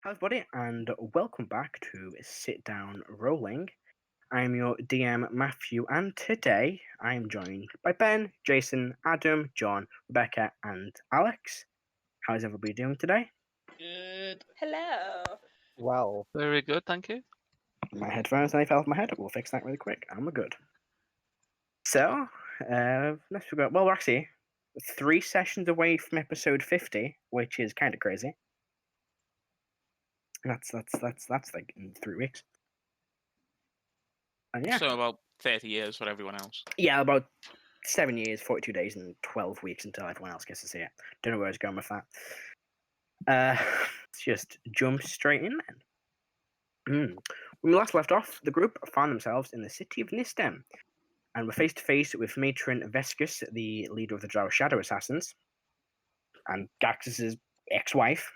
Hello, everybody, and welcome back to Sit Down Rolling. I'm your DM, Matthew, and today I am joined by Ben, Jason, Adam, John, Rebecca, and Alex. How's everybody doing today? Good. Hello. Well, Very good, thank you. My headphones fell off my head. We'll fix that really quick, and we're good. So, let's figure out. Well, we're actually 3 sessions away from episode 50, which is kind of crazy. That's like in 3 weeks. And yeah. So about 30 years for everyone else. Yeah, about 7 years, 42 days, and 12 weeks until everyone else gets to see it. Don't know where I was going with that. Let's just jump straight in then. When we last left off, the group found themselves in the city of Nistem, and were face to face with matron Vescus, the leader of the Drow Shadow Assassins, and Gaxus's ex-wife.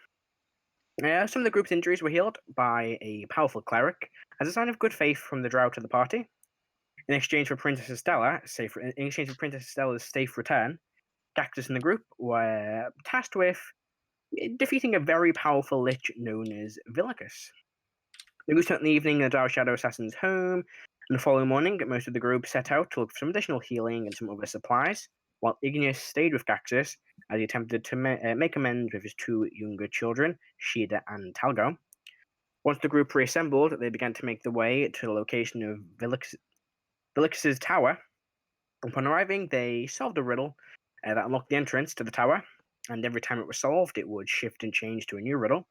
Some of the group's injuries were healed by a powerful cleric as a sign of good faith from the Drow to the party. In exchange for Princess Astella's safe return, Gaxus and the group were tasked with defeating a very powerful lich known as Villicus. They spent the evening in the Drow Shadow Assassin's home, and the following morning, most of the group set out to look for some additional healing and some other supplies, while Igneous stayed with Gaxus as he attempted to make amends with his 2 younger children, Shida and Talgo. Once the group reassembled, they began to make their way to the location of Villicus's tower. Upon arriving, they solved a riddle that unlocked the entrance to the tower, and every time it was solved, it would shift and change to a new riddle.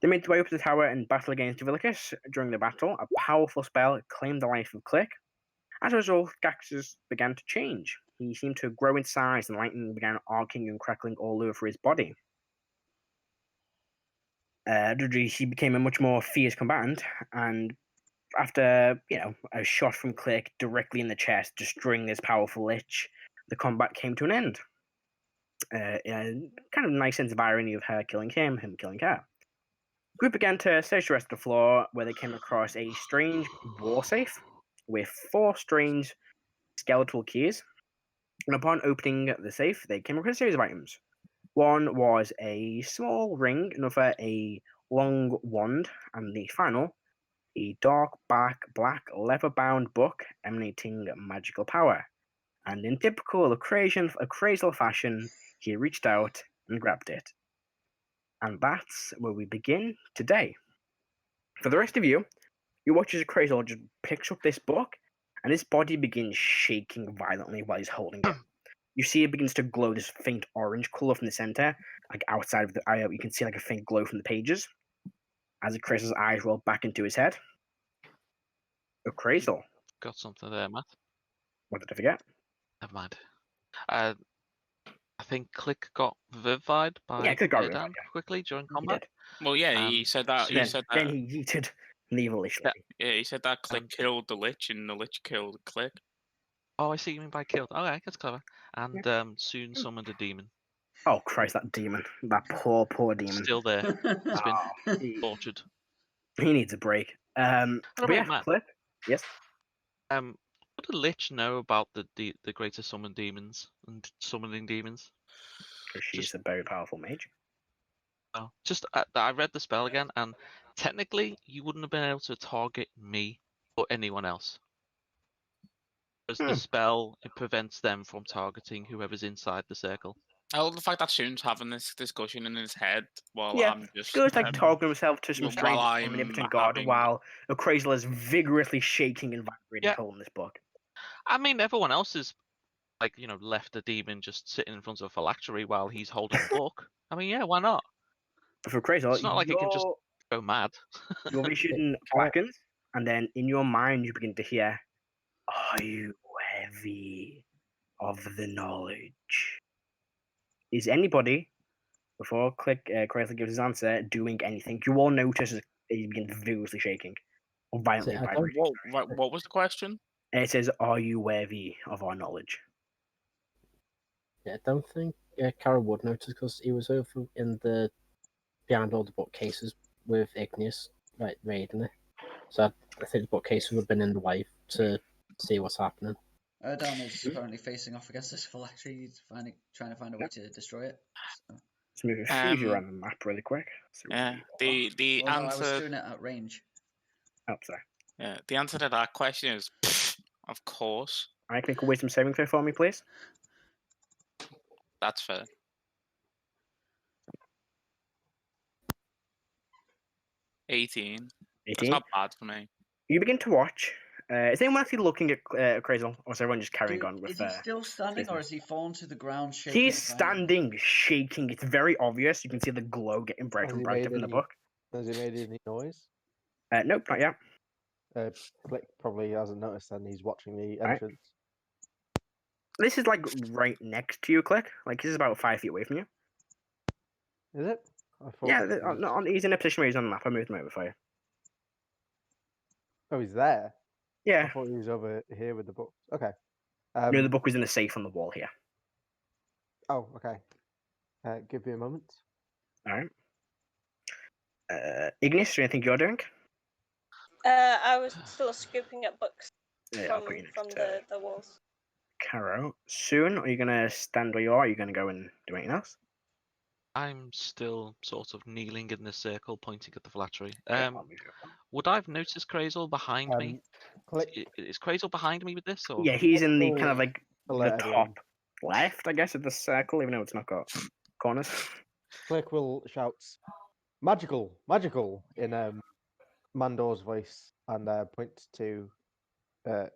They made their way up to the tower and battled against Villicus. During the battle, a powerful spell claimed the life of Click. As a result, Gaxus began to change. He seemed to grow in size, and lightning began arcing and crackling all over his body. He became a much more fierce combatant, and after, a shot from Click directly in the chest, destroying this powerful lich, the combat came to an end. Kind of a nice sense of irony of her killing him killing her. The group began to search the rest of the floor, where they came across a strange war safe with 4 strange skeletal keys. And upon opening the safe, they came across a series of items. One was a small ring, another a long wand, and the final, a dark black leather-bound book emanating magical power. And in typical Akrasile fashion, he reached out and grabbed it. And that's where we begin today. For the rest of you, you watch as Akrasile just picks up this book, and his body begins shaking violently while he's holding it. You see it begins to glow this faint orange colour from the center, like outside of the eye. You can see like a faint glow from the pages as Akrasile's eyes roll back into his head. Akrasile. Got something there, Matt. What did I forget? Never mind. I think Click got vivified by Click got Erdan revivified, yeah. quickly during He combat. did. Well, yeah, he said that. He said that. Then he yeeted the evil lich. Yeah, he said that Click killed the lich, and the lich killed Click. Oh, I see you mean by killed. Okay, that's clever. And Sune summoned a demon. Oh Christ, that demon! That poor demon. Still there. It's been tortured. He needs a break. But yeah, Matt? Click. Yes. What do Lich know about the greater summon demons and summoning demons? Because she's a very powerful mage. Oh, just I read the spell again, and technically you wouldn't have been able to target me or anyone else. Because the spell, it prevents them from targeting whoever's inside the circle. Oh, the fact that Sune's having this discussion in his head while I'm just... He goes like talking himself to some strange I'm omnipotent god while Akrasile is vigorously shaking and vibrating holding this book. I mean, everyone else is, left the demon just sitting in front of a phylactery while he's holding a book. I mean, yeah, why not? For Akrasile, it's not like it can just go mad. Your vision blackens, and then in your mind you begin to hear, "Are you heavy of the knowledge?" Is anybody, before Akrasile gives his answer, doing anything? You all notice as he begins vigorously shaking, or violently vibrating. What was the question? It says, "Are you worthy of our knowledge?" yeah, I don't think Karo would notice because he was over behind all the bookcases with Igneous, raiding it. So I think the bookcases would have been in the way to see what's happening. Erdan is currently facing off against this phylactery. He's trying to find a way to destroy it. So. Let's move a few around the map really quick. So Yeah, the Well, no, answer. I was doing it at range. Oh, sorry. Yeah, the answer to that question is, of course. Alright, can you make a wisdom saving throw for me, please? That's fair. 18. 18. That's not bad for me. You begin to watch. Is anyone actually looking at Crazel, or is everyone just carrying on with? Is he still standing, or business? has he fallen to the ground shaking? He's standing, shaking. It's very obvious. You can see the glow getting brighter Has and he brighter made from the any- book. Has he made any noise? Nope, not yet. Click probably hasn't noticed, and he's watching the Right. entrance. This is like right next to you, Click. Like this is about 5 feet away from you. Is it? I thought Yeah, it was- he's in a position where he's on the map. I moved him over for you. Oh, he's there. I Yeah, thought he was over here with the books. Okay. no, the book was in the safe on the wall here. Oh, okay. Give me a moment. All right. Igneous, do you think you're doing? I was still scooping up books Yeah, I'll put you next from to the walls. Karo. Soon, are you gonna stand where you are? Are you gonna go and do anything else? I'm still sort of kneeling in the circle, pointing at the phylactery. Yeah, I'll move you over. Would I've noticed Crazel behind me? Click. Is Crazel behind me with this? Or? Yeah, he's in the kind of Oh, like the alert everyone. top left, I guess, of the circle, even though it's not got corners. Click will shouts, "Magical, magical!" in Mandor's voice, and points to Okay,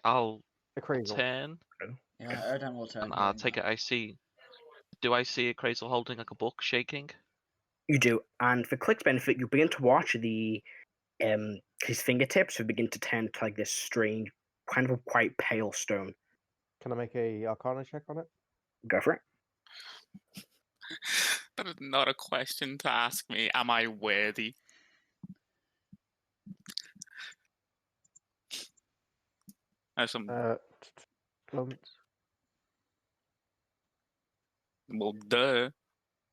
I'll a cradle. turn Yeah, Erdan will turn. and I'll take it. I see. Do I see a Crazel holding like a book shaking? You do, and for Click's benefit, you begin to watch the his fingertips begin to turn to like this strange, kind of quite pale stone. Can I make a Arcana check on it? Go for it. That is not a question to ask me. Am I worthy? There's some. Moment. Well, duh.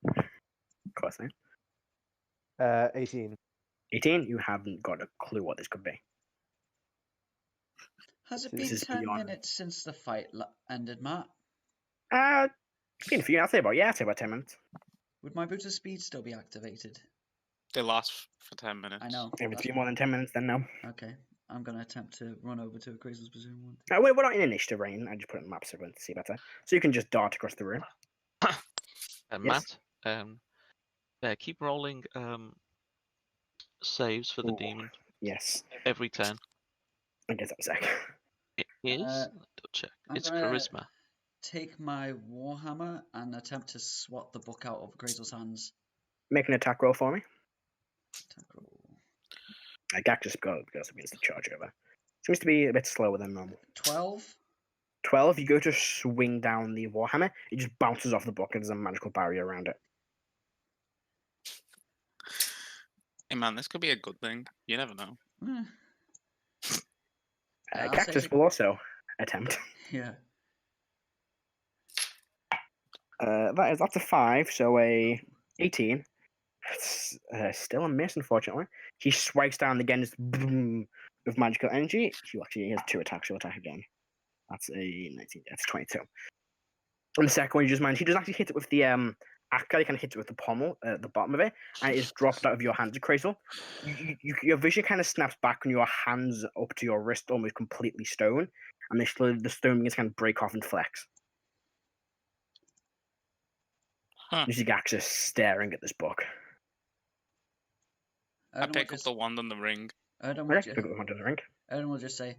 Of course, then. 18. 18. You haven't got a clue what this could be. Has it This been is 10 beyond- minutes since the fight ended, Matt? It's been a few. I'd say about 10 minutes. Would my boot of speed still be activated? They last for 10 minutes. I know. If it's that's been more than 10 minutes, then no. Okay, I'm going to attempt to run over to a Crazel's position one. We're not in initiative range. I just put it on the map so everyone can see better. So you can just dart across the room. Matt, keep rolling saves for the Ooh. demon Yes. every turn. I guess that's a sec. It is. Double check. I'm It's gonna- charisma. Take my Warhammer and attempt to swat the book out of Crazel's hands. Make an attack roll for me. Attack roll. Gak just goes against the charge over. Seems to be a bit slower than normal. 12. 12, you go to swing down the Warhammer, it just bounces off the book and there's a magical barrier around it. Hey man, this could be a good thing. You never know. Eh, I'll Cactus say- will also attempt. yeah. That's a 5, so a 18. It's still a miss, unfortunately. He swipes down again, just boom, with magical energy. He has 2 attacks. He'll attack again. That's a 19. That's 22. And the second one, he doesn't actually hit it with the Akka. He kind of hits it with the pommel at the bottom of it, and it is dropped out of your hands, Crazel. Your vision kind of snaps back, and your hands up to your wrist, almost completely stone, and the stone begins to kind of break off and flex. Huh. You see Gaxus staring at this book. I pick up the wand and the ring. Erdan Okay, pick up the hunter's ring. will just say,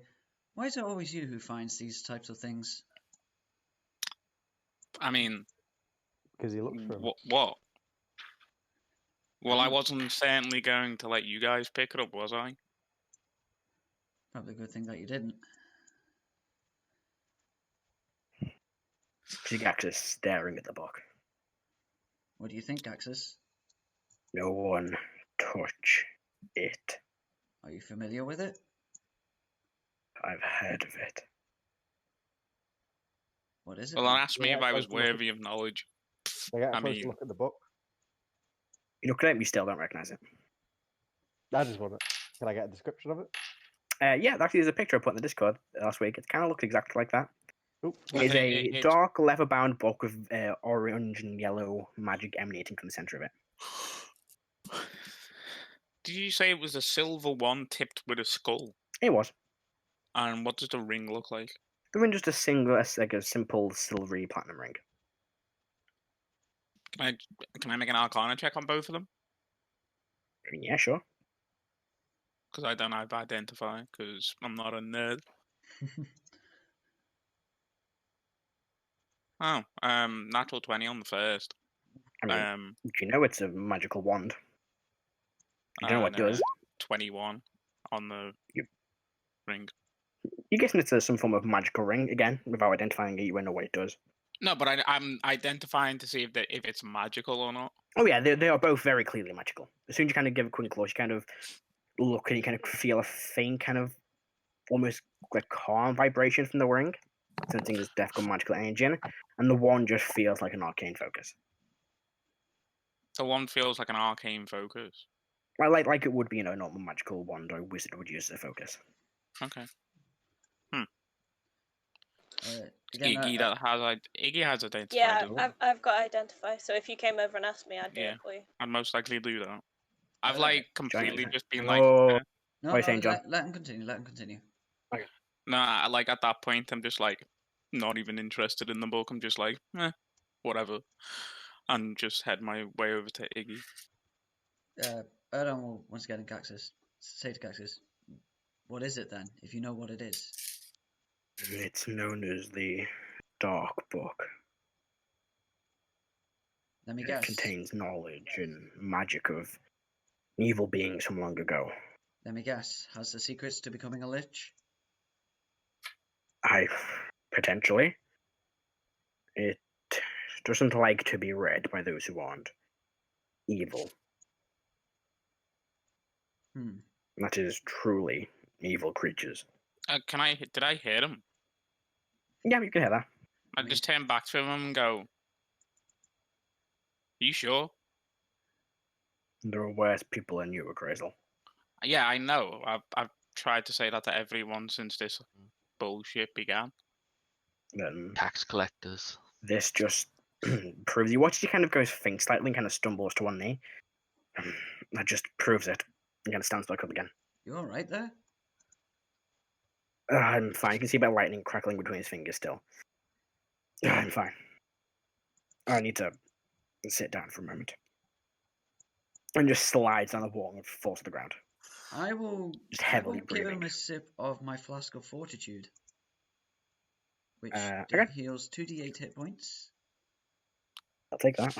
"Why is it always you who finds these types of things?" I mean, Because he looks for him. what? Well, I wasn't certainly going to let you guys pick it up, was I? Probably a good thing that you didn't. See Gaxus staring at the book. What do you think, Gaxus? No one touch it. Are you familiar with it? I've heard of it. What is it? Well, ask me Yeah, if I was close to look at- worthy of knowledge. I get a I closer mean- look at the book. You look at it, we still don't recognize it. I just want it. Can I get a description of it? Yeah, actually, there's a picture I put in the Discord last week. It kind of looks exactly like that. Oop, It is Okay, a dark leather-bound book with orange and yellow magic emanating from the center of it. Did you say it was a silver one tipped with a skull? It was. And what does the ring look like? The ring just a single, like a simple silvery platinum ring. Can I make an Arcana check on both of them? I mean, yeah, sure. Because I don't have identify. Because I'm not a nerd. Oh, natural 20 on the first. I mean, you know it's a magical wand. You don't know what it does. 21 on the Yep. ring. You're guessing it's some form of magical ring again, without identifying it. You won't know what it does. No, but I'm identifying to see if it's magical or not. Oh yeah, they are both very clearly magical. As soon as you kind of give a quick close, you kind of look and you kind of feel a faint kind of almost like calm vibration from the ring, sensing this deathcore magical energy in, and the wand just feels like an arcane focus. The one feels like an arcane focus. Like it would be, a normal magical wand or wizard would use as a focus. Okay. Again, Iggy has identified. Yeah, doesn't he? I've got identify. So if you came over and asked me, I'd do Yeah. it for you. I'd most likely do that. I've Alright. like completely Giant, just been Hello. like, No, What are you no, saying, John? let him continue. Let him continue. nah. Like at that point, I'm just like not even interested in the book. I'm just like, whatever, and just head my way over to Iggy. Erdan will once again say to Gaxus, what is it then? If you know what it is. It's known as the Dark Book. Let me It guess. contains knowledge and magic of evil beings from long ago. Let me guess. Has the secrets to becoming a lich? Potentially. It doesn't like to be read by those who aren't evil. That is truly evil creatures. Did I hear him? Yeah, you can hear that. I just turn back to him and go, you sure? There are worse people than you, Akrasile. Yeah, I know. I've tried to say that to everyone since this bullshit began. Then Tax collectors. this just proves you. Watch, he kind of goes faint slightly and kind of stumbles to one knee. That just proves it. He kind of stands back up again. You alright there? I'm fine. You can see a bit of lightning crackling between his fingers still. I'm fine. I need to sit down for a moment. And just slides down the wall and falls to the ground. I will heavily give him breathing. a sip of my flask of fortitude, which Okay. heals 2d8 hit points. I'll take that.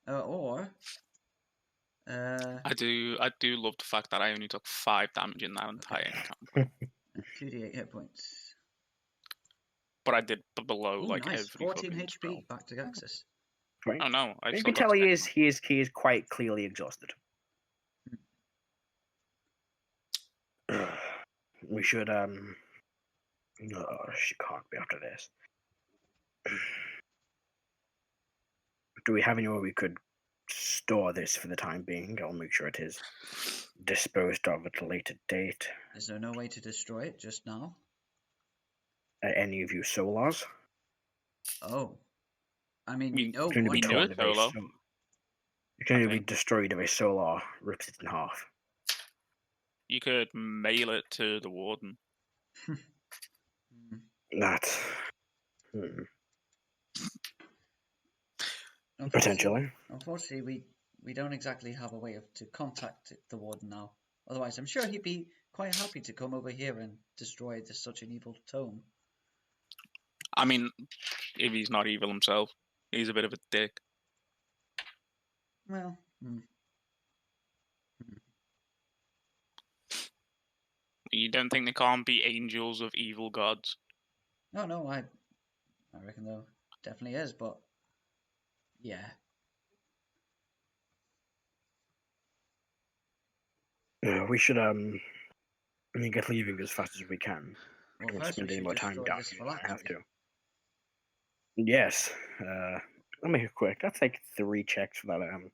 I do love the fact that I only took 5 damage in that entire encounter. 2d8 hit points. But I did below Ooh, like nice. every 14 fucking HP. spell. Back to Gaxus. Right. Oh no! You can tell he is quite clearly exhausted. We should no, she can't be after this. Do we have anywhere we could store this for the time being? I'll make sure it is disposed of at a later date. Is there no way to destroy it just now? Any of you Solars? Oh. I mean, We- no It can only be knew torn it, if a Solo. It can only Okay. be destroyed if a Solar rips it in half. You could mail it to the warden. That. Potentially. Unfortunately, we don't exactly have a way to contact the warden now. Otherwise, I'm sure he'd be quite happy to come over here and destroy such an evil tome. I mean, if he's not evil himself, he's a bit of a dick. Well, You don't think there can't be angels of evil gods? no, I reckon there definitely is, but yeah. Yeah, we should get leaving as fast as we can. Well, Don't first we spend any should more time destroy down this here. I have phylactery. to. Yes. I'll make it quick. That's like 3 checks for that.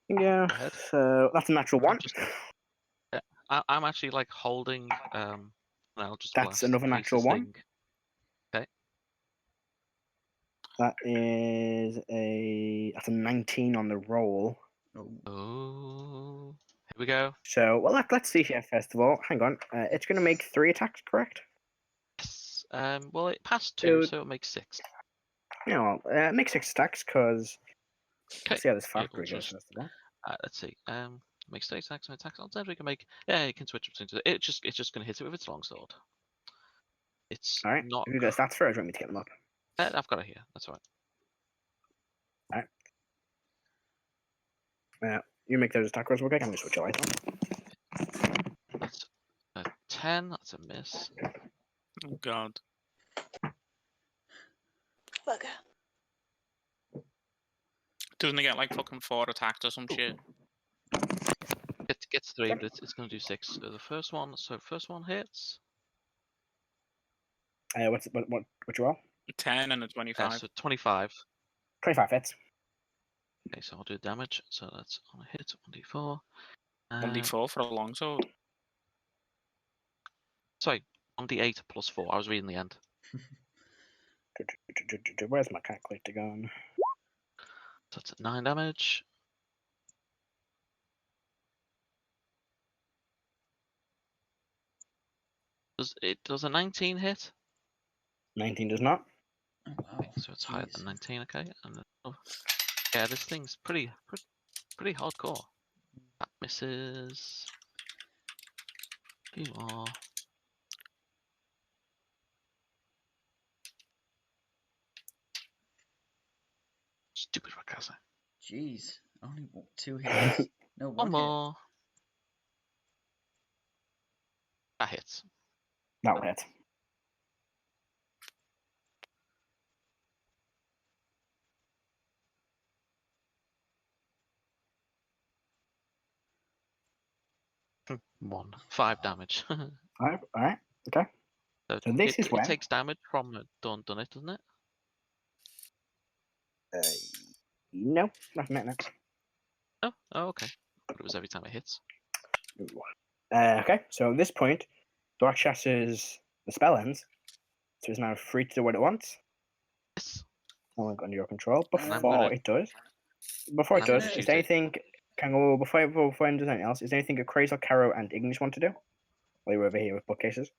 Yeah. Go ahead. So that's a natural one. I'm actually like holding And I'll just That's blast another Princess natural one. thing. Okay. That is that's a 19 on the roll. Oh, Oh, here we go. So, well, let's see here first of all. Hang on. It's going to make 3 attacks, correct? Yes. Well, it passed 2, Dude. so it makes 6. Yeah, well, make 6 attacks because. Okay. Let's see how this It factory will goes just, first of all. let's see. Makes 3 attacks. No attacks. Sometimes we can make. Yeah, you can switch between. It's just going to hit it with its longsword. It's All right. not. Have you got stats for it? Or do you want me to get them up? I've got it here. That's all right. You make those attack rolls. Okay, I'm going to switch your light on. That's a 10. That's a miss. Oh god. Bugger. Doesn't it get like fucking 4 attacks or some shit? It gets 3, but it's going to do 6. So the first one. So first one hits. What you roll? 10 and a 25. So 25. 25 hits. Okay, so I'll do damage. So that's on a hit. 1d4. 1d4 for a longsword. Sorry, 1d8 plus 4. I was reading the end. Where's my calculator gone? So that's 9 damage. Does a 19 hit? 19 does not. oh wow. Okay, so it's higher Jeez. than 19. Okay, and yeah, this thing's pretty hardcore. That misses. You are. Stupid Raesokeran. Jeez. Only 2 hits. No, One 1 hit. more. That hits. That will hit. One. 5 damage. So Alright. Okay. So this is it where. takes damage from done it, doesn't it? No, nothing like that. Oh, okay. But it was every time it hits. Okay, so at this point, the Rakshas's the spell ends, so it's now free to do what it wants. Yes. No under your control. I'm Before gonna- it does, before it I'm does, gonna is choose there it. anything? Before it does anything else, is there anything Akrasile, Karo, and Igneous want to do? While you're over here with bookcases.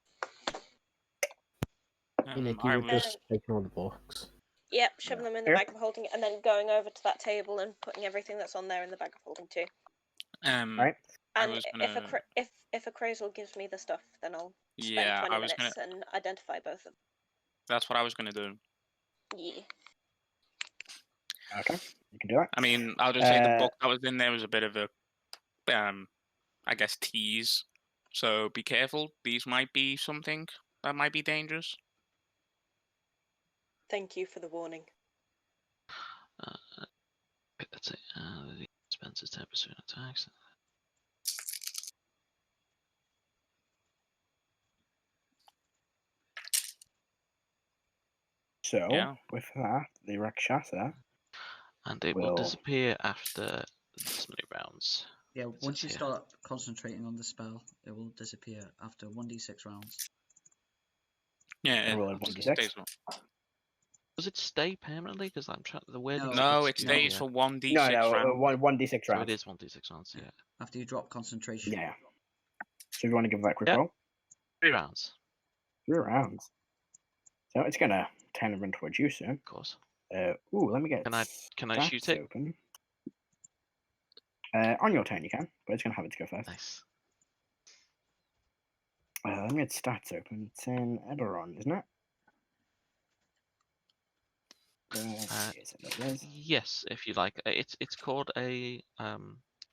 Nick, I you were was just taking all the books. Yep, shoving them in the Here. bag of holding, and then going over to that table and putting everything that's on there in the bag of holding too. Right. I And was if gonna- if Akrasile gives me the stuff, then I'll spend yeah, 20 I was minutes and identify both of them. That's what I was gonna do. Yeah. Okay, you can do that. I mean, I'll just say the book that was in there was a bit of a, I guess, tease. So be careful. These might be something that might be dangerous. Thank you for the warning. That's it. The expenses 10% attacks. So Yeah. with that, the Rakshasa. And it will disappear after this many rounds. Yeah, It once you says here. start concentrating on the spell, it will disappear after 1d6 rounds. Yeah. Roll a it 1d6. stays one. Does it stay permanently? Because I'm trying. The wording. No, it stays for 1d6 No, rounds. 1d6 So rounds. it is 1d6 rounds. Yeah. After you drop concentration. Yeah. So if you want to give that a quick Yeah. roll, 3 rounds, 3 rounds. So it's gonna turn and run towards you soon. of course. Let me get. Can I shoot it? Open. On your turn you can, but it's gonna have it to go first. Nice. Let me get stats open. It's in Erdan, isn't it? Yes, if you like. It's called a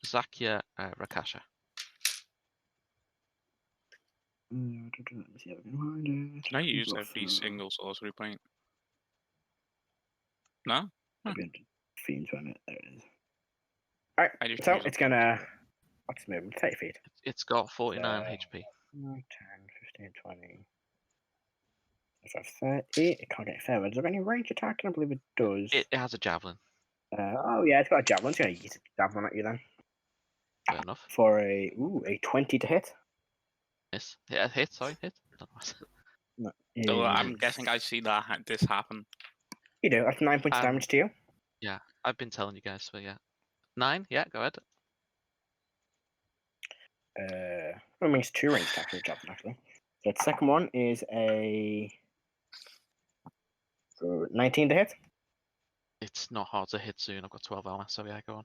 Zakia Rakasha. Let me see if I can find it. Can I use every single sorcery point? No? Fiends on it. There it is. Alright, I just so use it's it. gonna. What's the movement? 30 feet. It's got 49 HP. 10, 15, 20. 25, 30. It can't get further. Does it have any range attack? I believe it does. It has a javelin. Oh yeah, it's got a javelin. It's gonna use a javelin at you then. Fair enough. For a 20 to hit. Miss. Yeah, hit. Sorry, hit. don't know. So I'm Is- guessing I see that this happen. You do. That's 9 points of damage to you. Yeah, I've been telling you guys, but yeah. 9, yeah, go ahead. It makes 2 ranged attacks with Johnson, actually. So the second one is a 19 to hit. It's not hard to hit soon. I've got 12 armor, so yeah, go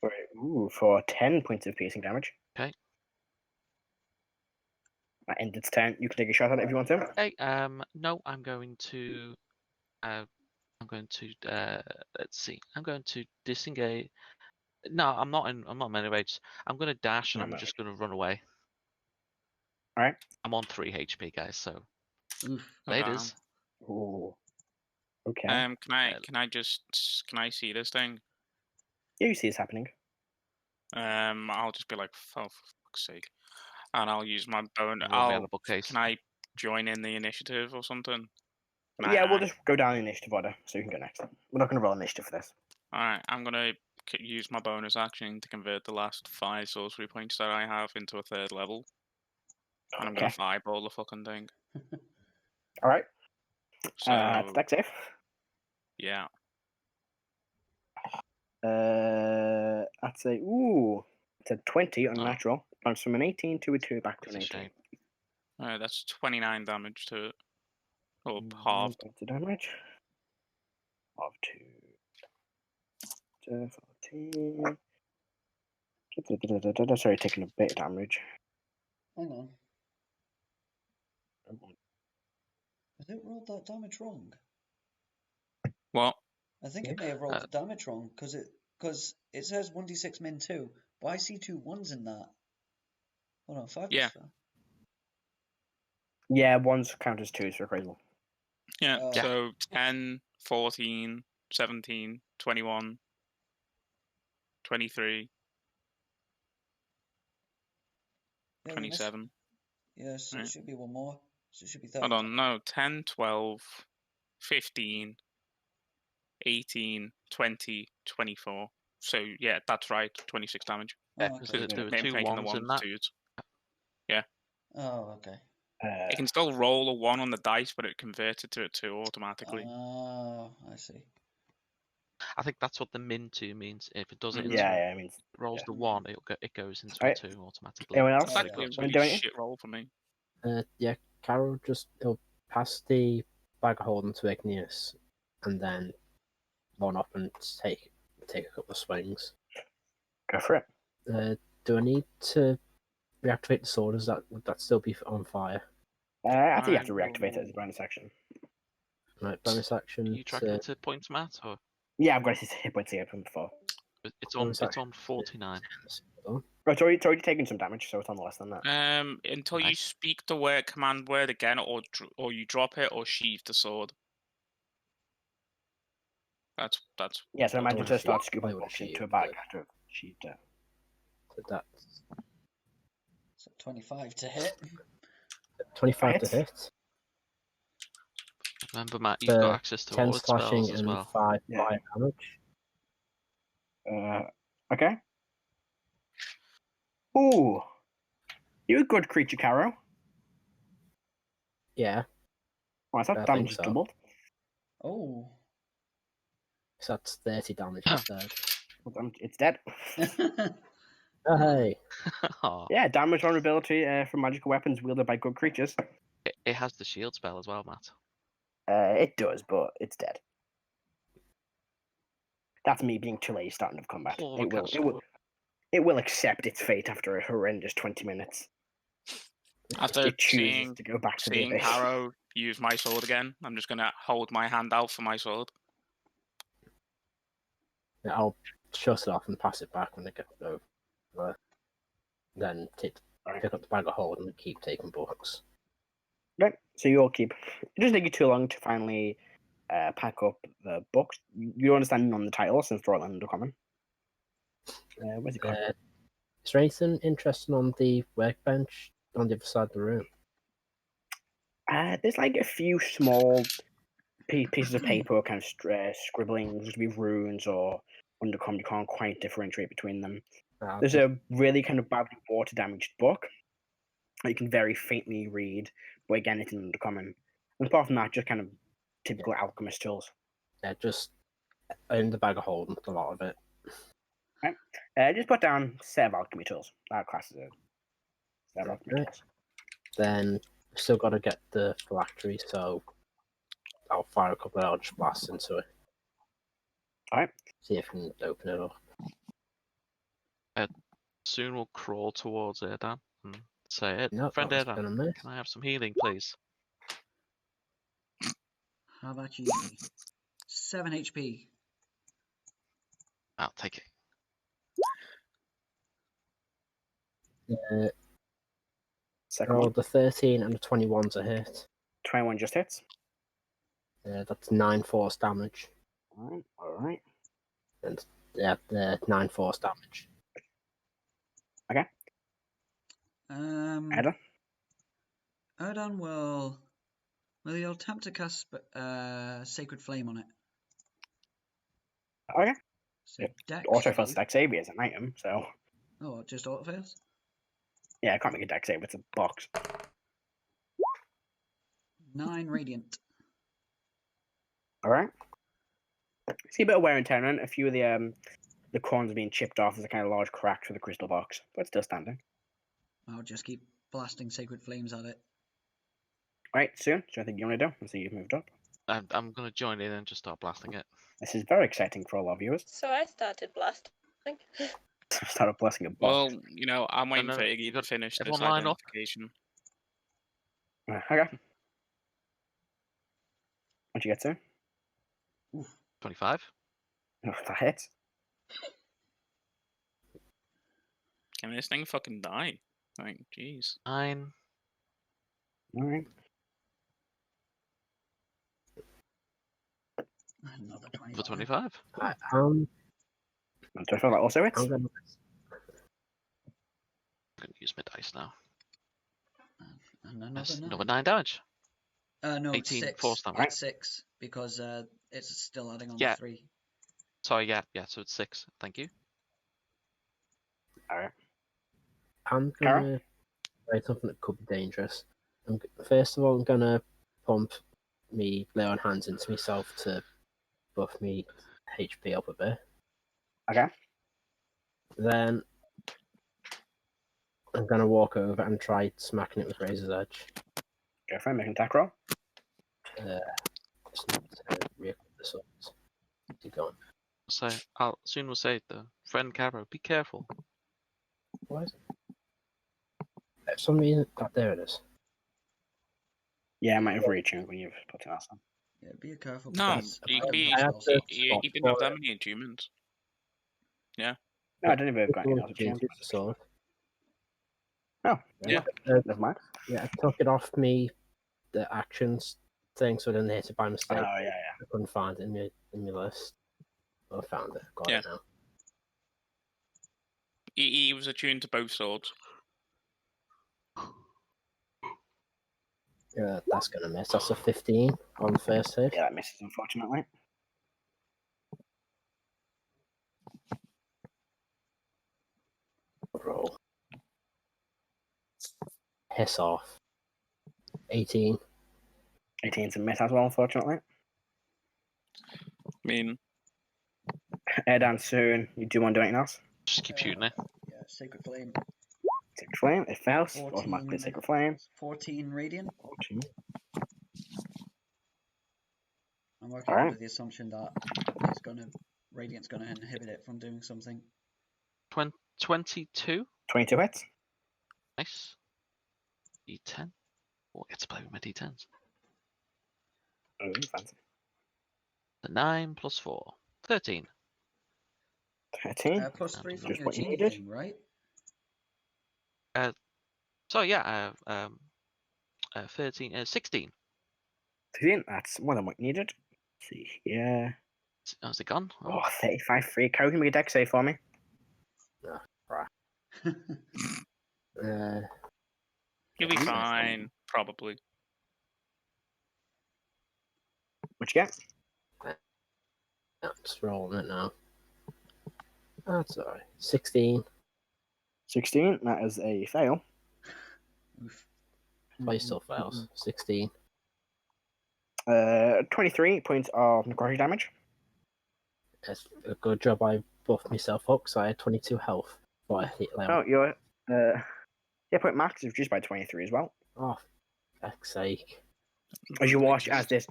on. For 10 points of piercing damage. Okay. That ends its turn. You can take a shot at it if you want to. Okay, no, I'm going to let's see. I'm going to disengage. No, I'm not in many rages. I'm going to dash and No, I'm no. just going to run away. Alright. I'm on 3 HP, guys, so Oof. ladies. Ooh. Okay. Can I see this thing? Yeah, you see this happening. I'll just be like, oh, for fuck's sake, and I'll use my bone. Roll me out of the bookcase. Can I join in the initiative or something? Yeah, we'll just go down the initiative order, so you can go next. We're not going to roll initiative for this. All right, I'm gonna use my bonus action to convert the last 5 sorcery points that I have into a 3rd level, and I'm gonna Okay. fireball the fucking thing. Alright. So It's deck safe. yeah, That's a it's a 20 unnatural. Bounce from an 18 to a 2 back to an That's a 18. shame. that's 29 damage to it, or 9 halved. points of damage. Of 2 to 14. Sorry, taking a bit of damage. Hang on. Has it rolled that damage wrong? What? I think it may have rolled the damage wrong because it says 1d6 min 2, but I see 2 1s in that. Hold on, 5 Yeah. plus 5. Yeah, ones count as 2s for Crazel. Yeah, Oh. so 10, 14, 17, 21, 23, Yeah, 27. Yes, Right. it should be one more. So it should be 30. Hold on, no, 10, 12, 15, 18, 20, 24. So, yeah, that's right, 26 damage. Yeah, Oh, because okay. there were Maybe 2 making the 1s in ones that. 2s. Oh, okay. It can still roll a 1 on the dice, but it converts it to a 2 automatically. Oh, I see. I think that's what the min 2 means. If it does it, Yeah, I mean, rolls yeah. the 1, it goes into Alright. a 2 automatically. Anyone else? It's Oh, actually a yeah. Wanna really do anything? shit roll for me. Yeah, Karo he'll pass the bag of holding to Igneous and then run up and take a couple of swings. Go for it. Do I need to reactivate the sword? Would that still be on fire? I think you have to I reactivate it as a will- bonus action. Right, bonus action. Are you tracking it to points, Matt? Or Yeah, I've got his hit points here from before. it's on bonus action. 49. Oh, it's already taken some damage, so it's on less than that. Until Okay. you speak the command word again, or you drop it, or sheathe the sword. That's. Yeah, so imagine would've to start sheathed- scooping I would've books into sheathed a bag it. after she'd So that's So 25 to hit. 25 to Hits. hit. Remember, Matt, you've got access to 10 all its slashing spells as and well. 5 Yeah. fire damage. Okay. Ooh. You're a good creature, Karo. Yeah, Oh, I thought I damage think is so. doubled. Oh. so that's 30 damage instead. Well, it's dead. Hey, Aw. Yeah, damage vulnerability from magical weapons wielded by good creatures. It has the shield spell as well, Matt. It does, but it's dead. That's me being too late starting of combat. Poor It will accept its fate after a horrendous 20 minutes. After It chooses seeing to go back to the seeing abyss. Karo use my sword again, I'm just gonna hold my hand out for my sword. I'll shut it off and pass it back when I get over. Then pick up the bag of holding and keep taking books. Right, so you all keep. It doesn't take you too long to finally pack up the books. You understand none of the titles since they're all undercommon. Where's it gone? Is there anything interesting on the workbench on the other side of the room? There's like a few small pieces of paper, kind of scribblings, just be runes or undercommon. You can't quite differentiate between them. There's a really kind of badly water damaged book that you can very faintly read, but again, it's in the common. And apart from that, just kind of typical alchemist tools. Yeah, just in the bag of holding, a lot of it. Just put down set of alchemy tools. That class is a set of alchemy Okay. tools. Then we still got to get the phylactery, so I'll fire a couple of Eldritch Blasts into it. Alright. See if we can open it up. Soon we'll crawl towards Erdan and say, No, friend that was Erdan, gonna miss. can I have some healing, please? How about you? 7 HP. I'll take it. Second Roll one. the 13 and the 21's a hit. 21 just hits. That's 9 force damage. Alright. And yeah, 9 force damage. Erdan? Erdan will you attempt to cast Sacred Flame on it? Okay. So dex. Auto fails dex save as an item, so Oh, just auto fails? yeah, I can't make a dex save, it's a box. 9 radiant. Alright. See a bit of wear and tear on it. A few of the corners being chipped off. There's a kind of large crack through the crystal box, but it's still standing. I'll just keep blasting Sacred Flames at it. Right, Sune, so I think you want to do? I see you've moved up. I'm going to join in and just start blasting it. This is very exciting for all our viewers. So I started blasting. Started blessing a box. Well, you know, I'm waiting no, for you Iggy to got finish this everyone line up. identification. Okay. What'd you get to? 25. Oh, that hits. Can this thing fucking die? Like, jeez. 9. Alright. Another 25. For 25. Do I feel that also hits? I'm gonna I'm going to use my dice now. And another That's 9. another 9 damage. No, 18 6. force damage. Right. It's 6 because it's still adding on Yeah. 3. Sorry, yeah, so it's 6. Thank you. Alright. I'm Karo? gonna try something that could be dangerous. First of all, I'm gonna pump me lay on hands into myself to buff me HP up a bit. Okay. Then I'm gonna walk over and try smacking it with Razor's Edge. Go for it, make an attack roll. Just need to re-equip the swords. Keep going. So I'll soon will say to friend Karo, be careful. Why is it? For some reason, there it is. Yeah, I might have retuned when you've put it last time. Yeah, be careful. No, because you, items you, I have also- to- you didn't have that many achievements. No, I didn't even got any Look, other change chance. the sword. Oh, Yeah. Never mind. Yeah, I took it off me, the actions thing, so I didn't hit it by Oh, mistake. yeah. I couldn't find it in my list. Well, I found it. Got Yeah. it now. He was attuned to both swords. Yeah, that's gonna miss. That's a 15 on the first hit. Yeah, that misses, unfortunately. Roll. Hiss off. 18. 18's a miss as well, unfortunately. I mean, Erdan, Sune, you do want to do anything else? Just keep shooting it. Yeah, Sacred Flame. Sacred Flame, it fails. 14. Automatically Sacred Flame. 14 radiant. 14. I'm working Alright. under the assumption that Radiant's gonna inhibit it from doing something. 22. 22 hits. Nice. D10. Oh, I get to play with my D10s. Oh, fancy. The 9 plus 4. 13. 13. Plus 3 from Just your what you genie needed. thing, right? So yeah, 13, 16. 16, that's more than what you needed. Let's see here. How's it gone? Oh, 35 free. Karo, can you make a deck save for me? you'll be fine, probably. What you get? I'm just rolling it now. That's alright. 16. 16, that is a fail. Oof. But he still fails. 16. 23 points of necrotic damage. It's a good job I buffed myself up because I had 22 health. But I hit level. Oh, your hit point max is reduced by 23 as well. Oh, fuck's sake. As you watch as this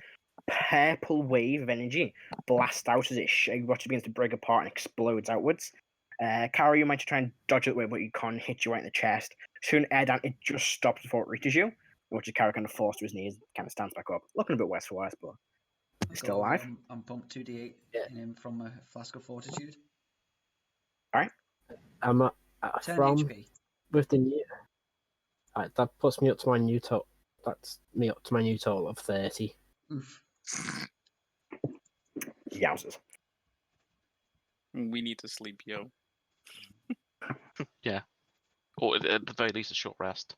purple wave of energy blasts out as it begins to break apart and explodes outwards. Karo, you might try and dodge it away, but you can't hit you right in the chest. Soon, Erdan, it just stops before it reaches you, which is Karo kind of falls to his knees, kind of stands back up, looking a bit worse for worse, but he's still alive. I'm pumped 2d8 in him from a flask of fortitude. Alright. I'm 10 from HP. with the new. That puts me up to my new total. That's me up to my new total of 30. Oof. Yowzers. We need to sleep, yo. Yeah. Or at the very least, a short rest.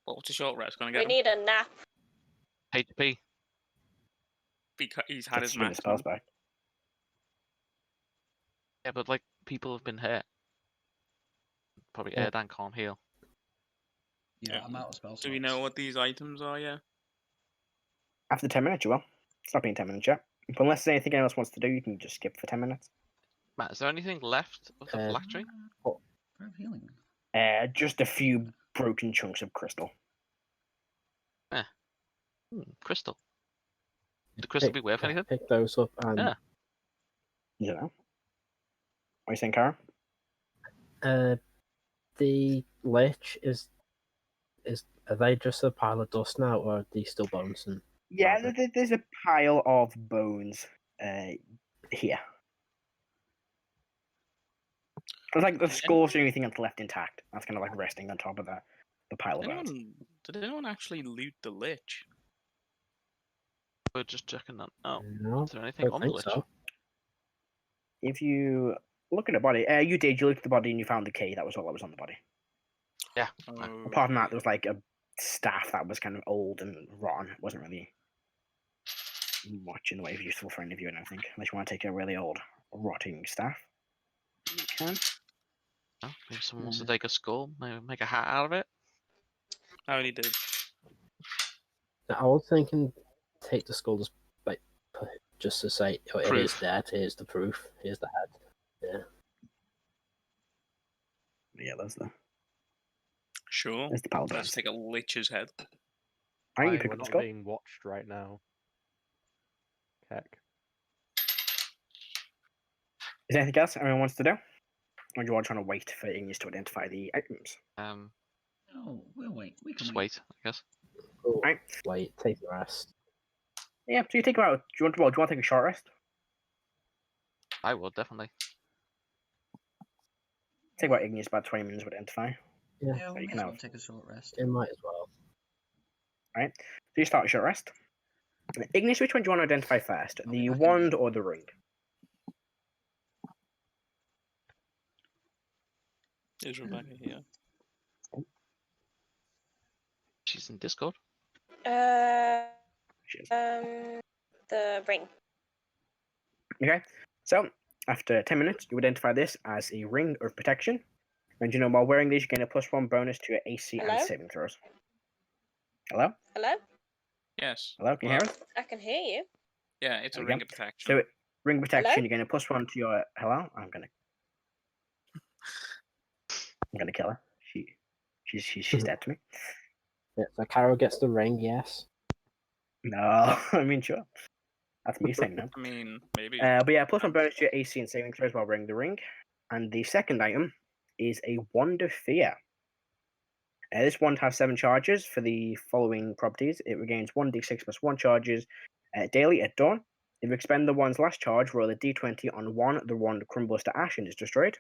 Well, what's a short rest gonna We get him? need a nap. HP. Because he's had his Swing the max. spells back. Yeah, but like people have been hurt. Probably Yeah. Erdan can't heal. Yeah, I'm out of spell slots. Do we know what these items are yet? After 10 minutes, you will. It's not been 10 minutes yet. But unless there's anything else wants to do, you can just skip for 10 minutes. Matt, is there anything left of the phylactery? Prayer of healing. Just a few broken chunks of crystal. Crystal. Would the crystal be worth anything? Pick those up and Yeah. You know. What are you saying, Karo? the lich is are they just a pile of dust now, or are they still bones? And Yeah, there's a pile of bones here. It's like the skull's the only thing that's left intact. That's kind of like resting on top of the pile of bones. Did anyone actually loot the lich? We're just checking that. Oh, no, is there anything don't on the think lich? so. If you look at the body, you looked at the body and you found the key. That was all that was on the body. Yeah. Apart from that, there was like a staff that was kind of old and rotten. It wasn't really much in the way of useful for any of you, I don't think. Unless you want to take a really old, rotting staff. You can. Oh, maybe someone wants to take a skull, maybe make a hat out of it. I already did. I was thinking take the skull just to say, oh, it is Proof. dead. Here's the proof. Here's the head. Yeah, that's Sure. the paladin. Let's take a lich's head. Alright, you Why, pick we're up the not skull. being watched right now. Heck. Is there anything else anyone wants to do? Or do you all trying to wait for Igneous to identify the items? Oh, we'll wait. We can Just wait, I guess. Oh, Right. wait, take the rest. Yeah, so you take about. Do you want to take a short rest? I would definitely. Take about Igneous about 20 minutes to identify. Yeah, Yeah, we you may can as well have- take a short rest. it might as well. Right? So you start a short rest. Igneous, which one do you want to identify first? I'll The be back in wand a or the ring? Is Rebecca here? She's in Discord. Cheers. The ring. Okay, so after 10 minutes, you identify this as a ring of protection. And you know, while wearing these, you gain a +1 bonus to your AC and Hello? saving throws. Hello? Hello? Yes. Hello? Can you hear us? I can hear you. Yeah, it's a There we ring go. of protection. So, ring protection, Hello? you gain a +1 to your. Hello? I'm gonna kill her. She's dead to me. Yeah, so Karo gets the ring, yes. No, I mean, sure. That's me saying no. I mean, maybe. But yeah, +1 bonus to your AC and saving throws while wearing the ring. And the second item is a Wand of Fear. This wand has 7 charges for the following properties. It regains 1d6 + 1 charges daily at dawn. If you expend the wand's last charge, roll a d20 on 1. The wand crumbles to ash and is destroyed.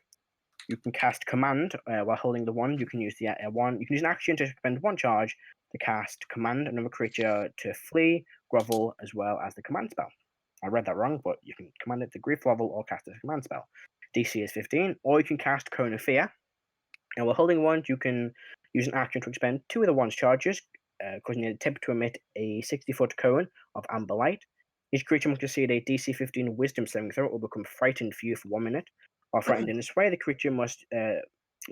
You can cast Command while holding the wand. You can use the wand. You can use an action to expend 1 charge to cast Command another creature to flee, grovel, as well as the command spell. I read that wrong, but you can command it to grief level or cast it as a command spell. DC is 15, or you can cast Cone of Fear. And while holding wand, you can use an action to expend 2 of the wand's charges, causing it to emit a 60-foot cone of amber light. Each creature must succeed a DC 15 Wisdom saving throw or become frightened for you for 1 minute. While frightened in this way, the creature must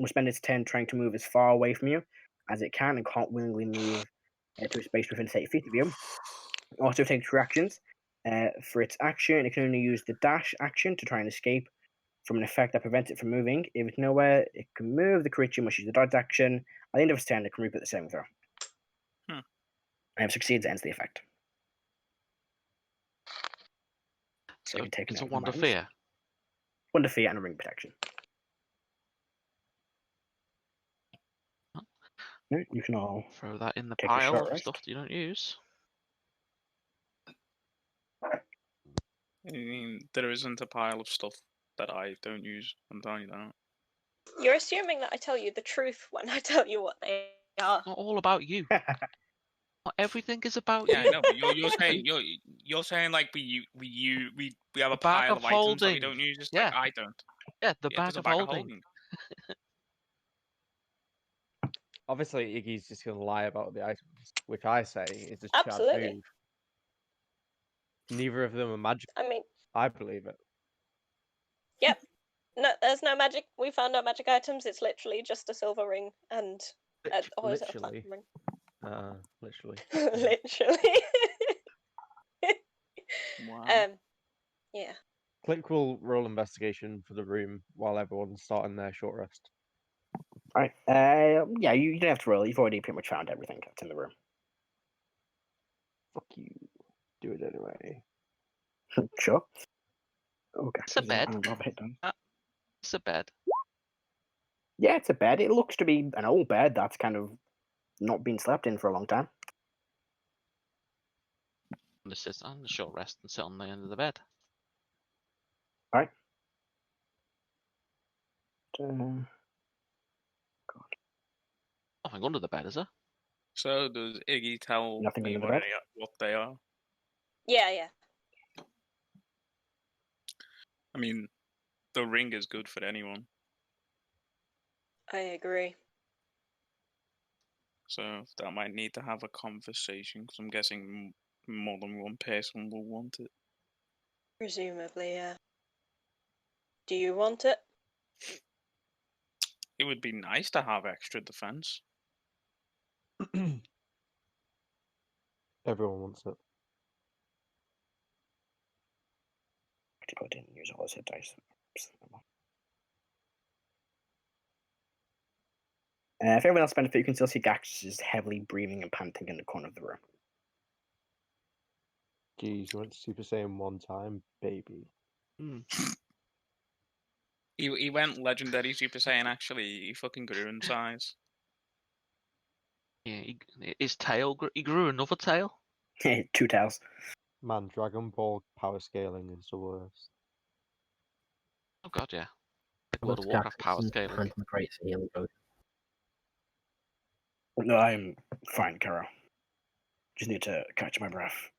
spend its turn trying to move as far away from you as it can and can't willingly move to a space within 30 feet of you. Also take 2 actions. For its action, it can only use the dash action to try and escape from an effect that prevents it from moving. If it's nowhere, it can move. The creature must use the dodge action. At the end of its turn, it can repeat the saving throw. Hmm. And if it succeeds, it ends the effect. So you can take it's a note of wand of mines. fear. 1 to fear and a ring protection. Right, you can all Throw that in the take a pile short of rest. stuff you don't use. I mean, there isn't a pile of stuff that I don't use. I'm telling you that. You're assuming that I tell you the truth when I tell you what they are. Not all about you. Not everything is about Yeah, I you. know, but you're saying like we have a The bag pile of of items that we holding. don't use. Just Yeah. like I don't. Yeah, the Yeah, bag there's a of bag holding. Obviously, Iggy's just going to lie about the items, which I say is a Chad Absolutely. move. Neither of them are magic. I mean, I believe it. yep. No, there's no magic. We found no magic items. It's literally just a silver ring and or is it a Literally. platinum ring? Literally. Literally. Wow. Yeah. Click will roll investigation for the room while everyone's starting their short rest. Alright. Yeah, you don't have to roll. You've already pretty much found everything that's in the room. Fuck you. Do it anyway. Sure. Okay. It's a bed. Hit done. It's a bed. Yeah, it's a bed. It looks to be an old bed that's kind of not been slept in for a long time. And just sit on the short rest and sit on the end of the bed. Alright. Nothing under the bed, is there? So does Iggy tell Nothing me under the bed? what they are? Yeah. I mean, the ring is good for anyone. I agree. So that might need to have a conversation because I'm guessing more than one person will want it. Presumably, yeah. Do you want it? It would be nice to have extra defense. Everyone wants it. I didn't use all his hit dice. If everyone else benefit, you can still see Gax is heavily breathing and panting in the corner of the room. Geez, you went to Super Saiyan 1 time, baby. He went legendary Super Saiyan. Actually, he fucking grew in size. Yeah, his tail. He grew another tail. 2 tails. Man, Dragon Ball power scaling is the worst. Oh god, yeah. Like Well, World of that's Warcraft power Gax's scaling. hand the great healing potion. No, I'm fine, Karo. Just need to catch my breath.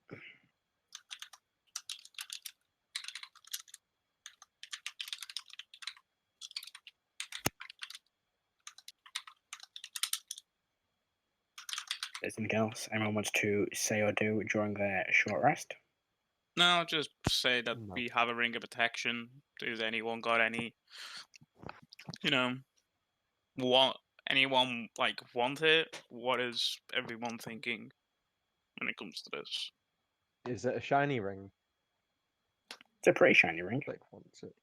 Is there anything else anyone wants to say or do during their short rest? No, just say that No. we have a ring of protection. Does anyone got any? What anyone want it? What is everyone thinking when it comes to this? Is it a shiny ring? It's a pretty shiny ring. Click wants it.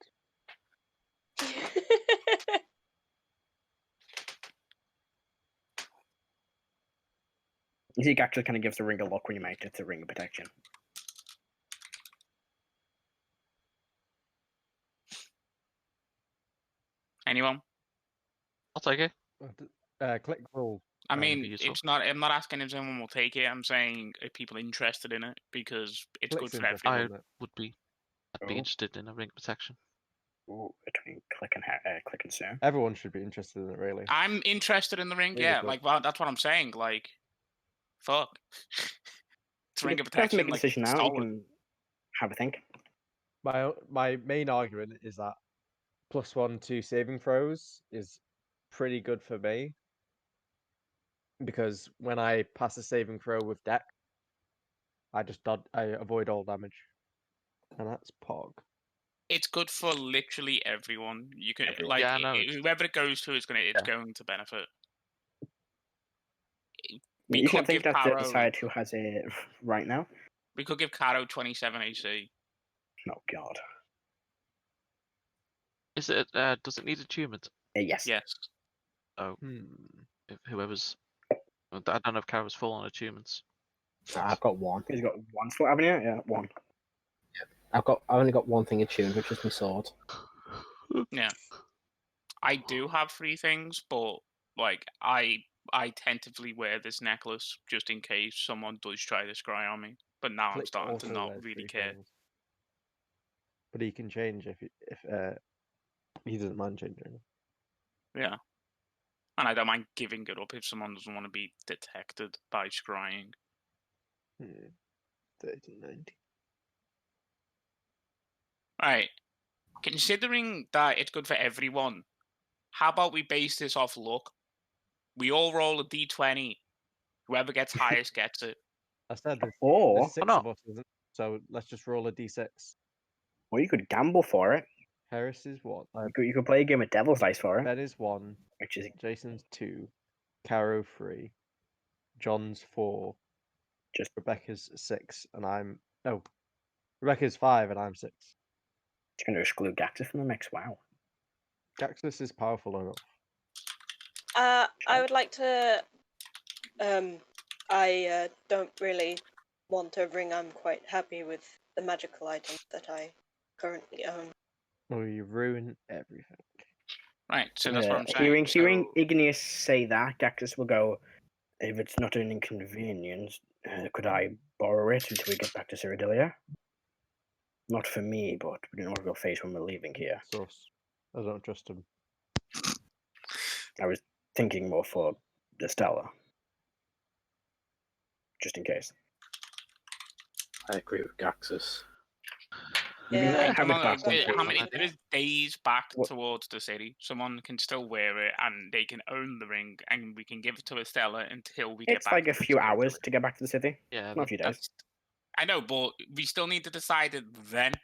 You see, it actually kind of gives the ring a look when you make it. It's a ring of protection. Anyone? I'll take it. Click will. I Um, mean, useful. it's not. I'm not asking if anyone will take it. I'm saying are people interested in it because it's Click's good for interested. everyone. I would be. I'd Oh. be interested in a ring of protection. Ooh, between Click and Sune. Everyone should be interested in it, really. I'm interested in the ring. Ring is Yeah, good. well, that's what I'm saying. Like, fuck. It's ring of You don't have to protection. make a Like, decision now. You solid. can have a think. My main argument is that +1 to saving throws is pretty good for me because when I pass a saving throw with deck, I avoid all damage, and that's Pog. It's good for literally everyone. You can Everyone. like Yeah, I know. whoever it goes to is going to benefit. We You could can't think give that Karo. decide who has it right now. We could give Karo 27 AC. Oh god. Is it? Does it need attunement? Yes. Yes. Oh, Hmm. if whoever's. I don't know if Kara's full on attunements. I've got one. He's got one slot, haven't you? Yeah, one. I've only got one thing attuned, which is my sword. Yeah. I do have 3 things, but like I tentatively wear this necklace just in case someone does try to scry on me. But now I'm Click starting to also not wears really 3 care. things. But he can change if he doesn't mind changing. Yeah. And I don't mind giving it up if someone doesn't want to be detected by scrying. 1390. Right. Considering that it's good for everyone, how about we base this off luck? We all roll a d20. Whoever gets highest gets it. I said Or, there's 6 not? of us, isn't? So let's just roll a d6. or you could gamble for it. Heris is 1. You could play a game of Devil's Dice for it, Ben is 1. which is Jason's 2. Karo 3. John's 4. just Rebecca's 6, and I'm Rebecca's 5, and I'm 6. going to exclude Gaxus from the mix. Wow. Gaxus is powerful enough. I would like to. I don't really want a ring. I'm quite happy with the magical items that I currently own. Well, you ruin everything. Right, so that's what I'm saying. Hearing Igneous say that, Gaxus will go, if it's not an inconvenience, could I borrow it until we get back to Cyrodilia? Not for me, but we don't want to go face when we're leaving here. Sus. I don't trust him. I was thinking more for Astella. Just in case. I agree with Gaxus. Yeah, have it back got then, how please. many? There is days back What- towards the city. Someone can still wear it, and they can own the ring, and we can give it to Astella until we get It's back. like to a few Cyrodiil. hours to get back to the city. Yeah, Not a few days. That's- I know, but we still need to decide it then.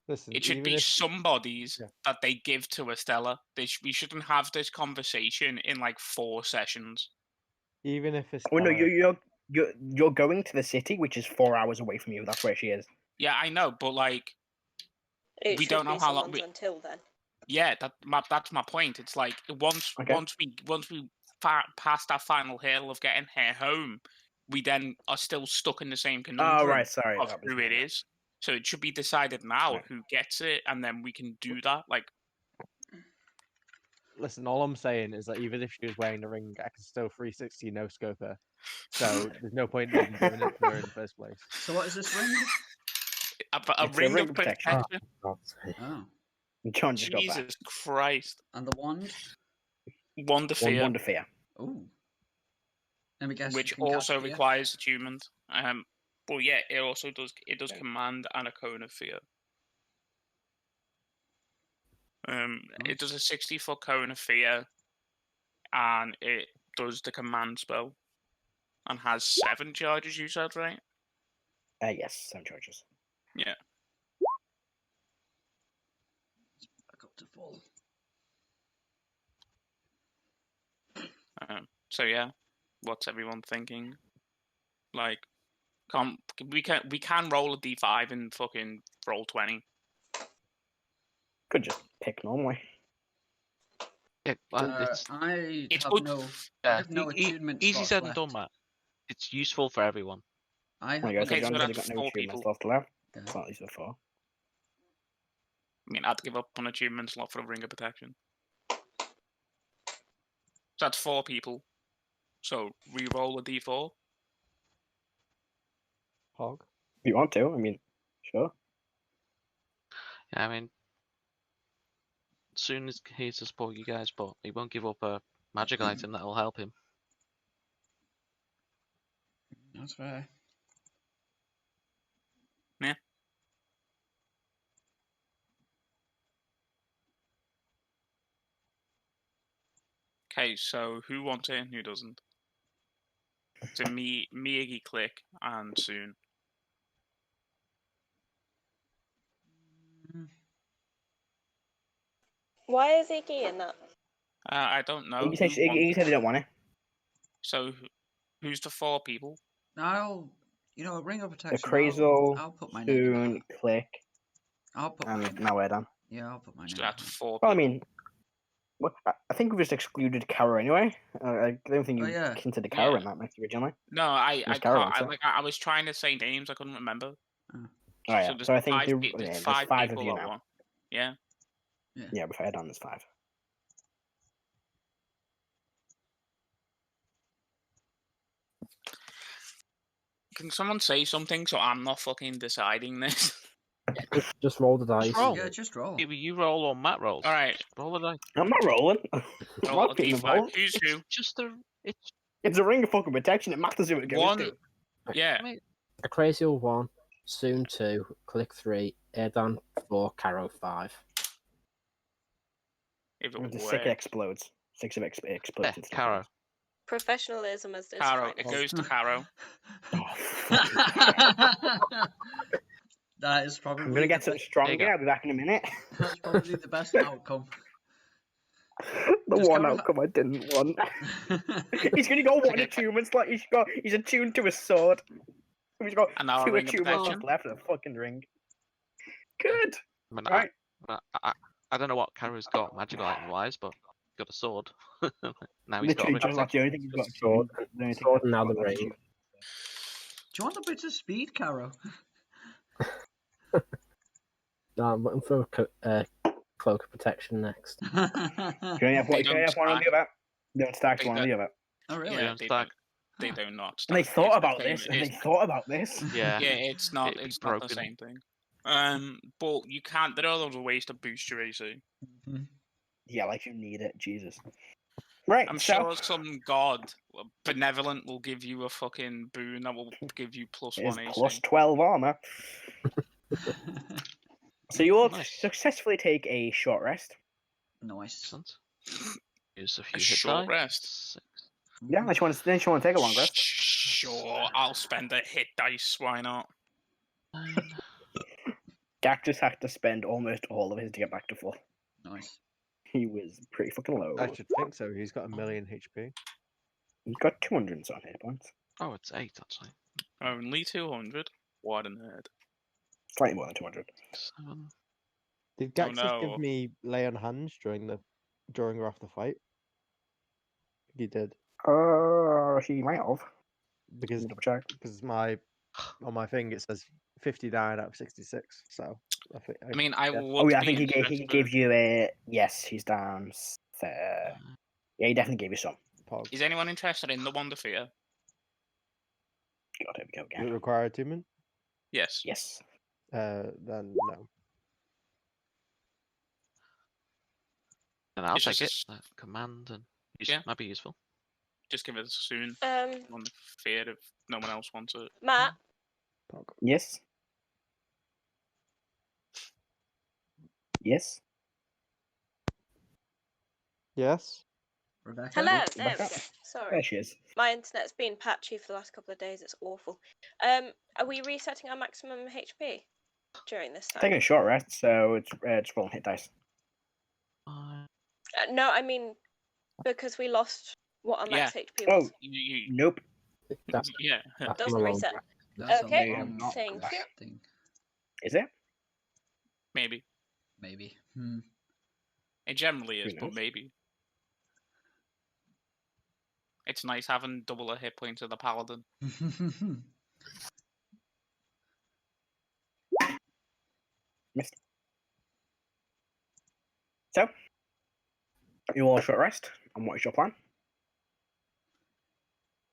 Listen, It should even be if somebody's Yeah. that they give to Astella. We shouldn't have this conversation in like 4 sessions. it's Oh no, you're going to the city, which is 4 hours away from you. That's where she is. Yeah, I know, but like, it we should don't know be how long someone's until then. yeah, that's my point. It's like once Okay. we pass that final hurdle of getting her home, we then are still stuck in the same conundrum Oh right, sorry. of that was who my it bad. is. So it should be decided now Right. who gets it, and then we can do that. Like, Listen, all I'm saying is that even if she was wearing the ring, I can still 360 no scope her. So there's no point in even giving it to her in the first place. So what is this ring? a It's a ring ring of of protection. protection. God's sake. Oh, John just got back. Jesus Christ! and the wand? One to One fear, wonder fear. Oh. Let me guess. which you can cast also fear? requires attunement. But yeah, it also does command and a cone of fear. It does a 60-foot cone of fear, and it does the command spell, and has 7 charges. You said right? Yes, 7 charges. Yeah. Back up to full. So yeah, what's everyone thinking? Like, we can roll a d5 and fucking roll 20. Could just pick normally. Yeah, it's I It's have good. no. I yeah, have no attunement easy slots said and left. done, Matt. It's useful for everyone. I have Oh my god, so Okay, John so said he that's got no 4 achievements people. left left. Yeah. It's not these are 4. I mean, I'd give up on achievement slot for a ring of protection. So that's 4 people. So re-roll a d4. Hog. If you want to, I mean, sure. Yeah, I mean, Sune is here to support you guys, but he won't give up a magic item that'll help him. That's fair. Yeah. Okay, so who wants it and who doesn't? So me, Iggy, Click, and Sune. Why is Iggy in that? I don't know. You said who wants they don't want it. So Who's the 4 people? I'll, a ring of protection. Akrasile, I'll put my name in. Sune, Cleric, I'll put and mine. now Erdan. Yeah, I'll put my name. So that's 4 people. Well, I mean, I think we just excluded Karo anyway. I don't think you yeah. considered Karo Yeah. in that mix originally. No, I Miss can't. Carol, I was trying to say names, I couldn't remember. Oh, yeah. there's So I think 5 there's there's 5 5 of people you or now. one. Yeah. Yeah, with Erdan, there's 5. Can someone say something so I'm not fucking deciding this? Just roll the dice. roll. Yeah, just roll. Either you roll or Matt rolls. All right. Roll the dice. I'm not rolling. I'm Roll a not getting D5. involved. Who's who? It's just a. It's. It's a ring of fucking protection. It matters who it goes One. to. Yeah. I mean, Akrasile 1, Sune 2, Click 3, Erdan 4, Karo 5. If The it sick were. explodes. 6 of explodes. into Karo. Professionalism is Caro. finest. It goes to Caro. That is probably. I'm gonna get something stronger. go. I'll be back in a minute. That's probably the best outcome. The Just one Karo outcome I didn't want. He's gonna go one attunements, like he's attuned to a sword. He's got And now a 2 ring of attunements protection. left of the fucking ring. Good. I mean, Right. I don't know what Karo's got magical item wise, but he's got a sword. Now he's Literally, got. just like the only thing he's got. Sword. The only thing Sword he's and now got the left is ring. you. Do you want a bit of speed, Caro? No, I'm looking for a cloak of protection next. Can you have one, They don't on the other? They don't stack They one on the other. Oh, really? Yeah, They don't they do not. And they stack. thought It's the about same- this. And they it's- thought about this. Yeah. Yeah, it's not. It'd be It's not the broken. same thing. But you can't. There are other ways to boost your AC. Mhm. Yeah, like you need it. Jesus. Right. I'm so sure some god benevolent will give you a fucking boon that will give you plus it is 1 AC. plus 12 armor. So you all Nice. successfully take a short rest. Nice. Excellent. Use a few A hit short die. rest. Yeah, unless you want to take a long rest. Sure, I'll spend a hit dice. Why not? Gak just had to spend almost all of his to get back to full. Nice. He was pretty fucking low. I should think so. He's got 1,000,000 HP. He's got 200 and some hit points. Oh, it's 8 actually. Only 200. What a nerd. Slightly more than 200. 7. Did Gax just no. give me lay on hands during or after the fight? He did He might have. because Double check. on my thing it says 59 out of 66. So I mean, I yeah. would. Oh yeah, I be think he interested- gave you a yes. He's down. Yeah, he definitely gave you some. Pog. Is anyone interested in the Wonder Fear? God, here we go Does it again. require attunement? Yes. Yes. Then no. And I'll It's take it. just- Command and Yeah. might be useful. Just give it soon. Um, Wonder Fear if no one else wants it. Matt, Pog. Yes. Yes. Yes. Rebecca? hello. Oh, There we go. Rebecca. Sorry, There she is. my internet's been patchy for the last couple of days. It's awful. Are we resetting our maximum HP during this time? Taking a short rest, so it's just rolling hit dice. No, I mean because we lost what our max HP Oh, was. nope. That's, Yeah. that's Doesn't a long reset. rest. That's Okay, a long thank you. resting. Is it? Maybe. Maybe. It generally is, Who but knows? maybe. It's nice having double a hit point to the Paladin. Missed. So, you all short rest, and what is your plan?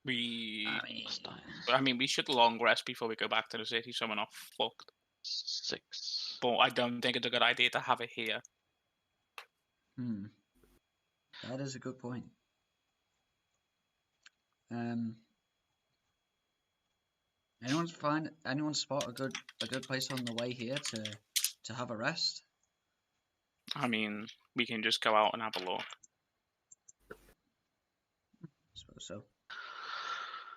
I mean, we should long rest before we go back to the city so we're not fucked. 6. But I don't think it's a good idea to have it here. That is a good point. Anyone spot a good place on the way here to have a rest? I mean, we can just go out and have a look. I suppose so.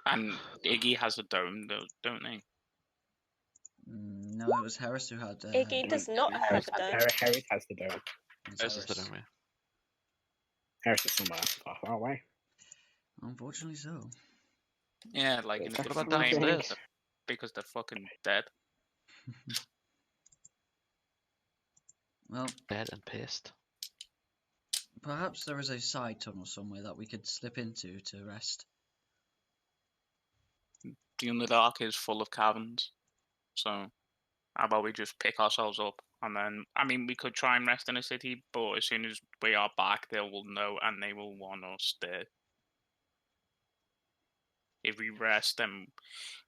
And Iggy has a dome, don't they? No, it was Heris who had. Iggy does not have a dome. Harris has the dome. This is the dome, yeah. Harris is somewhere far away. Unfortunately so. Yeah, like in What a about different plane downstairs? because they're fucking dead. Well, Dead and pissed. perhaps there is a side tunnel somewhere that we could slip into to rest. The Underdark is full of caverns, so how about we just pick ourselves up and then, I mean, we could try and rest in a city, but as soon as we are back, they will know and they will want us there. If we rest, then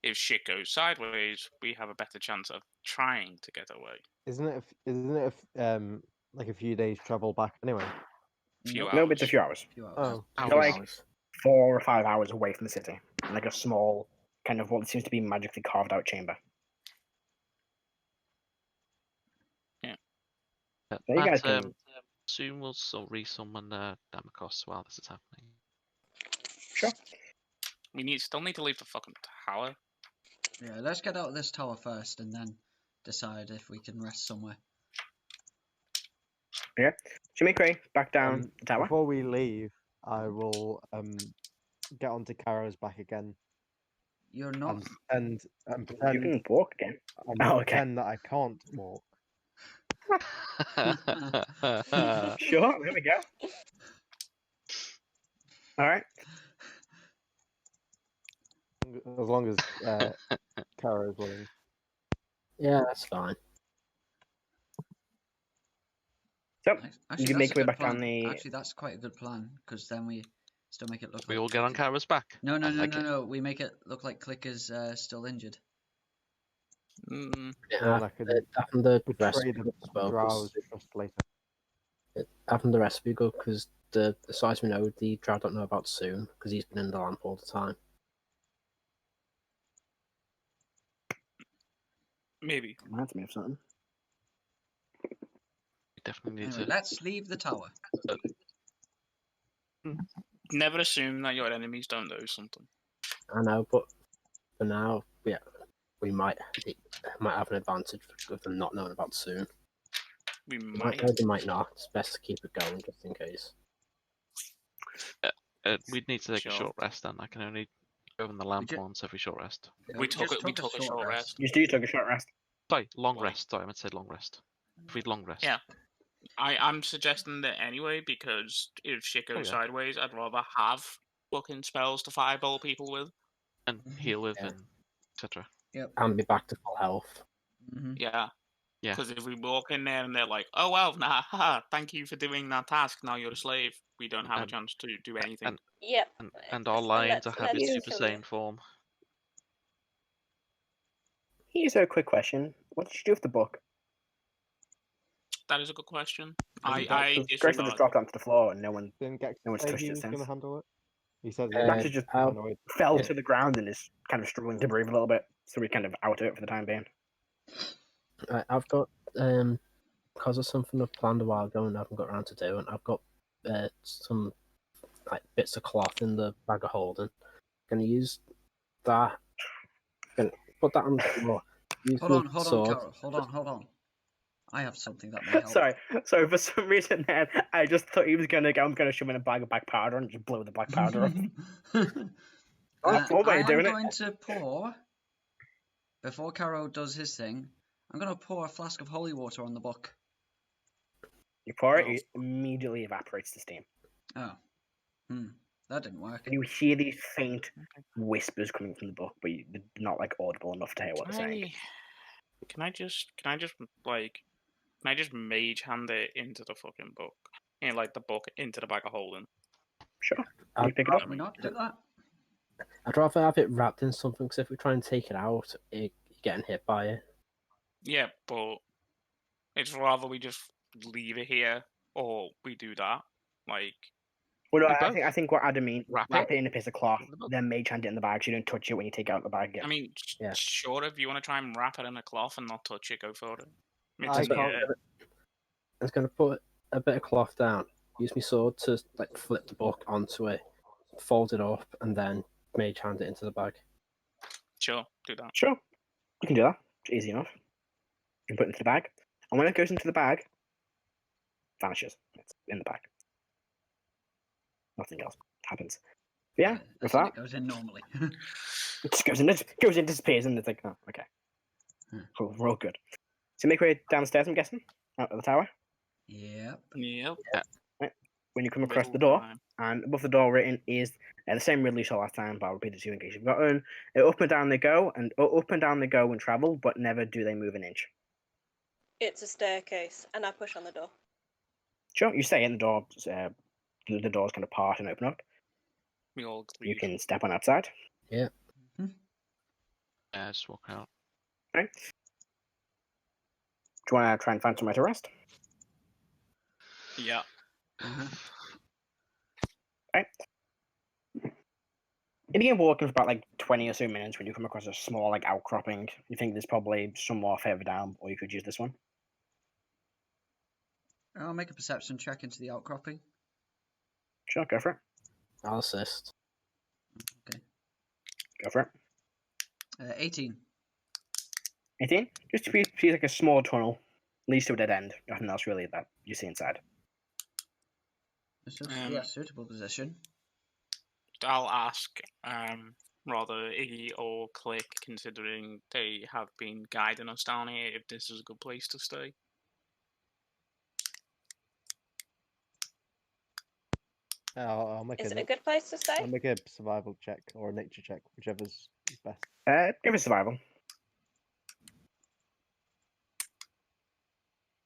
if shit goes sideways, we have a better chance of trying to get away. Isn't it like a few days travel back anyway? Few No, it's a hours. few hours. Few hours. Oh, Hours. You're like 4 or 5 hours away from the city, in like a small kind of what seems to be magically carved out chamber. So you guys can Soon we'll resummon Damocos while this is happening. sure. We still need to leave the fucking tower. Yeah, let's get out of this tower first and then decide if we can rest somewhere. So you make way back down the tower. Before we leave, I will get onto Karo's back again You're not. and You pretend, can walk again. and Oh, okay. pretend that I can't walk. Sure, there we go. All right. As long as Karo is willing. Yeah, that's fine. So Actually, you can that's make a your way good back plan. down the. Actually, that's quite a good plan because then we still make it look We like all get on Click- Kara's back. No, I like it. no. We make it look like Click is still injured. Mm, Yeah, I could having the rest betray be the good as well, 'cause drows just later. having the rest be good because the size we know, the drow don't know about Sune because he's been in the lamp all the time. maybe. Reminds me of something. We definitely need Anyway, to. let's leave the tower. Never assume that your enemies don't know something. I know, but for now, yeah, we might have an advantage with them not knowing about Sune. We They might. might know, they might not. It's best to keep it going just in case. We'd need to take a Sure. short rest then. I can only open the lamp ju- once every short rest. Yeah, We took just a short rest. You do took a short rest. Sorry, long Like- rest. Sorry, I meant to say long rest. If we'd long rest. Yeah. I'm suggesting that anyway because if shit goes yeah. sideways, I'd rather have fucking spells to fireball people with. And heal with Yeah. and etc. And be back to full health. Mm-hmm. Yeah. Yeah. Because if we walk in there and they're like, "Oh well, nah, haha, thank you for doing that task. Now you're a slave," we don't have a And- chance to do anything. Yep. And our lions let's- are have its let's Super kill you. Saiyan form. Here's a quick question. What did you do with the book? That is a good question. Because I Grace just disregard. dropped onto the floor and no one Didn't Gex No one's say touched he it was going to since. handle it? He said Grax is just annoyed. fell Yeah. to the ground and is kind of struggling to breathe a little bit. So we kind of out of it for the time being. Right, I've got because of something I've planned a while ago and I haven't got around to doing. I've got some like bits of cloth in the bag of holding. Gonna use that. Gonna put that on the floor. Use Hold my on, sword. Karo. Hold on. I have something that may help. Sorry, for some reason then I just thought he was gonna go. I'm gonna shove in a bag of black powder and just blow the black powder off. That's one way I of am doing it. going to pour, before Karo does his thing, I'm going to pour a flask of holy water on the book. You pour it, No. it immediately evaporates the steam. Oh. That didn't work. And you hear these faint whispers coming from the book, but they're not like audible enough to hear what they're saying. Can I just mage hand it into the fucking book? Yeah, like the book into the bag of holding. Sure. I'd You pick it up. Can we not do that? I'd rather have it wrapped in something because if we try and take it out, you're getting hit by it. Yeah, but it's rather we just leave it here or we do that. Like, Well, no, Do I both. think what Adam means. Wrap Wrap it. it in a piece of cloth, In the book. then mage hand it in the bag so you don't touch it when you take it out of the bag. Yeah. I mean, Yeah. sure, if you want to try and wrap it in a cloth and not touch it, go for it. It's I just- can't- yeah. I was gonna put a bit of cloth down. Use my sword to like flip the book onto it, fold it up, and then mage hand it into the bag. Sure, do that. Sure. You can do that. It's easy enough. You can put it into the bag. And when it goes into the bag, it vanishes. It's in the bag. Nothing else happens. Yeah, with that, it goes in normally. it just goes in, disappears, and it's like, oh, okay. Cool, we're all good. So make your way downstairs, I'm guessing, out of the tower. Yep. Yep. When you come across the Middle door, time. and above the door written is the same riddle you saw last time, but I'll repeat it to you in case you've forgotten. Up and down they go, and travel, but never do they move an inch. It's a staircase, and I push on the door. Sure, you stay in the door. The doors kind of part and open up. We all You leave. can step on outside. Yeah, just walk out. Okay. Do you want to try and find somewhere to rest? Yeah. Okay. You begin walking for about like 20 or so minutes when you come across a small like outcropping. You think there's probably some more further down, or you could use this one. I'll make a perception check into the outcropping. Sure, go for it. I'll assist. Go for it. 18. 18? Just to be like a small tunnel. Leads to a dead end. Nothing else really that you see inside. This looks to be a suitable position. I'll ask rather Iggy or Click, considering they have been guiding us down here, if this is a good place to stay. I'll make Is it a good place to I'll stay? make a survival check or a nature check, whichever's best. Give it survival.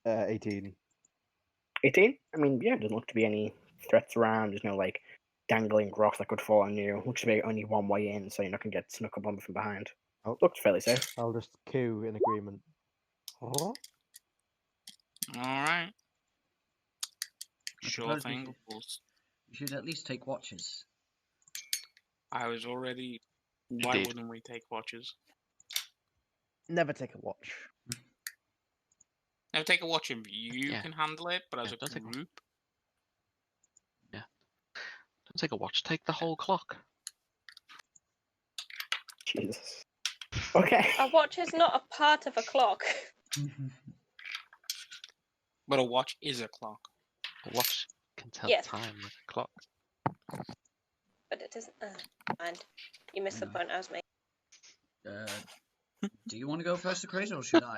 18. 18? I mean, yeah, doesn't look to be any threats around. There's no like dangling rocks that could fall on you. Looks to be only one way in, so you're not going to get snuck up on from behind. Oh. Looks fairly safe. I'll just queue in agreement. Oh. Alright. I Sure suppose we thing. You should at least take watches. I was already... Why Indeed. wouldn't we take watches? Never take a watch. Now take a watch if you Yeah. can handle it, but as Yeah, a don't take one. group... Don't take a watch, take the whole clock. Jesus. Okay. A watch is not a part of a clock. But a watch is a clock. A watch can tell Yes. time like a clock. But it isn't. Mind. You missed the No. point I was making. Do you want to go first, Akrasile, or should I?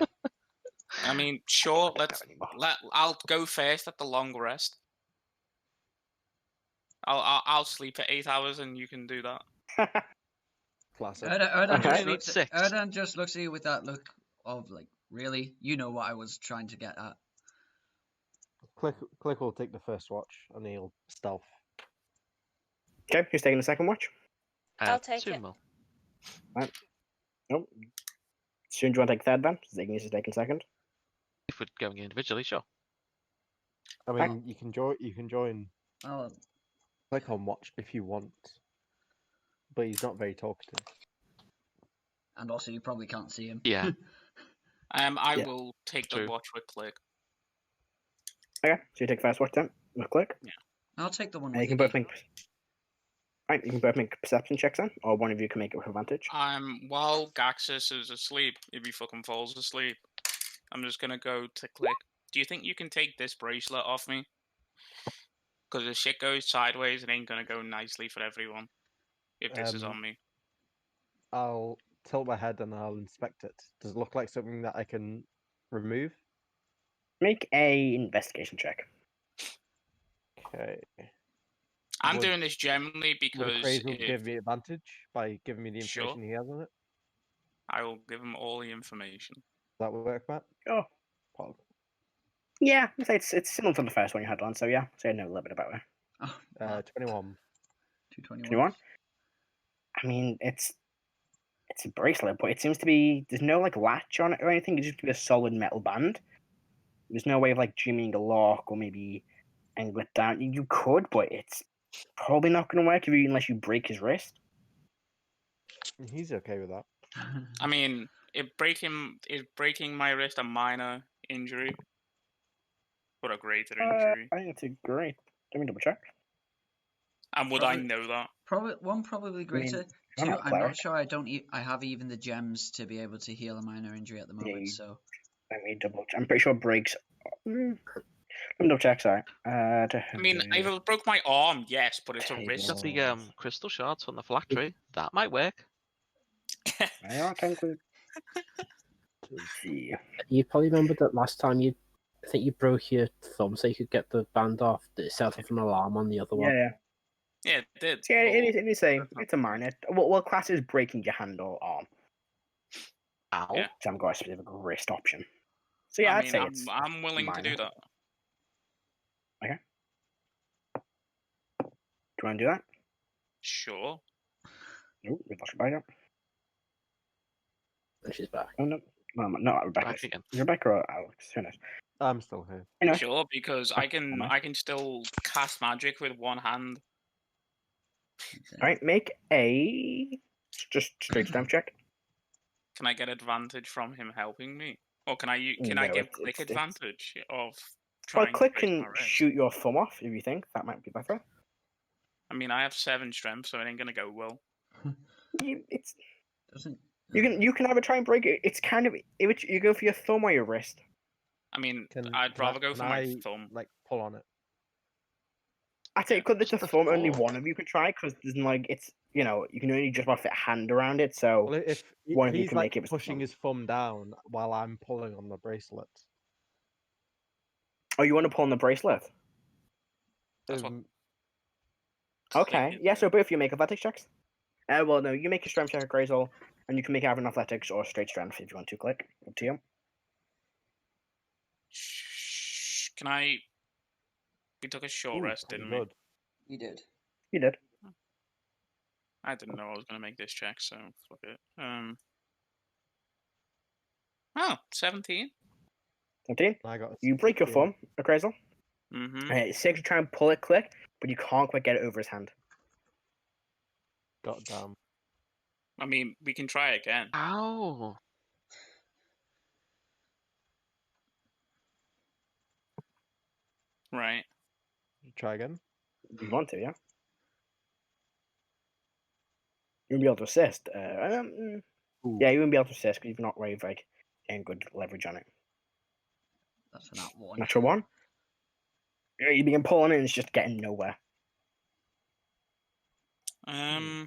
I mean, sure, I don't have any more. I'll go first at the long rest. I'll sleep at 8 hours and you can do that. Classic. Erdan just looks at you with that look of like, really? You know what I was trying to get at. Click will take the first watch and he'll stealth. Okay, who's taking the second watch? I'll take Sune it. will. Nope. Soon, do you want to take third then? Igneous is taking second. If we're going individually, sure. I mean, you can join. Oh, Click on watch if you want, but he's not very talkative. and also you probably can't see him. Yeah. I Yeah. will take the True. watch with Click. Okay, so you take first watch then. With Click. I'll take the one You with can both make. Right, you can both make perception checks then, or one of you can make it with advantage. While Gaxus is asleep, if he fucking falls asleep, I'm just gonna go to Click. Do you think you can take this bracelet off me? Because if shit goes sideways, it ain't gonna go nicely for everyone. If this is on me. I'll tilt my head and I'll inspect it. Does it look like something that I can remove? Make a investigation check. Okay. I'm Would- doing this generally Would because Akrasile give me advantage by giving me the Sure. information he has on it? I will give him all the information. Does that work, Matt? Oh, Well, yeah, I'd say it's similar to the first one you had on, so yeah, so I know a little bit about it. Oh, 21. 221. 21? I mean, it's a bracelet, but it seems to be there's no like latch on it or anything. It's just a solid metal band. There's no way of like jimmying a lock or maybe angle it down. You could, but it's probably not going to work unless you break his wrist. He's okay with that. I mean, is breaking my wrist a minor injury? Or a greater injury? I think it's a great. Let me double check. And would I know that? Probably greater. I'm Two, not I'm cleric. not sure. I have even the gems to be able to heal a minor injury at the moment. you- So Let me double check. I'm pretty sure breaks. Let me double check. Sorry. I mean, if it broke my arm, yes, but it's a Table. risk. Got the crystal shards from the phylactery. That might work. Yeah, technically. Let's see. You probably remember that last time I think you broke your thumb so you could get the band off. It set off an alarm on the other one. Yeah. Yeah, it did. So, yeah, it but- is it's a minor. What class is breaking your hand or arm? Ow. Yeah. So I've got a specific wrist option. So yeah, I I'd mean, say it's I'm willing to do minor. that. Do you want to do that? Sure. No, we lost Rebecca. And she's back. Oh no, not Rebecca. Back again. Rebecca or Alex? Who knows? I'm still here. Anyway, Sure, because I can Am I can still cast magic with one hand. all right, make a just straight strength check. Can I get advantage from him helping me, or can I No, give it's- click it's- advantage of Well, trying click to break can my wrist? shoot your thumb off if you think that might be better. I mean, I have 7 strength, so it ain't gonna go well. It's Doesn't. you can have a try and break it. It's kind of you go for your thumb or your wrist. I mean, Can I'd rather go can for my I, thumb. like pull on it? I say because it's a Just the thumb, only thought. one of you can try because there's like it's you can only just about fit a hand around it. So Well, if one of you he's can like make it with the pushing thumb. his thumb down while I'm pulling on the bracelet. Oh, you want to pull on the bracelet? That's what Um, Okay, click yeah. is. So both of you make athletics checks. Well, no, you make a strength check at Akrasile, and you can make either an athletics or a straight strength if you want to. Click up to you. Can I? We took a short ooh, rest, pretty didn't we? good. You did. You did. I didn't know I was gonna make this check, so fuck it. Oh, 17. 17. I got. a You break your 16. thumb, Akrasile. Mm-hmm. It's safe to try and pull it, click, but you can't quite get it over his hand. God damn. I mean, we can try again. Ow. Right. Try again. You want to, yeah? You'll be able to assist. Ooh. Yeah, you wouldn't be able to assist because you've not really like getting good leverage on it. That's an at one. Natural one. Yeah, you begin pulling it and it's just getting nowhere. Hmm.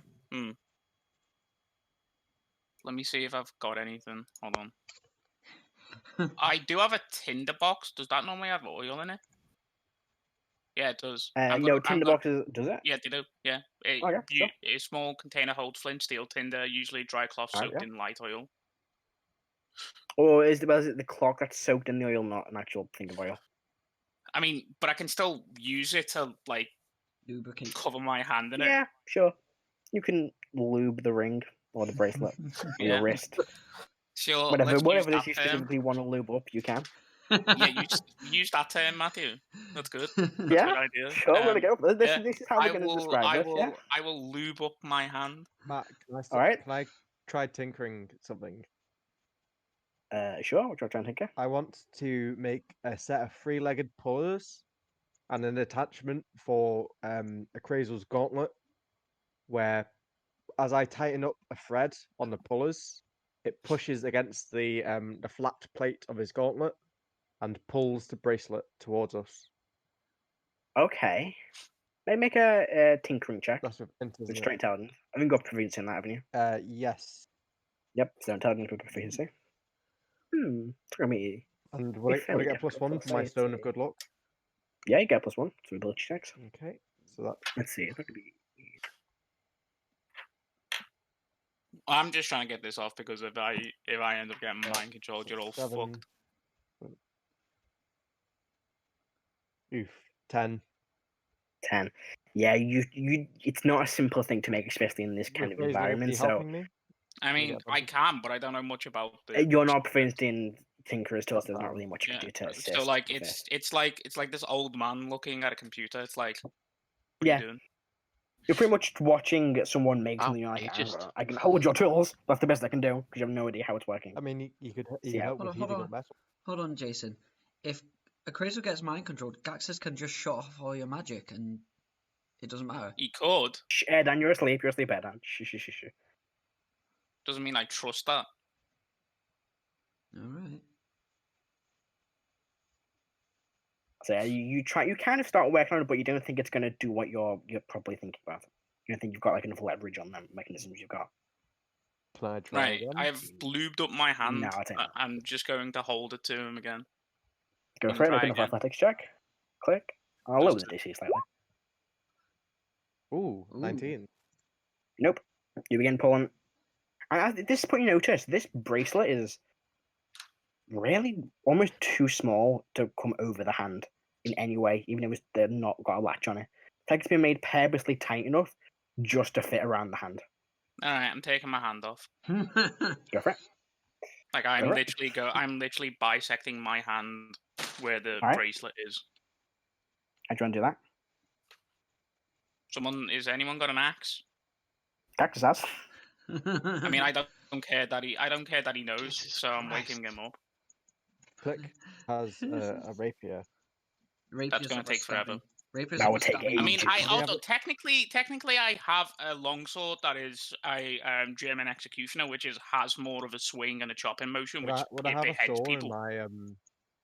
Let me see if I've got anything. Hold on. I do have a tinder box. Does that normally have oil in it? Yeah, it does. No, tinderboxes does it? Yeah, they do. Yeah. Okay, sure. A small container holds flint, steel, tinder, usually dry cloth Alright, soaked yeah. in light oil. Or is it the clock that's soaked in the oil, not an actual thing of oil? I mean, but I can still use it to like Lubricate. cover my hand in it. Yeah, sure. You can lube the ring or the bracelet or Yeah. your wrist. Sure. Whatever let's it use is that you term. specifically want to lube up, you can. Yeah, use that term, Matthew. That's good. That's a Yeah, good idea. Sure, there we go. This, yeah, this is how we're going to describe this, yeah? I will lube up my hand. Matt, can I, Alright. can I try tinkering something? Sure, what you're trying to think of? I want to make a set of 3-legged pullers and an attachment for Akrasile's gauntlet, where as I tighten up a thread on the pullers, it pushes against the flat plate of his gauntlet and pulls the bracelet towards us. Okay. Maybe make a tinkering check. That's with int, With isn't it? straight intelligence. I haven't got proficiency in that, haven't you? Yes. Yep, so intelligence with proficiency. It's going to be... And would I fairly get a +1 difficult, for my so stone of it's good luck? Yeah, you get +1 to ability checks. Okay, so that Let's see, it's not going to be... I'm just trying to get this off because if I end up getting mind controlled, you're all 7. fucked. Oof, 10. 10. Yeah, you it's not a simple thing to make, especially in this kind of Akrasile, are environment, you so... helping me? I mean, get I can, but I don't know much about the. You're not proficient in Tinker's tools, there's not Um, really much you Yeah. can do to assist. So like with it's like this old man looking at a computer. It's like, what Yeah. are you doing? You're pretty much watching someone make Oh, something, you're like, ageist. I can hold your tools. That's the best I can do, because you have no idea how it's working. I mean, you could Yeah. help Hold with on, hold heating on. up metal. Hold on, Jason. If Akrasile gets mind controlled, Gaxus can just shut off all your magic and it doesn't matter. He could. Shh, Erdan, you're asleep, Erdan. Shh. Doesn't mean I trust that. Alright. So yeah, you kind of start working on it, but you don't think it's going to do what you're probably thinking about. You don't think you've got like enough leverage on them mechanisms you've got. Can I try Right, again? I've lubed up my hand. No, I think not. I'm just going to hold it to him again. Go You for it. can Make try an again. athletics check. Click. I'll lower Does the DC slightly. Ooh, Ooh. 19. Nope. You begin pulling. And at this point, you notice this bracelet is really almost too small to come over the hand in any way, even if they've not got a latch on it. It's like it's been made purposely tight enough just to fit around the hand. All right, I'm taking my hand off. Go for it. Like Alright. I'm literally bisecting my hand where the Alright. bracelet is. How do you want to do that? Is anyone got an axe? Cactus has. I mean, I don't care that he knows, Jesus so I'm Christ. waking him up. Click has a rapier. Rapier's gonna not for take forever. stabbing. Rapier's That not would for take stabbing. I mean, ages. I Do you have also technically I have a longsword that is a German executioner, which has more of a swing and a chopping motion, which Would I have a beheads saw people.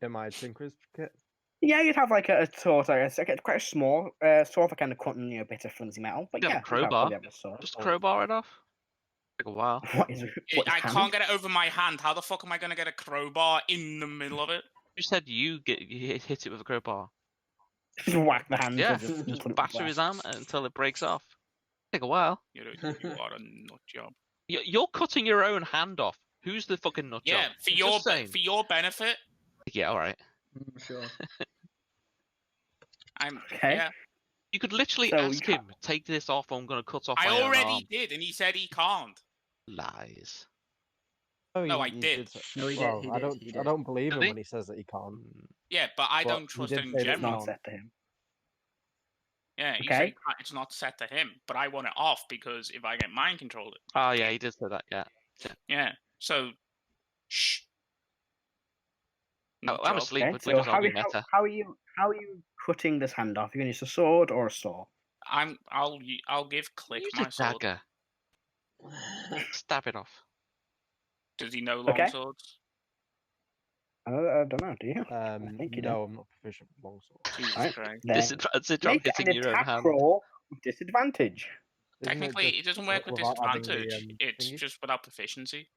in my Tinker's kit? Yeah, you'd have like a sword, it's like quite a small sword for kind of cutting bit of flimsy metal. But You have a yeah, crowbar. probably have a sword. Just crowbar it off. Take a while. What is I can't get it over my hand. How the fuck am I gonna get a crowbar in the middle of it? You said you hit it with a crowbar. Just whack the hand. Yeah, or just put it batter where? his arm until it breaks off. Take a while. You are a nut job. You're cutting your own hand off. Who's the fucking nut Yeah, job? for I'm your just saying. for your benefit. Yeah, all right. Sure. Okay. Yeah. You could literally So ask you him, take this off, I'm going to cut off I my own arm. already did, and he said he can't. Lies. Oh, No, he I did. No, he well, did. I He don't believe Did him he? when he says that he can't. Yeah, but I But don't he trust did it in say that It's not general. set to him. Yeah, he Okay. said it's not set to him, but I want it off because if I get mind controlled it. Oh, yeah, he did say that, yeah. Yeah. So, shh. Nut I'm job. asleep, Okay. but So we're just how arguing are meta. you cutting this hand off? You gonna use a sword or a saw? I'll give Click Use my a sword. dagger. Stab it off. Does he know Okay. longswords? I don't know. Do you? think you do. No, I'm not proficient with longsword. Jesus Right. Christ. Then Disadvantage on make hitting an your own attack hand. roll with disadvantage. Isn't Technically, it doesn't work with without adding the, disadvantage. It's thingy? just without proficiency.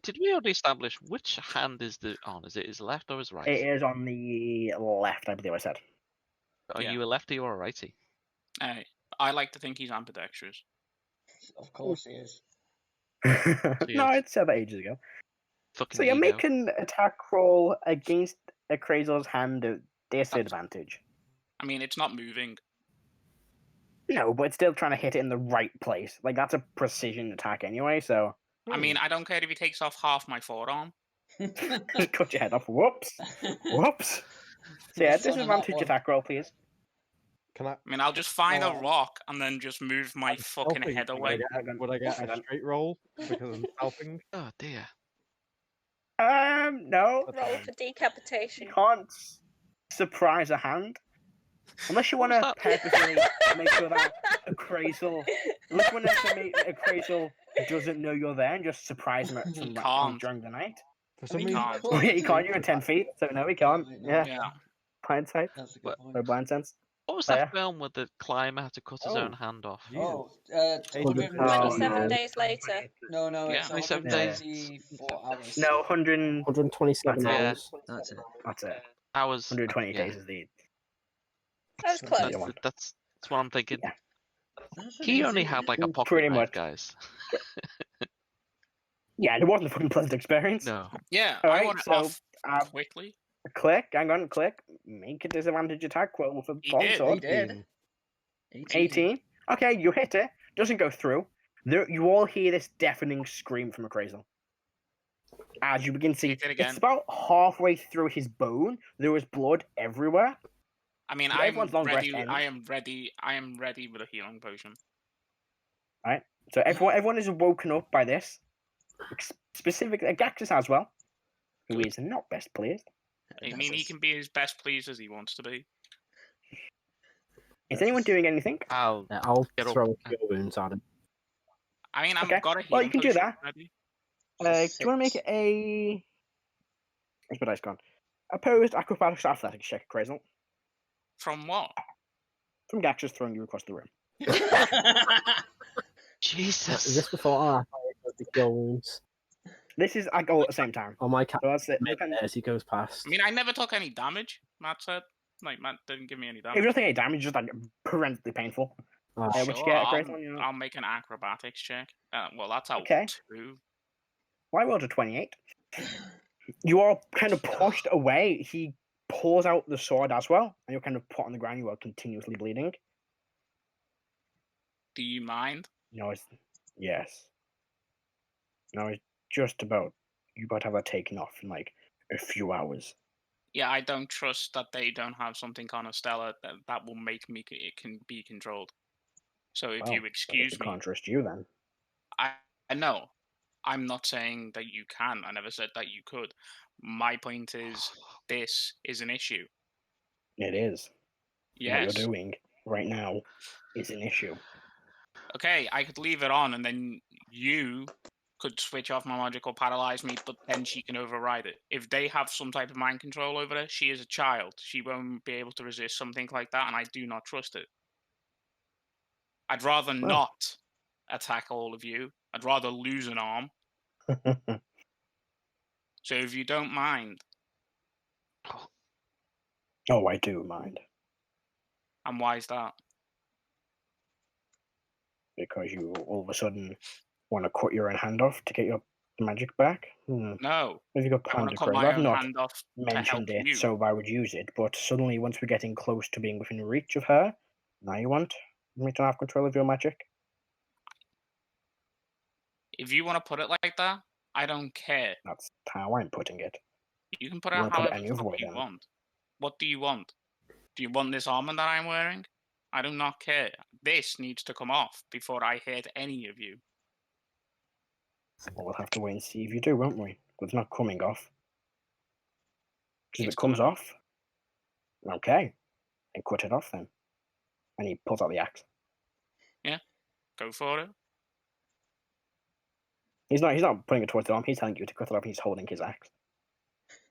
Did we already establish which hand is the on? Is it his left or his right? It is on the left, I believe I said. Are Yeah. you a lefty or a righty? I like to think he's ambidextrous. Of course he is. No, I'd said that ages ago. Fucking So you're ego. making attack roll against Akrasil's hand at disadvantage. I mean, it's not moving. No, but it's still trying to hit it in the right place. Like that's a precision attack anyway. So I mean, I don't care if he takes off half my forearm. just cut your head off. Whoops. Whoops. So yeah, Fun on that disadvantage one. attack roll, please. Can I? I mean, I'll just find a Oh. rock and then just move my I'm fucking stealthing. head Would away. Would I get Hang a on. straight roll because I'm stealthing? Oh dear. No. That's Roll fine. for You decapitation. can't surprise a hand. Unless you want to What's that? purposely make sure that Akrasil, unless you want to make Akrasil doesn't know you're there and just surprise him at some point can't. during the night. For I some mean, reason, can't. Well, yeah, he can't. You're at 10 feet, so no, he can't. Right, no. Yeah, Yeah. blind sight That's a good What? point. or blind sense. What was Oh, that yeah. film where the climber had to cut his own Oh. hand off? Jesus. Oh, Oh, 27 no. days later. no, Yeah. it's 27 days. 124 hours. No, 100. 127 That's it. hours. That's it. That's it. I was 120 yeah. days is the. That was close. the one. That's what I'm thinking. Yeah. That's an He only easy- had like a pocket Pretty knife, much. guys. Yeah, it wasn't a fucking pleasant experience. No. Yeah, All I right, want it so, off quickly. Click, hang on, click. Make a disadvantage attack roll with a He long did. sword. He did. 18. Okay, you hit it. Doesn't go through. There, you all hear this deafening scream from Akrasile. As you begin to see, Hit it again. it's about halfway through his bone. There was blood everywhere. I mean, But I'm everyone's long rest ready. ends. I am ready with a healing potion. So everyone is woken up by this. Specifically, Gaxus as well, who is not best pleased. I mean, he can be as best pleased as he wants to be. Is anyone doing anything? I'll I'll Get up. throw cure wounds at him. I mean, I've Okay. got a healing Well, you can do potion that. ready. Do you want to make it a? Where's my dice gone? opposed acrobatics or athletics check, Crazel. From what? From Gaxus throwing you across the room. Jesus. Is this before I the cure wounds? This is I go at the same time. On my cat So that's it. as he goes past. I mean, I never took any damage. Matt said, like Matt didn't give me any If damage. you don't take any damage, just like horrendously painful. Oh, What you get, I'll, Crazel? You know? I'll make an acrobatics check. Well, that's out Okay. 2. Well, I rolled a 28. You are kind of pushed away. He pulls out the sword as well, and you're kind of put on the ground. You are continuously bleeding. Do you mind? No, it's yes. No, it's just about you about to have that taken off in like a few hours. Yeah, I don't trust that they don't have something on Astella that will make me it can be controlled. So if you excuse I me, can't trust you then. I know. I'm not saying that you can. I never said that you could. My point is, this is an issue. It is. Yes. What you're doing right now is an issue. Okay, I could leave it on, and then you could switch off my magic or paralyze me, but then she can override it. If they have some type of mind control over her, she is a child. She won't be able to resist something like that, and I do not trust it. I'd rather not attack all of you. I'd rather lose an arm. So if you don't mind. Oh, I do mind. And why is that? Because you all of a sudden want to cut your own hand off to get your magic back? No. If you got I want planned to to cut Crazel, my I've own not hand off to help mentioned it, you. so I would use it. But suddenly, once we're getting close to being within reach of her, now you want me to have control of your magic? If you want to put it like that, I don't care. That's how I'm putting it. You can put You it wanna put it however any other way you then? want. What do you want? Do you want this armor that I'm wearing? I do not care. This needs to come off before I hit any of you. Well, we'll have to wait and see if you do, won't we? But it's not coming off. Because if It's it comes coming off, okay, then cut it off then. And he pulls out the axe. Go for it. He's not putting it towards the arm. He's telling you to cut it off. He's holding his axe.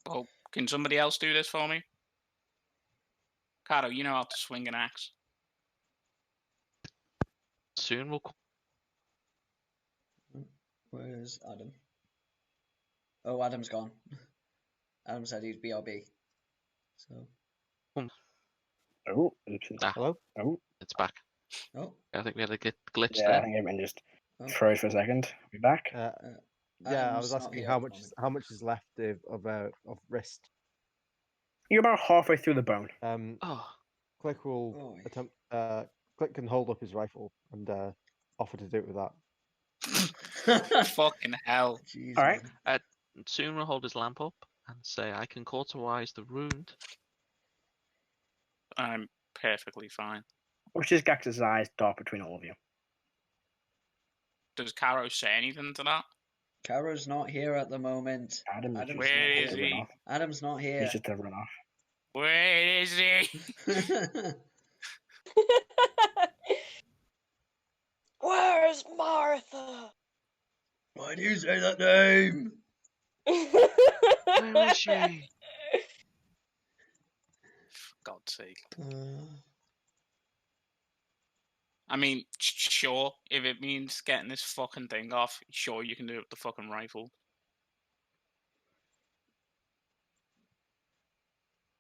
Well, can somebody else do this for me? Karo, you know how to swing an axe. Soon we'll. Where's Adam? Oh, Adam's gone. Adam said he'd BRB. So. Oh, Hello? Oh, It's back. Oh. I think we had a glitch yeah, I there. think everyone just Oh. froze for a second. Be back. Yeah, I Adam's was not asking here how at the much moment. how much is left of wrist. You're about halfway through the bone. Oh, Click will Oh, attempt. Click can hold up his rifle and offer to do it with that. Fucking hell. Jeez, All right. man. Soon will hold his lamp up and say, "I can cauterize the wound." I'm perfectly fine. Which is Gax's eyes dark between all of you. Does Karo say anything to that? Karo's not here at the moment. Adam's Adam's just Where not is to here. run he? off. Adam's not here. He's just to run off. Where is he? Where's Martha? Why do you say that name? Where is she? For God's sake. I mean, sure, if it means getting this fucking thing off, sure, you can do it with the fucking rifle.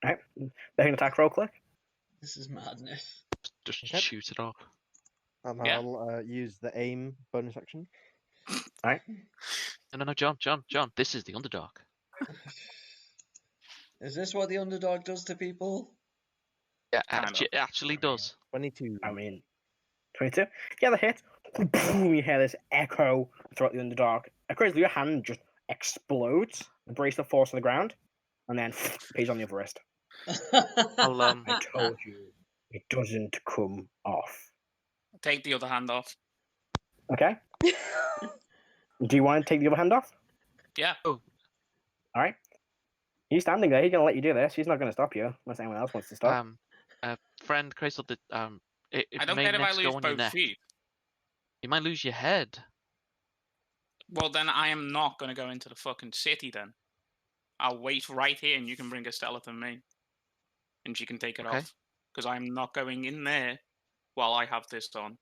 Right. They're an attack roll, click. This is madness. Just Okay. shoot it off. And Yeah. I'll use the aim bonus action. No, John. This is the Underdark. Is this what the underdog does to people? Yeah, Kind of. it actually does. 22. I mean, 22. Yeah, the hit. Boom, you hear this echo throughout the Underdark. Crazy, your hand just explodes. The bracelet falls to the ground. And then pays on the other wrist. I'll I told you, it doesn't come off. Take the other hand off. Okay? Do you want to take the other hand off? Yeah. All right. He's standing there. He's going to let you do this. He's not going to stop you unless anyone else wants to stop. Friend Crystal, it I don't may care if I next lose go on your both neck. feet. You might lose your head. Well, then I am not going to go into the fucking city then. I'll wait right here, and you can bring Astella to me, and she can take it Okay. off. Because I'm not going in there while I have this on.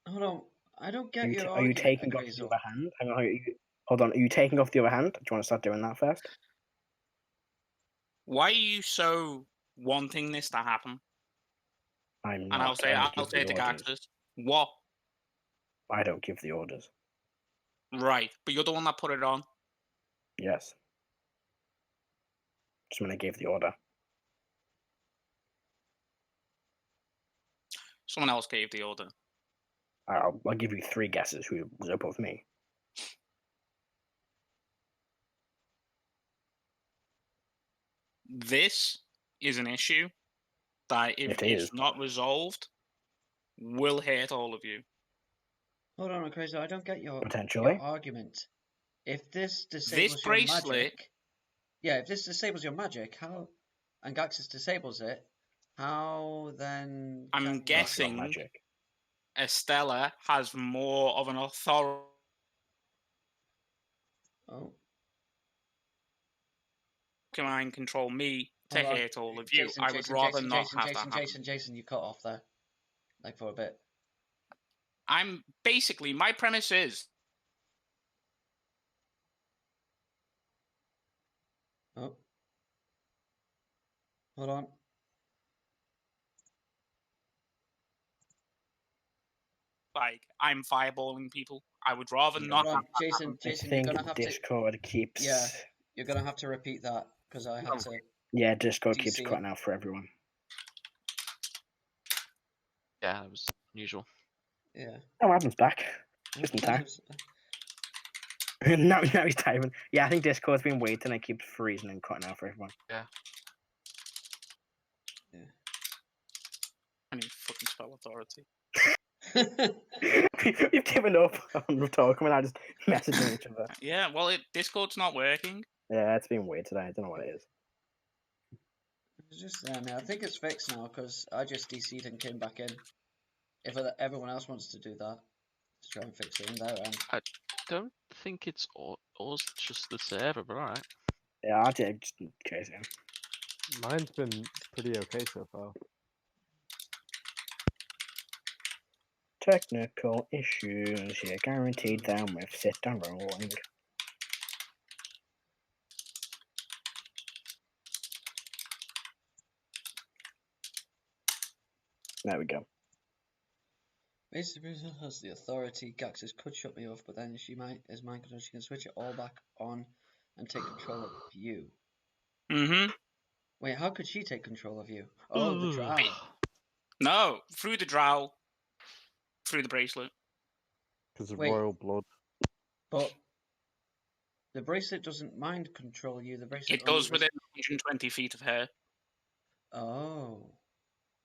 Hold on. I don't get your Are you argument, taking off the Akrasile. other hand? Hang on, hold on. Are you taking off the other hand? Do you want to start doing that first? Why are you so wanting this to happen? I'm And not. I'll say I to give the orders. Gaxus, what? I don't give the orders. Right, but you're the one that put it on. Yes. Just when I gave the order. Someone else gave the order. I'll give you 3 guesses who was above me. This is an issue that if It it's is. not resolved, will hurt all of you. Hold on, Akrasile. I don't get your Potentially. argument. If this disables your bracelet- magic, if this disables your magic, how, and Gaxus disables it, how then? I'm can- That's not guessing magic. Astella has more of an authority. Oh, Mind control me to hold on. hurt all of you. Jason, I would rather not have that happen. Jason, you cut off there, like for a bit. I'm basically, my premise is Oh, hold on. like I'm fireballing people. I would rather not. Hold on, have that Jason, happen. I Jason, you're think gonna have to. Discord keeps. Yeah, you're gonna have to repeat that because I had to. Yeah, Discord keeps DC it. cutting out for everyone. Yeah, it was unusual. Yeah. Oh, Adam's back. Just in time. now he's typing. Yeah, I think Discord's been waiting and it keeps freezing and cutting out for everyone. Yeah. I need fucking spell authority. We've given up on talking and I just messaging each other. Yeah, well, Discord's not working. Yeah, it's been weird today. I don't know what it is. It's just I think it's fixed now because I just DC'd and came back in. If everyone else wants to do that, to try and fix it in their end. Don't think it's us, just the server, but alright. Yeah, I did just in case. Yeah. Mine's been pretty okay so far. Technical issues. Yeah, guaranteed them with sit and rolling. There we go. Basically, Bruce has the authority. Gaxus could shut me off, but then she is mind control. She can switch it all back on and take control of you. Mm-hmm. Wait, how could she take control of you? Oh, the drow. No, through the drow, through the bracelet. Because of Wait. royal blood. But the bracelet doesn't mind control you. The bracelet It does only within 120 feet of her. Oh.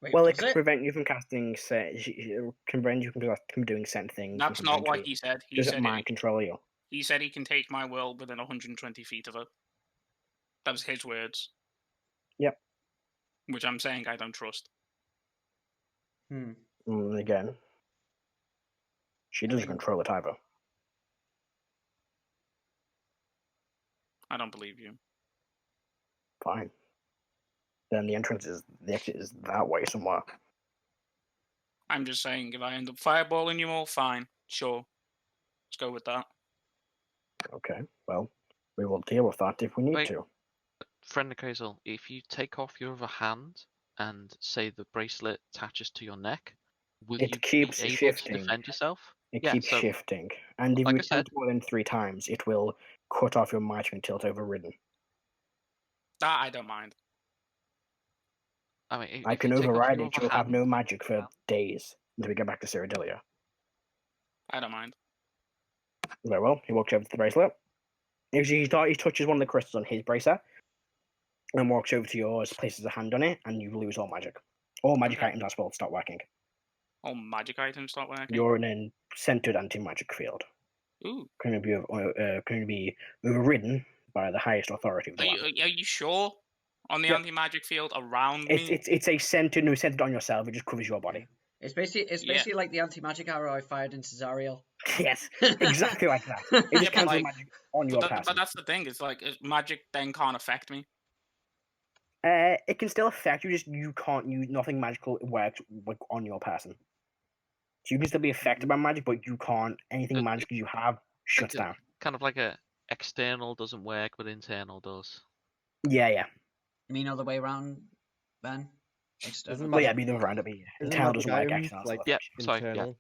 Wait, Well, it does can prevent you from casting. It can prevent you from doing certain things. That's and not prevent what you- he said. He Doesn't said mind control you. he said he can take my will within 120 feet of her. That was his words. Yep. Which I'm saying I don't trust. And again, she doesn't control it either. I don't believe you. Fine. Then the exit is that way somewhere. I'm just saying, if I end up fireballing you all, fine. Sure. Let's go with that. Okay. Well, we will deal with that if we need Wait. to. Friend Akrasile, if you take off your other hand and say the bracelet attaches to your neck, will It you keeps be able shifting. to defend yourself? It Yeah, keeps so- shifting, and if like you I said- attempt more than 3 times, it will cut off your magic until it's overridden. That I don't mind. I mean, I if can you take off override your it. other You'll have hand- no magic for days until we get back to Cyrodilia. I don't mind. Very well. He walks over to the bracelet. He touches one of the crystals on his bracer, and walks over to yours, places a hand on it, and you lose all magic. All magic Okay. items as well start working. All magic items start working. You're in a centered anti-magic field. Ooh. Going to be overridden by the highest authority of the land. Are you sure? On the Yeah. anti-magic field around me? It's a centered on yourself. It just covers your body. It's basically like the anti-magic arrow I fired into Zariel. Yes, exactly like that. It Yeah, just but, cancels like, magic on your but person. that's the thing. It's like magic then can't affect me. It can still affect you. Just you can't use nothing magical works like on your person. So you can still be affected by magic, but you can't. Anything magical you have shuts It's down. kind of like a external doesn't work, but internal does. Yeah, yeah. You mean other way around, Ben? External. Isn't Well, yeah, magic- be the other round. It'll be Isn't internal magic doesn't work. items External like still Yeah, affects you. sorry, yeah. internal,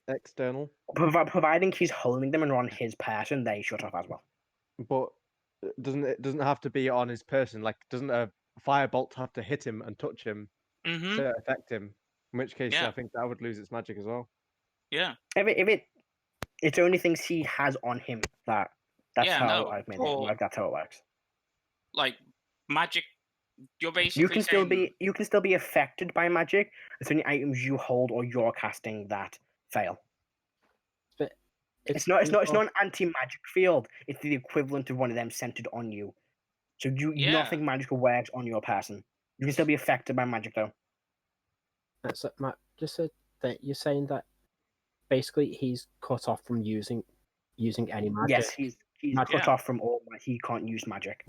external? Providing he's holding them and on his person, they shut off as well. But doesn't have to be on his person. Like, doesn't a firebolt have to hit him and touch him Mm-hmm. to affect him? In which case, Yeah. I think that would lose its magic as well. Yeah. It's only things he has on him that's Yeah, how no, I've made it. or- Like that's how it works. Like magic, you're basically You can saying, still be affected by magic. It's only items you hold or you're casting that fail. But It's not an anti-magic field. It's the equivalent of one of them centered on you. So Yeah. nothing magical works on your person. You can still be affected by magic though. That's Matt. Just said that you're saying that basically he's cut off from using any magic. Yes, he's cut Yeah. off from all. He can't use magic.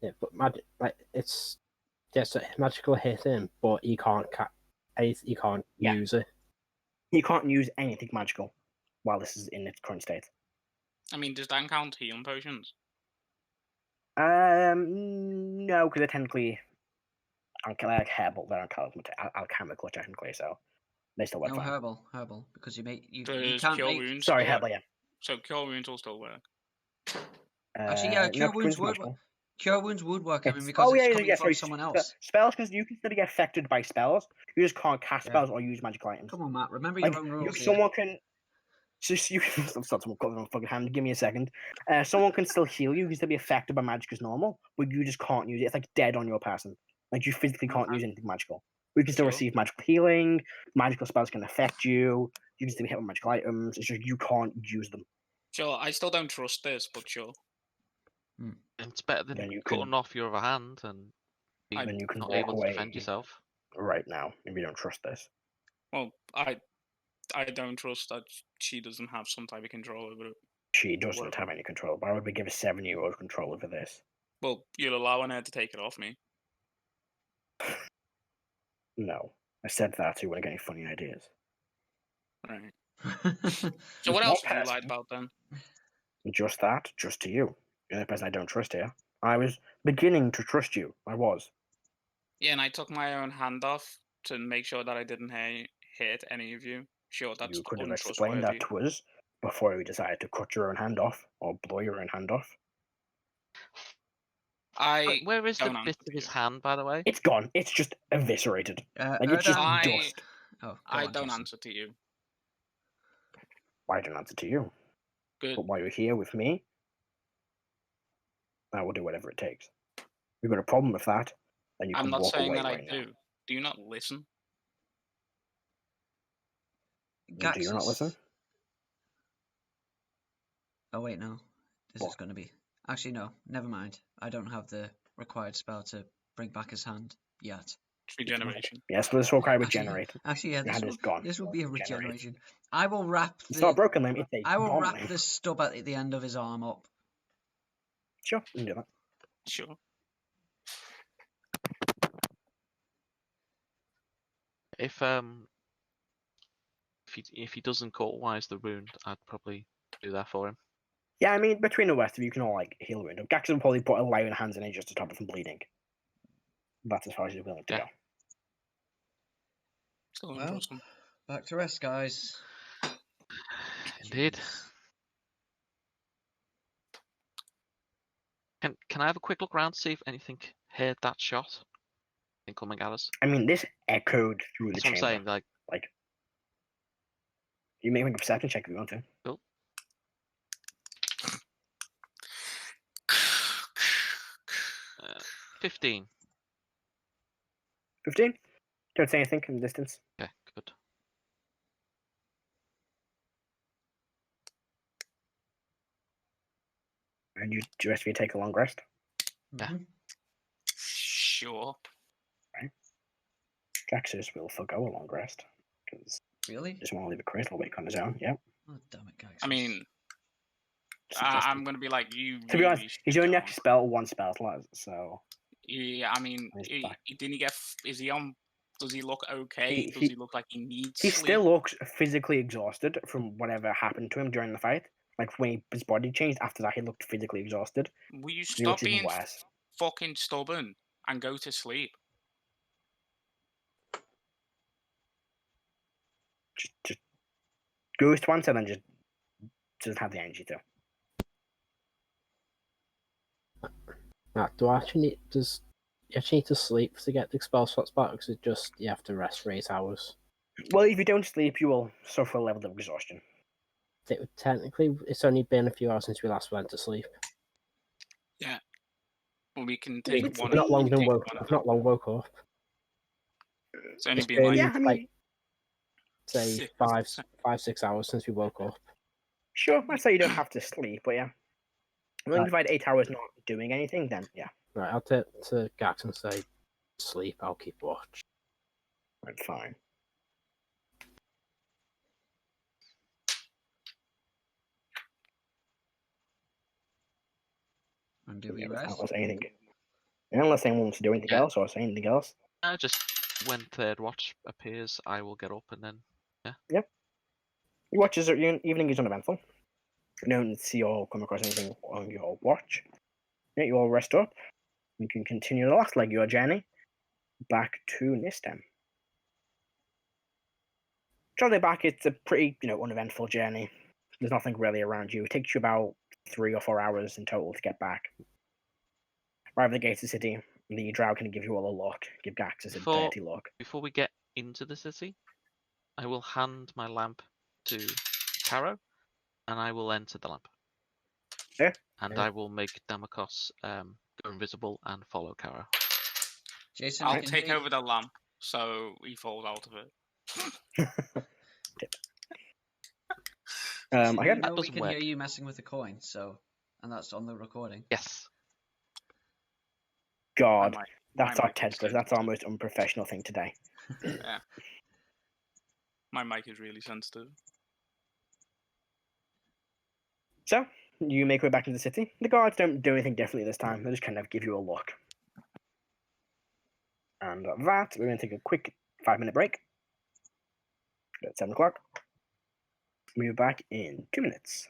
Yeah, but magic, like it's so magical hit him, but he can't he can't Yeah. use it. He can't use anything magical while this is in its current state. I mean, does that count healing potions? No, because they're technically like herbal. They're alchemical technically, so they still work No, fine. herbal, because you Does can't cure make. wounds Sorry, still herbal. work? Yeah. So cure wounds will still work. Actually, yeah, No, cure wounds it's would magical. Cure wounds would work, I mean, It's- because oh, it's yeah, coming yeah, from sorry, someone else. Spells, because you can still get affected by spells. You just can't cast Yeah. spells or use magical items. Come on, Matt. Remember Like, your own rules. someone can. Just you can start someone cutting on fucking hand. Give me a second. Someone can still heal you. You can still be affected by magic as normal, but you just can't use it. It's like dead on your person. Like you physically can't use anything magical. We can still Sure. receive magical healing. Magical spells can affect you. You can still be hit with magical items. It's just you can't use them. Sure, I still don't trust this, but sure. And it's better than Then you cutting can- off your other hand and being Then you can not walk able to away defend yourself. right now if you don't trust this. Well, I don't trust that she doesn't have some type of control over it. She doesn't have any control. Why would we give a 7-year-old control over this? Well, you're allowing her to take it off me. No. I said that so you wouldn't get any funny ideas. Right. Yeah. So what One else have you person. lied about then? Just that, just to you. You're the only person I don't trust here. I was beginning to trust you. I was. Yeah, and I took my own hand off to make sure that I didn't hit any of you. Sure, that's You could have untrustworthy. explained that to us before you decided to cut your own hand off or blow your own hand off. Where is the don't bit answer of his you. hand, by the way? It's gone. It's just eviscerated. Like it's just Erdan- dust. Oh, go I on, don't Jason. answer to you. Why don't answer to you? Good. But while you're here with me, I will do whatever it takes. If you've got a problem with that, then you I'm can not walk saying away that I right now. do. Do you not listen? Do you not Gaxus. listen? Oh wait, no. This is What? going to be. Actually, no. Never mind. I don't have the required spell to bring back his hand yet. Regeneration. Yes, but this will require regenerate. Actually, yeah. Your hand is gone. This will be a Regenerate. regeneration. I will wrap It's not the. broken limb, it's a I will gone wrap limb. the stub at the end of his arm up. Sure, you can do that. Sure. If he doesn't cauterize the wound, I'd probably do that for him. Yeah, I mean, between the rest of you can all like heal wound. Gax will probably put a layer in hands in it just to stop it from bleeding. That's as far as he's willing to Yeah. go. Still don't Well, trust him. back to rest, guys. Indeed. Jeez. Can I have a quick look around to see if anything heard that shot? Coming at us. I mean, this echoed through That's the what I'm chamber. saying. Like, Like, you may make a perception check if you want to. cool. 15. 15? Don't say anything in the distance. Okay, good. And you the rest of you take a long rest. Yeah. Mhm. Sure. Jaxus will forgo a long rest. Because Really? he just want to leave a crystal wake on his own. Yep. Oh, damn it, guys. I mean, Suggested. I'm gonna be like you. To be honest, really he's should only go actually spelled one spell slot, so Yeah, I mean, He's back. he didn't get. Is he on? Does he look okay? Does he- he look like he needs he sleep? still looks physically exhausted from whatever happened to him during the fight. Like when his body changed after that, he looked physically exhausted. Will you He stop looks even being worse. fucking stubborn and go to sleep? Just goes to answer, then just doesn't have the energy to. Now, do I actually need, does you actually need to sleep to get the spell slots back, or is it just you have to rest for 8 hours? Well, if you don't sleep, you will suffer a level of exhaustion. Technically, it's only been a few hours since we last went to sleep. Yeah. Well, we can take It's one. I've not long we can been take woke. one of I've them. not long woke up. It's only It's been like been Yeah, I mean, like say 6 6 hours since we woke up. sure, let's say you don't have to sleep, but yeah. As long as you've had 8 hours not doing anything, then yeah, Right, I'll take to Gax and say, sleep. I'll keep watch. that's fine. And do we Yeah, rest? unless anything, unless anyone wants to do anything Yeah. else or say anything else. Just when third watch appears, I will get up and then Your watches, your evening is uneventful. You don't see or come across anything on your watch. Yeah, you all rest up. You can continue the last leg of your journey back to Nistem. Traveling back, it's a pretty, uneventful journey. There's nothing really around you. It takes you about 3 or 4 hours in total to get back. Right at the gates of the city, the drow can give you all a look, give Gaxus a Before- dirty look. before we get into the city, I will hand my lamp to Caro, and I will enter the lamp. Yeah. And Yeah. I will make Damakos go invisible and follow Caro. Jason, I'll I can take hear over the lamp so he falls out of it. You Again, know we doesn't can hear work. you messing with the coin, and that's on the recording. Yes. God, My mic- that's my our mic is tentacles. That's our sensitive. most unprofessional thing today. Yeah. My mic is really sensitive. So, you make your way back into the city. The guards don't do anything differently this time. They just kind of give you a look. And that, we're going to take a quick 5-minute break. At 7 o'clock. We'll be back in 2 minutes.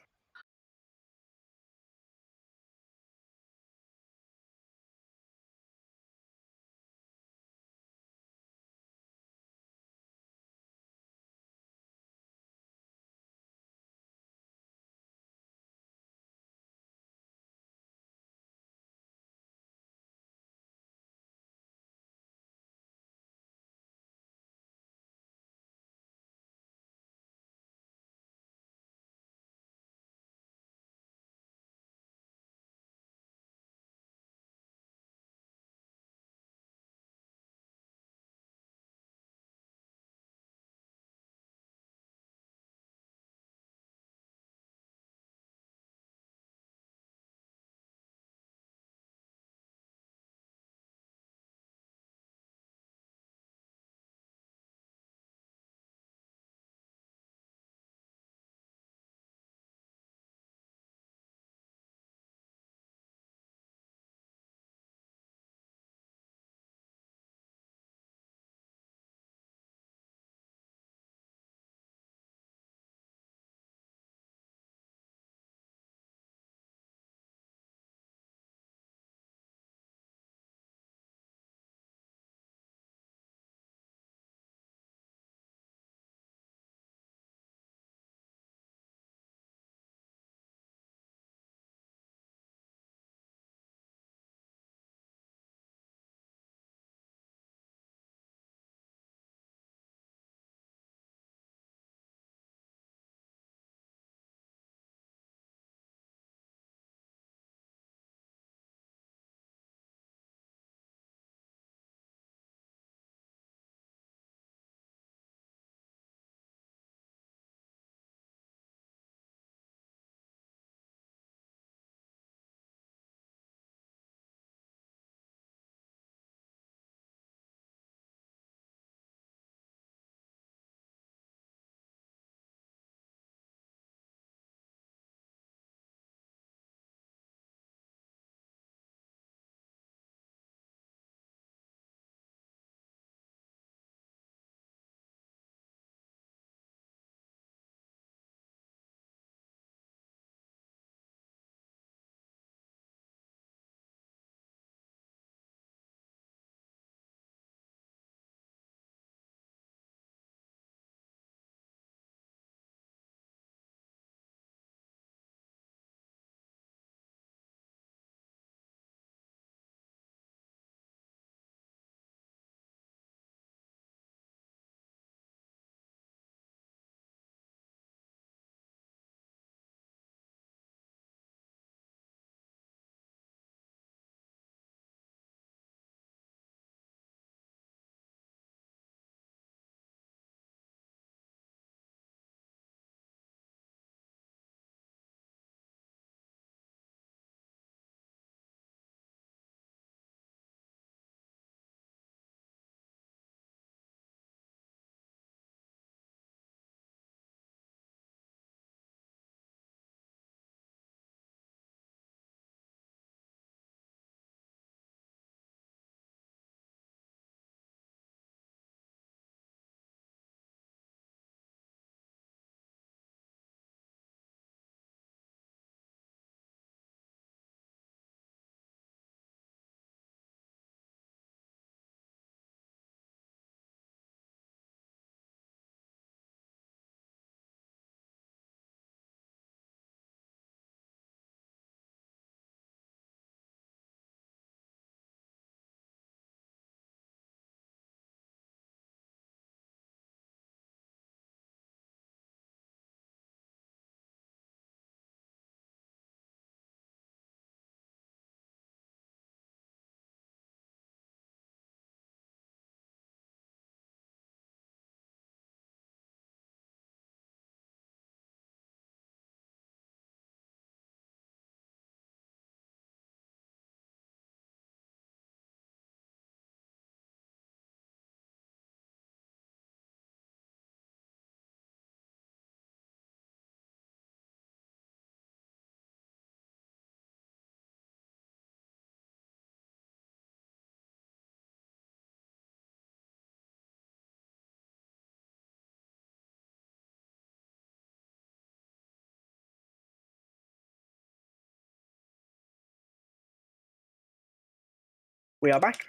We are back.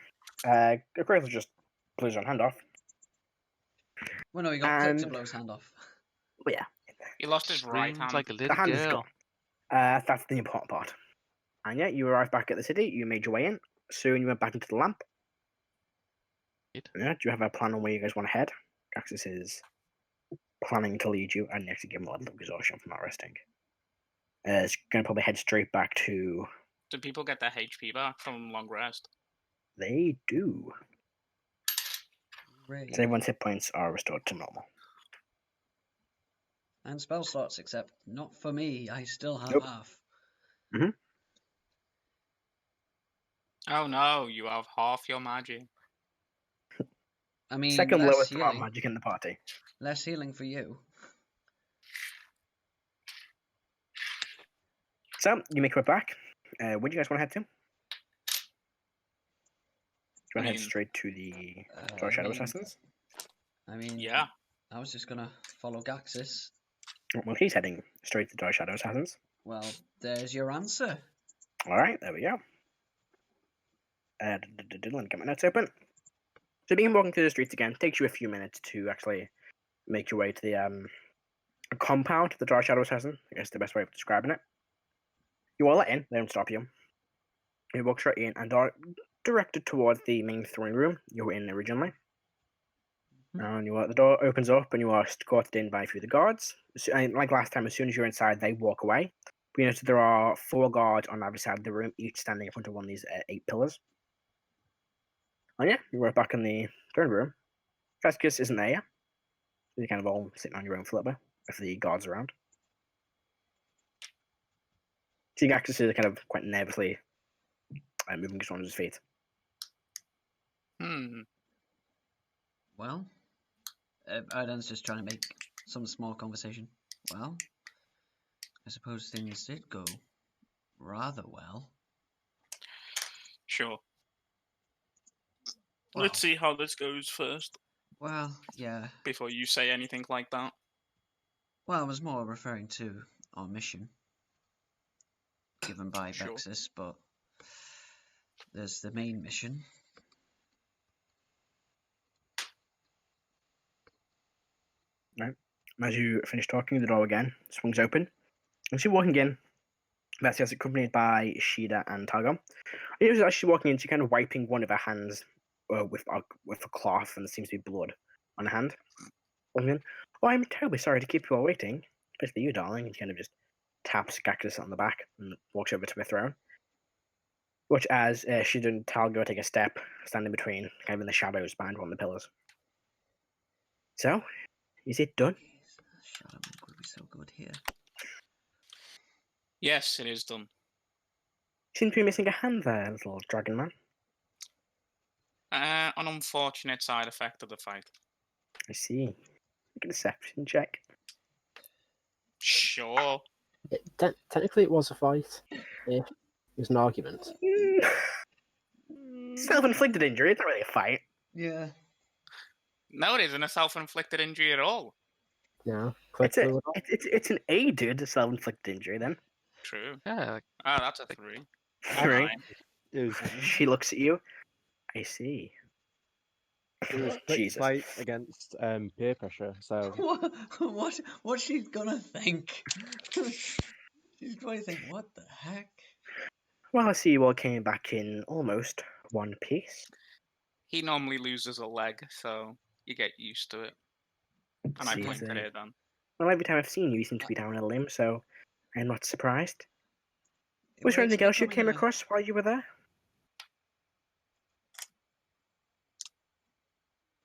Akrasile just blew his own hand off. Well, no, he got clipped to And- blow his hand off. But yeah, He lost his right Screamed hand. like a the little hand is girl. gone. That's the important part. And yeah, you arrived back at the city. You made your way in. Soon you went back into the lamp. Did. Yeah, do you have a plan on where you guys want to head? Axis is planning to lead you, and you have to give him a little exhaustion from not resting. It's going to probably head straight back to. Do people get their HP back from long rest? They do. Great. So everyone's hit points are restored to normal. And spell slots, except not for me. I still have Nope. half. Oh no, you have half your magic. I mean, Second less lowest amount of healing. magic in the party. Less healing for you. So you make your way back. Where do you guys want to head to? Do you want to head mean, straight to the I Dark Shadow mean- Assassins? I mean, Yeah. I was just gonna follow Gaxis. Well, he's heading straight to the Dark Shadow Assassins. Well, there's your answer. All right, there we go. Let me get my notes open. So being walking through the streets again takes you a few minutes to actually make your way to the compound of the Dark Shadow Assassin. I guess the best way of describing it. You all let in, they don't stop you. You walk straight in and are directed towards the main throne room you were in originally. And the door opens up and you are escorted in by a few of the guards. And like last time, as soon as you're inside, they walk away. But you notice there are 4 guards on either side of the room, each standing in front of one of these 8 pillars. And yeah, you're right back in the throne room. Fescus isn't there yet. You're kind of all sitting on your own flipper with the guards around. So Gaxis is kind of quite nervously moving just on his feet. Well, Erdan's just trying to make some small conversation. Well, I suppose things did go rather well. Sure. Well, Let's see how this goes first Well, yeah. before you say anything like that. Well, I was more referring to our mission given by Sure. Vexus, but there's the main mission. As you finish talking, the door again swings open. As you're walking in, Betsy is accompanied by Shida and Targon. As she's walking in, she's kind of wiping one of her hands with a cloth, and there seems to be blood on her hand. And then, oh, I'm terribly sorry to keep you all waiting, especially you, darling. And she kind of just taps Gaxis on the back and walks over to the throne. Watch as Shida and Targon take a step, standing between, kind of in the shadows behind one of the pillars. So, is it done? Shadow Monk would be so good here. Yes, it is done. Seems to be missing a hand there, little dragon man. An unfortunate side effect of the fight. I see. Make a deception check. Sure. Technically, it was a fight. It was an argument. Self-inflicted injury, it's not really a fight. Yeah. No, it isn't a self-inflicted injury at all. No, It's click an aided self-inflicted injury then. True. Yeah, like, Ah, that's a 3. Three. Fine. It was, She looks at you. I see. it was a quick Jesus. fight against peer pressure. So What's she gonna think? She's probably think, what the heck? Well, I see you all came back in almost one piece. He normally loses a leg, so you get used to it. And I See, pointed it's, at Erdan. Well, every time I've seen you, you seem to be down a limb, so I'm not surprised. It Was there makes anything me else you come came here. across while you were there?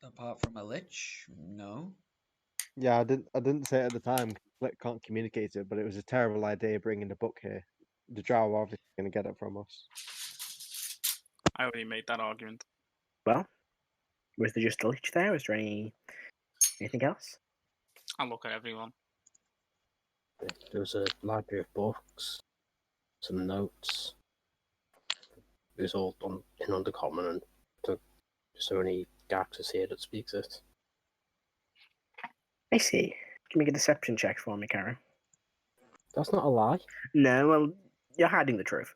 Apart from a lich, no. yeah, I didn't say it at the time. Flick can't communicate it, but it was a terrible idea bringing the book here. The Drow are obviously going to get it from us. I already made that argument. Well, was there just a lich there? Was there anything else? I'll look at everyone. There was a library of books, some notes. It was all done in Undercommon, and there's only Gaxis here that speaks it. I see. Can you make a deception check for me, Karo? That's not a lie. No, well, you're hiding the truth.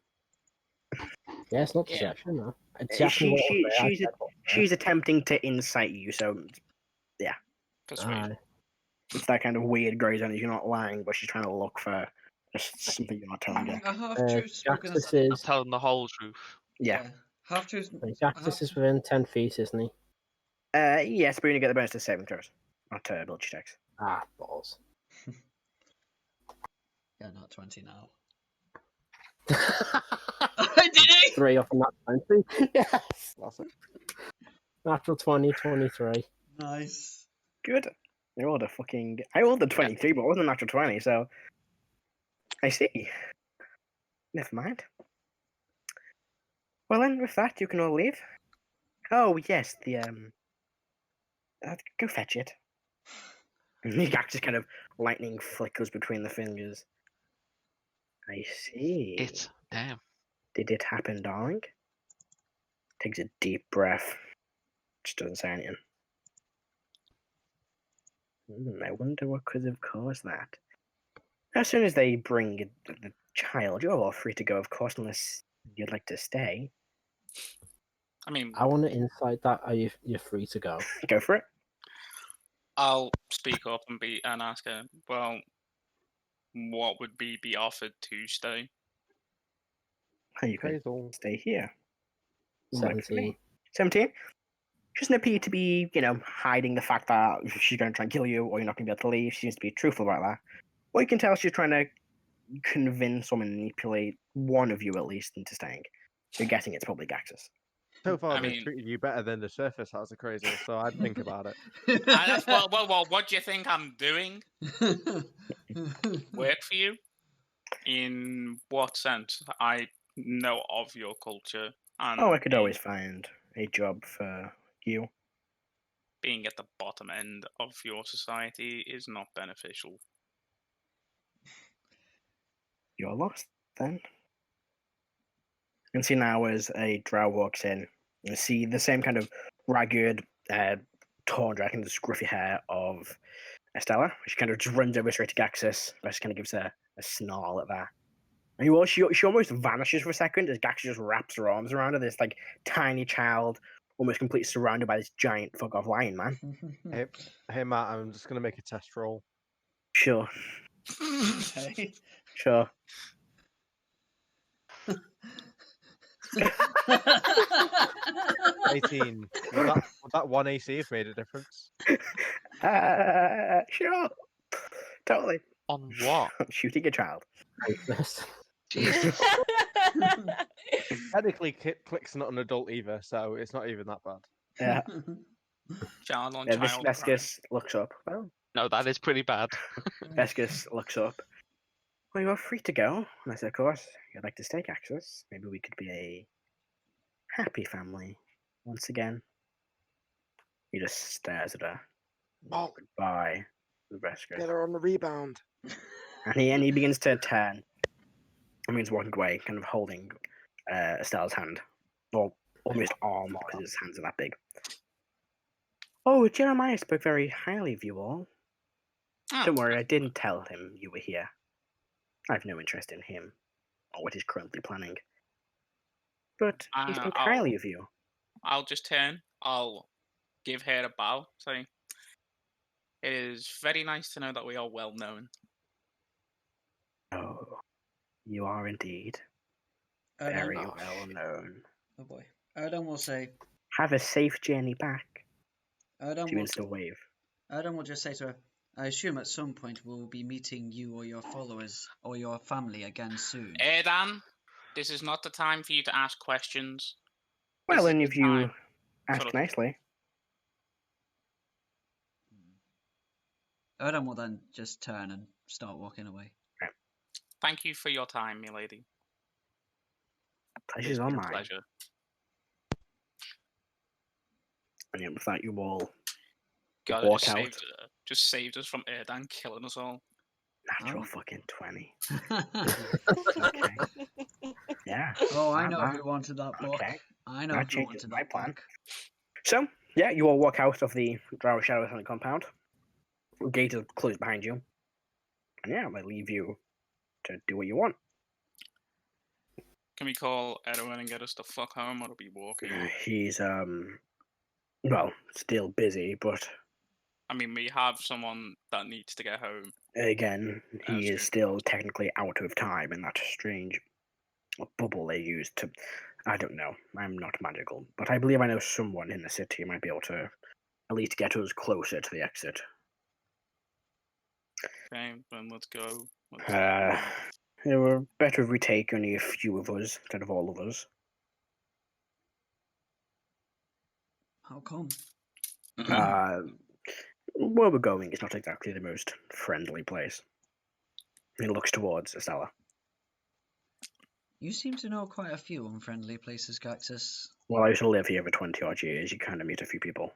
Yeah, it's not Yeah. deception, no. Exactly what I was saying, She's attempting to incite you, so Persuasion. it's that kind of weird grey zone. You're not lying, but she's trying to look for just something you're not telling her. A half-truth spoken as I'm is telling the whole truth. Yeah. half-truth. Cactus is within 10 feet, isn't he? Yes, but you only get the bonus to saving throws, not to ability checks. Ah, balls. Yeah, not 20 now. I did it! 3 off of that 20. Yes! That's it. Natural 20, 23. Nice. Good. I rolled a 23, but it wasn't a natural 20, so I see. Never mind. Well then, with that, you can all leave. Oh yes, go fetch it. And the just kind of lightning flickers between the fingers. I see. Damn. Did it happen, darling? Takes a deep breath. Just doesn't say anything. I wonder what could have caused that. As soon as they bring the child, you're all free to go, of course, unless you'd like to stay. I mean, I want to insight that. You're free to go. Go for it. I'll speak up and ask her. Well, what would be offered to stay? You can Appraisal. stay here. 17. 17? She doesn't appear to be, hiding the fact that she's going to try and kill you or you're not going to be able to leave. She seems to be truthful about that. Or you can tell she's trying to convince or manipulate one of you at least into staying. You're guessing it's probably Gaxus. So far, I they've mean- treated you better than the surface has, Akrasile, so I'd think about it. Well, what do you think I'm doing? Work for you? In what sense? I know of your culture, and I could always find a job for you. being at the bottom end of your society is not beneficial. You're lost, then. And see now as a drow walks in, you see the same kind of ragged, torn dragon, the scruffy hair of Astella. She kind of just runs over straight to Gaxus, but just kind of gives her a snarl at that. And she almost vanishes for a second as Gaxus just wraps her arms around her, this like tiny child, almost completely surrounded by this giant fuck off lion man. Hey, Matt, I'm just going to make a test roll. Sure. Okay. Sure. 18. Would that one AC have made a difference? Sure. Totally. On what? Shooting a child. Jesus. Technically, Click's not an adult either, so it's not even that bad. Yeah. Child on Yeah, child. Vescus looks up. Well, No, that is pretty bad. Vescus looks up. Well, you're free to go. Unless, of course, you'd like to stay, Caxus. Maybe we could be a happy family once again. He just stares at her. Oh, Goodbye, Vescus. get her on the rebound. And he begins to turn. I mean, he's walking away, kind of holding Estella's hand. Or almost arm, because his hands are that big. Oh, Jeremiah spoke very highly of you all. Oh, Don't worry, I didn't tell him you were here. I have no interest in him, or what he's currently planning. But he spoke highly of you. I'll just turn. I'll give her a bow. Say, it is very nice to know that we are well known. Oh, you are indeed. Erdan, Very well known. oh boy. Erdan will say. Have a safe journey back. Erdan She will, begins to wave. Erdan will just say to her, I assume at some point we'll be meeting you or your followers or your family again soon. Erdan, this is not the time for you to ask questions. Well, This and is if the you time ask for us- nicely. Erdan will then just turn and start walking away. Thank you for your time, milady. Pleasure's It's all been a mine. pleasure. And yeah, with that, you all God, walk just out. saved us from Erdan killing us all. Natural Oh. fucking 20. Okay. Yeah. Oh, I Not know bad. who wanted that book. Okay. I know That who changes wanted my that plan. book. So, yeah, you all walk out of the Drow Shadow Hunting compound. The gate is closed behind you. And yeah, they leave you to do what you want. Can we call Erdan and get us the fuck home, or are we walking? He's well, still busy, but I mean, we have someone that needs to get home. again, he is true. still technically out of time in that strange bubble they used to. I don't know. I'm not magical, but I believe I know someone in the city who might be able to at least get us closer to the exit. Okay, then let's go. It were better if we take only a few of us instead of all of us. How come? Where we're going is not exactly the most friendly place. He looks towards Astella. You seem to know quite a few unfriendly places, Gaxus. Well, I used to live here for 20 odd years. You kind of meet a few people.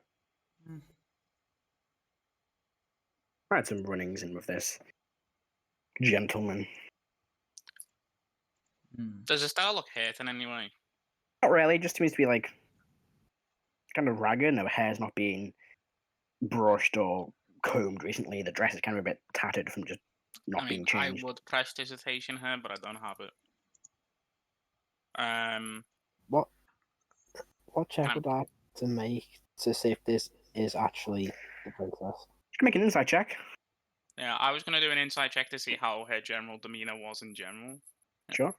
I had some runnings in with this gentleman. Does Astella look hurt in any way? Not really. Just seems to be like kind of ragged. No hair's not being brushed or combed recently. The dress is kind of a bit tattered from just not being changed. I would prestidigitation her, but I don't have it. What check would I have to make to see if this is actually the princess? You can make an insight check. Yeah, I was gonna do an insight check to see how her general demeanor was in general. Sure.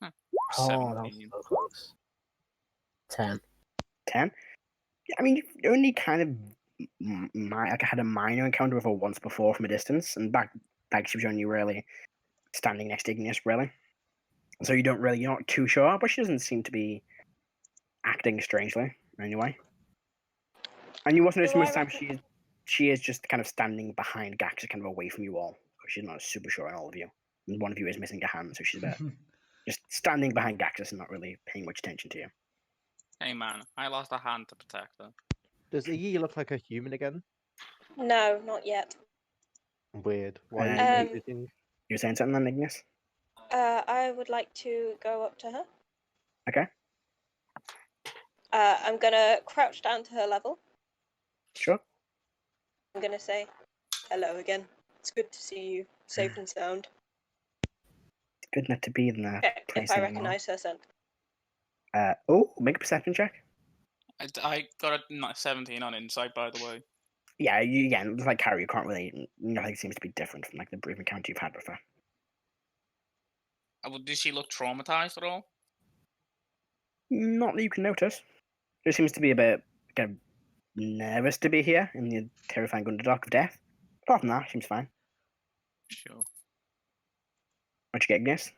Huh. Oh, that was 17. so close. 10. 10? Yeah, I mean, you only kind of like I had a minor encounter with her once before from a distance, and back she was only really standing next to Igneous, really. So you're not too sure, but she doesn't seem to be acting strangely anyway. And you also notice most of the time she is just kind of standing behind Gax, kind of away from you all, because she's not super sure on all of you. And one of you is missing a hand, so she's a bit just standing behind Gaxus and not really paying much attention to you. Hey man, I lost a hand to protect her. Does Iggy look like a human again? No, not yet. Weird. Why are you everything? You're saying something then, Igneous? I would like to go up to her. Okay. I'm gonna crouch down to her level. Sure. I'm gonna say, hello again. It's good to see you, safe and sound. It's good not to be in that place If I anymore. recognise her scent. Make a perception check. I got a 17 on insight, by the way. Yeah, it's like Karo, you can't really. Nothing seems to be different from like the brief encounter you've had with her. Does she look traumatized at all? Not that you can notice. She seems to be a bit kind of nervous to be here in the terrifying Underdark of death. Apart from that, seems fine. Sure. What'd you get, Igneous?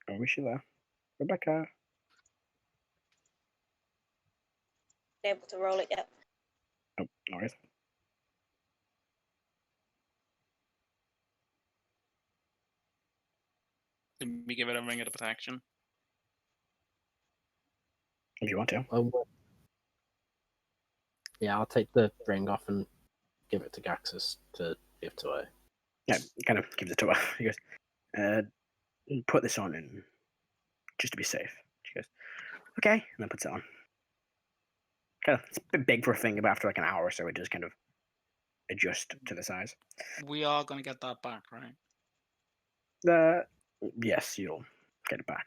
Oh, is she there? Rebeca. Able to roll it yet. Oh, no worries. Did we give it a ring of the protection? If you want to. Yeah, I'll take the ring off and give it to Gaxus to give to her. Yeah, kind of gives it to her. He goes, put this on and just to be safe. She goes, okay, and then puts it on. Kind of, it's a bit big for a thing, but after like an hour or so, it does kind of adjust to the size. We are going to get that back, right? Yes, you'll get it back.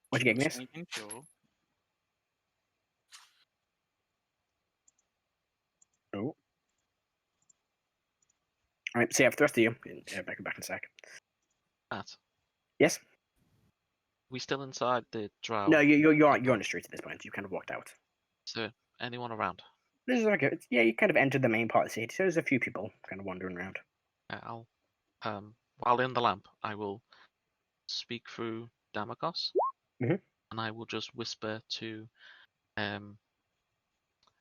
What'd you get, Igneous? Sure. Oh. Alright, so yeah, for the rest of you, back in a sec. Matt, Yes? we still inside the drow? No, you're on the street at this point. You kind of walked out. So, anyone around? This is okay. You kind of entered the main part of the city, so there's a few people kind of wandering around. I'll, while in the lamp, I will speak through Damakos, Mhm. and I will just whisper to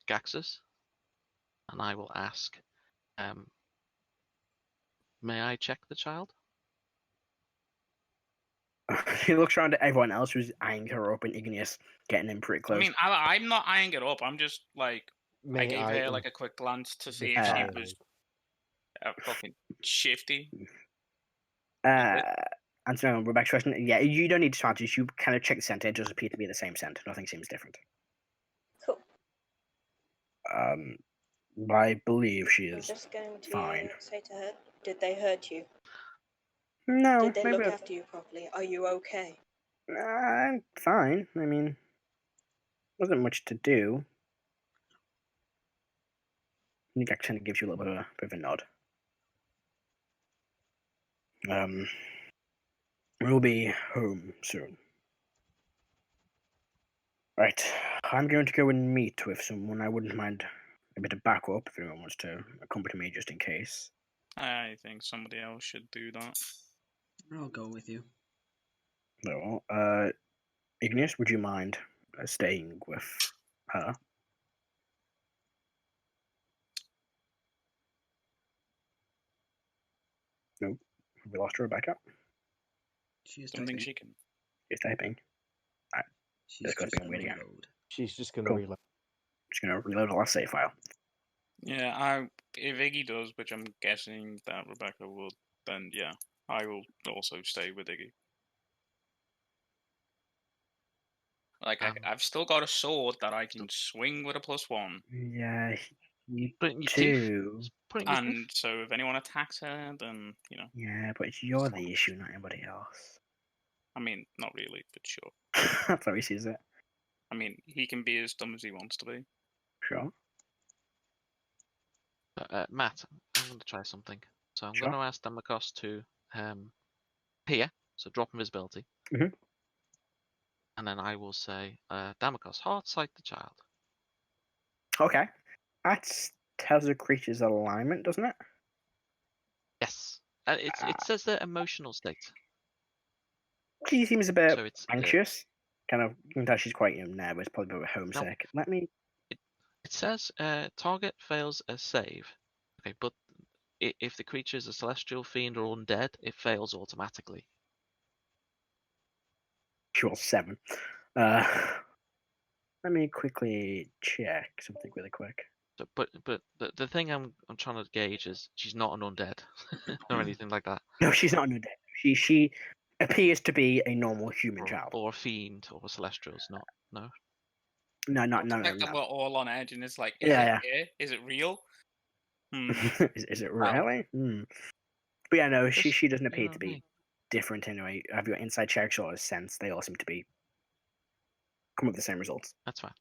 Gaxus, and I will ask, may I check the child? He looks around at everyone else who's eyeing her up, and Igneous getting in pretty close. I mean, I'm not eyeing it up. I'm just like, I gave her am like a quick glance to see if the she child. was fucking shifty. Answering Rebecca's question, yeah, you don't need disadvantage. You kind of check the scent. It does appear to be the same scent. Nothing seems different. Cool. I believe she I'm is just going to fine. say to her, did they hurt you? No, Did they maybe look after you properly? Are you okay? I'm fine. I mean, wasn't much to do. I think that kind of gives you a little bit of a nod. We'll be home soon. Right, I'm going to go and meet with someone. I wouldn't mind a bit of backup if anyone wants to accompany me just in case. I think somebody else should do that. I'll go with you. No, Igneous, would you mind staying with her? Nope. Have we lost Rebecca? She is Don't think typing. she can. She's typing. She's It's got to just be on weird again. reload. She's just going to Cool. reload. Just going to reload the last save file. Yeah, if Iggy does, which I'm guessing that Rebecca would, then yeah, I will also stay with Iggy. Like, I've still got a sword that I can swing with a +1. Yeah, you Put it in your teeth. do. Just put it in your teeth. And so if anyone attacks her, then, you know, Yeah, but you're the issue, not anybody else. I mean, not really, but sure. That's how he sees it. I mean, he can be as dumb as he wants to be. Sure. Matt, I'm going to try something. So I'm Sure. going to ask Damocos to appear, so drop invisibility. Mhm. And then I will say, Damocos, heart sight the child. Okay. That tells the creature's alignment, doesn't it? Yes. It says their emotional state. She seems a bit So it's anxious. Kind of, you can tell she's quite nervous, probably a bit homesick. Let me. it says target fails a save. Okay, but if the creature is a celestial, fiend, or undead, it fails automatically. She rolls 7. Let me quickly check something really quick. So, but the thing I'm trying to gauge is she's not an undead or anything like that, No, she's not an undead. She appears to be a normal human child. or a fiend, or a celestial. It's not. No. No, The fact that no. we're all on edge and it's like, Yeah. Is it real? Is it really? But yeah, no, Just she doesn't leave appear it to on be me. different anyway. Have your inside checks or a sense? They all seem to be come up with the same results. That's fine.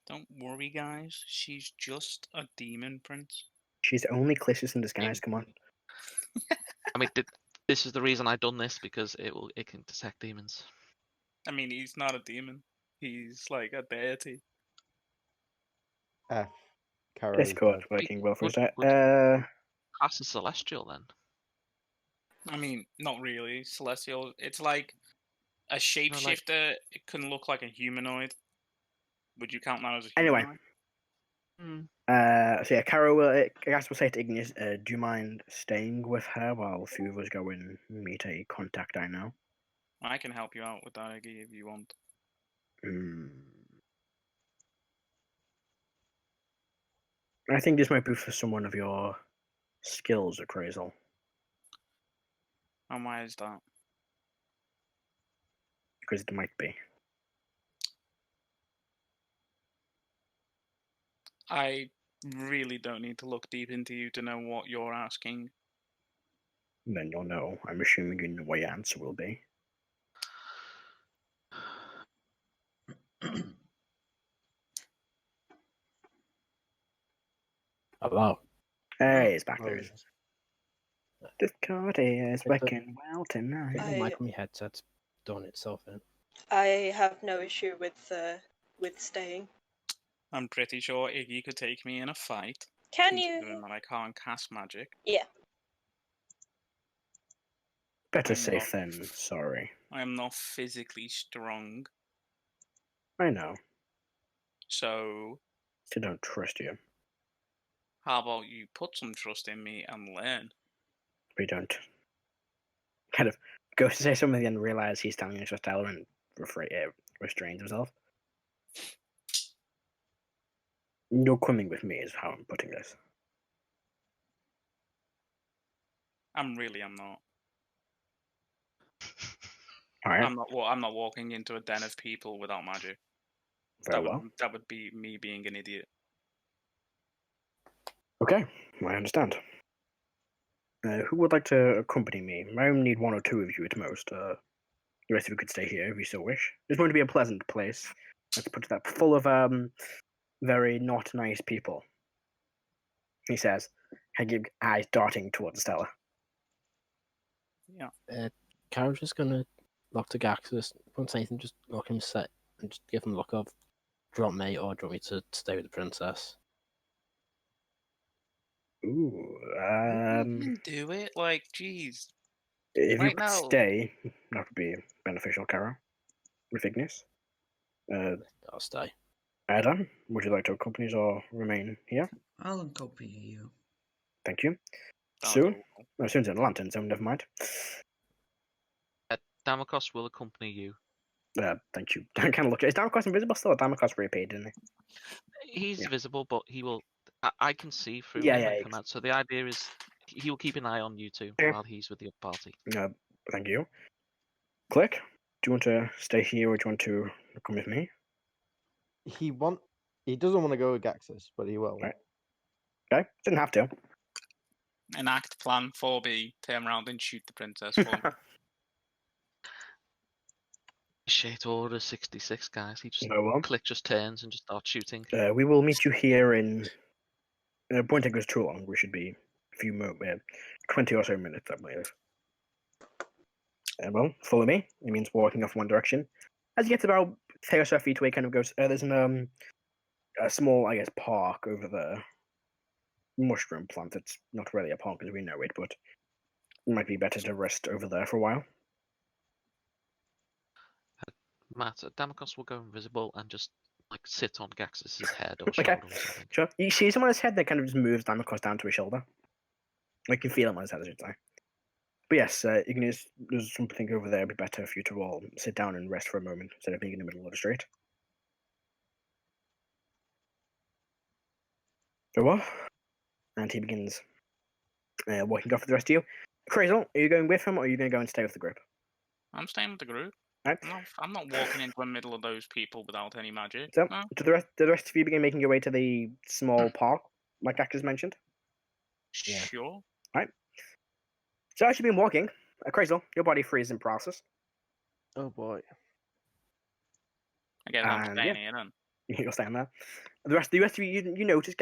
Don't worry, guys. She's just a demon prince. She's only Clissus in disguise. Come on. I mean, this is the reason I've done this, because it can detect demons. I mean, he's not a demon. He's like a deity. Karo is Discord dead. working well for us. Class as celestial then. I mean, not really. Celestial. It's like a shapeshifter. It can look like a humanoid. Would you count that as a Anyway. humanoid? So yeah, Karo will. I guess we'll say to Igneous, do you mind staying with her while a few of us go and meet a contact I know? I can help you out with that, Iggy, if you want. I think this might be for someone of your skills, Akrasile. And why is that? Because it might be. I really don't need to look deep into you to know what you're asking. Then you'll know. I'm assuming you know what your answer will be. Hello. Hey, it's back there. Oh, Discord is working well I tonight. think the mic on your headset's done itself in. I have no issue with staying. I'm pretty sure Iggy could take me in a fight. Can considering you? that I can't cast magic. Yeah. Better I'm safe than sorry. I am not physically strong, I know. so Still don't trust you. how about you put some trust in me and learn? We don't. Kind of goes to say something and realize he's telling us Astella and restrains himself. You're coming with me is how I'm putting this. I'm not. All right, I'm not walking into a den of people without magic. very well. That would be me being an idiot. Okay, I understand. Who would like to accompany me? I only need 1 or 2 of you at most. The rest of you could stay here if you so wish. It's going to be a pleasant place. Let's put that full of very not nice people. He says, eyes darting towards Stella. Yeah. Karo's just gonna look to Gaxus. Won't say anything, just look him set and just give him a look of, do you want me or do you want me to stay with the princess? Ooh, Do it, like, jeez. if you Right could now. stay, that would be beneficial, Karo. With Igneous. I'll stay. Erdan, would you like to accompany us or remain here? I'll accompany you. Thank you. Don't Sune? know. No, Sune's in a lantern, so never mind. Damakos will accompany you. Thank you. I kind of look at. Is Damakos invisible still? Damakos reappeared, didn't he? He's Yeah. visible, but he will. I can see through Yeah, him yeah, and come out. So the idea is he will keep an eye on you two Okay. while he's with the other party. Thank you. Click. Do you want to stay here or do you want to come with me? He doesn't want to go with Gaxus, but he will. Right. Okay, didn't have to. Enact plan 4B, turn around and shoot the princess for me. Shit, order 66, guys. He just Oh well. Click just turns and just starts shooting. We will meet you here in. Won't take us too long. We should be a few 20 or so minutes, I believe. Well, follow me. It means walking off one direction. As you get about 30 or so feet away, kind of goes. There's a small, I guess, park over there. Mushroom plant. It's not really a park as we know it, but it might be better to rest over there for a while. Matt, Damakos will go invisible and just like sit on Gaxus's head or Okay. shoulder or something. Sure. You see him on his head that kind of just moves down across down to his shoulder. You can feel him on his head, I should say. But yes, Igneous, there's something over there. It'd be better for you to all sit down and rest for a moment instead of being in the middle of the street. Oh, and he begins walking off with the rest of you. Crazel, are you going with him or are you going to go and stay with the group? I'm staying with the group. Right. I'm not walking into the middle of those people without any magic. So, No. do the rest of you begin making your way to the small park, like Actors mentioned? Yeah. Sure. So as you've been walking, Crazel, your body freezes in process. Oh boy. I guess I'm And, staying yeah. here then. You'll stay on there. The rest of you, you notice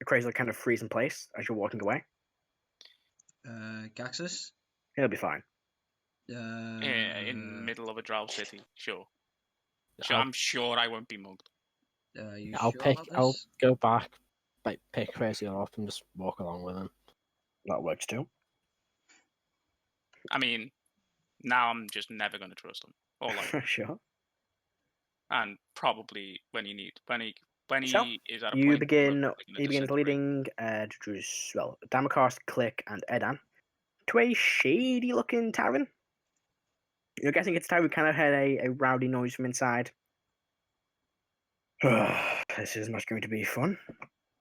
Crazel kind of freeze in place as you're walking away. Gaxus? He'll be fine. In the middle of a drow city. Sure. I'll- I'm sure I won't be mugged. You I'll sure pick. about I'll this? go back, like pick Crazy up and just walk along with him. That works too. I mean, now I'm just never going to trust him. Or like, Sure. and probably when he So, is at a You point. begin. where he's He gonna begins disintegrate. leading Damakos, Click, and Erdan to a shady-looking tavern. You're guessing it's a tavern. Kind of heard a rowdy noise from inside. This is not going to be fun.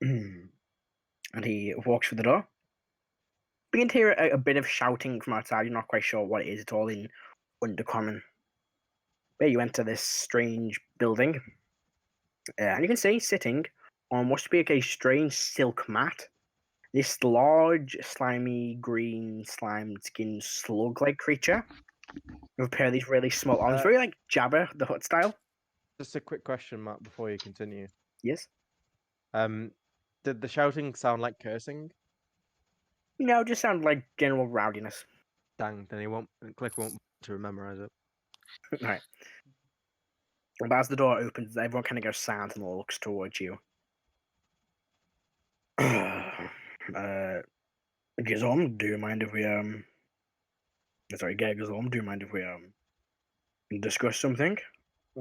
And he walks through the door. Begin to hear a bit of shouting from outside. You're not quite sure what it is. It's all in Undercommon. Where you enter this strange building, and you can see sitting on what should be a strange silk mat. This large, slimy, green, slime-skinned slug-like creature with a pair of these really small arms, very like Jabba the Hutt style. Just a quick question, Matt, before you continue. Yes. Did the shouting sound like cursing? No, just sound like general rowdiness. Dang, then Click won't to memorize it. Right. But as the door opens, everyone kind of goes silent and looks towards you. Gizom, do you mind if we Gizom, do you mind if we discuss something?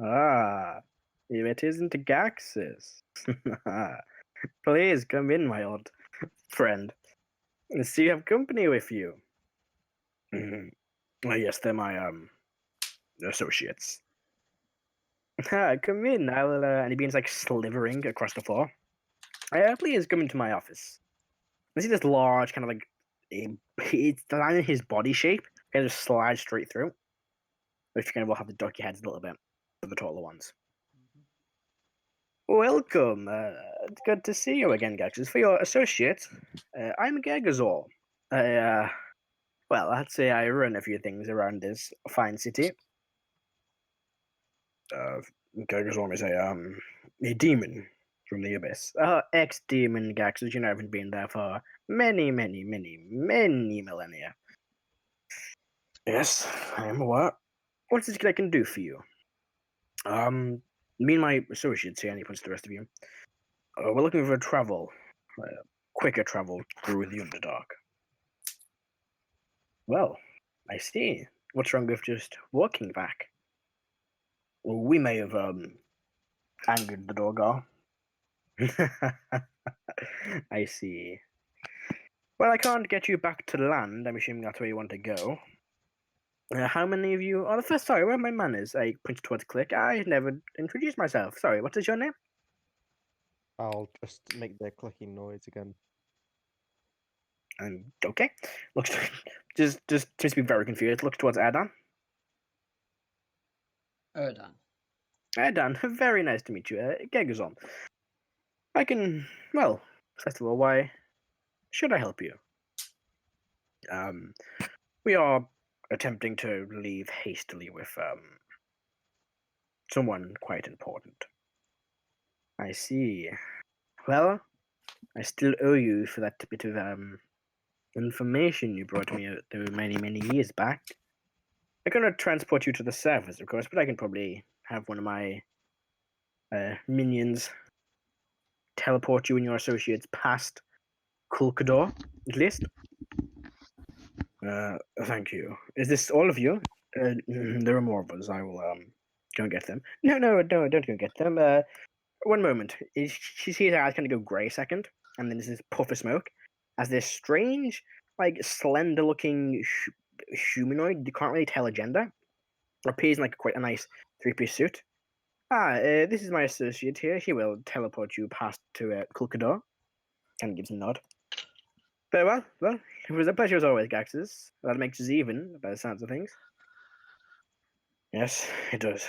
Ah, if it isn't Gaxus. Please come in, my old friend. So you have company with you. Yes, they're my associates. Come in. I will. And he begins like slithering across the floor. Please come into my office. I see this large kind of like it's in his body shape, You just slide straight through, which you kind of will have to duck your heads a little bit for the taller ones. Welcome. It's good to see you again, Gaxus. For your associate, I'm Gagazol. Well, I'd say I run a few things around this fine city. Gagazol is a demon from the abyss. Ex-demon, Gaxus. You know, I haven't been there for many millennia. Yes, I am aware. What is it I can do for you? Me and my associates here, and he points to the rest of you, we're looking for travel, quicker travel through the Underdark. Well, I see. What's wrong with just walking back? Well, we may have angered the Dorgar. I see. Well, I can't get you back to land. I'm assuming that's where you want to go. How many of you? Oh, the first. Sorry, where are my manners? I point towards Click. I never introduced myself. Sorry, what is your name? I'll just make the clicking noise again. Okay. Looks just seems to be very confused. Looks towards Erdan. Erdan. Erdan, very nice to meet you. Gegazon. I can. Well, first of all, why should I help you? We are attempting to leave hastily with someone quite important. I see. Well, I still owe you for that bit of information you brought me many years back. I cannot transport you to the surface, of course, but I can probably have one of my minions teleport you and your associates past Kulkador, at least. Thank you. Is this all of you? There are more of us. I will go and get them. No, don't go and get them. One moment. She sees her eyes kind of go grey a second, and then there's this puff of smoke as this strange, like slender-looking humanoid. You can't really tell a gender. Appears in like quite a nice three-piece suit. This is my associate here. He will teleport you past to Kulkador. Kind of gives a nod. Very well. Well, it was a pleasure as always, Gaxus. That makes us even, by the sounds of things. Yes, it does.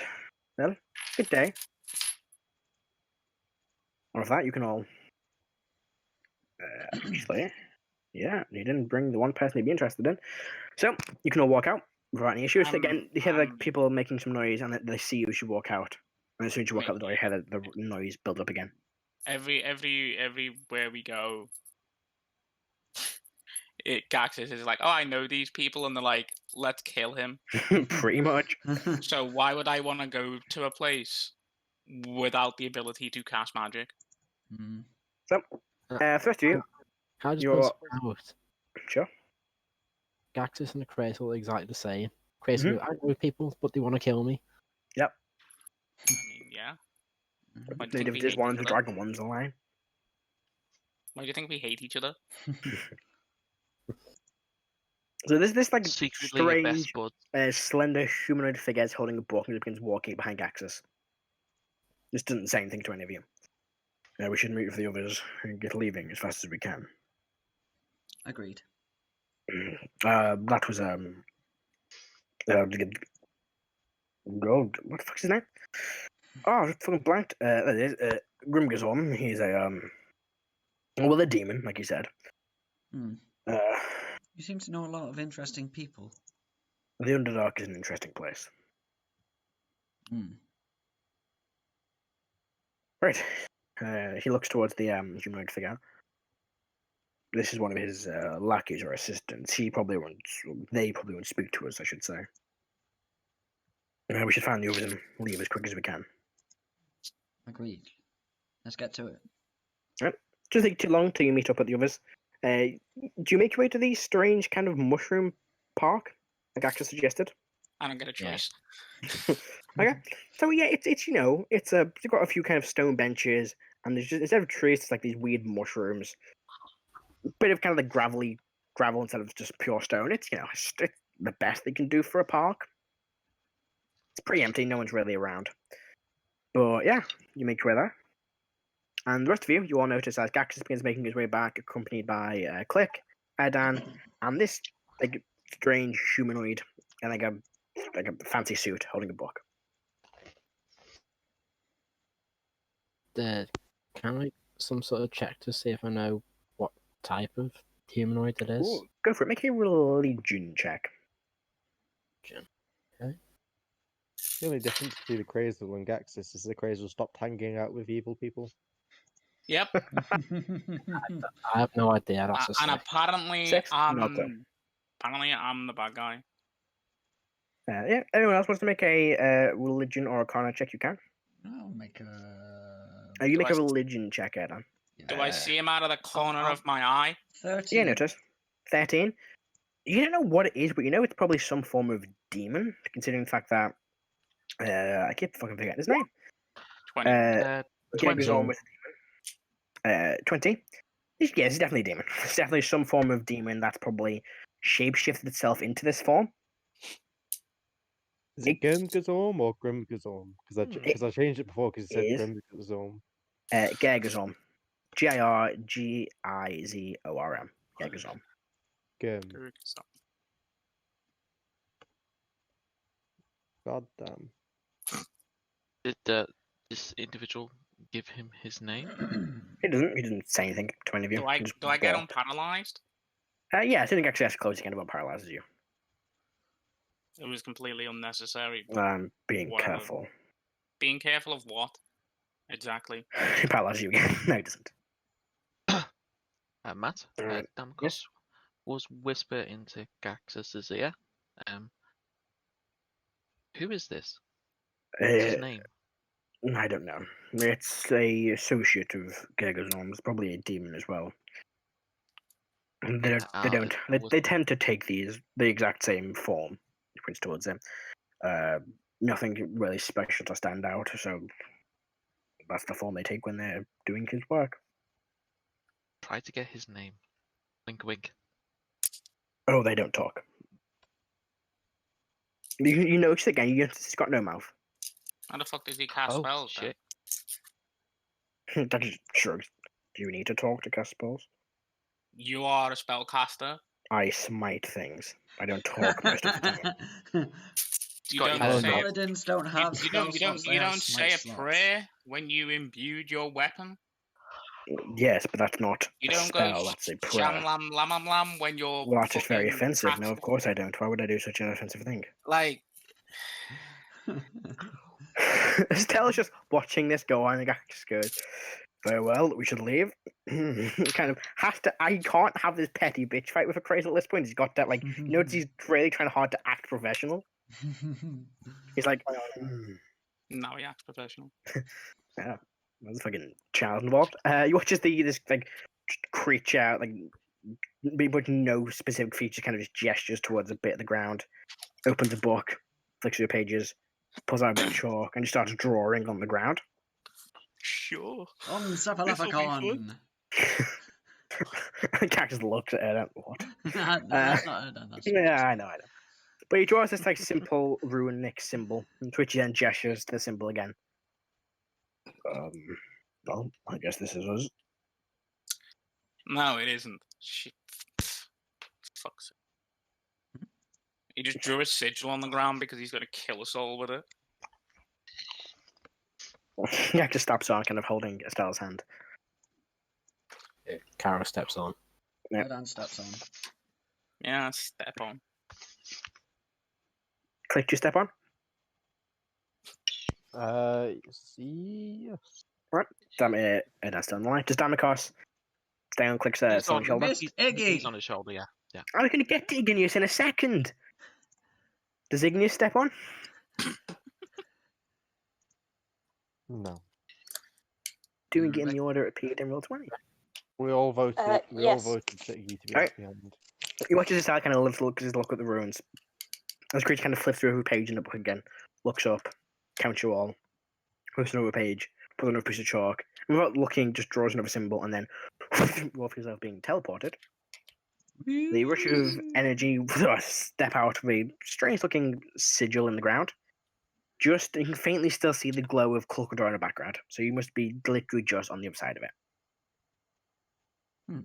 Well, good day. And with that, you can all... actually, yeah, you didn't bring the one person you'd be interested in. So, you can all walk out without any issues. Again, you hear like people making some noise, and they see you as you walk out. And as soon as you walk out the door, you hear the noise build up again. Everywhere we go, Gaxus is like, oh, I know these people, and they're like, let's kill him. Pretty much. So why would I want to go to a place without the ability to cast magic? So, first of you, How does you're... this out? Sure. Gaxus and Akrasile are exactly the same. Akrasile, I know people, but they want to kill me. Yep. I mean, yeah. Why do The you think we difference is hate one's each a other? dragon, one's a lion. Why do you think we hate each other? So there's this like Secretly your best strange, bud. slender humanoid figure holding a book and begins walking behind Gaxus. This doesn't say anything to any of you. We should meet with the others and get leaving as fast as we can. Agreed. That was Gold. What the fuck's his name? Oh, I fucking blanked. That is Grimgazorm. He's a a demon, like you said. You seem to know a lot of interesting people. The Underdark is an interesting place. Right. He looks towards the humanoid figure. This is one of his lackeys or assistants. They probably won't speak to us, I should say. We should find the others and leave as quick as we can. Agreed. Let's get to it. Right. Doesn't take too long till you meet up with the others. Do you make your way to the strange kind of mushroom park, like Axel suggested? I don't get a choice. Okay. So yeah, it's you've got a few kind of stone benches, and there's just instead of trees, it's like these weird mushrooms. Bit of kind of like gravel instead of just pure stone. It's it's the best they can do for a park. It's pretty empty, no one's really around. But yeah, you make your way there. And the rest of you all notice as Gaxus begins making his way back, accompanied by Click, Erdan, and this like strange humanoid and like a fancy suit holding a book. Can I make some sort of check to see if I know what type of humanoid it is? Ooh, go for it. Make a religion check. The only difference between the Crazel and Gaxus is the Crazel stopped hanging out with evil people. Yep. I have no idea. That's a And six. apparently, Six? Not so. apparently I'm the bad guy. Yeah. Anyone else wants to make a religion or arcana check? You can. I'll make a. You Do make I a s- religion check, Erdan. Do I see him out of the corner I'll- of my eye? 13. Yeah, notice. 13. You don't know what it is, but you know it's probably some form of demon, considering the fact that I keep fucking forgetting his name. 20. Goes 20. on with 20. Yes, it's definitely a demon. It's definitely some form of demon that's probably shapeshifted itself into this form. Is it Grimgazorm or Grimgazorm? Because I changed it before because it said Is. Grimgazorm. Gergazorm. Girgizorm. Gergazorm. Grim. God damn. Did this individual give him his name? He doesn't say anything to any of you. Do I He just get him walked. paralyzed? Yeah, I think actually that's close again about paralyzes you. It was completely unnecessary. Being Whatever. careful. Being careful of what? Exactly. He paralyzes you again. No, he doesn't. Matt, Damocos yes? was whisper into Gaxus's ear. Who is this? What's his name? I don't know. It's a associate of Gergazorm. It's probably a demon as well. And they tend to take the exact same form. He points towards them. Nothing really special to stand out. So that's the form they take when they're doing his work. Try to get his name. Wink, wink. Oh, they don't talk. You notice again. He's got no mouth. How the fuck does he cast spells? Shit. That is sure. Do you need to talk to cast spells? You are a spellcaster. I smite things. I don't talk most of the time. You Got don't you say. Paladins don't have You spell don't. slots, You they have don't smite say a slots. prayer when you imbued your weapon. Yes, but that's not You a don't spell. go That's a sham prayer. lam lam lam when you're. Well, that's just very fucking offensive. No, of casting- course I don't. Why would I do such an offensive thing? Like, Stella's just watching this go on and just goes, very well, we should leave. Kind of has to. I can't have this petty bitch fight with a crazy at this point. He's got that, like, you know, he's really trying hard to act professional. He's like, now he acts professional. yeah, there's a fucking child involved. You watch as this, like, creature, like, with no specific features, kind of just gestures towards a bit of the ground, opens a book, flicks through the pages, pulls out a bit of chalk, and just starts drawing on the ground. Sure. On This'll be Cephalophicon! The character looks at it. What? That's not Erdan, that's Yeah, I know. But he draws this like simple runic symbol, which he then gestures to the symbol again. Well, I guess this is us. No, it isn't. Shit. Fuck's sake. He just drew a sigil on the ground because he's gonna kill us all with it. He actually stops on, kind of holding Estella's hand. Karo steps on. Yep. Erdan steps on. Yeah, step on. Click to step on. Yes. That's still on the line. Does Damocos stay on, clicks on his shoulder? Missed Iggy! He's on his shoulder, yeah. I'm going to get to Igneous in a second. Does Igneous step on? No. Doing it in the order it appeared in Roll20. We all voted. We all yes. voted Siggy to be Alright. left behind. He watches Estella kind of look at the ruins. As Creature kind of flips through a page in the book again, looks up, counts you all, flips another page, pulls another piece of chalk, and without looking, just draws another symbol, and then you feel yourself being teleported. The rush of energy step out of a strange-looking sigil in the ground. Just, you can faintly still see the glow of Kulkador in the background, so you must be literally just on the other side of it. Hmm.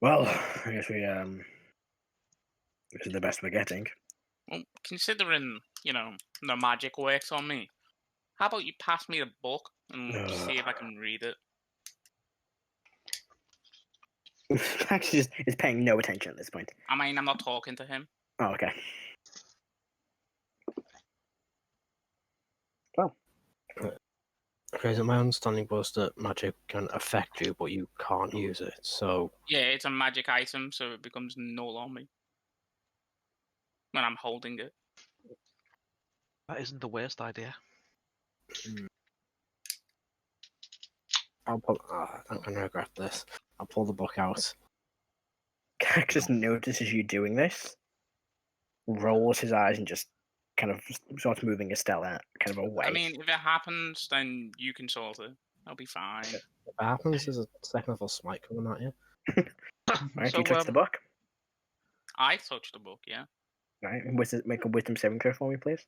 Well, I guess we This is the best we're getting. Well, considering, no magic works on me, how about you pass me the book and see if I can read it? Actually, just is paying no attention at this point. I mean, I'm not talking to him. Oh, okay. Well, Okay, so my understanding was that magic can affect you, but you can't use it. So Yeah, it's a magic item, so it becomes null on me when I'm holding it. That isn't the worst idea. I'm gonna regret this. I'll pull the book out. Cactus notices you doing this, rolls his eyes, and just kind of starts moving Astella kind of away. I mean, if it happens, then you can sort it. I'll be fine. If it happens, there's a second level smite coming at you. Right, So, you touch the book. I touched the book, yeah. Right, make a wisdom saving throw for me, please.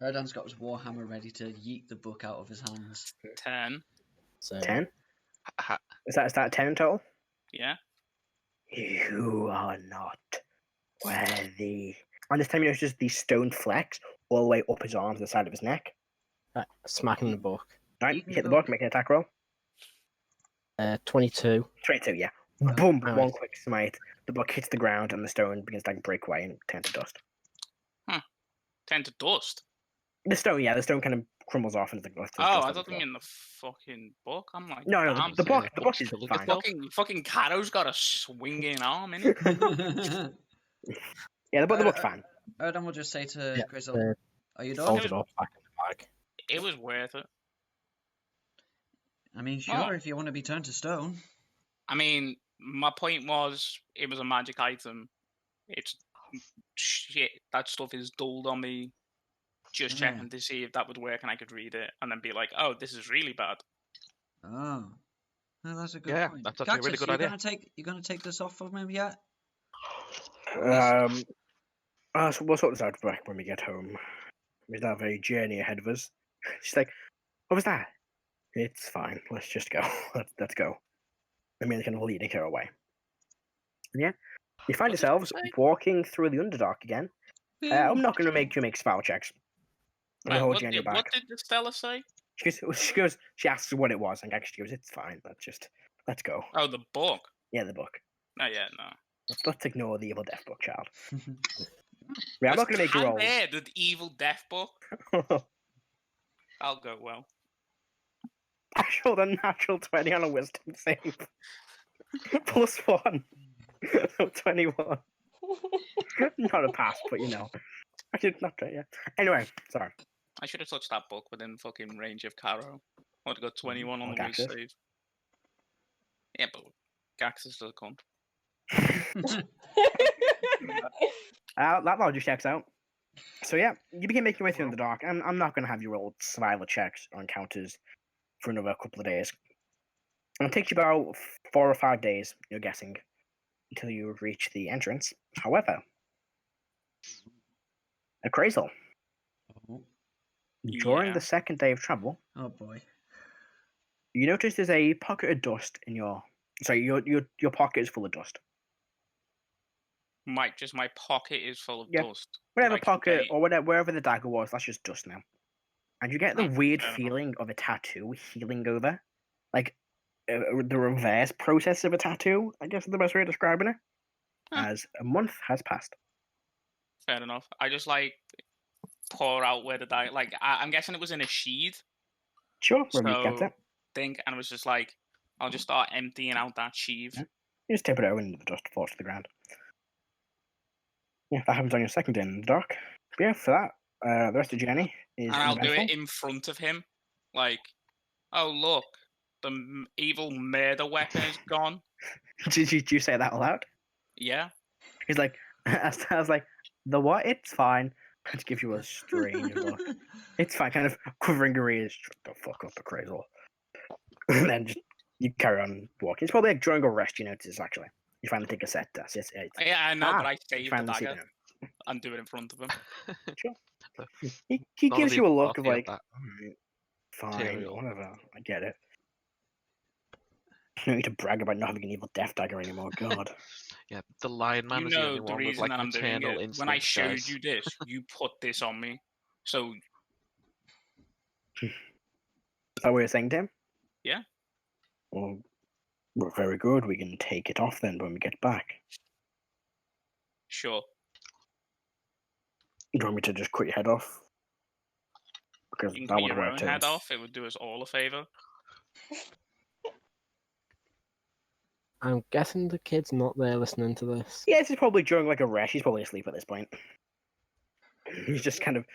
Erdan's got his warhammer ready to yeet the book out of his hands. 10, So 10. Is that 10 in total? yeah. You are not worthy. And this time you notice the stone flex all the way up his arm to the side of his neck. smacking the book. Right, You can hit the go- book, make an attack roll. 22. 22, yeah. Right. Boom! Alright. One quick smite. The book hits the ground and the stone begins to break away and turn to dust. 10 to dust. The stone kind of crumbles off into the dust. Oh, I thought you mean the fucking book. I'm like, No, damn, the book book's is killing fine. itself. fucking Karo's got a swinging arm, innit? Yeah, the book's fine. Erdan will just say to Yeah, Grizzle, "Are you done?" Fold it up back in the bag. It was worth it. I mean, sure, Well- if you want to be turned to stone. I mean, my point was, it was a magic item. It's shit. That stuff is dulled on me. Just Yeah. checking to see if that would work and I could read it, and then be like, "Oh, this is really bad." Oh, well, that's a good Yeah, point. that's actually a really Cactus, good you idea. gonna take this off of him yet? So we'll sort this out back when we get home. We have a journey ahead of us. She's like, "What was that?" It's fine. Let's just go. Let's go. I mean, kind of leading her away. And yeah, you find What did yourselves she say? walking through the Underdark again. I'm not going to make you make spell checks. On the Right, whole what, journey did, back. what did Stella say? She asks what it was, and she goes, "It's fine. Let's go." Oh, the book. Yeah, the book. Oh yeah, no. Let's ignore the evil death book, child. Yeah, I'm not going to make you roll. There, the evil death book. I'll go well. I rolled a natural 20 on a wisdom save. +1. So 21. Not a pass, but Actually, not right, yeah. Anyway, sorry. I should have touched that book within fucking range of Karo. I would have got 21 on Or the wisdom Gaxus. save. Yeah, but Gax is still cunt. That logic checks out. So yeah, you begin making your way through the dark. I'm not going to have you roll survival checks or encounters for another couple of days. It'll take you about 4 or 5 days, you're guessing, until you reach the entrance. However, Akrasile, Oh, during Yeah. the second day of travel, oh boy. you notice there's a pocket of dust in your your pocket is full of dust. My pocket is full of Yeah. dust. Whatever Like, pocket okay. or wherever the dagger was, that's just dust now. And you get the Oh, weird fair enough. feeling of a tattoo healing over, like the reverse process of a tattoo. I guess is the best way of describing it. Huh. As a month has passed. Fair enough. I just pour out where the dagger. I'm guessing it was in a sheath Sure, Rebeca gets So- it. thing, and it was just like, I'll just start emptying out that sheath. Yeah. You just tip it over and the dust falls to the ground. Yeah, that happens on your second day in the dark. But yeah, for that, the rest of the journey is And I'll do it uneventful. in front of him. Like, oh look, the evil murder weapon is gone. Did you say that aloud? Yeah. He's like, I was like, the what? It's fine. To give you a strange look. It's fine, kind of quivering your ears. Shut the fuck up, Akrasile. And then you carry on walking. It's probably like during a rest you notice, actually. You finally take a set. Yeah, I know, but I you saved the finally see dagger them. and do it in front of him. He None of gives the you a look party of had like, that "Alright, fine, material." whatever, I get it. don't need to brag about not having an evil death dagger anymore. God. Yeah, the Lion Man You is the know only the one with reason like that I'm doing maternal it. instinct. When I showed guys. you this, you put this on me. So Is that what you're saying, Tim? Yeah. Well, we're very good. We can take it off then when we get back. sure. You want me to just cut your head off? Because You can that cut would your work own too. head off. It would do us all a favor. I'm guessing the kid's not there listening to this. Yeah, this is probably during like a rest. He's probably asleep at this point. He's just kind of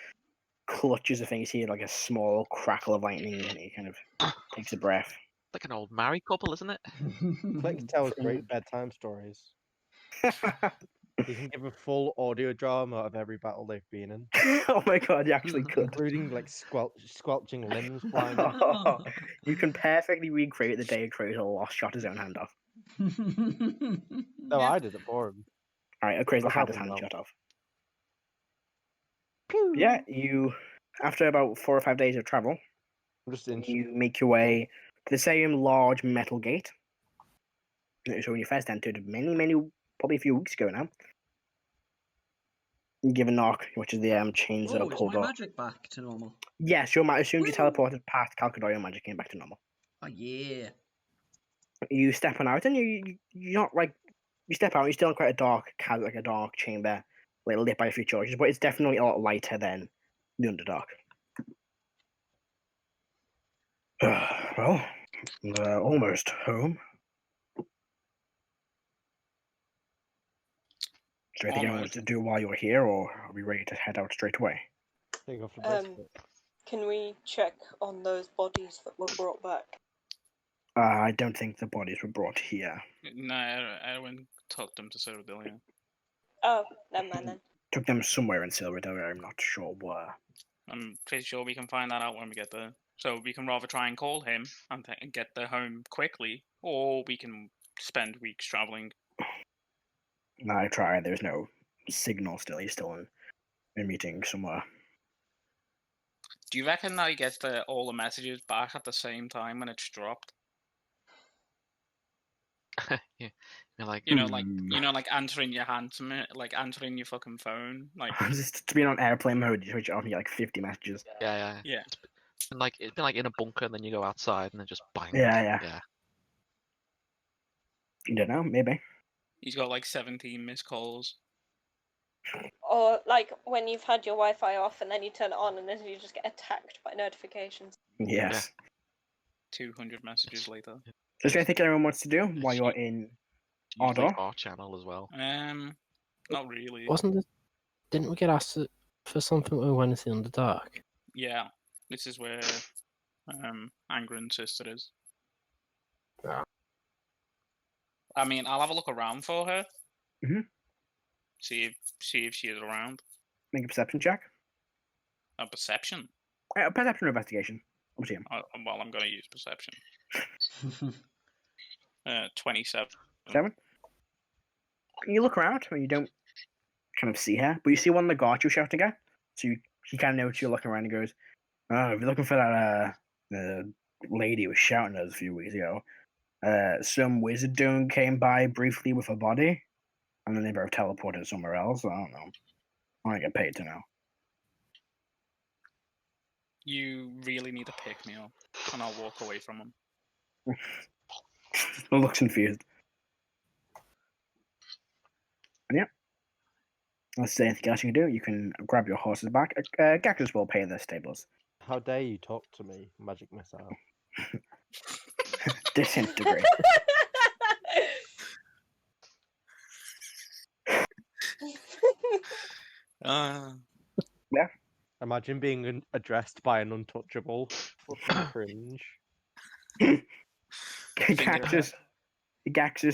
clutches the thing. You see like a small crackle of lightning, and he kind of takes a breath. Like an old married couple, isn't it? Click tells great bedtime stories. You can give a full audio drama of every battle they've been in, Oh my god, you actually could. including like squelching limbs flying. You can perfectly recreate the day Crazel lost shot his own hand off. No, Yeah. I did it for him. Alright, Crazel I'll had have his him hand now. shot off. Yeah, you, after about 4 or 5 days of travel, I'm just in. you make your way to the same large metal gate. So when you first entered, probably a few weeks ago now, you give a knock, which is the chains that Oh, are is pulled my up. magic back to normal? Yes, as soon as you Woo! teleported past Calcador, your magic came back to normal. Oh yeah. You step on out, and you're not like you step out. You're still in quite a dark, like a dark chamber, like lit by a few torches, but it's definitely a lot lighter than the Underdark. Well, we're almost home. Is there anything you want to do while you're here, or are we ready to head out straight away? Take off the bracelet. Can we check on those bodies that were brought back? I don't think the bodies were brought here. No, Erwin took them to Cyrodilia. Oh, never mind then. Took them somewhere in Silverdale. I'm not sure where. I'm pretty sure we can find that out when we get there. So we can rather try and call him and get there home quickly, or we can spend weeks traveling. No, I tried. There's no signal still. He's still in a meeting somewhere. Do you reckon that he gets all the messages back at the same time when it's dropped? Yeah. You're like, You know, like answering your hand, like answering your fucking phone, like. Just to be on airplane mode, you switch it off and you get like 50 messages. yeah. Yeah. It's been like in a bunker, and then you go outside, and then just bang. Yeah. Yeah. You don't know, maybe. He's got like 17 missed calls. Or like when you've had your Wi-Fi off and then you turn it on and then you just get attacked by notifications. Yes. 200 messages later. So is there anything everyone wants to do while you're in Usually Ardor? our channel as well. Not really. Didn't we get asked for something when we went into the Underdark? Yeah, this is where Angren's sister is. Ah. I mean, I'll have a look around for her. Mhm. See if she is around. Make a perception check. A perception. Perception or investigation. Up to you. Well, I'm going to use perception. 27. 7. You look around and you don't kind of see her, but you see one of the guards you're shouting at. So he kind of notes you're looking around and goes, "Oh, if you're looking for that lady who was shouting at us a few weeks ago, some wizard dude came by briefly with a body, and then they both teleported somewhere else. I don't know. I don't get paid to know." You really need to pick me up, and I'll walk away from him. Looks confused. And yeah. Unless there's anything else you can do, you can grab your horses back. Gactus will pay the stables. How dare you talk to me, magic missile? Disintegrate. Imagine being addressed by an untouchable. Fucking cringe. Gaxus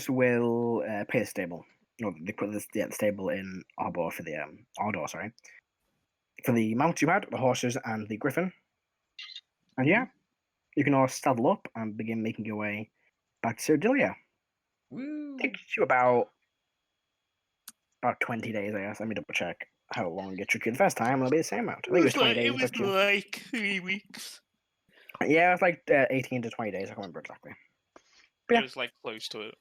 will pay the stable. No, they put the stable in Arbor for the Ardor, sorry. For the mounts you had, the horses and the griffin. And yeah, you can all saddle up and begin making your way back to Cyrodilia. Woo! Takes you about 20 days, I guess. Let me double check how long it took you the first time. It'll be the same amount. I think it was 20 days. It was like 3 weeks. Yeah, it's like 18 to 20 days. I can't remember exactly. Yeah. just like close to it.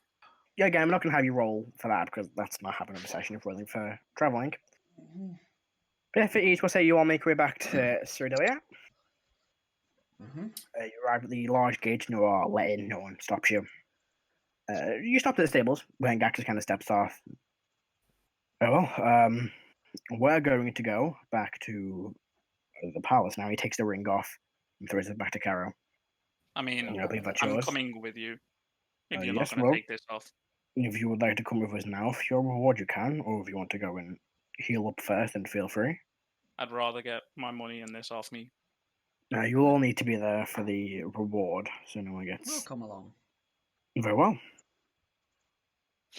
Yeah, again, I'm not going to have you roll for that because that's not happening in a session if we're rolling for traveling. But if it is, we'll say you all make your way back to Sorcerer. You arrive at the large gate and you are let in, no one stops you. You stop at the stables when Gaxus kind of steps off. Oh, well, we're going to go back to the palace now. He takes the ring off and throws it back to Karo. I mean, I believe that's I'm yours. coming with you if you're Yes, not going well, to take this off. if you would like to come with us now for your reward, you can, or if you want to go and heal up first, then feel free. I'd rather get my money and this off me. Now, you'll all need to be there for the reward, so no one We'll gets... come along. Very well.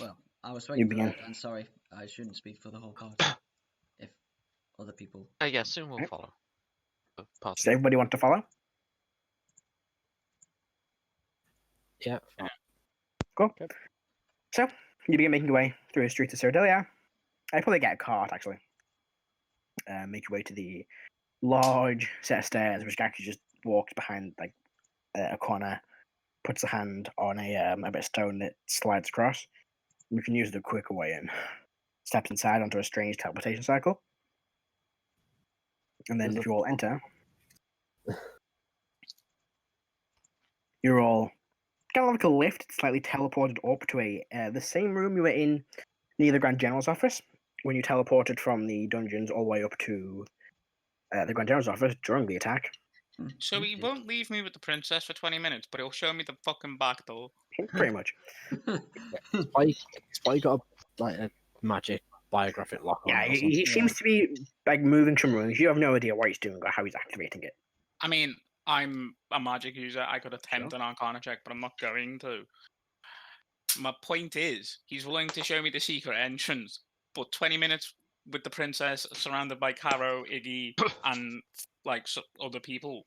Well, I was You waiting for begin. that, and sorry, I shouldn't speak for the whole party. If other people... Yeah, soon we'll Right. follow. The party. Does everybody want to follow? Yeah. Cool. So, you begin making your way through the streets of Sorcerer. I'd probably get a cart, actually. Make your way to the large set of stairs, which actually just walks behind like a corner, puts a hand on a bit of stone that slides across. You can use the quicker way in. Steps inside onto a strange teleportation cycle. And then There's if a- you all enter, you're all kind of like a lift, slightly teleported up to the same room you were in near the Grand General's office when you teleported from the dungeons all the way up to the Grand General's office during the attack. So he won't leave me with the princess for 20 minutes, but he'll show me the fucking back door. Pretty much. Spike got a magic biographic lock on. Yeah, or he something. seems to be like moving some rooms. You have no idea what he's doing or how he's activating it. I mean, I'm a magic user. I could attempt an Arcana check, but I'm not going to. My point is, he's willing to show me the secret entrance, but 20 minutes with the princess surrounded by Karo, Iggy, and like other people,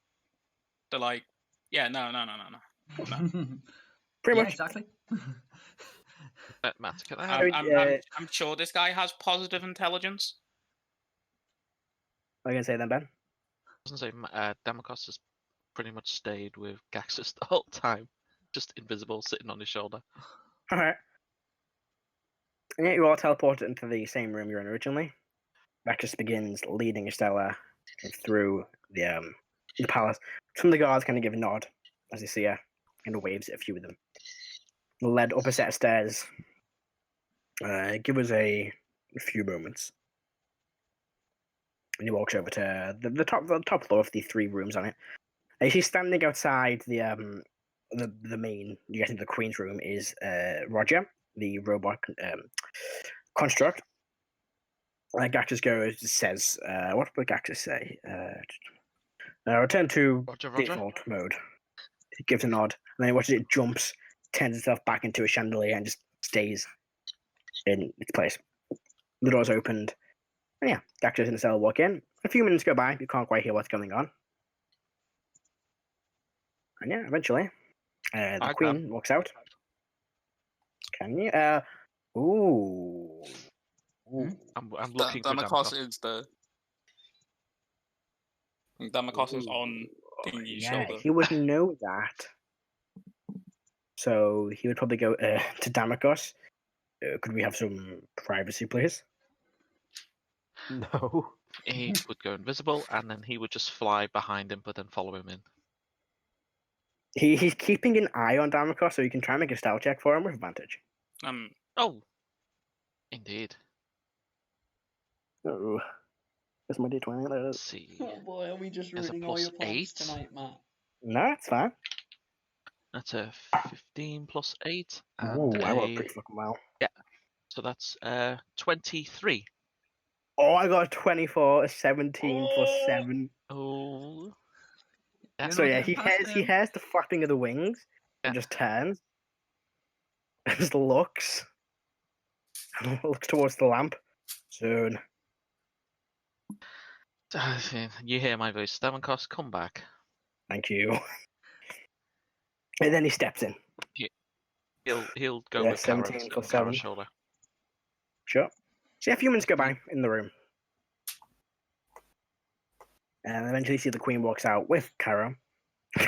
they're like, yeah, no. Pretty Yeah, much. exactly. Matt, can I have... I'm sure this guy has positive intelligence. What are you going to say then, Ben? I was going to say, Damocos has pretty much stayed with Gaxus the whole time. Just invisible, sitting on his shoulder. Alright. And yet you all teleported into the same room you were in originally. Vectus begins leading Astella through the palace. Some of the guards kind of give a nod as they see her, and waves at a few of them. Led up a set of stairs. Give us a few moments. And he walks over to the top floor of the 3 rooms on it. And she's standing outside the main. You get into the Queen's room is Roger, the robot construct. Gaxus says, what would Gaxus say? Return to Roger. default mode. He gives a nod, and then he watches it jumps, turns itself back into a chandelier, and just stays in its place. The door's opened, and yeah, Gaxus and Astella walk in. A few minutes go by, you can't quite hear what's going on. And yeah, eventually, the Queen walks out. Can you? Ooh. I'm looking for Damocos Damocos. is the. Damocos is on Thingy's shoulder. He would know that. So he would probably go to Damocos. Could we have some privacy, please? No. He would go invisible, and then he would just fly behind him, but then follow him in. He's keeping an eye on Damocos, so you can try and make a stealth check for him with advantage. Oh, indeed. Oh, that's my D20. Let's see. Oh boy, are we just There's a ruining all your plus plans 8. tonight, Matt? No, it's fine. That's a 15 plus 8. Oh, And I rolled pretty fucking well. so that's 23. Oh, I got a 24, a 17 plus 7. Oh. You're So not yeah, getting past he him. hears the flapping of the wings and Yeah. just turns. And just looks towards the lamp. Soon. You hear my voice. Damocos, come back. Thank you. And then he steps in. He'll go Yeah, with Karo 17 on plus Karo's 7. shoulder. Sure. See, a few minutes go by in the room. And eventually you see the Queen walks out with Karo. With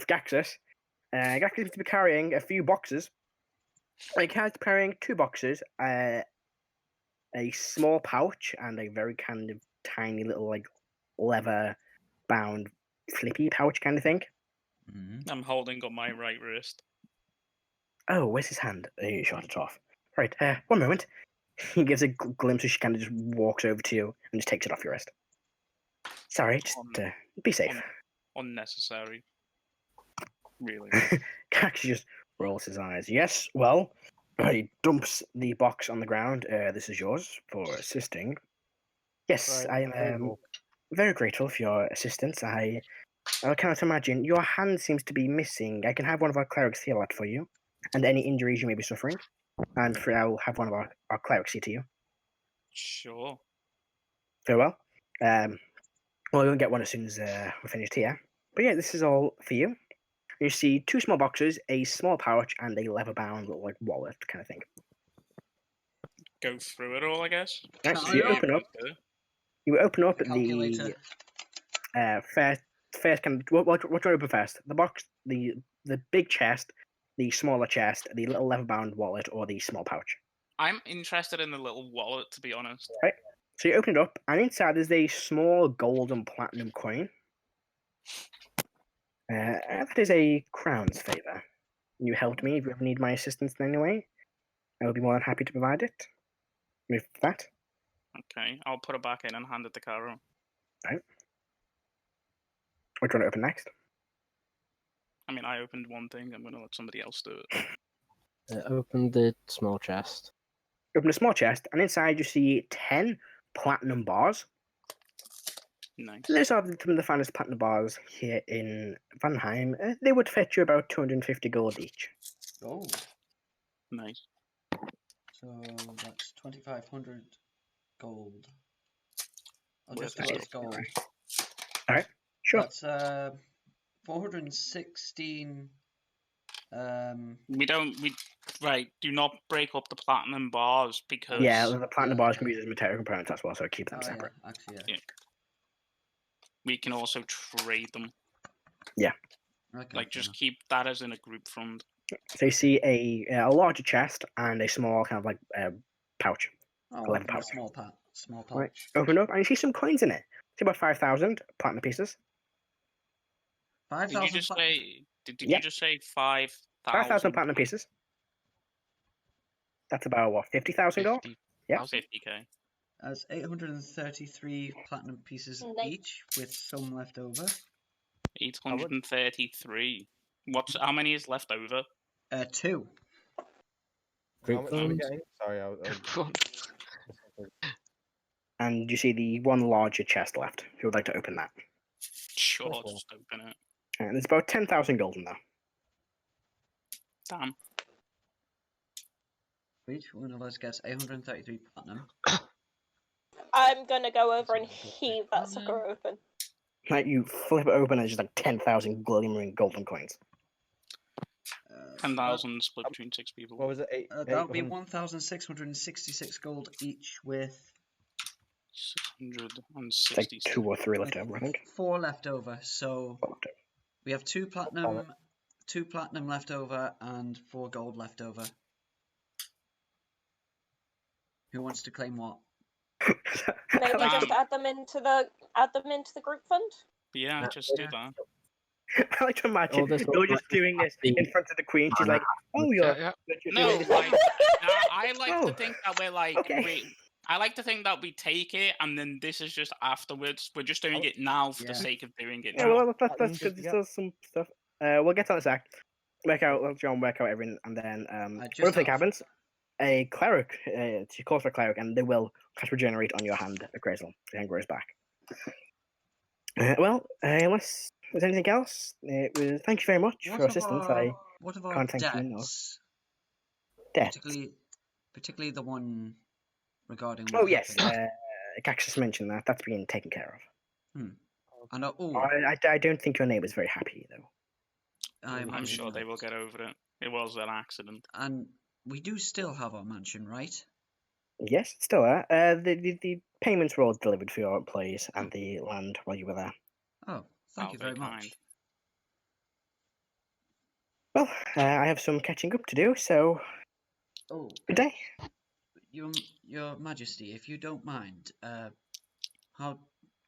Gaxus. Gak seems to be carrying a few boxes. He's carrying 2 boxes, a small pouch, and a very kind of tiny little like leather-bound flippy pouch kind of thing. Mhm. I'm holding up my right wrist. Oh, where's his hand? He shot it off. Right, one moment. He gives a glimpse as she kind of just walks over to you and just takes it off your wrist. Sorry, just be safe. Unnecessary. Really. Cax just rolls his eyes. Yes, well, he dumps the box on the ground. This is yours for assisting. Yes, Right, I am table. very grateful for your assistance. I cannot imagine. Your hand seems to be missing. I can have one of our clerics heal that for you, and any injuries you may be suffering. And I'll have one of our clerics see to you. Sure. Very well. Well, you'll get one as soon as we're finished here. But yeah, this is all for you. You see 2 small boxes, a small pouch, and a leather-bound little like wallet kind of thing. Go through it all, I guess. Right, Oh, so you yeah. open up. You open up Calculator. the first kind of what do you open first? The box, the big chest, the smaller chest, the little leather-bound wallet, or the small pouch. I'm interested in the little wallet, to be honest. Right. So you open it up, and inside there's a small gold and platinum coin. That is a crown's favor. You helped me. If you ever need my assistance in any way, I will be more than happy to provide it. With that, Okay, I'll put it back in and hand it to Karo. what do you want to open next? I mean, I opened one thing. I'm going to let somebody else do it. Open the small chest. Open a small chest, and inside you see 10 platinum bars. Nice. Those are some of the finest platinum bars here in Vanheim. They would fetch you about 250 gold each. Oh, Nice. so that's 2,500 gold. I'll Where's just do the it as gold. Alright, sure. That's 416. Right, do not break up the platinum bars because... Yeah, the platinum Yeah, bars okay. can be used as material components as well, so keep them Oh, separate. yeah, actually, Yeah. we can also trade them. Okay, Like, fair just enough. keep that as in a group fund. So you see a larger chest and a small kind of like pouch. Oh, 11 open the pouch. small pouch. Right, open up and you see some coins in it. See about 5,000 platinum pieces. 5,000. Did you just say? Did Yeah. you just say 5,000? 5,000 platinum pieces. That's about what, 50,000 gold? Yeah. 50k. That's 833 platinum pieces Nice. each, with some left over. 833. How many is left over? 2. How Group much are we fund. getting? Sorry, I And you see the one larger chest left. If you would like to open that. Sure, Go for it. just open it. And there's about 10,000 gold in there. Damn. Each one of us gets 833 platinum. I'm gonna go over and That's a good heave bit. that sucker open. Like you flip it open and it's just like 10,000 glimmering golden coins. 10,000 split between 6 people. What was it? That would be 1,666 gold each, with 660. It's like 2 or 3 left over, I think. 4 left over. So we have 2 platinum, 2 platinum left over, and 4 gold left over. Who wants to claim what? Maybe just add them into the group fund. Yeah, just do that. I like to imagine All this you're just doing this in front of the queen. She's like, "Oh, you're No, doing this." like, I like Oh, to think that we're like, okay. I like to think that we take it and then this is just afterwards. We're just doing it now for the Yeah. sake of doing it Yeah, now. well, that's good. There's some stuff. We'll get on a sec. Let John work out everything, and then just what if have- happens? A cleric, she calls for a cleric, and they will cast regenerate on your hand, Akrasile. The hand grows back. Unless there's anything else, thank you very much for your assistance. What of our can't thank you enough. debts? Debt. Particularly the one regarding. Oh what yes, happened. Caxus mentioned that. That's been taken care of. And I don't think your neighbour's very happy though. I'm sure they will get over it. It was an accident. And we do still have our mansion, right? Yes, it's still there. The payments were all delivered for your employees and the land while you were there. Oh, thank you very much. Well, I have some catching up to do, so Oh, good day. Your Majesty, if you don't mind, how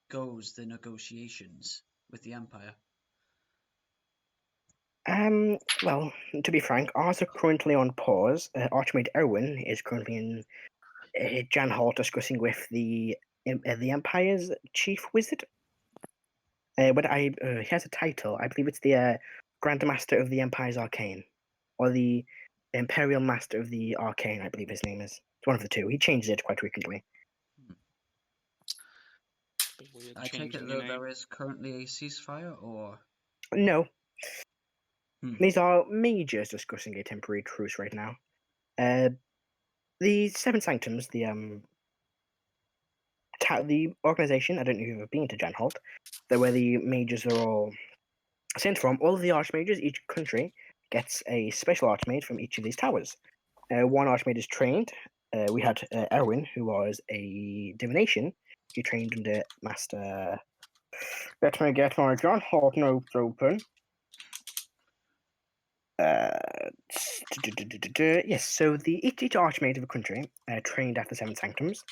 goes the negotiations with the Empire? Well, to be frank, ours are currently on pause. Archmage Erwin is currently in Jan Hall discussing with the Empire's chief wizard. But he has a title. I believe it's the Grand Master of the Empire's Arcane, or the Imperial Master of the Arcane. I believe his name is. It's one of the two. He changes it quite frequently. I take it though there is currently a ceasefire, or No, Hmm. these are mages discussing a temporary truce right now. The Seven Sanctums, the organization. I don't know if you've ever been to Janholt. That where the mages are all sent from. All of the archmages, each country gets a special archmage from each of these towers. One archmage is trained. We had Erwin, who was a divination. He trained under Master. Let me get my Janholt notes open. Yes, so each archmage of a country trained at the Seven Sanctums,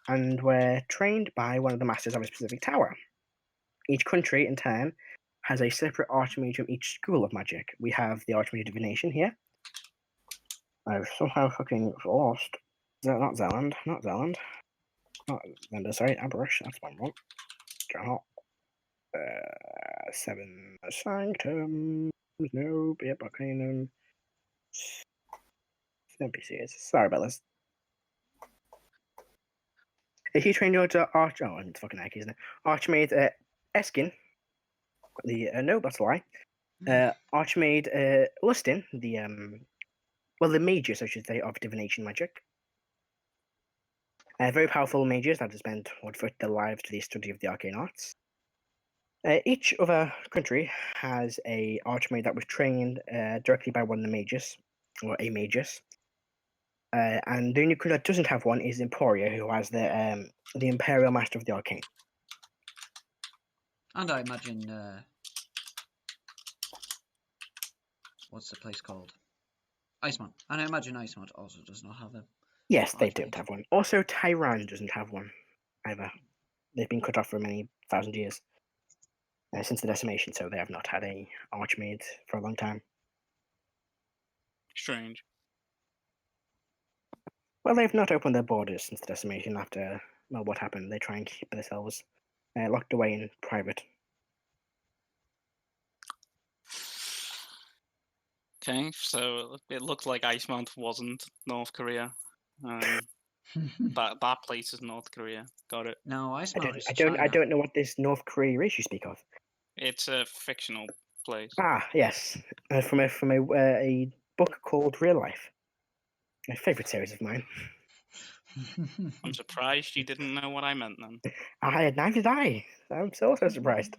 and were trained by one of the masters of a specific tower. Each country, in turn, has a separate archmage from each school of magic. We have the Archmage of Divination here. I've somehow fucking lost. Not Zealand. Not Zenda, sorry, Abrush, that's one wrong. Janholt. Seven Sanctums. Nope, yep, Arcanum. NPCs. Sorry about this. He trained you to Arch. Oh, I'm fucking Aki, isn't it? Archmage Eskin. No, that's a lie. Archmage Lustin, the mages, I should say, of divination magic. Very powerful mages that have spent their lives to the study of the arcane arts. Each other country has a archmage that was trained directly by one of the mages, or a magus. And the only country that doesn't have one is Emporia, who has the Imperial Master of the Arcane. And I imagine what's the place called? Icemont. And I imagine Icemont also does not have them. Yes, they don't have one. Also, Tyran doesn't have one either. They've been cut off for many thousand years since the decimation, so they have not had a archmage for a long time. Strange. Well, they've not opened their borders since the decimation after, well, what happened? They try and keep themselves locked away in private. Okay, so it looked like Icemont wasn't North Korea. That place is North Korea. Got it. No, Icemont is I China. don't know what this North Korea is you speak of. It's a fictional place. Ah, yes, from a book called Real Life. My favourite series of mine. I'm surprised you didn't know what I meant then. Neither did I. I'm so surprised.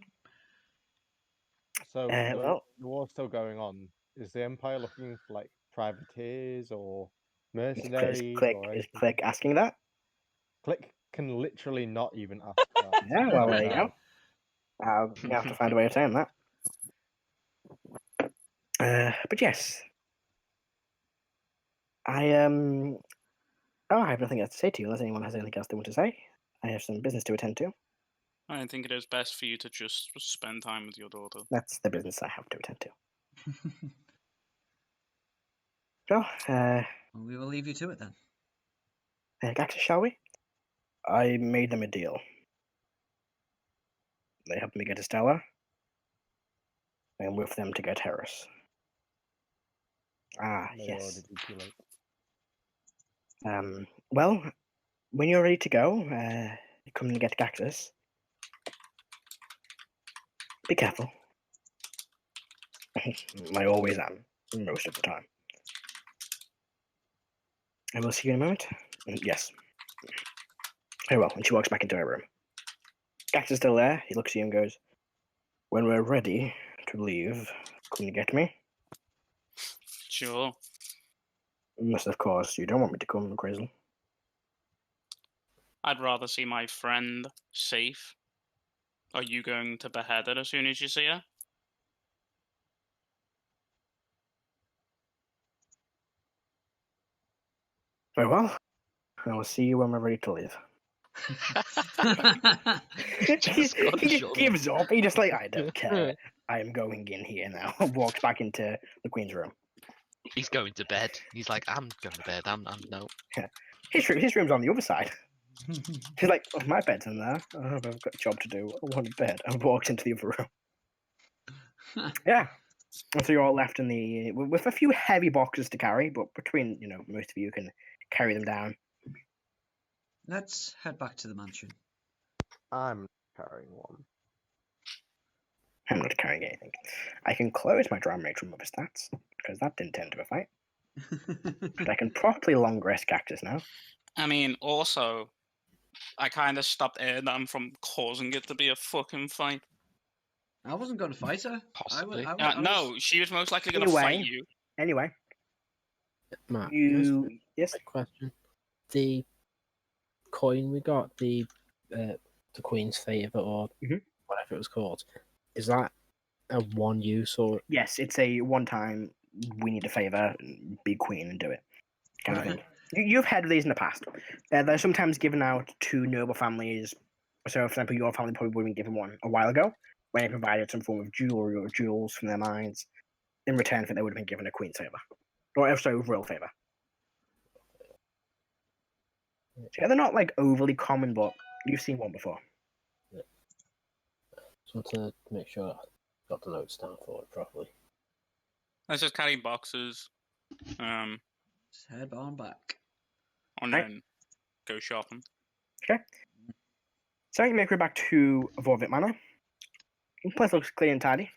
So well, the war's still going on. Is the Empire looking for like privateers or mercenaries? Is Click asking that? Click can literally not even ask that. Yeah, well, there you go. You have to find a way of saying that. But yes, I have nothing else to say to you unless anyone has anything else they want to say. I have some business to attend to. I think it is best for you to just spend time with your daughter. That's the business I have to attend to. So, we will leave you to it then. Gaxus, shall we? I made them a deal. They helped me get Astella, and with them to get Heris. Ah, yes. Well, when you're ready to go, come and get Gaxus. Be careful. I always am, most of the time. I will see you in a moment. Yes. Very well. And she walks back into her room. Gax is still there. He looks at you and goes, "When we're ready to leave, come you get me?" Sure. Unless, of course, you don't want me to come, Grizzle. I'd rather see my friend safe. Are you going to behead her as soon as you see her? Very well. I will see you when we're ready to leave. he just gives up. He just like, I don't care. I am going in here now. Walks back into the Queen's room. He's going to bed. He's like, I'm going to bed. I'm no. His room's on the other side. He's like, oh, my bed's in there. Oh, I've got a job to do. I want a bed. And walks into the other room. Yeah. And so you're all left in the with a few heavy boxes to carry, but between most of you can carry them down. Let's head back to the mansion. I'm carrying one. I'm not carrying anything. I can close my drum rate from other stats because that didn't turn into a fight. But I can properly long rest cactus now. I mean, also, I kind of stopped Erdan from causing it to be a fucking fight. I wasn't going to fight her. Possibly. No, she was most likely going to fight you. Anyway, Matt, yes. Question: the coin we got, the Queen's Favor or whatever it was called, is that a one use or? Yes, it's a one-time. We need a favor, be queen and do it. Kind of thing. You've had these in the past. They're sometimes given out to noble families. So, for example, your family probably would have been given one a while ago when they provided some form of jewelry or jewels from their mines. In return for it, they would have been given a queen's favor. Or also royal favor. Yeah, they're not like overly common, but you've seen one before. Yeah. So to make sure I got the notes down for it properly. Let's just carry boxes. Let's head on back. And then go shopping. Okay. So you make it back to Vorvit Manor. The place looks clean and tidy.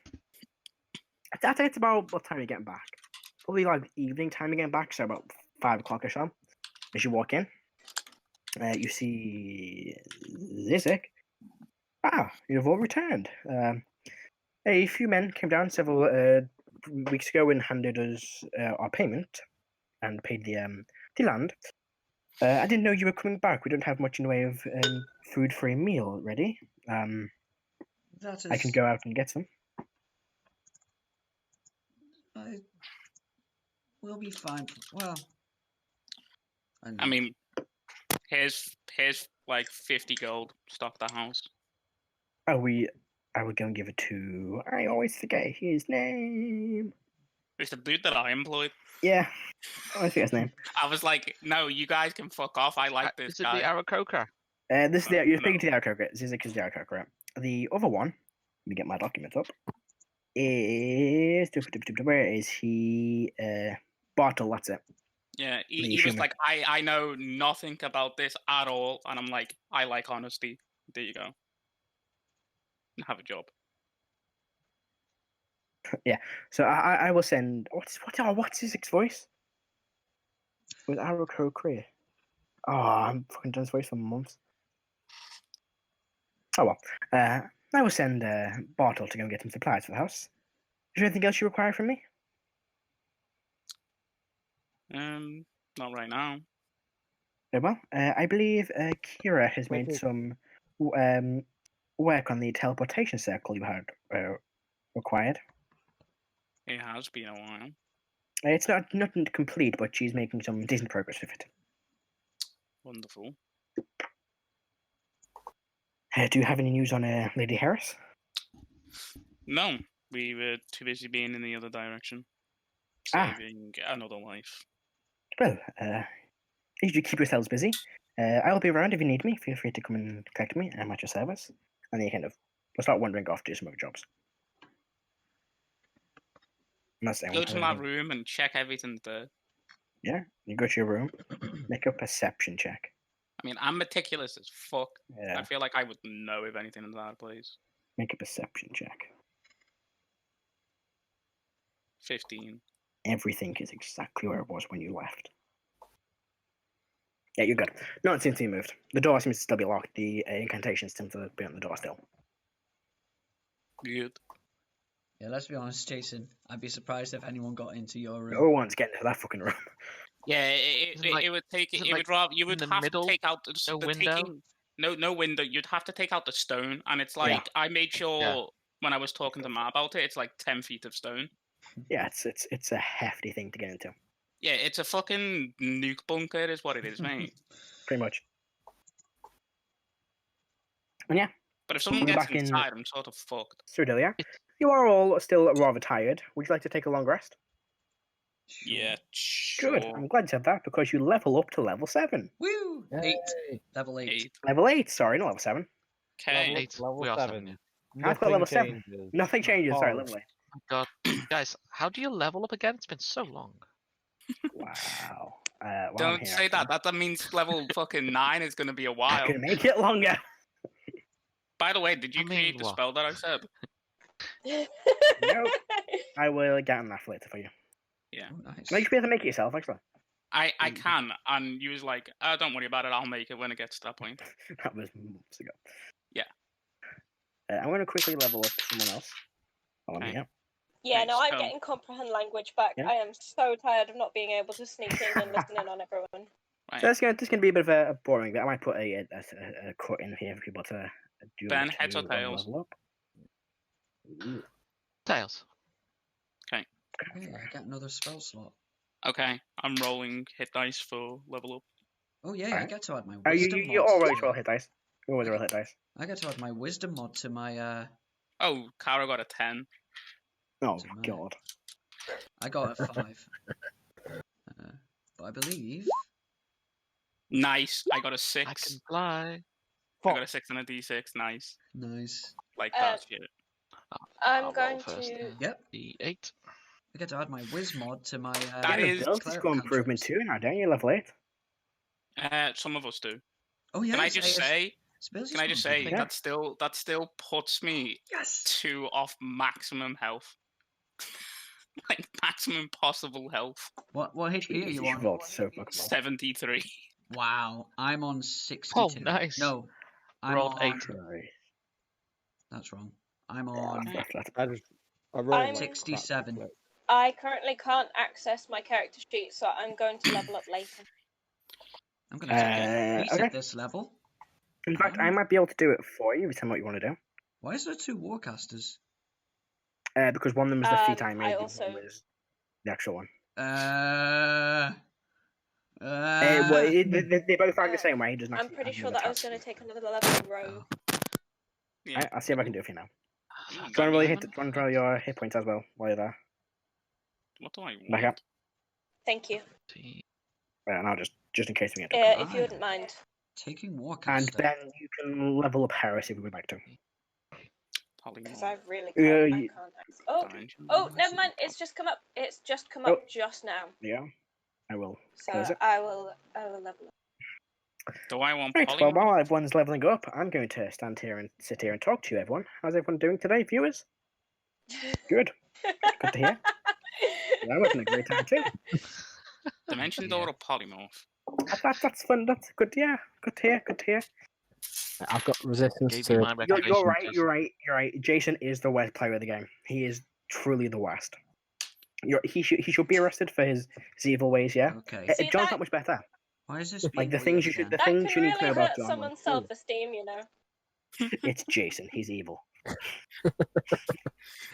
I'd say it's about what time you're getting back. Probably like evening time you're getting back, so about 5 o'clock or so. As you walk in, you see Zizek. Ah, you've all returned. A few men came down several weeks ago and handed us our payment and paid the land. I didn't know you were coming back. We don't have much in the way of food for a meal ready. That is... I can go out and get some. We'll be fine. Well, I mean, here's like 50 gold. Stock the house. I would go and give it to. I always forget his name. It's the dude that I employed. Yeah, I always forget his name. I was like, no, you guys can fuck off. I like this Is it guy. the Akrasile? This is you're speaking to the Akrasile. Zizek is the Akrasile. The other one, let me get my documents up. Is where is he? Bartle, that's it. Yeah, he was like, I know nothing about this at all, and I'm like, I like honesty. There you go. Have a job. Yeah, so I will send. What's his voice? With Akrasile. Oh, I'm fucking done his voice for months. Oh well. I will send Bartle to go and get some supplies for the house. Is there anything else you require from me? Not right now. Very well. I believe Kira has made some work on the teleportation circle you had required. It has been a while. It's nothing complete, but she's making some decent progress with it. Wonderful. Do you have any news on Lady Heris? No, we were too busy being in the other direction, saving another life. Well, you keep yourselves busy. I'll be around if you need me. Feel free to come and collect me. I'm at your service. And then you kind of start wandering off to do some other jobs. Go to my room and check everything there. Yeah, you go to your room, make a perception check. I mean, I'm meticulous as fuck. Yeah. I feel like I would know if anything is out of place. Make a perception check. 15. Everything is exactly where it was when you left. Yeah, you're good. No one seems to be moved. The door seems to still be locked. The incantations seem to be on the door still. Good. Yeah, let's be honest, Jason. I'd be surprised if anyone got into your room. No one's getting into that fucking room. Yeah, it would take it. It would rather you would have to take out the window. No window. You'd have to take out the stone, and it's like I made sure when I was talking to Matt about it. It's like 10 feet of stone. Yeah, it's a hefty thing to get into. Yeah, it's a fucking nuke bunker, is what it is, mate. Pretty much. And yeah, But if someone We're gets back in- inside, I'm sort of fucked. Cerdelia, you are all still rather tired. Would you like to take a long rest? Sure. Yeah, sure. Good. I'm glad you said that because you level up to level 7. Woo! 8. Yay. Level 8. 8. Level 8, sorry, not level 7. Okay. Eight. Level We are 7. seven, I've got level 7. changes. Nothing changes, sorry, Oh, level 8. Oh God, guys, how do you level up again? It's been so long. Wow. Well, I'm Don't here, say actually. that. That means level fucking 9 is going to be a I while. can make it longer. By the way, did you I mean, create the what? spell that I said? Nope. I will get on that later for you. Yeah. Oh, nice. No, you should be able to make it yourself, actually. I Mm. can, and you was like, oh, don't worry about it, I'll make it when it gets to that point. That was months ago. Yeah. I'm going to quickly level up someone else while I'm Okay. here. Yeah, no, I'm So- getting comprehend language back. Yeah. I am so tired of not being able to sneak in and listen in on everyone. Right. So this is going to be a bit of a boring bit. I might put a cut in here for people to do Ben, to heads or tails? level up. Ooh. Tails. Okay, I got another spell slot. Okay, I'm rolling hit dice for level up. Oh yeah, I Alright. get to add my Oh, wisdom you mod. always to roll my- hit dice. You always roll hit dice. I get to add my wisdom mod to my Oh, Karo got a 10. Oh, To my- God. I got a 5. But I believe Nice. I got a I 6. can fly. I got a 6 and a d6. Nice. nice. Like Uh, that shit. I'm I'll going roll first. to- Yep. D8. I get to add my Wiz mod to my That You is have ability cleric score improvement cantrips. too now, don't you? Level 8. Some of us do. Oh yeah. Can I it's just AS say? ability Can I just score say improvement. that still puts me Yes. 2 off maximum health. Like maximum possible health. What HP are Jeez, you you on? rolled so fucking well. 73. Wow, I'm on 62. Oh, nice. No, I'm Rolled on. 8. Right. That's wrong. I'm on I rolled I'm- like crap 67. this week. I currently can't access my character sheet, so I'm going to level up later. I'm gonna take a piece okay. at this level. In fact, I might be able to do it for you. Tell me what you want to do. Why is there 2 warcasters? Because one of them was the feat I I made, the also- other one was the actual one. Uh, Well, they both act the same way. It doesn't I'm actually pretty add sure another that I was task. going to take another level in row. Yeah. I'll see if I can do it for you now. Ooh, Do you want got to roll, 11. do you want to roll your hit points as well while you're there? What do I want? Back up. Thank you. And I'll just in case we get to If you Alright. wouldn't mind. taking And warcaster. then you can level up Heris if we would like to. Because I really Yeah, can't. I you- can't access. Oh, Dimension. oh, never mind. It's just come up. It's just come up just now. Yeah, I will. So Close it. I will level up. Do I want Right, well, polygon? while everyone's leveling up, I'm going to sit here and talk to you, everyone. How's everyone doing today, viewers? Good. Good to hear. Yeah, I'm having a great time too. Dimension Yeah. door or polymorph? That's fun. That's good. Yeah, good to hear. Good to hear. I've got resistance Gave you to. my You're reputation. right. Jason. You're right. You're right. Jason is the worst player of the game. He is truly the worst. He should be arrested for his evil ways. Yeah. Okay. See, John's that- not much better. Why is this Like being the things you weird should. again? The That things can you need to know really about hurt John. someone's self-esteem, you know. It's Jason. He's evil.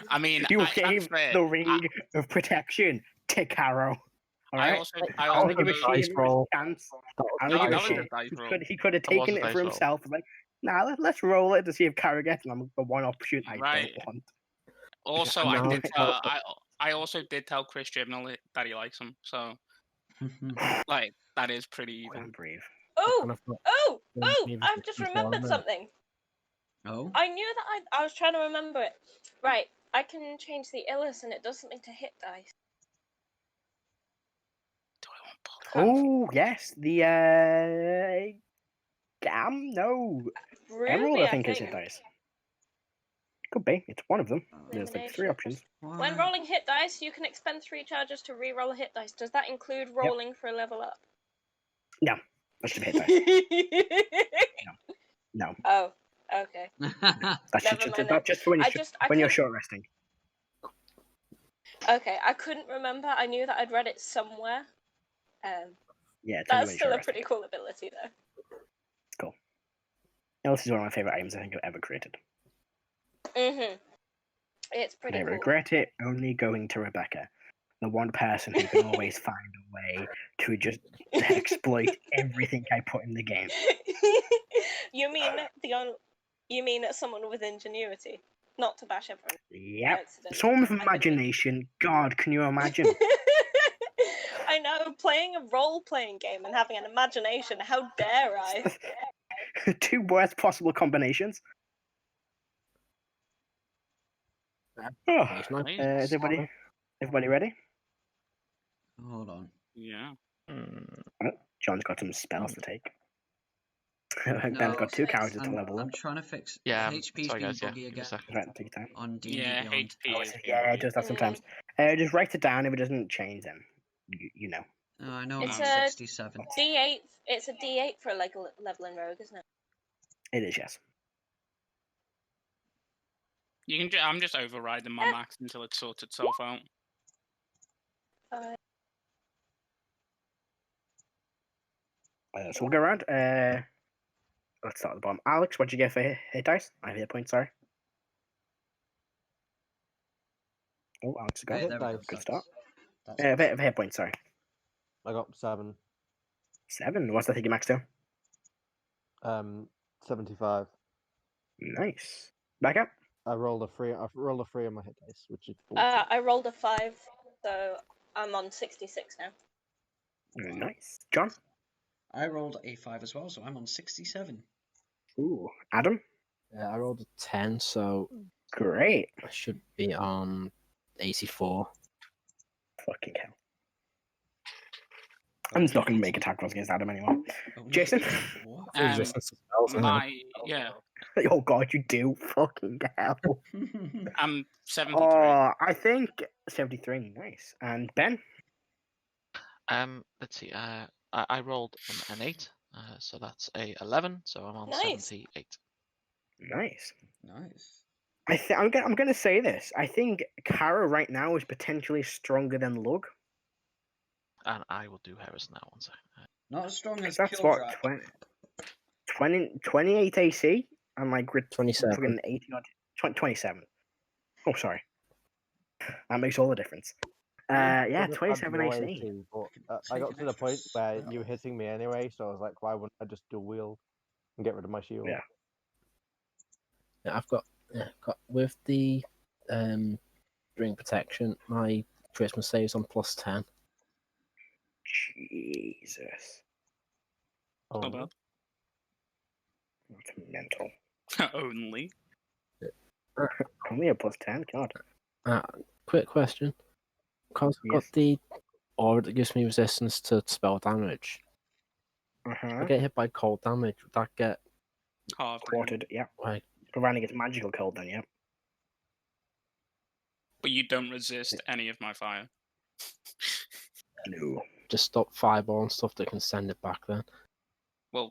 I mean, You that's gave fair. the ring of protection to Caro. All I right. also, Like, I I also don't give a know- shit. dice Give him roll. a chance. That was I No, don't give that a was a shit. dice roll. He could have That was taken a it dice for roll. himself. Like, nah, let's roll it to see if Caro gets it. And I'm the one option I Right. don't want. Also, And I now did it's tell, out. I also did tell Chris Gibnall that he likes him. So, Mhm. like, that is pretty evil. Can't breathe. Oh, And I've got oh, one oh! needed I've just as well, remembered isn't it? something. Oh, I knew that I was trying to remember it. Right, I can change the illness and it does something to hit dice. Do I want polygon? Oh yes, the Gam. No, Emerald. Ruby, I think is hit dice. Could be. It's one of them. There's like 3 Elimination. options. why? When rolling hit dice, you can expend 3 charges to re-roll a hit dice. Does that include rolling for a level up? No, that's just a hit dice. No, Oh, okay. that's Never just mind that's just for when I you're I when you're couldn't- short resting. Okay, I couldn't remember. I knew that I'd read it somewhere. Yeah, it's only That's when you're still short a resting. pretty cool ability, though. Illness is one of my favorite items I think I've ever created. Mhm. It's pretty I cool. regret it only going to Rebeca. The one person who can always find a way to just exploit everything I put in the game. You mean someone with ingenuity, not to bash everyone. Yep. Accident. Someone with I believe. imagination. God, can you imagine? I know, playing a role-playing game and having an imagination. How dare I? 2 worst possible combinations. Oh, is everybody ready? Hold on. Yeah. Oh, John's got some spells to take. No, Ben's got 2 characters to level I'm up. trying to fix. Yeah, HP's sorry been guys, yeah, buggy give me a again sec. Right, take your time. on D&D Yeah, Beyond. HP is Yeah, it does that sometimes. Just write it down. If it doesn't change, then you know. Oh, I know It's I'm on a 67. D8. It's a D8 for a leveling rogue, isn't it? It is, yes. You can. I'm just overriding my max until it sorts itself out. So we'll go around. Let's start at the bottom. Alex, what'd you get for hit dice? I hit points, sorry. Oh, Alex got Hey, it. there we go. Good start. That's Hit points, sorry. I got 7. 7. What's the thing you max to? 75. Nice. Back up. I rolled a 3 on my hit dice, which is 40. I rolled a 5, so I'm on 66 now. Nice. John? I rolled a 5 as well, so I'm on 67. Ooh. Adam? I rolled a 10, so Great. I should be on 84. Fucking hell. I'm just not going to make attack rolls against Adam anyway. Only Jason? 84? Resistance to spells, isn't it? Yeah. Oh god, you do. Fucking hell. I'm 73. Oh, I think 73. Nice. And Ben? Let's see. I rolled an 8, so that's a 11. So I'm on Nice. 78. Nice. Nice. I'm gonna say this. I think Karo right now is potentially stronger than Lug. And I will do Heris now. One second. Not as strong as That's what Kildrak. 28 AC and like grid 27. fucking 80 odd 27. Oh, sorry. That makes all the difference. Yeah, 27 AC. But I got to the point where you were hitting me anyway, so I was like, why wouldn't I just dual wield and get rid of my shield? Yeah. Yeah, I've got with the ring protection, my charisma saves on +10. Jesus. Oh, Not bad. That's mental. Only. Only a +10? God. Quick question. Because I've got Yes. the aura that gives me resistance to spell damage. If I Uh-huh. get hit by cold damage, would that get Half. Quartered, yeah. like Providing it's magical cold then, yeah. But you don't resist any of my fire. No. just stop fireball and stuff that can send it back then? Well,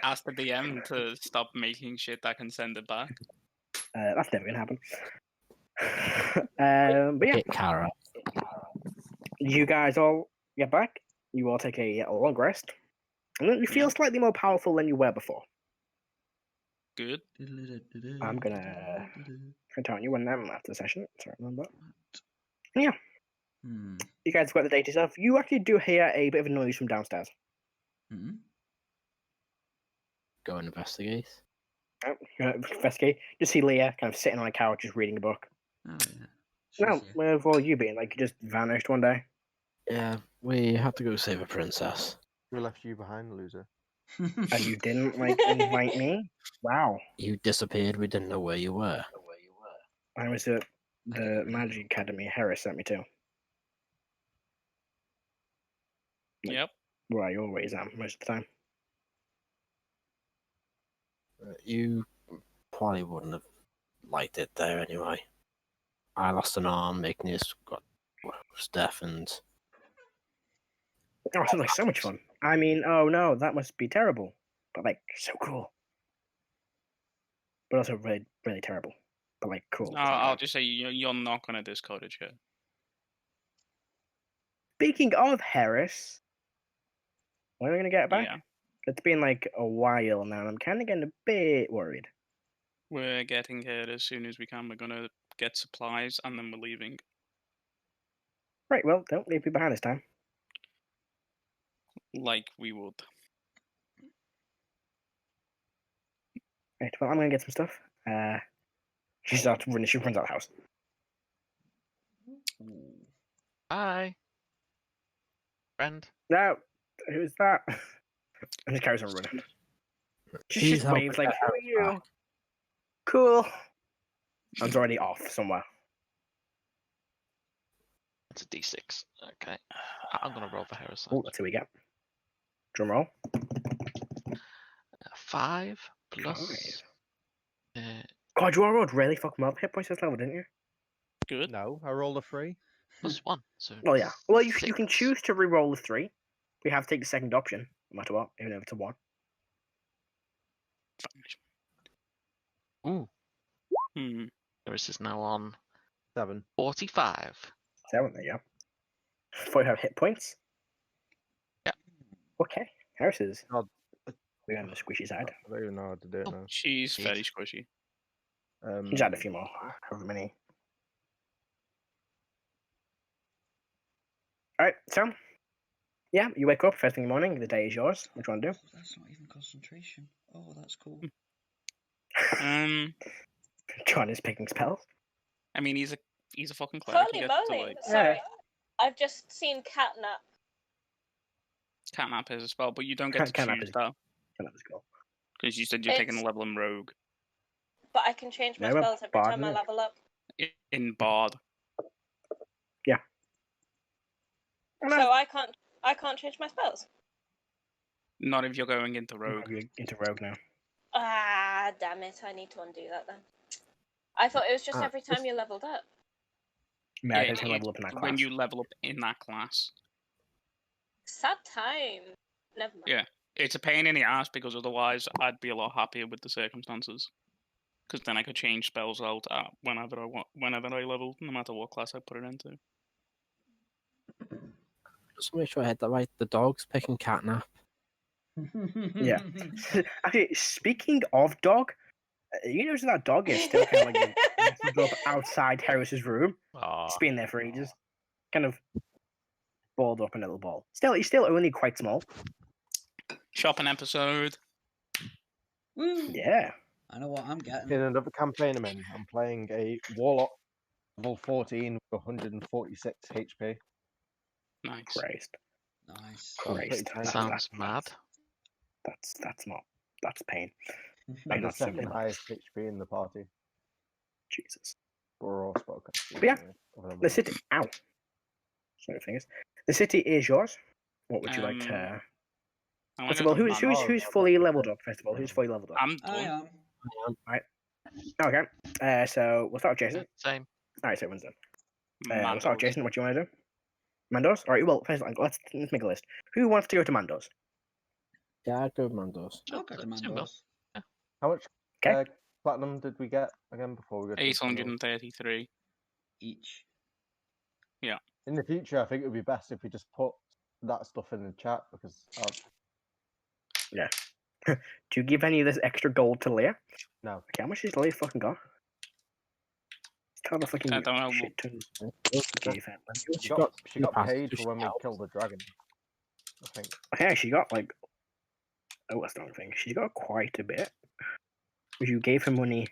ask the DM to stop making shit that can send it back. That's never gonna happen. But yeah, Hit Kara. you guys all get back. You all take a long rest. And then you feel slightly more powerful than you were before. Good. I'm gonna count on you when I'm after the session. Sorry, remember. Yeah. You guys have got the data stuff. You actually do hear a bit of a noise from downstairs. Go and investigate. Fesky. Just see Leah kind of sitting on a couch just reading a book. Oh, yeah. No, where have all you been? Like, you just vanished one day? Yeah, we had to go save a princess. We left you behind, loser. And you didn't, like, invite me? Wow. You disappeared, we didn't know where you were. I was at the Magic Academy Heris sent me to. Yep. Where I always am, most of the time. You probably wouldn't have liked it there anyway. I lost an arm, Igneous was deafened. Oh, it sounds like so much fun. I mean, oh no, that must be terrible. But, like, so cool. But also really, really terrible. But, like, cool. I'll just say you're not going to discard it yet. Speaking of Heris, when are we going to get it back? Yeah. It's been, like, a while now, and I'm kind of getting a bit worried. We're getting here as soon as we can. We're going to get supplies, and then we're leaving. Right, well, don't leave me behind this time. Like we would. Right, well, I'm gonna get some stuff. She starts running. She runs out of the house. Ooh. Bye. Friend. No, who's that? And just carries on running. She She's just waves like, helping "Who are you?" Cool. I'm already off somewhere. It's a D6. Okay. I'm gonna roll for Heris. Oh, let's see what we get. Drum roll. 5 plus. God, you all rolled really fucking well. Hit points this level, didn't you? Good. No, I rolled a 3. Plus 1. So. Well, yeah. Well, you can 6. choose to re-roll the 3. We have to take the second option, no matter what, even if it's a 1. Ooh. Hmm. Heris is now on 7. 45. 7, there you go. 45 hit points. Yeah. Okay. Heris is. God. We're on the squishy side. I don't even know how to do it now. She's Jeez. very squishy. Just add a few more. However many. Alright, so. Yeah, you wake up first thing in the morning. The day is yours. What do you want to do? That's not even concentration. Oh, that's cool. John is picking spells. I mean, he's a fucking cleric. Holy He gets to, moly! like, Sorry, I've just seen catnap. catnap is a spell, but you don't get to Catnap choose is- that That was cool. because you said you're taking a It's- level in rogue. But I can change my Yeah, we're spells every time I bard, level up. In bard. So I can't change my spells. Not if you're going into rogue. You're into rogue now. Ah, damn it! I need to undo that then. I thought it was just Ah, every time you leveled up. Yeah, Yeah, I can level up in that class. when you level up in that class. Sad time. Never mind. Yeah. It's a pain in the ass because otherwise I'd be a lot happier with the circumstances. Because then I could change spells out whenever I want, whenever I level, no matter what class I put it into. Just make sure I had that right. The dog's picking catnap. Yeah. Actually, speaking of dog, you notice that dog is still kind of like nestled up outside Heris's room. It's been there for ages. Kind of balled up in a little ball. He's still only quite small. Shopping episode. Woo! Yeah. I know what I'm getting. In another campaign I'm in, I'm playing a Warlock, level 14 with 146 HP. Nice. Christ. Nice. So I'm pretty Christ. tanky. Sounds mad. That's pain. I'm the not so second much. highest HP in the party. Jesus. We're all spoken. But yeah, the city. Ow. Sorry, fingers. The city is yours. What would you like to? I First of wanna all, do who's fully leveled up? First of all, who's fully leveled up? I'm I done. am. Okay. So we'll start with Jason. Same. All right, so everyone's done. We'll start with Mandos. Jason. What do you want to do? Mandos. All right. Well, first, let's make a list. Who wants to go to Mandos? Yeah, I'd go with Mandos. I'll go to Same Mandos. goes. How much Okay. platinum did we get again before we go to 833. Each. In the future, I think it would be best if we just put that stuff in the chat because Do you give any of this extra gold to Leah? no. Okay, how much has Leah fucking got? Tell the fucking I don't know. shit ton. Gave her. She got got two passes, paid two for when we spells. killed the dragon. I think. Okay, she got like. Oh, that's the wrong thing. She got quite a bit. You gave her money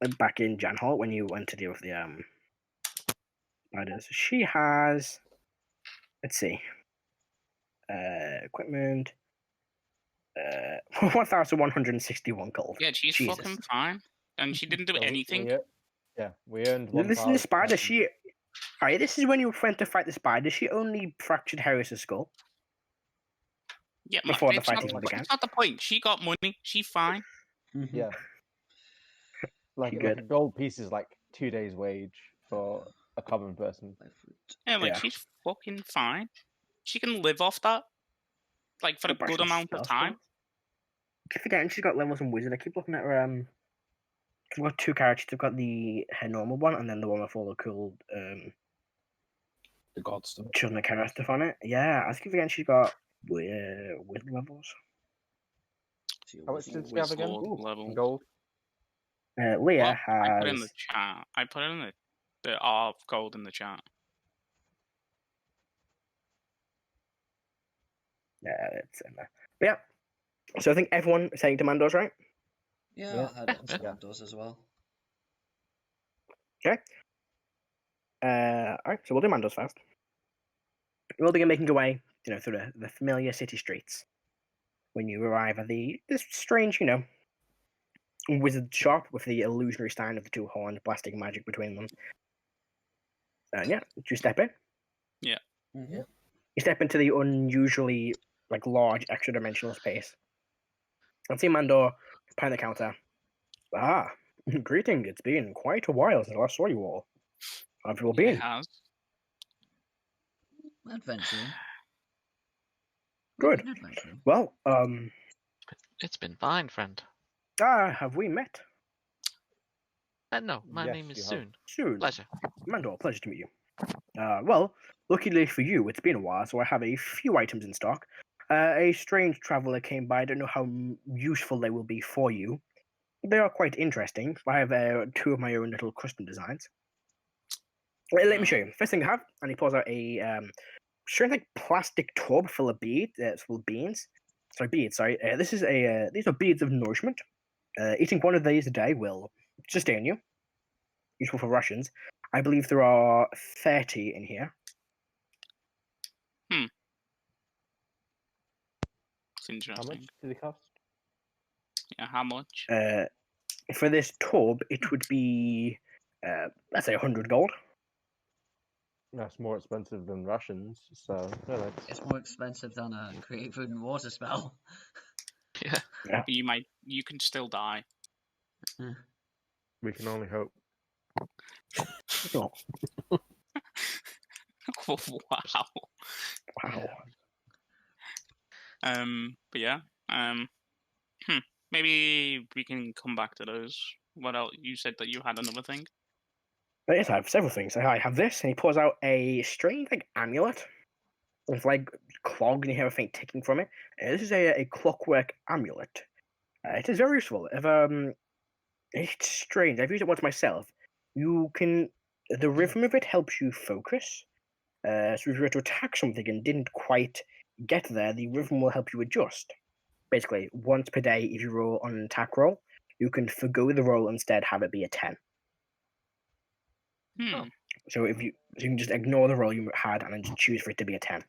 like, back in Jan Hall when you went to deal with the spiders. She has. Let's see. Equipment. 1,161 gold. Yeah, she's Jesus. fucking fine. And she didn't do So anything. We earned one. Listen to the spider. She. Alright, this is when you went to fight the spider. She only fractured Heris's skull. Yeah, Before the it's not fighting began. It's not the point. She got money. She's fine. Yeah. Like Good. a gold piece is like 2 days' wage for a common person. Yeah, like Yeah. she's fucking fine. She can live off that. Like for a Brush good some amount of spell time. slots. I keep forgetting she's got levels in wizard. I keep looking at her. She's got two characters. They've got her normal one and then the one with all the cool The god stuff. children of Karo stuff on it. Yeah, I keep forgetting she's got wizard levels. How much did she have again? Wizard level. Gold. Leah Well, I put it in has. the chat. I put it in the R gold in the chat. It's in there. But yeah. So I think everyone is heading to Mando's, right? Yeah, Yeah. I'll head on to Yeah. Mando's as well. Okay. Alright, so we'll do Mando's first. We'll begin making your way, through the familiar city streets. When you arrive at this strange, wizard shop with the illusionary stand of the two horns blasting magic between them. And yeah, you step in. Mm-hmm. You step into the unusually large extra dimensional space. And see Mando behind the counter. Ah, greeting. It's been quite a while since I last saw you all. How have you all Yeah, been? it has. Adventuring. Good. Been adventuring. Well, It's been fine, friend. have we met? No, my Yes, name is you have. Sune. Soon. Pleasure. Mando, pleasure to meet you. Well, luckily for you, it's been a while, so I have a few items in stock. A strange traveler came by. I don't know how useful they will be for you. They are quite interesting. I have two of my own little custom designs. Let me show you. First thing I have, and he pulls out a strange plastic tub full of beads. Full of beans. Sorry, beads. Sorry. This is these are beads of nourishment. Eating one of these a day will sustain you. Useful for Russians. I believe there are 30 in here. It's interesting. How much do they cost? Yeah, how much? For this tub, it would be, let's say, 100 gold. That's more expensive than Russians, so no, It's more expensive than a create food and water spell. Yeah. But you can still die. we can only hope. Oh, Wow. wow. But yeah. Maybe we can come back to those. What else? You said that you had another thing. Yes, I have several things. I have this, and he pulls out a strange amulet with clogs, and you hear a faint ticking from it. This is a clockwork amulet. It is very useful. It's strange. I've used it once myself. The rhythm of it helps you focus. So if you were to attack something and didn't quite get there, the rhythm will help you adjust. Basically, once per day, if you roll on an attack roll, you can forgo the roll and instead have it be a 10. So you can just ignore the roll you had and then just choose for it to be a 10.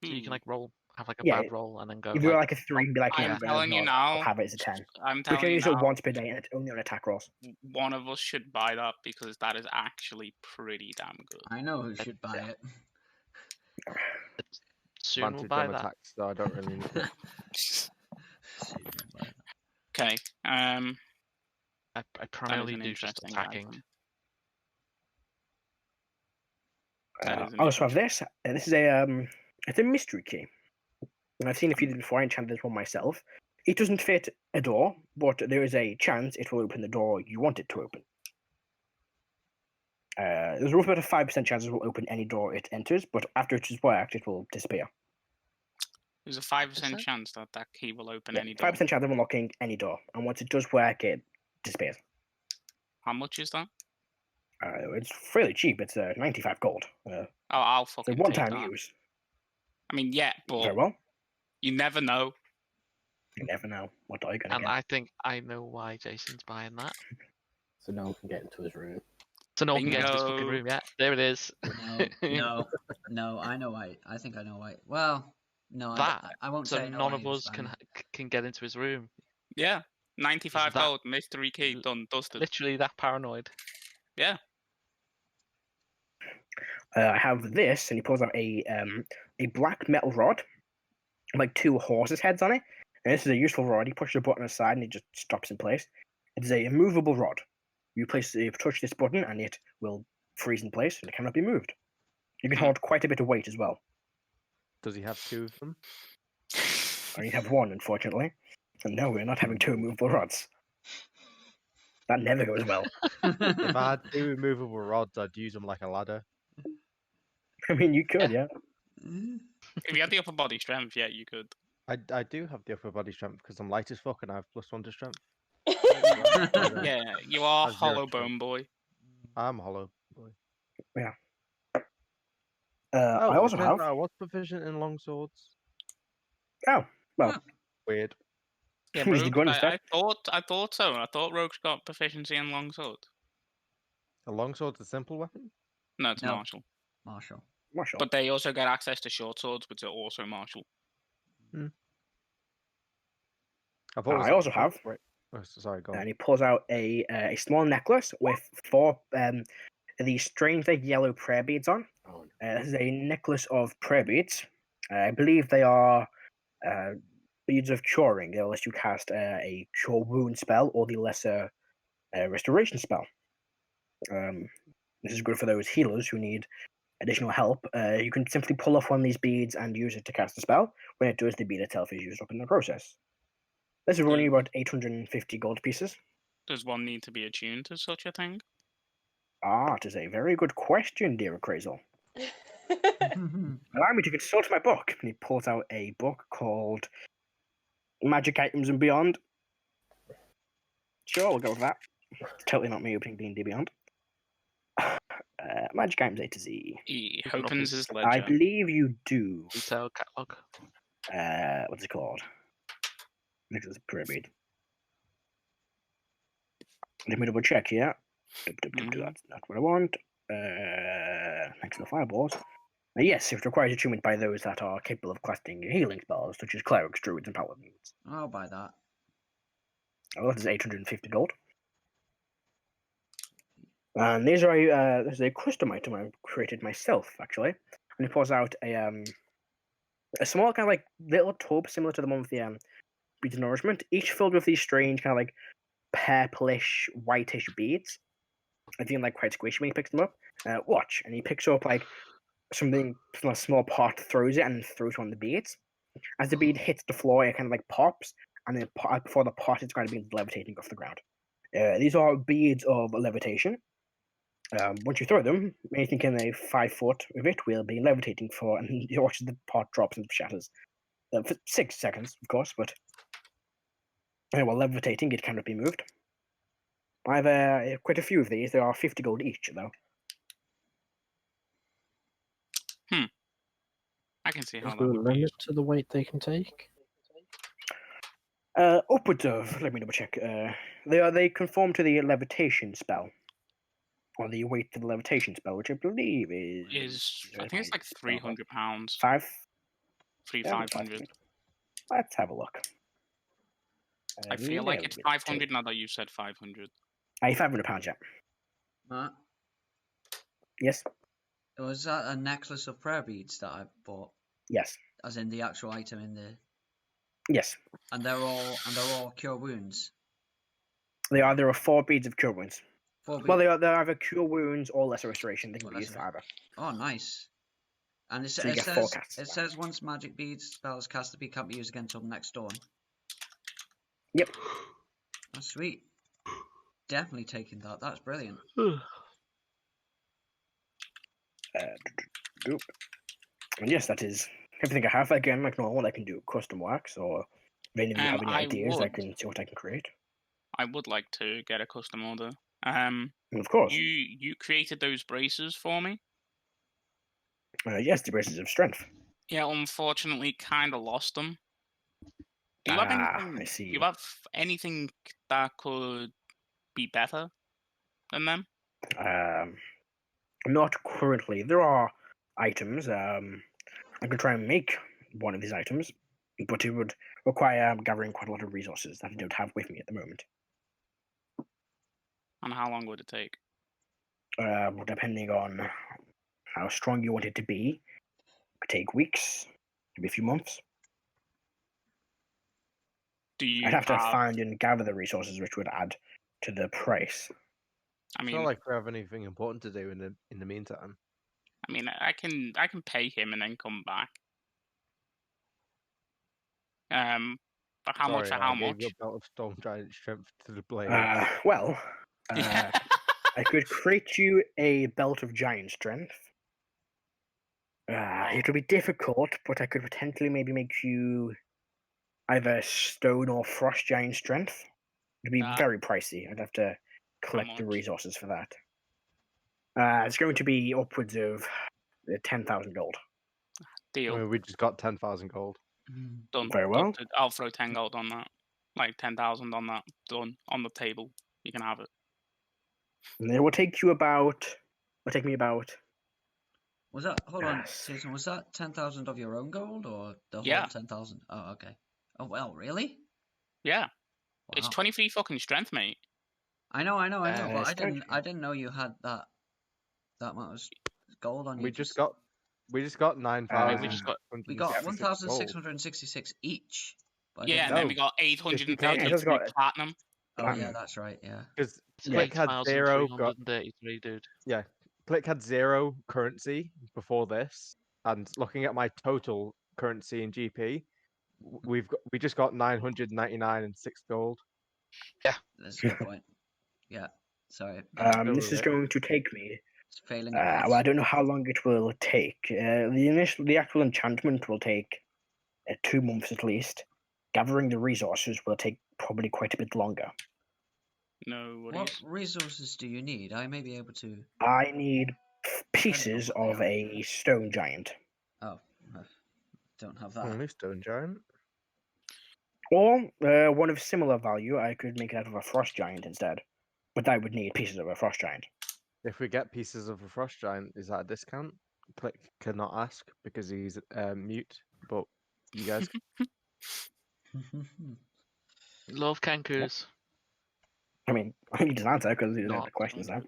So you can have a Yeah, bad roll and then go. If you're a 3, be like, I'm telling you now. I'll have it as a 10. I'm You can telling you use it now. once per day and it's only on attack rolls. One of us should buy that because that is actually pretty damn good. I know who should buy it. Soon we'll Advantage buy on that. attacks, so I don't really need it. Okay. I primarily an do just interesting attacking. item. That is an I also have this. This is it's a mystery key. And I've seen a few before. I enchanted this one myself. It doesn't fit a door, but there is a chance it will open the door you want it to open. There's a rough about a 5% chance it will open any door it enters, but after it has worked, it will disappear. There's a 5% chance that key will open any door. 5% chance of unlocking any door, and once it does work, it disappears. How much is that? It's fairly cheap. It's 95 gold. I'll It's a fucking one-time take that. use. I mean, yeah, but Very well. you never know. You never know what door you're gonna And get. I think I know why Jason's buying that. So no one can get into his room. So no one can get into his fucking Bingo. room yet. There it is. No, I know why. I think I know why. Well, no, That. I won't So say no none why of he was us buying can get into his room. Yeah, 95 that- gold, mystery key, done, dusted. Literally that paranoid. Yeah. I have this, and he pulls out a black metal rod, like 2 horses' heads on it. And this is a useful rod. You push the button aside, and it just stops in place. It is a immovable rod. You touch this button, and it will freeze in place, and it cannot be moved. You can hold quite a bit of weight as well. Does he have 2 of them? I only have 1, unfortunately. And no, we're not having 2 immovable rods. That never goes well. If I had 2 removable rods, I'd use them like a ladder. I mean, you could, yeah. If you had the upper body strength, yeah, you could. I do have the upper body strength because I'm light as fuck and I have +1 to strength. Yeah, you are That's zero hollow strength. bone boy. I'm hollow boy. I also have. I was proficient in long swords. Oh, well, Huh. Weird. Yeah, We should rogues, go instead. I thought so. I thought rogues got proficiency in longsword. A longsword's a simple weapon? No, it's No. martial. Marshall. Marshall. But they also get access to short swords, which are also martial. I thought it was I also have. Right. Oh, sorry, go on. And he pulls out a small necklace with 4 these strange like yellow prayer beads on. Oh, This is a necklace of prayer beads. I believe they are beads of curing, unless you cast a cure wound spell or the lesser restoration spell. This is good for those healers who need additional help. You can simply pull off one of these beads and use it to cast a spell. When it does, the bead itself is used up in the process. This is running about 850 gold pieces. Does one need to be attuned to such a thing? Ah, it is a very good question, dear Akrasile. Allow me to consult my book. And he pulls out a book called Magic Items and Beyond. Sure, we'll go with that. It's totally not me opening D&D Beyond. Magic Items A to Z. He Open up opens his- his I ledger. believe you do. Detail catalog. What's it called? Next is a pyramid. Let me double check here. That's not what I want. Next to the fireballs. Yes, it requires attunement by those that are capable of casting healing spells, such as clerics, druids, and paladins. I'll buy that. Oh, that is 850 gold. And these are this is a custom item I created myself, actually. And he pulls out a small kind of like little tub similar to the one with the beads of nourishment, each filled with these strange kind of like purplish, whitish beads. I think like quite squishy when he picks them up. Watch, and he picks up like something from a small pot, throws it, and throws one of the beads. As the bead hits the floor, it kind of like pops, and then before the pot, it's going to be levitating off the ground. These are beads of levitation. Once you throw them, anything in a 5 foot of it will be levitating for, and you watch the pot drops and shatters. For 6 seconds, of course, but while levitating, it cannot be moved. I have quite a few of these. There are 50 gold each, though. I can see how is that there a would be. limit to the weight they can take? Upwards of. Let me double check. They conform to the levitation spell, or the weight of the levitation spell, which I believe is. I think it's like £300. 5. 500. Let's have a look. I feel like it's 500 now that you said 500. £500, yeah. Matt, Yes. was that a necklace of prayer beads that I bought? Yes. As in the actual item in the. Yes. And they're all cure wounds. There are 4 beads of cure wounds. 4 beads. Well, they're either cure wounds or lesser restoration. They can Or be used lesser- for either. Oh, nice. And So you get 4 says casts. it says once magic beads spells cast to be can't be used again until the next dawn. Yep. That's sweet. Definitely taking that. That's brilliant. And yes, that is everything I have. Again, like normal, I can do custom works, or if any of you have any I ideas, I would. can see what I can create. I would like to get a custom order. And of course, You created those braces for me. yes, the braces of strength. Yeah, unfortunately, kind of lost them. Do you have anything? I see. Do you have anything that could be better than them? Not currently. There are items. I could try and make one of these items, but it would require gathering quite a lot of resources that I don't have with me at the moment. And how long would it take? Depending on how strong you want it to be, it could take weeks, maybe a few months. Do you I'd have to find and gather the resources, which would add to the price. I It's mean, not like we have anything important to do in the meantime. I can pay him and then come back. But how much for Sorry, how I gave much? you a belt of stone giant strength to the blade. Well, Yeah. I could create you a belt of giant strength. It would be difficult, but I could potentially maybe make you either stone or frost giant strength. It'd be Ah. very pricey. I'd have to collect the much? resources for that. It's going to be upwards of 10,000 gold. I Deal. mean, we just got 10,000 gold. Done. Very well. Done. I'll throw 10 gold on that. Like 10,000 on that. Done. On the table. You can have it. And it will take you about. Will take me about. Was that, hold on, Yes. Jason, was that 10,000 of your own gold or the whole Yeah. 10,000? Oh, okay. Oh, well, really? Yeah. It's Wow. 23 fucking strength, mate. I know, but I Strength. didn't know you had that much gold on you. We just got 9,000. we just got- We got 166 gold. 1,666 each. But I Yeah, didn't and then know- we got Just 833 got- platinum. Oh, yeah, that's right, yeah. Because It's Click had 8,333, dude. Click had 0 currency before this, and looking at my total currency in GP, we just got 999 and 6 gold. That's a good point. Yeah, sorry. This is going to take me. It's failing Well, I don't know how long it will take. The actual enchantment will take 2 months at least. Gathering the resources will take probably quite a bit longer. No What worries. resources do you need? I may be able to... I need pieces what they of are. a stone giant, Oh, I don't have that. Only stone giant. or one of similar value. I could make it out of a frost giant instead, but I would need pieces of a frost giant. If we get pieces of a frost giant, is that a discount? Click cannot ask because he's mute, but you guys. Love Kenkus. I mean, I need an answer because these are Not the questions now.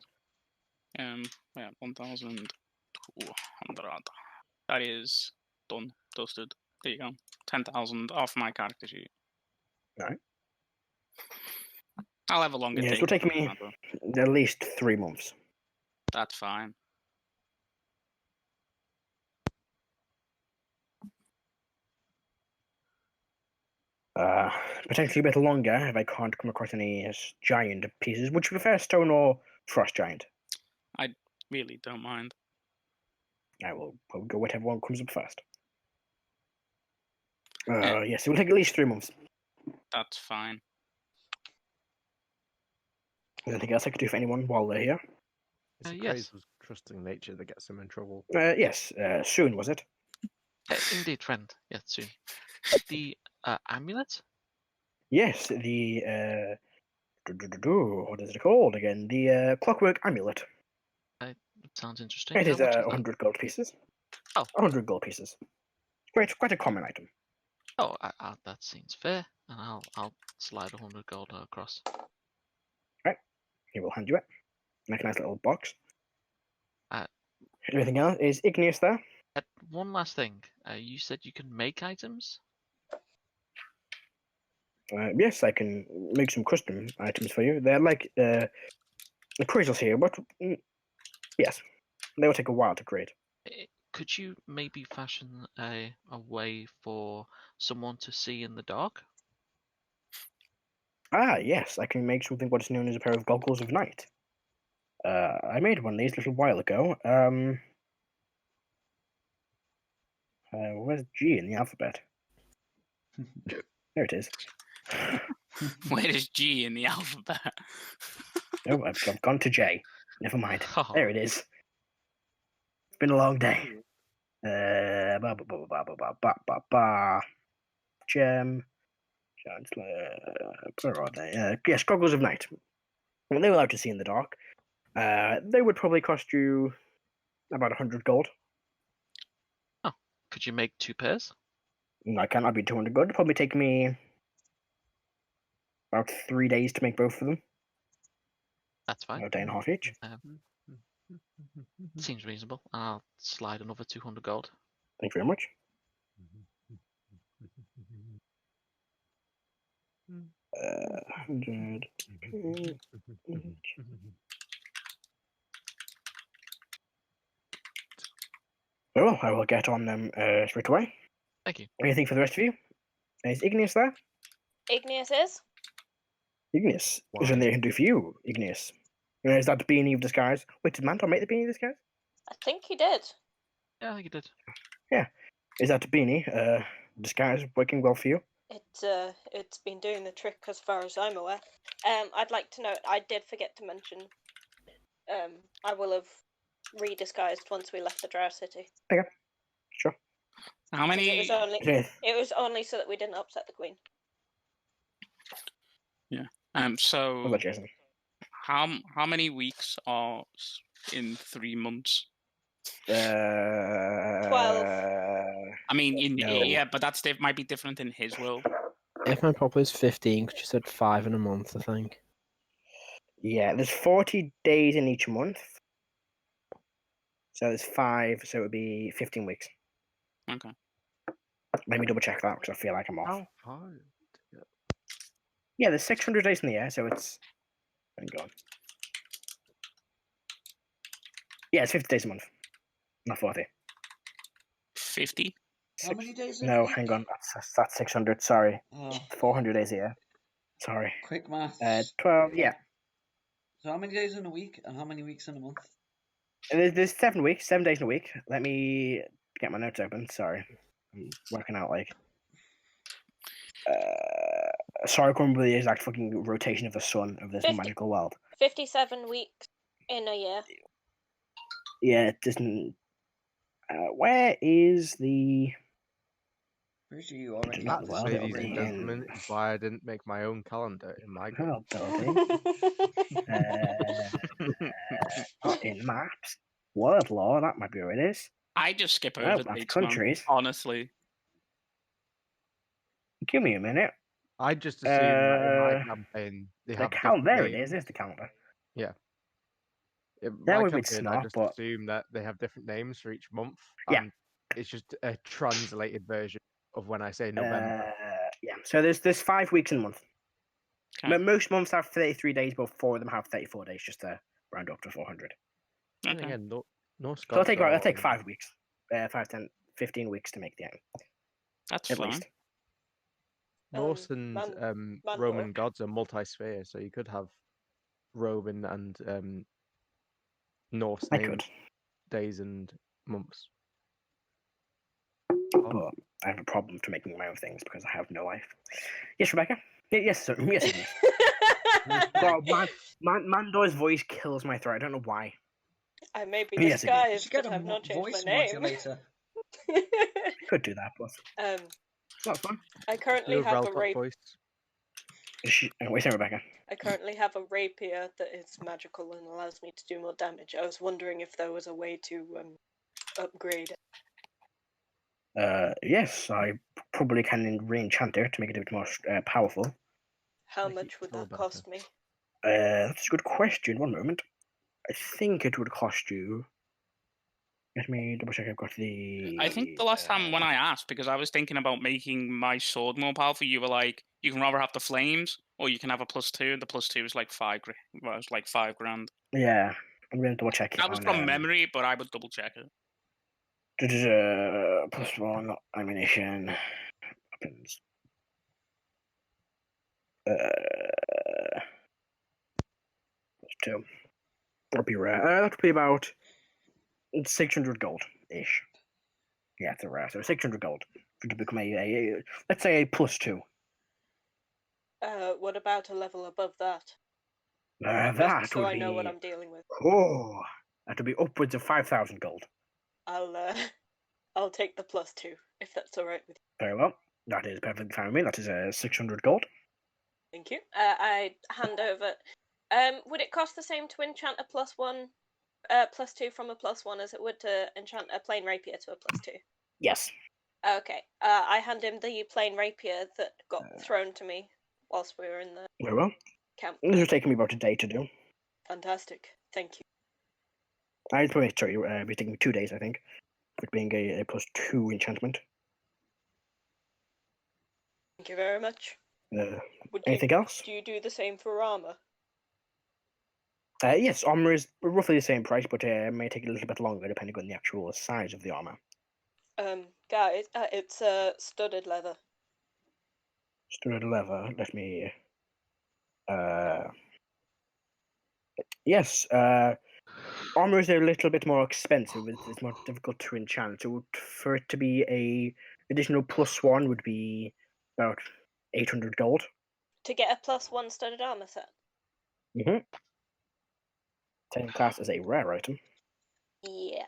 Yeah, 1,200. That is done. Dusted. There you go. 10,000 off my character sheet. Alright. I'll have a longer Yeah, take. it'll take me at least 3 months. That's fine. Potentially a bit longer if I can't come across any giant pieces. Would you prefer stone or frost giant? Really don't mind. I will go whatever one comes up first. Yeah. Yes, it will take at least 3 months. That's fine. Anything else I could do for anyone while they're here? It's a yes. crazy trusting nature that gets him in trouble. Yes, Sune, was it? Indeed, friend. Yes, soon. The amulet? Yes, the what is it called again? The clockwork amulet. Sounds interesting. It How is much is that? 100 gold pieces. Oh. 100 gold pieces. Quite a common item. Oh, that seems fair. And I'll slide 100 gold across. He will hand you it. Make a nice little box. Uh, Anything else? Is Igneous there? One last thing. You said you can make items? Yes, I can make some custom items for you. They're like appraisals here, but yes, they will take a while to create. Could you maybe fashion a way for someone to see in the dark? Ah, yes, I can make something what is known as a pair of goggles of night. I made one of these a little while ago. Where's G in the alphabet? There it is. Where is G in the alphabet? Oh, I've gone to J. Never mind. Oh. There it is. It's been a long day. Gem. Where are they? Yes, goggles of night. Well, they're allowed to see in the dark. They would probably cost you about 100 gold. Could you make 2 pairs? I cannot be 200 gold. It'd probably take me about 3 days to make both of them. That's fine. A day and a half each. Seems reasonable. I'll slide another 200 gold. Thank you very much. Uh, 100. Very well, I will get on them straight away. Thank you. Anything for the rest of you? Is Igneous there? Igneous is? Igneous. Is there anything I can do for you, Igneous? Is that the beanie of disguise? Wait, did Mantor make the beanie of disguise? I think he did. Yeah, I think you did. Is that the beanie disguise working well for you? It's been doing the trick as far as I'm aware. I'd like to note I did forget to mention. I will have redisguised once we left the Drow City. Sure. How 'cause many? it was only so that we didn't upset the queen. What So about Jason? how many weeks are in 3 months? 12. I mean, No. yeah, but that's might be different in his world. If my pop is 15, because you said 5 in a month, I think. Yeah, there's 40 days in each month. So there's 5, so it would be 15 weeks. Okay. Let me double check that because I feel like I'm off. How hard? Yeah, there's 600 days in the year, so it's. Hang on. Yeah, it's 50 days a month, not 40. 50. How many days? in a No, week? hang on. That's 600. Sorry, Oh, 400 days a year. Sorry. quick maths. 12. Yeah, So how many days in a week and how many weeks in a month? there's 7 weeks, 7 days in a week. Let me get my notes open. Sorry, I'm working out like. Sorry, I can't remember the exact fucking rotation of the sun of this 50. magical world. 57 weeks in a year. Yeah, it doesn't. Where is the? Pretty sure you already Not have That, this well, job, ladies and really. gentlemen, is why I didn't make my own calendar in my game. Oh, building. Not in maps. World law, that might be where it is. I just skip Oh, over that's dates, man, countries. honestly. Give me a minute. I just assumed that in my Uh, campaign they The have count. different There it names. is. There's the calendar. In That my would be campaign, I snot, just but assume that they have different names for each month. Yeah. And it's just a translated version of when I say November. yeah. So there's 5 weeks in a month. Okay. Most months have 33 days, but 4 of them have 34 days, just to round up to 400. And Okay. again, Norse So gods it'll are take 5 weeks. 5, 10, 15 weeks to make the end, That's at fine. least. Norse and Mandor. Roman gods are multi-sphere, so you could have Roman and Norse I named could, days and months. but I have a problem to making my own things because I have no life. Yes, Rebecca. Yes, sir. Yes, it is. God, Mandor's voice kills my throat. I don't know why. I may be Yes, it is. You disguised, should get but a I've not changed my voice name. modulator. I could do that, but that's fine. I currently Your have a Reltok voice. Wait, say Rebecca. I currently have a rapier that is magical and allows me to do more damage. I was wondering if there was a way to upgrade it. Yes, I probably can re-enchant it to make it a bit more powerful. How Make it much would feel that better. cost me? That's a good question. 1 moment. I think it would cost you. Let me double check. I've got the. I think the last time when I asked, because I was thinking about making my sword more powerful, you were like, you can rather have the flames or you can have a +2. The +2 is like 5 grand. Well, it's like 5 grand. Yeah, I'm going to double check it. That was from memory, but I would double check it. +1 ammunition. Weapons. +2. That'd be rare. That would be about 600 gold ish. Yeah, it's a rare. So 600 gold to become a let's say a +2. What about a level above that? That Just so would I be. know what I'm dealing with. Oh, that would be upwards of 5,000 gold. I'll take the +2 if that's all right with you. Very well. That is perfectly fine with me. That is 600 gold. Thank you. I hand over. Would it cost the same to enchant a +1, +2 from a +1 as it would to enchant a plain rapier to a +2? Yes. Okay. I hand him the plain rapier that got thrown to me whilst we were in the Very well. camp. This will take me about a day to do. Fantastic. Thank you. I'd probably it'll be taking me 2 days, I think, with being a +2 enchantment. Thank you very much. Anything else? Do you do the same for armor? Yes, armor is roughly the same price, but it may take a little bit longer depending on the actual size of the armor. Guys, it's studded leather. Studded leather. Let me. Yes. Armor is a little bit more expensive. It's more difficult to enchant. So for it to be a additional +1 would be about 800 gold. To get a +1 studded armor set? Mm-hmm. Taken class as a rare item. Yeah.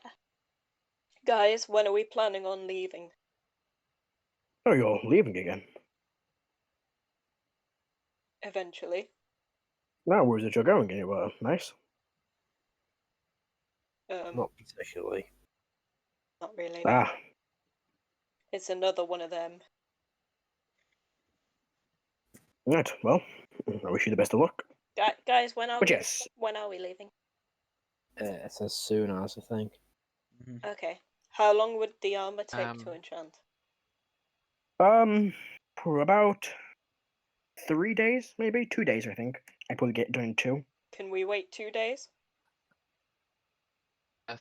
Guys, when are we planning on leaving? Oh, you're leaving again. Eventually. No, where's it you're going anywhere? Nice. Not particularly. Not really. Ah, It's another one of them. right. Well, I wish you the best of luck. Guys, when are But we? yes. When are we leaving? It says soon as, I think. Mhm. Okay. How long would the armor take to Um, enchant? For about 3 days, maybe 2 days. I think I probably get it done in 2. Can we wait 2 days?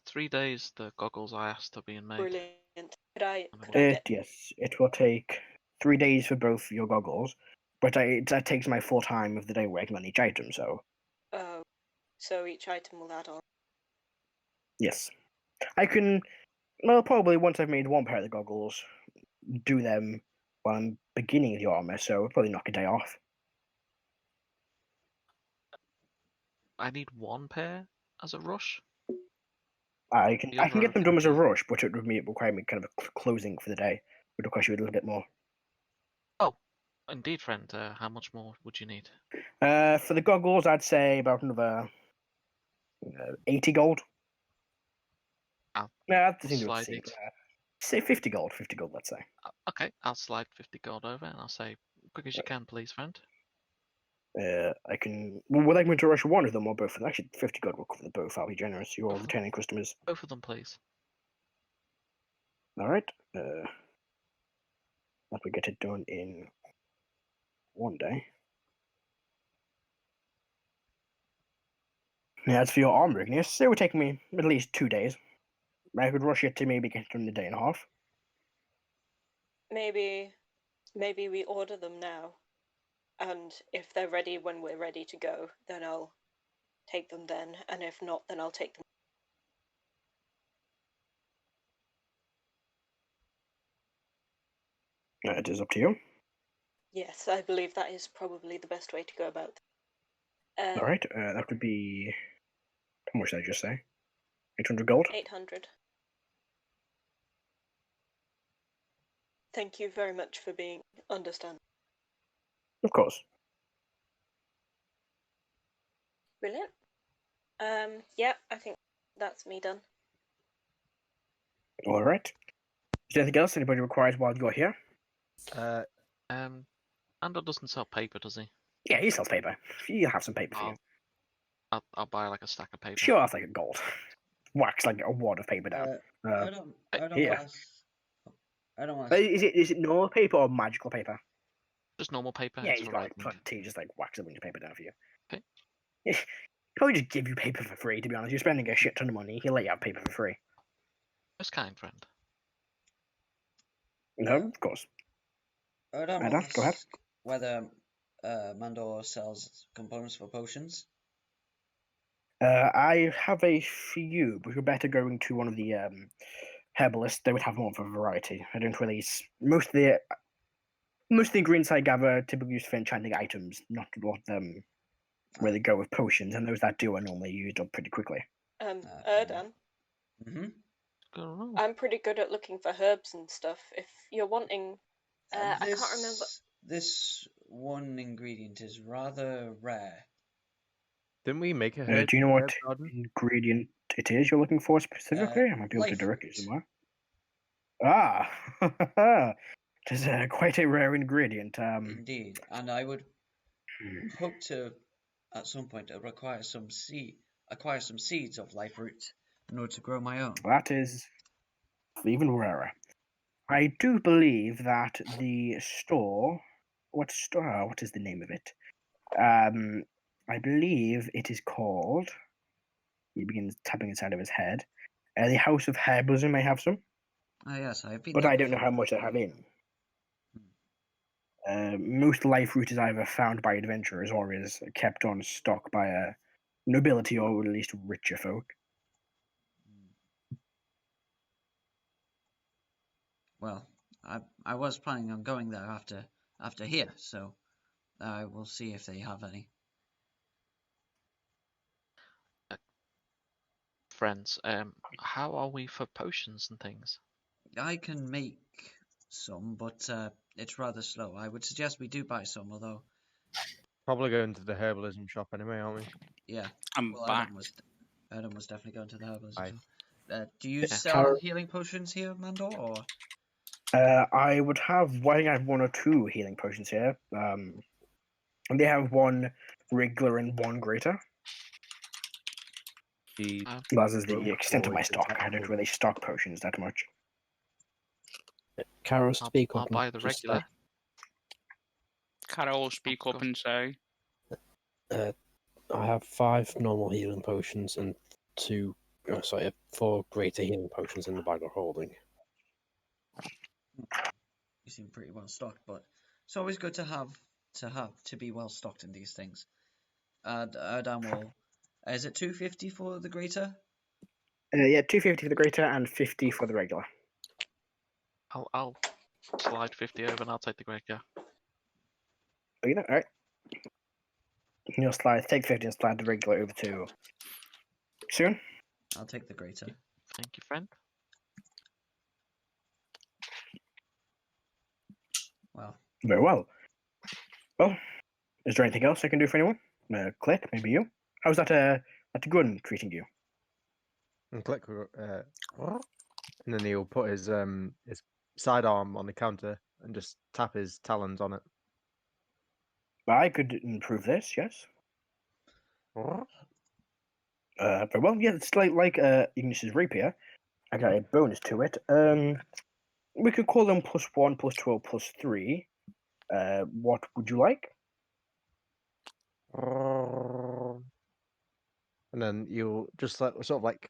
3 days. The goggles I asked are being made. Brilliant. Could I I'm get? Yes, it will take 3 days for both your goggles, but that takes my full time of the day working on each item. So Oh, so each item will add on. yes, I can. Well, probably once I've made one pair of the goggles, do them while I'm beginning the armor. So I'll probably knock a day off. I need 1 pair as a rush. I can The get other them done as a would be- rush, but it would require me kind of a closing for the day. It would cost you a little bit more. Oh, indeed, friend. How much more would you need? For the goggles, I'd say about another 80 gold. I'll Yeah, that seems to slide exceed. it. Say 50 gold. 50 gold, let's say. Okay, I'll slide 50 gold over and I'll say, quick as you can, please, friend. I can. Would I like me to rush one of them or both of them? Actually, 50 gold will cover the both. I'll be generous. You're Both of them. retaining customers. Both of them, please. All right. That we get it done in 1 day. Yeah, as for your armor, Igneous, it would take me at least 2 days. I could rush it to maybe get it done in a day and a half. Maybe we order them now, and if they're ready when we're ready to go, then I'll take them then, and if not, then I'll take them. It is up to you. Yes, I believe that is probably the best way to go about it. All right. That would be. How much did I just say? 800 gold. 800. Thank you very much for being understanding. Of course. Brilliant. Yeah, I think that's me done. All right. Is there anything else anybody requires while you're here? Andor doesn't sell paper, does he? Yeah, he sells paper. He'll have some paper for you. I'll buy like a stack of paper. Sure, that's like a gold. Wax like a wad of paper down. I don't here. want to. Is it normal paper or magical paper? Just normal paper. Yeah, it's he's for got like writing. plenty. Just like wax a bunch of paper down for you. Okay. He'll probably just give you paper for free. To be honest, you're spending a shit ton of money. He'll let you have paper for free. Most kind, friend. No, of course. I don't Erdan, know go ahead. whether Mandor sells components for potions. I have a few, but you're better going to one of the herbalists. They would have more of a variety. I don't really. Most of the ingredients I gather typically used for enchanting items, not a lot of them really go with potions, and those that do are normally used up pretty quickly. Erdan, I'm pretty good at looking for herbs and stuff. If you're wanting, I can't remember. This one ingredient is rather rare. Didn't we make a herb? Do you know what garden? ingredient it is you're looking for specifically? I might be able to direct you fruit. somewhere. Ah, it is quite a rare ingredient. Indeed, and I would hope to, at some point, acquire some seeds of life root in order to grow my own. That is even rarer. I do believe that the store. What store? What is the name of it? I believe it is called. He begins tapping inside of his head. The House of Herbalism may have some, Ah, yes, I've been. but there I don't know before. how much they have in. Most life root is either found by adventurers or is kept on stock by a nobility or at least richer folk. Well, I was planning on going there after here, so I will see if they have any. Friends, how are we for potions and things? I can make some, but it's rather slow. I would suggest we do buy some, although Probably going to the herbalism shop anyway, aren't we? yeah. I'm Well, back. Erdan was definitely going to the herbalism Aye. shop. Do you Yeah. sell Karo- healing potions here, Mandor, or? I would have. I think I have 1 or 2 healing potions here. And they have 1 regular and 1 greater. The That is the Rogue extent of my always stock. I detectable. don't really stock potions that much. Karo, speak I'll up. buy the just, regular. Carol, speak Go up on. and say. I have 5 normal healing potions and 4 greater healing potions in the bag of holding. You seem pretty well stocked, but it's always good to be well stocked in these things. Erdan will. Is it 250 for the greater? Yeah, 250 for the greater and 50 for the regular. I'll slide 50 over and I'll take the great guy. Oh, you know, all right. You'll take 50 and slide the regular over to Sune. I'll take the greater. Thank you, friend. Well, Very well. Well, is there anything else I can do for anyone? Click, maybe you. How's that gun treating you? And click, and then he'll put his sidearm on the counter and just tap his talons on it. I could improve this, yes. Very well, yeah, it's like Igneous' rapier. I got a bonus to it. We could call them +1, +2, +3. What would you like? And then you'll just sort of like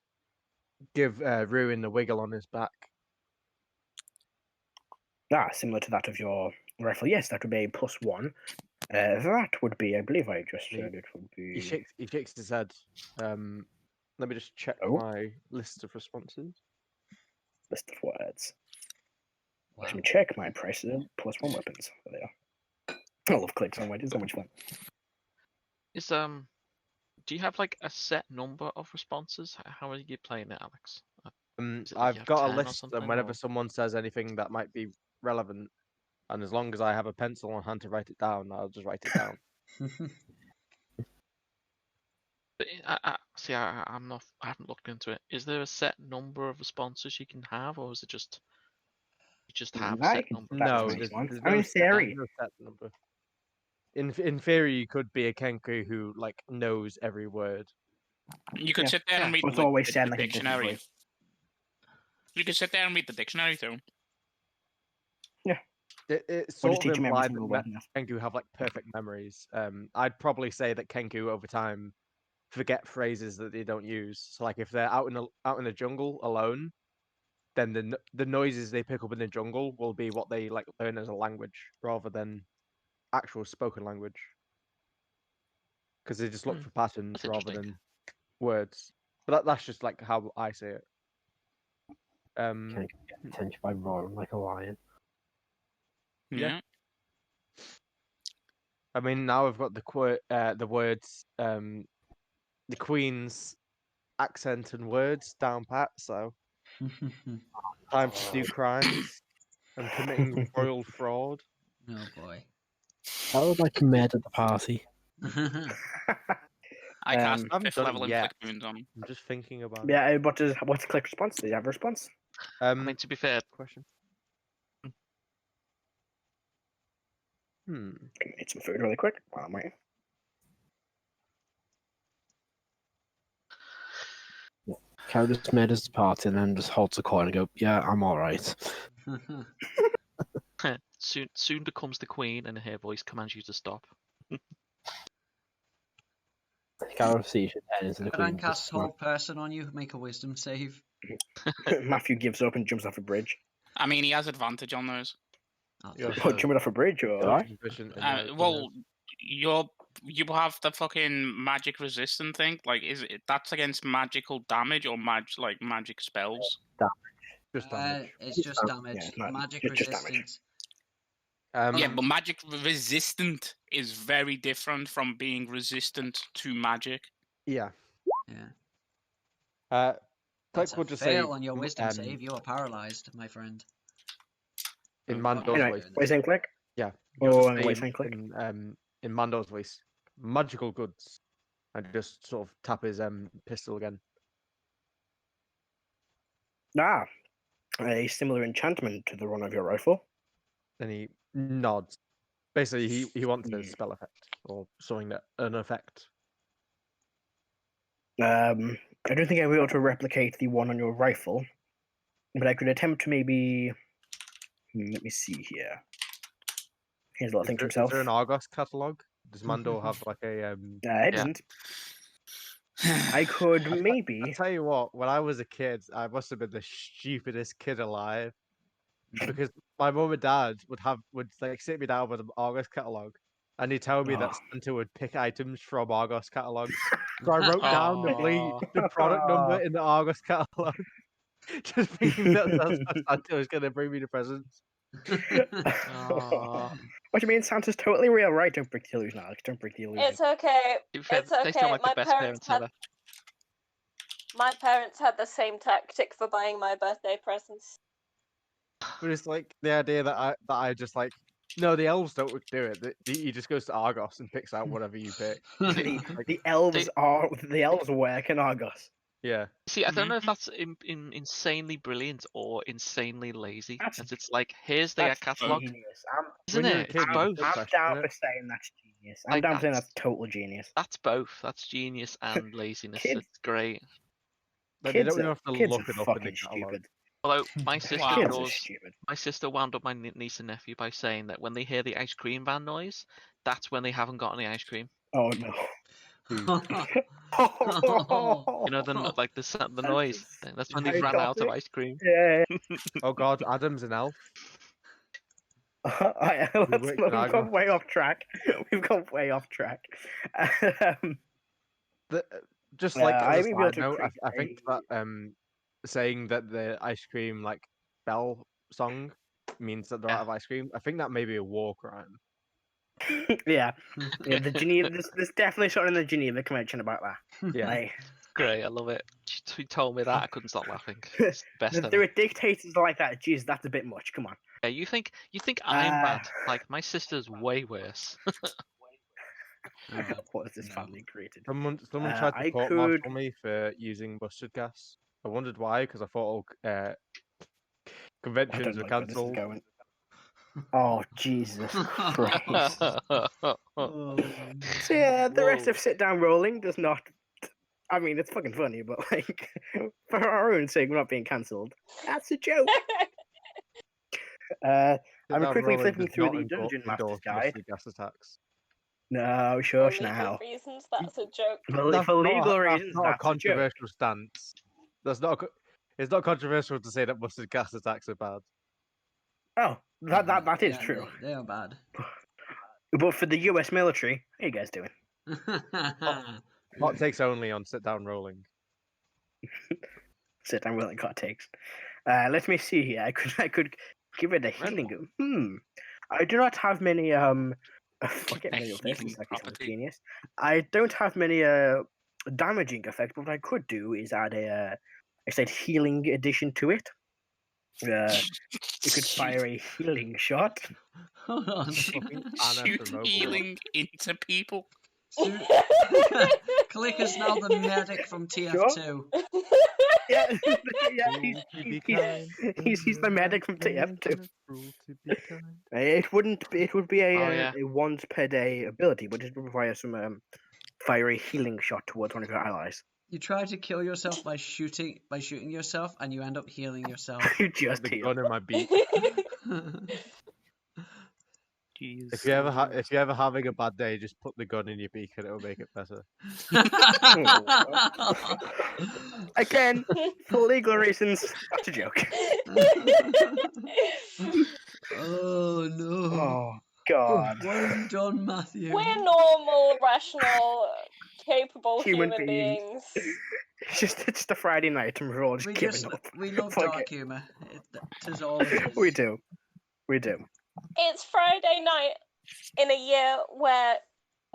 give Ruin the wiggle on his back. Similar to that of your rifle. Yes, that would be a +1. That would be, I believe I just said it would be. He shakes his head. Let me just check Oh. my list of responses. List of words. wow. Let me check my prices of +1 weapons. There they are. I love clicks on it's so much fun. Is do you have like a set number of responses? How are you playing it, Alex? Is it like you I've have got a 10 or list, something, and whenever or- someone says anything that might be relevant, and as long as I have a pencil on hand to write it down, I'll just write it down. But see, I'm not. I haven't looked into it. Is there a set number of responses you can have, or is it just you just have a I set can number? put that No, on there's one. no I mean, set- theory. no set number. In theory, you could be a Kenku who like knows every word. You could Yeah. sit there and read It's the, always the, said the like a different dictionary. voice. You could sit there and read the dictionary too. It Or just sort of teach him every implied single that word. Kenku have like perfect memories. I'd probably say that Kenku over time forget phrases that they don't use. So like if they're out in the jungle alone, then the noises they pick up in the jungle will be what they like learn as a language rather than actual spoken language. Because they just look for patterns That's rather interesting. than words. But that's just like how I see it. Can get attention by roaring like a lion. Yeah. I mean, now I've got the words, the Queen's accent and words down pat. So time to do crimes and committing royal fraud. Oh boy. I would like a med at the party. I cast Um, I haven't 5th done it level yet. inflict wounds on him. I'm just thinking about it. Yeah, what's click response? Does he have a response? I mean, to be fair, Question. Eat some food really quick while I'm waiting. Karo just med at the party and then just holds a coin and go, yeah, I'm alright. soon becomes the queen, and her voice commands you to stop. Karo sees your head into the Could I queen. cast hold person on you? Make a wisdom save. Matthew gives up and jumps off a bridge. I mean, he has advantage on those. Oh, You're Oh, jumping off a bridge or Alright. proficient in Well, you have the fucking magic resistant thing. Like, that's against magical damage or magic spells? just damage. it's just damage. it's not- Magic just damage. resistance. Yeah, but magic resistant is very different from being resistant to magic. Yeah. Yeah. Click That's will a just fail say on your wisdom save. You are paralyzed, my friend. in Oh, Mando's okay. Anyway, voice. voice and click. Yeah. Or Just voice say and click. in Mando's voice, magical goods, and just sort of tap his pistol again. Ah, a similar enchantment to the one of your rifle. Then he nods. Basically, he wants a Hmm. spell effect or something that an effect. I don't think I'll be able to replicate the one on your rifle, but I could attempt to maybe. Let me see here. Here's a little thing to Is himself. there an Argos catalog? Does Mando have like a It doesn't. I could I maybe. tell you what, when I was a kid, I must have been the stupidest kid alive. Because my mum and dad would like sit me down with an Argos catalog, and he'd tell me that Oh. Santa would pick items from Argos catalogs. So I wrote down the product number in the Argos catalog, just thinking that that's what Santa was gonna bring me the presents. Aw. What do you mean? Santa's totally real, right? Don't break the illusion, Alex. Don't break the illusion. It's okay. To be fair, It's they okay. sound like the best parents ever. My parents had the same tactic for buying my birthday presents. But it's like the idea that I just like, no, the elves don't do it. He just goes to Argos and picks out whatever you pick. The elves work in Argos. Yeah. See, I don't know if that's insanely brilliant or insanely lazy. That's- As it's like, here's the That's catalog, genius. isn't When you're a it? kid, It's you both. just- I'm down isn't for it? saying that's genius. I'm Like, down for saying that's- that's total genius. That's both. That's genius and laziness. Kids- It's great. Like, they Kids don't even are, have to kids look are it up in the fucking catalog. stupid. Although my sister Wow. Kids are draws, stupid. my sister wound up my niece and nephew by saying that when they hear the ice cream van noise, that's when they haven't got any ice cream. Oh no. You know, like the noise. That's when they've Very ran out of gothic. ice cream. Yeah. Oh God, Adam's an elf. We've gone way off track. We've gone way off track. Just like I as may a be able side to note, create I think that saying that the ice cream like bell song means that they're out of ice cream. I think that may be a war crime. yeah, the Geneva. There's definitely something in the Geneva Convention about that. Yeah. Like, Great, I love it. She told me that, I couldn't stop laughing. It's the best there ever. are dictators like that. Jeez, that's a bit much. Come on. Yeah, you think I'm bad? Like my sister's way worse. What has this family created? Someone tried to I court could- martial me for using mustard gas. I wondered why, because I thought all I conventions don't were like where this is cancelled. going. Oh Jesus Christ! Oh, So yeah, the rest Whoa. of sit down rolling does not. I mean, it's fucking funny, but like, for our own sake, we're not being cancelled. That's a joke. I'm Sit-down quickly rolling flipping does through not the endorse Dungeon Master's Guide. mustard gas attacks. No, For shush legal now. reasons, that's a joke. That's For legal not, reasons, that's not a that's a joke. controversial stance. That's not. It's not controversial to say that mustard gas attacks are bad. Oh, that is yeah, true. They are bad. But for the US military, how you guys doing? Hot takes only on sit-down rolling. Sit down rolling hot takes. Let me see here. I could give it a healing go. I do not have many forget many of this. healing It's like it's property. genius. I don't have many damaging effects, but what I could do is add a I said healing addition to it. You could fire a healing shot. Hold on. Fucking Anna Shoot from Overwatch. healing into people. Click is now the medic from TF2. Yeah, Cruel to be he's the medic from TF2. Cruel to be kind. It would be Oh, yeah. a once per day ability, but it would require some fire a healing shot towards one of your allies. You try to kill yourself by shooting yourself, and you end up healing yourself. You just The heal. gun in my beak. Jeez. If you're ever having a bad day, just put the gun in your beak and it'll make it better. Again, for legal reasons, that's a joke. Oh no! Oh God. What have you done, Matthew? We're normal, rational, capable Human human beings. beings. It's the Friday night and we're all just We giving just up. we love Fuck dark it. humour. Tis all it is. We do. It's Friday night in a year where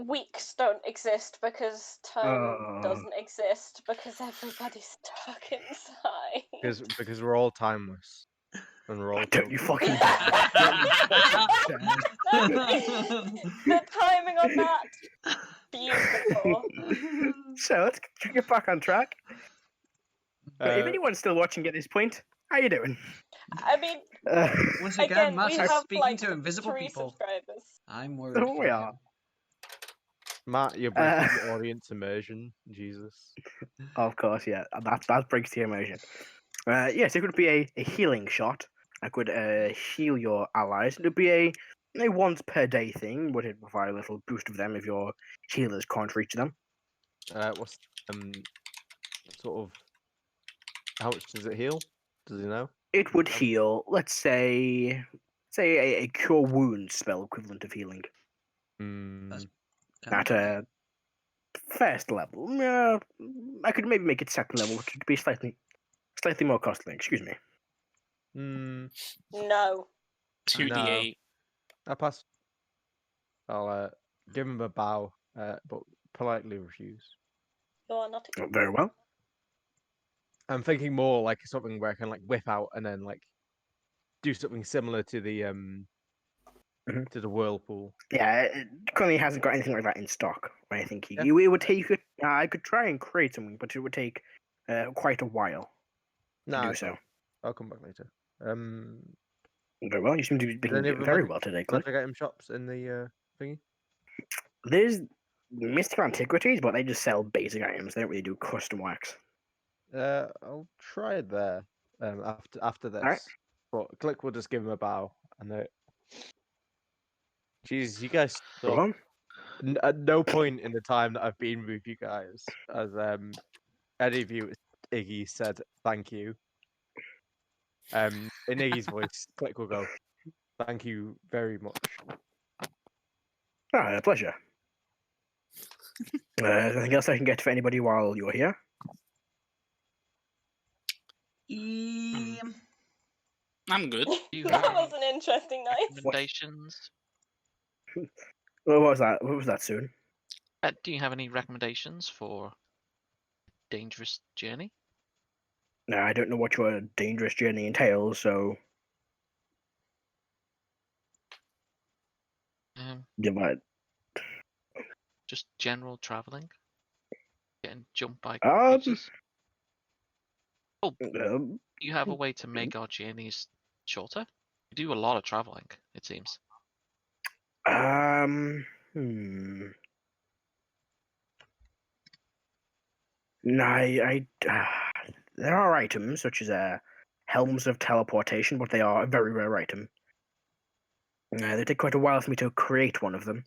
weeks don't exist because time Oh. doesn't exist because everybody's stuck inside. Because we're all timeless. and roll. Don't you fucking The timing on that, beautiful. So let's get back on track. If Uh, anyone's still watching at this point, how you doing? I mean, Once again, again, Matt we is have speaking like to invisible 3 people. subscribers. I'm worried. Oh, for we him. are. Matt, you're breaking the audience immersion. Jesus. Of course, yeah. That breaks the immersion. Yes, it could be a healing shot. I could heal your allies. It would be a once per day thing. Would it provide a little boost of them if your healers can't reach them? What's sort of how much does it heal? Does he know? It would heal, let's say a cure wounds spell equivalent of healing Mm, Kind at of a first level. I could maybe make it second level, which would be slightly more costly. Excuse me. No. 2d8. I pass. I'll give him a bow, but politely refuse. You are not a Very well. I'm thinking more like something where I can like whip out and then like do something similar to the whirlpool. Yeah, it currently hasn't got anything like that in stock. I think Yeah. it would take. I could try and create something, but it would take quite a while to No, do so. I'll come back later. Very well. You seem to be any doing other very magic- well today, Clint. Magic item shops in the thingy. There's mystical antiquities, but they just sell basic items. They don't really do custom wax. I'll try it there. After this. Alright. But Click will just give him a bow and Jeez, you guys Go suck. on. At no point in the time that I've been with you guys has any of you, Iggy, said thank you. In Iggy's voice, Click will go, thank you very much. A pleasure. Anything else I can get for anybody while you're here? I'm good. Do you That have was an interesting night. recommendations? What was that? What was that, Sune? Do you have any recommendations for dangerous journey? No, I don't know what your dangerous journey entails, so yeah, but Just general traveling? Getting jumped by Um, creatures? You have a way to make our journeys shorter? We do a lot of traveling, it seems. No, there are items such as helms of teleportation, but they are a very rare item. They take quite a while for me to create one of them,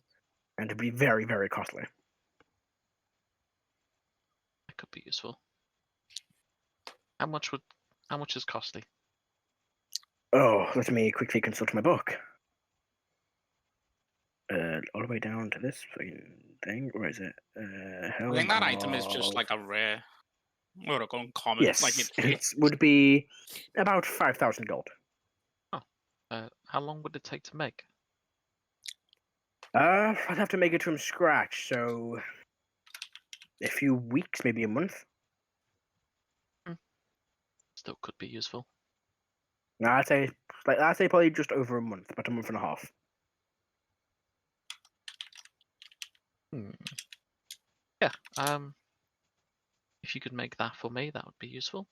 and it'd be very, very costly. That could be useful. How much is costly? Oh, let me quickly consult my book. All the way down to this fucking thing. Where is it? I think that item is just like a rare or a uncommon. Yes, Like it would be about 5,000 gold. How long would it take to make? I'd have to make it from scratch, so a few weeks, maybe a month. Still could be useful. No, I'd say probably just over a month, about a month and a half. Yeah. If you could make that for me, that would be useful.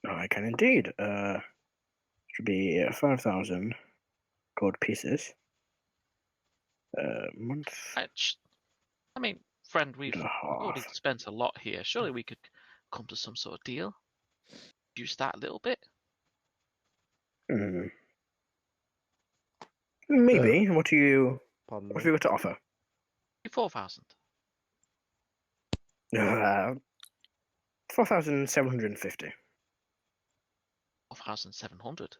Oh, I can indeed. Should be 5,000 gold pieces. Month. I mean, friend, we've and a already half. spent a lot here. Surely we could come to some sort of deal. Use that a little bit. Maybe. What have you Pardon got to offer? 4,000. 4,750. 4,700.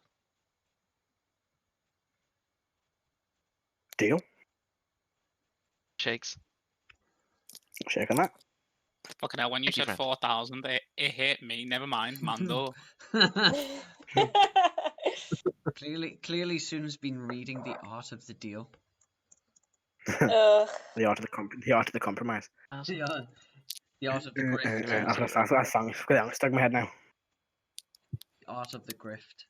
Deal. Shakes. Shake on that. fucking hell. When you Thank you, said friend. 4,000, it hit me. Never mind, Mando. Clearly, Sune's been reading The Art of the Deal. Ugh. The art of the compromise. The art of the great. That's that song. It's stuck in my head now. Art of the Grift.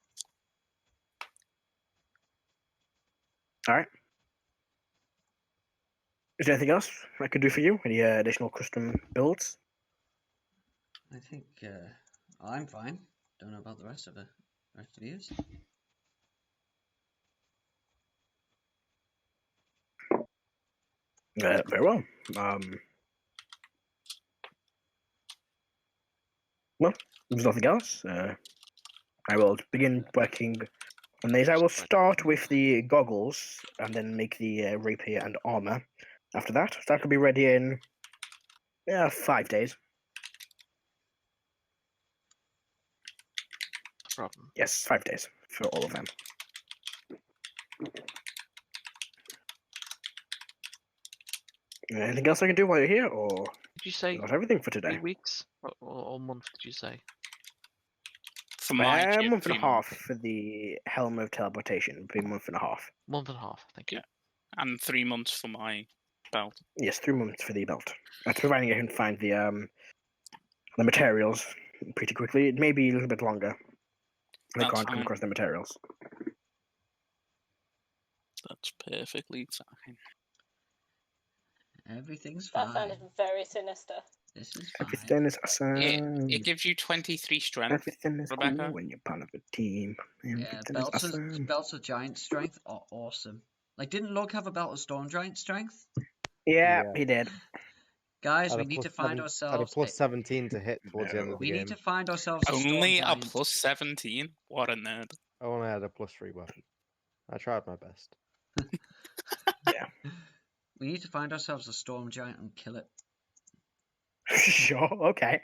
All right. Is there anything else I could do for you? Any additional custom builds? I think I'm fine. Don't know about the rest of you. Very well. Well, there's nothing else. I will begin working on these. I will start with the goggles and then make the rapier and armor. After that, that will be ready in 5 days. No problem. Yes, 5 days for all of them. Anything else I can do while you're here, or Did you say not everything for 3 today? weeks or month? Did you say? For my A ship, month and a 3 half months. for the helm of teleportation. Be a month and a half. Month and a half. Thank you. And 3 months for my belt. Yes, 3 months for the belt. That's providing I can find the materials pretty quickly. It may be a little bit longer. I That's can't come fine. across the materials. That's perfectly fine. Everything's That fine. sounded very sinister. This is fine. Everything is awesome. It gives you 23 strength. Everything is Rebecca? cool when you're part of a team. Yeah, Everything is awesome. belts of giant strength are awesome. Like, didn't Log have a belt of storm giant strength? Yeah, Yeah. he did. Guys, Had we a need to plus find 7 ourselves. Had a plus 17 to hit towards the end of the We game. need to find ourselves a storm Only a giant. plus 17? What a nerd. I only had a plus 3 weapon. I tried my best. We need to find ourselves a storm giant and kill it. Sure, okay.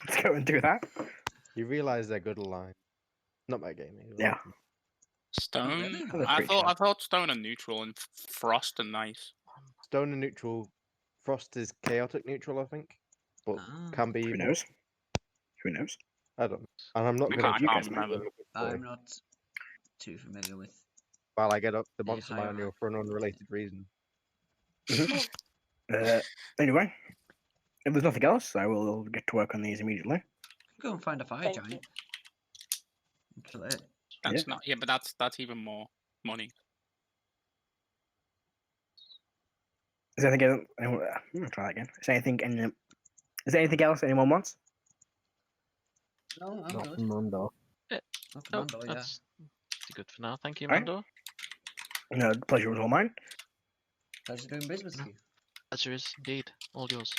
Let's go and do that. You realise they're good aligned. Not my gaming. Yeah. Stone? really? Other I creature. thought stone are neutral and frost are nice. Stone and neutral. Frost is chaotic neutral, I think. But Ah. can be. Who knows? Who knows? I don't know. And I'm not I going can't- to. I you can't guys remember. I'm not too familiar with. While I get up the A monster higher manual rank. for an unrelated reason. Anyway, if there's nothing else, I will get to work on these immediately. Go and find a fire Thank you. giant. And kill it. That's not. Yeah, but that's even more money. Is there anything else? I'm gonna try that again. Is there anything else anyone wants? No, I'm Not good. from Mondo. Not for No, Mando, yeah. that's good for now. Thank you, Alright. Mando. No, the pleasure was all mine. Pleasure doing business with you. Pleasure is indeed all yours.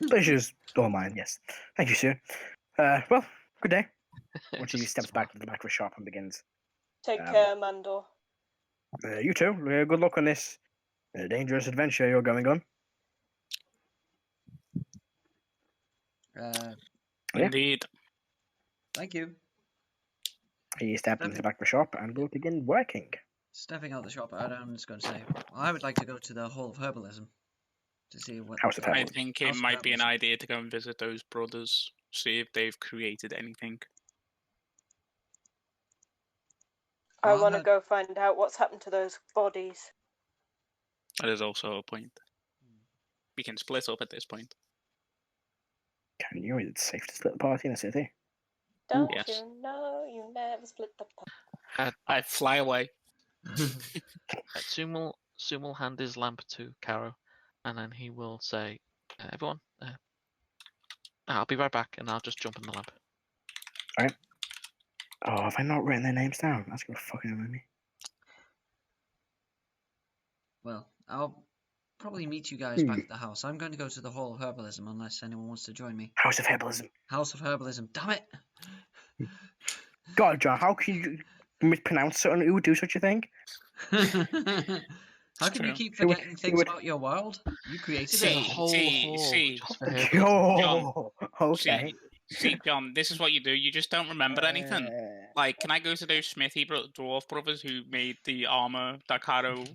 Pleasure's all mine, yes. Thank you, sir. Well, good day. Once he Just steps smile. back to the back of the shop and begins. Take Um, care, Mandor. You too. Good luck on this dangerous adventure you're going on. Uh, Yeah. Indeed. thank you. He stepped into the back of the shop and will begin working. Stepping out the shop, I'm just going to say, I would like to go to the Hall of Herbalism to see what. House of I Herbalism. think it House of might be an Herbalism. idea to go and visit those brothers, see if they've created anything. I Well, want to that- go find out what's happened to those bodies. That is also a point. We can split up at this point. Can you? It's safe to split the party in a city. Don't Yes. you know you never split the pot? I fly away. Sune will hand his lamp to Karo, and then he will say, "Everyone, I'll be right back," and I'll just jump in the lamp. Oh, have I not written their names down? That's gonna fucking annoy me. Well, I'll probably meet you guys back at the house. I'm going to go to the Hall of Herbalism unless anyone wants to join me. House of Herbalism. House of Herbalism. Damn it! God, John, how can you mispronounce someone who would do such a thing? How can you true. keep It would- forgetting it things would- about your world? You created See, it. The whole see, hall see. just for Herbalism. Oh, okay. See, John, this is what you do. You just don't remember anything. Like, can I go to those Smithy dwarf brothers who made the armor that Karo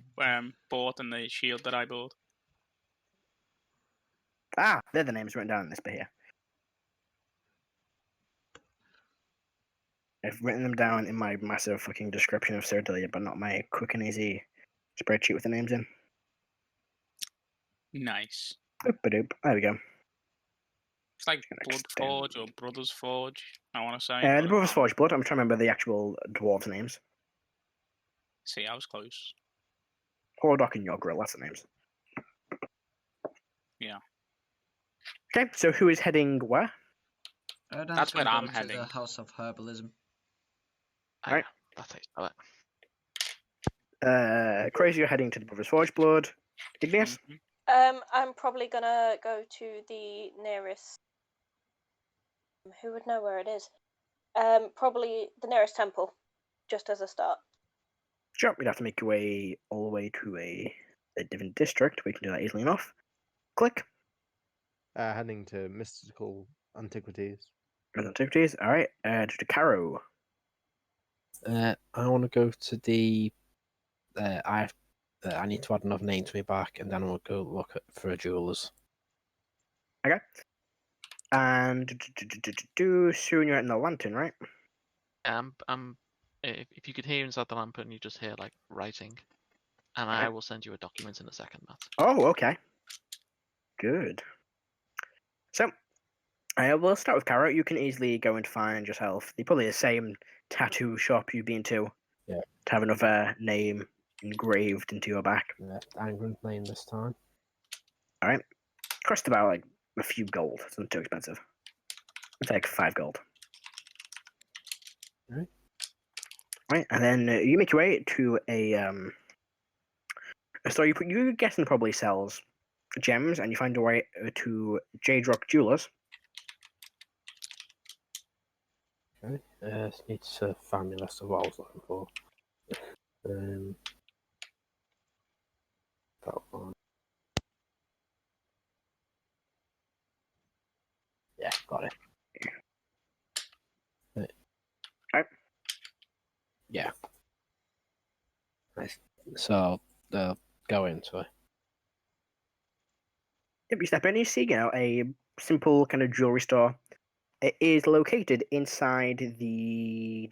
bought and the shield that I bought? Ah, they're the names written down in this bit here. I've written them down in my massive fucking description of Cerdelia, but not my quick and easy spreadsheet with the names in. Nice. Boop-a-doop. There we go. It's like Gonna Blood extend. Forge or Brothers Forge, I want to say. The but- Brothers Forge Blood. I'm trying to remember the actual dwarves' names. See, I was close. Warlock and Yogrel, that's the names. Yeah. Okay, so who is heading where? Erdan's That's where gonna I'm go to heading. the House of Herbalism. Right. That's how you spell it. Crazy, you're heading to the Brothers Forge Blood. Igneous? Mhm. I'm probably gonna go to the nearest. Who would know where it is? Probably the nearest temple, just as a start. Sure, you'd have to make your way all the way to a different district. We can do that easily enough. Click. Heading to mystical antiquities. Activities. Alright, to Caro. I want to go to the. I need to add another name to my back, and then I will go look for a jeweler's. Okay. And soon you're in the lantern, right? If you could hear inside the lantern, you just hear like writing, and Okay. I will send you a document in a second, Matt. Oh, okay. Good. So, we'll start with Caro. You can easily go and find yourself probably the same tattoo shop you've been to. Yeah. To have another name engraved into your back. Angren's name this time. Alright. Cost about like a few gold. It's not too expensive. It's like 5 gold. Right. Right, and then you make your way to a store you guessing probably sells gems, and you find your way to Jade Rock Jewelers. Okay. Need to find the list of what I was looking for. That one. Yeah, got it. Right. Yeah. Nice. So, go into it. Yep, you step in and you see, a simple kind of jewelry store. It is located inside the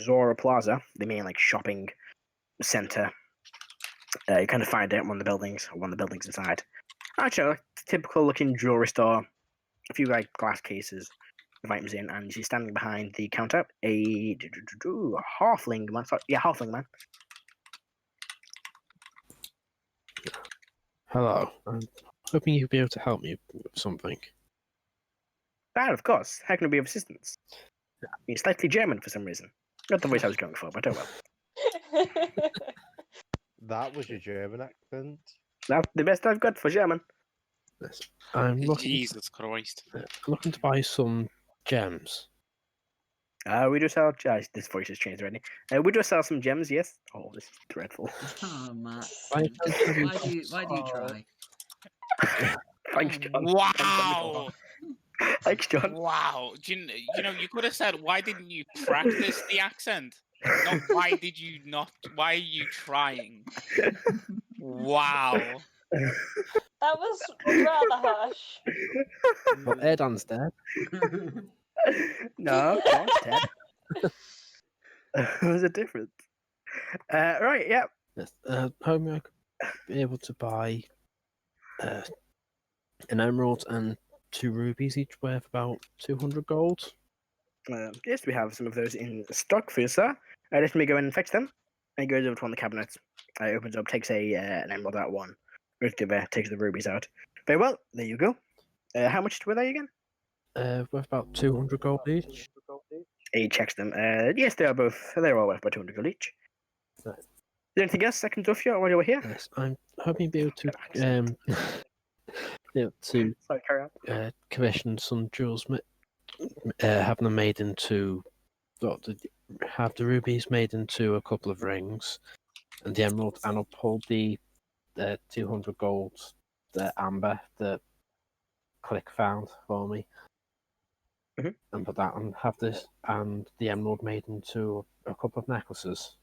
Zora Plaza, the main like shopping center. You kind of find it in one of the buildings inside. Actually, like, typical looking jewelry store. A few like glass cases with items in, and she's standing behind the counter. A halfling man. Sorry, yeah, halfling man. Hello. I'm hoping you'll be able to help me with something. That, of course. How can I be of assistance? He's slightly German for some reason. Not the voice I was going for, but oh well. That was your German accent. That's the best I've got for German. Yes. I'm Jesus Christ. looking to buy some gems. We do sell. This voice has changed already. We do sell some gems, yes. Oh, this is dreadful. Oh, Matt. I Why do you try? Thanks, John. Wow. Thanks, John. Wow. Do you know, you could have said, why didn't you practice the accent? Not why did you not? Why are you trying? Wow. That was rather harsh. Well, Erdan's dead. No, John's dead. There's a difference. Right, yeah. Yes. Hoping I could be able to buy an emerald and 2 rubies, each worth about 200 gold. Yes, we have some of those in stock for you, sir. Let me go in and fetch them. And he goes over to one of the cabinets. Opens up, takes an emerald out one. Goes to there, takes the rubies out. Very well, there you go. How much were they again? Worth about 200 gold each. He checks them. Yes, they're all worth about 200 gold each. Right. Is there anything else I can do for you while you're here? Yes, I'm hoping to be able to Sorry, carry on. commission some jewels, have them made into, have the rubies made into a couple of rings, and the emerald, and I'll pull the 200 gold, the amber, the Click found for me, and put that and have this and the emerald made into a couple of necklaces.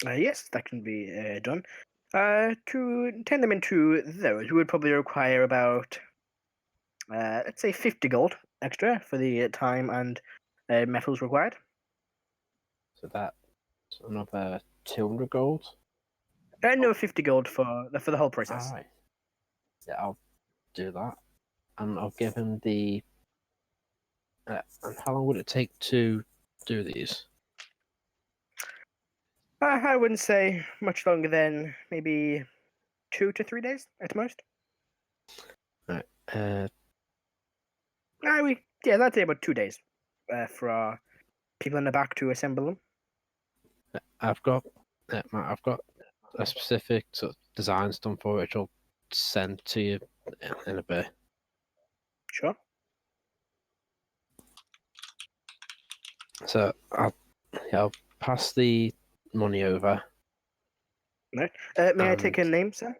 Yes, that can be done. To turn them into those, you would probably require about, let's say, 50 gold extra for the time and metals required. So that's another 200 gold. No, 50 gold for the whole process. Alright. Yeah, I'll do that. and I'll give him the. And how long would it take to do these? I wouldn't say much longer than maybe 2 to 3 days at most. Right. That'd say about 2 days for our people in the back to assemble them. I've got a specific sort of designs done for it, which I'll send to you in a bit. Sure. So I'll pass the money over. May I take a name, sir?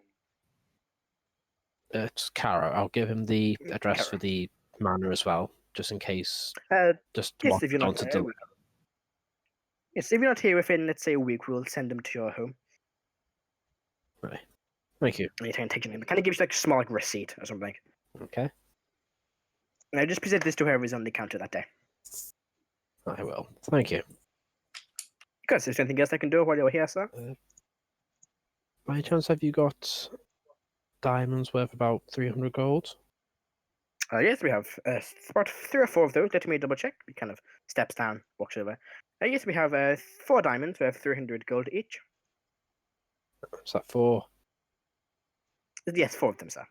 It's Karo. I'll give him the address Karo. for the manor as well, just in case. Just Yes, what if you're not wanted to. Yes, if you're not here within, let's say, a week, we'll send them to your home. Right. Thank you. And you can take your name. Kind of gives you like a small like receipt or something. Okay. And I just present this to whoever is on the counter that day. I will. Thank you. Because is there anything else I can do while you're here, sir? By any chance, have you got diamonds worth about 300 gold? Yes, we have about 3 or 4 of those. Let me double check. He kind of steps down, walks over. Yes, we have 4 diamonds worth 300 gold each. Is that for? Yes, 4 of them, sir.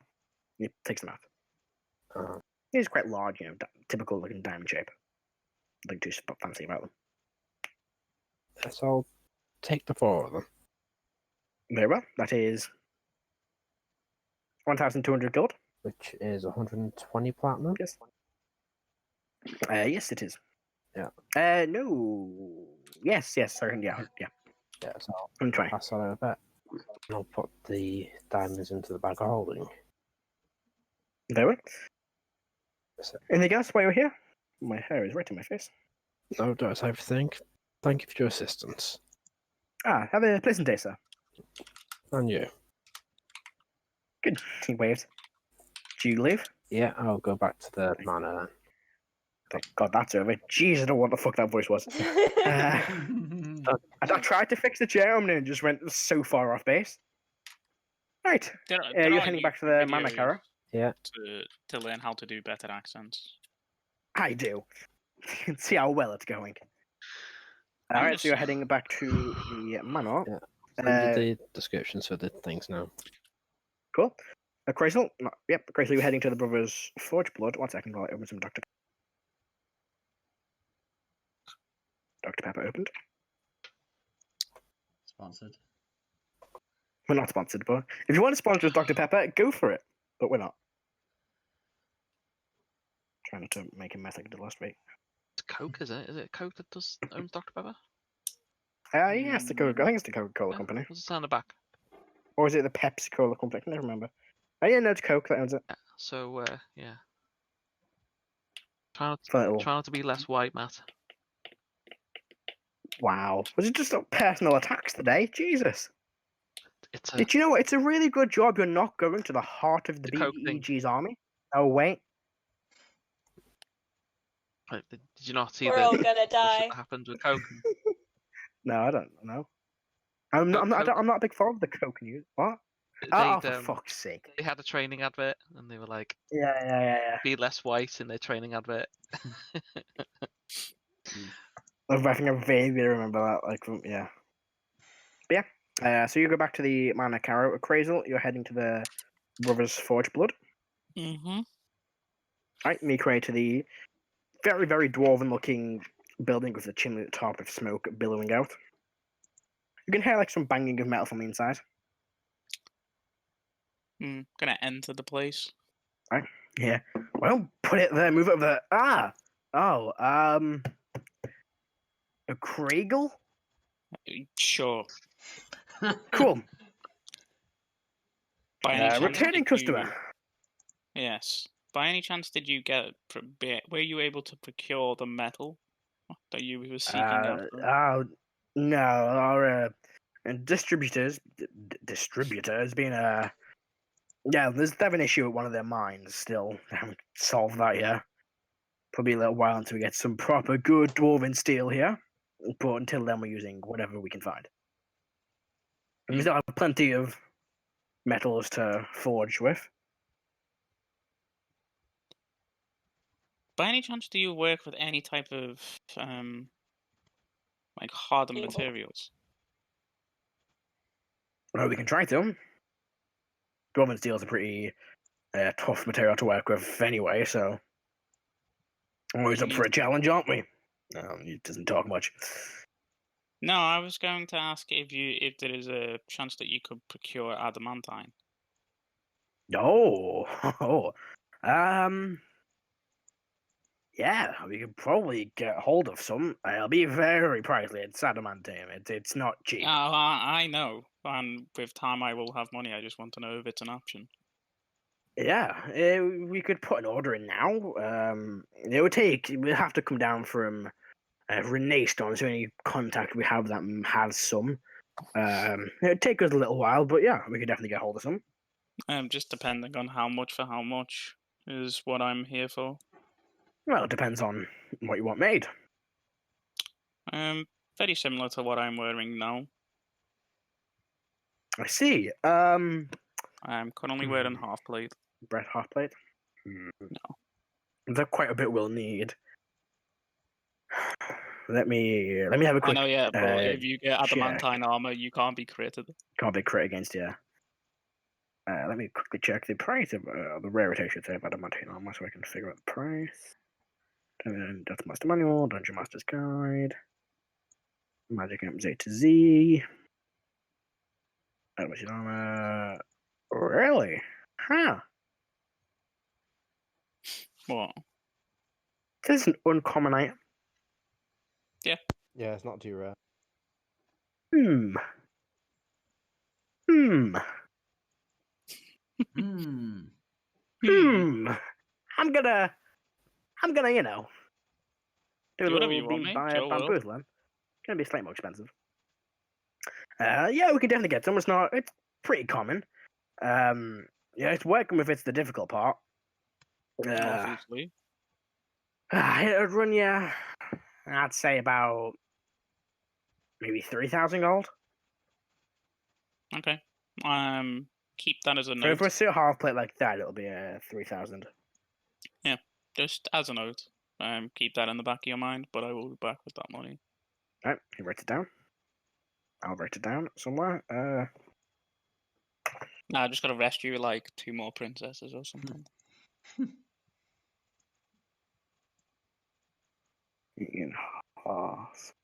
He takes them out. He's quite large, typical looking diamond shape. Nothing too fancy about them. Yes, I'll take the 4 of them. Very well. That is 1,200 gold. Which is 120 platinum. Yes. Yes, it is. Yeah. No. Yes. Sorry. Yeah. Yeah, so I'll 120. pass that over. And I'll put the diamonds into the bag of holding. Very well. So, Anything else while you're here? My hair is right in my face. no, that's everything. Thank you for your assistance. Have a pleasant day, sir. And you. Good. He waves. Do you leave? Yeah, I'll go back to the manor then. Thank God that's over. Jeez, I don't know what the fuck that voice was. I tried to fix the chair and it just went so far off base. Right. You're heading back to the manor, Karo? Yeah. To learn how to do better accents. I do. You can see how well it's going. Alright, so you're heading back to the manor. Yeah. Send you the descriptions for the things now. Cool. Akrasile? Yep, Akrasile, you're heading to the Brothers Forge Blood. 1 second while I open some Dr. Pepper opened. Sponsored. We're not sponsored, but if you want to sponsor Dr. Pepper, go for it. But we're not. Trying not to make a mess like I did last week. It's Coke, is it? Is it Coke that owns Dr. Pepper? Yes, I think it's the Coca-Cola company. What's it on the back? Or is it the Pepsi-Cola company? I can never remember. Yeah, no, it's Coke that owns it. Yeah. So, yeah. Try Little... not to be less white, Matt. Wow. Was it just personal attacks today? Jesus. Did you know what? It's a really good job you're not going to the heart of the BEG's army. Oh, wait. Did you not see We're all gonna die. what happened with Coke? No, I don't know. I'm not a big fan of the Coke news. What? Oh, for fuck's sake. They had a training advert and they were like, yeah. Be less white in their training advert. I think I vaguely remember that. Yeah. But yeah. So you go back to the manor, Karo. Akrasile, you're heading to the Brothers Forge Blood. Mm-hmm. Right, Mikray to the very, very dwarven-looking building with the chimney at the top of smoke billowing out. You can hear some banging of metal from the inside. Gonna enter the place. Right, yeah. Well, put it there, move it over there. A Kriegel? Sure. Cool. By any chance, returning customer. Yes. By any chance, did you were you able to procure the metal that you were seeking out? No. Our distributors been they have an issue with one of their mines still. They haven't solved that yet. Probably a little while until we get some proper good dwarven steel here. But until then, we're using whatever we can find. And we still have plenty of metals to forge with. By any chance, do you work with any type of like hardened Evil. materials? Well, we can try to. Dwarven steel is a pretty tough material to work with anyway, so always up for a challenge, aren't we? He doesn't talk much. No, I was going to ask if there is a chance that you could procure adamantine. Oh, yeah, we could probably get hold of some. It'll be very pricey. It's adamantine. It's not cheap. I know, and with time I will have money. I just want to know if it's an option. Yeah, we could put an order in now. It would take. We'll have to come down from Renee Stone, so any contact we have that has some. It'd take us a little while, but yeah, we could definitely get hold of some. Just depending on how much for how much is what I'm here for. Well, it depends on what you want made. Very similar to what I'm wearing now. I see. I'm currently wearing half plate. Bread half plate? No. There's quite a bit we'll need. Let me have a quick. I know, yeah, but if you get adamantine check. armor, you can't be critted. Can't be crit against you. Let me quickly check the price of the rarity, I should say, of adamantine armor, so I can figure out the price. Death Master Manual, Dungeon Master's Guide, Magic Items A to Z. Adamantine armor. Really? Huh. What? This is an uncommon item. Yeah, it's not too rare. Hmm. I'm gonna, you know, do a Do whatever little you want, mate. being Joe will. bamboozling. It's gonna be slightly more expensive. Yeah, we can definitely get some. It's pretty common. Yeah, it's working with it's the difficult part. Obviously. It'd run you, I'd say about maybe 3,000 gold. Okay. Keep that as a So note. if we see a half plate like that, it'll be 3,000. Just as a note. Keep that in the back of your mind, but I will be back with that money. Alright, you write it down. I'll write it down somewhere. Nah, I just gotta rescue like 2 more princesses or something. In half.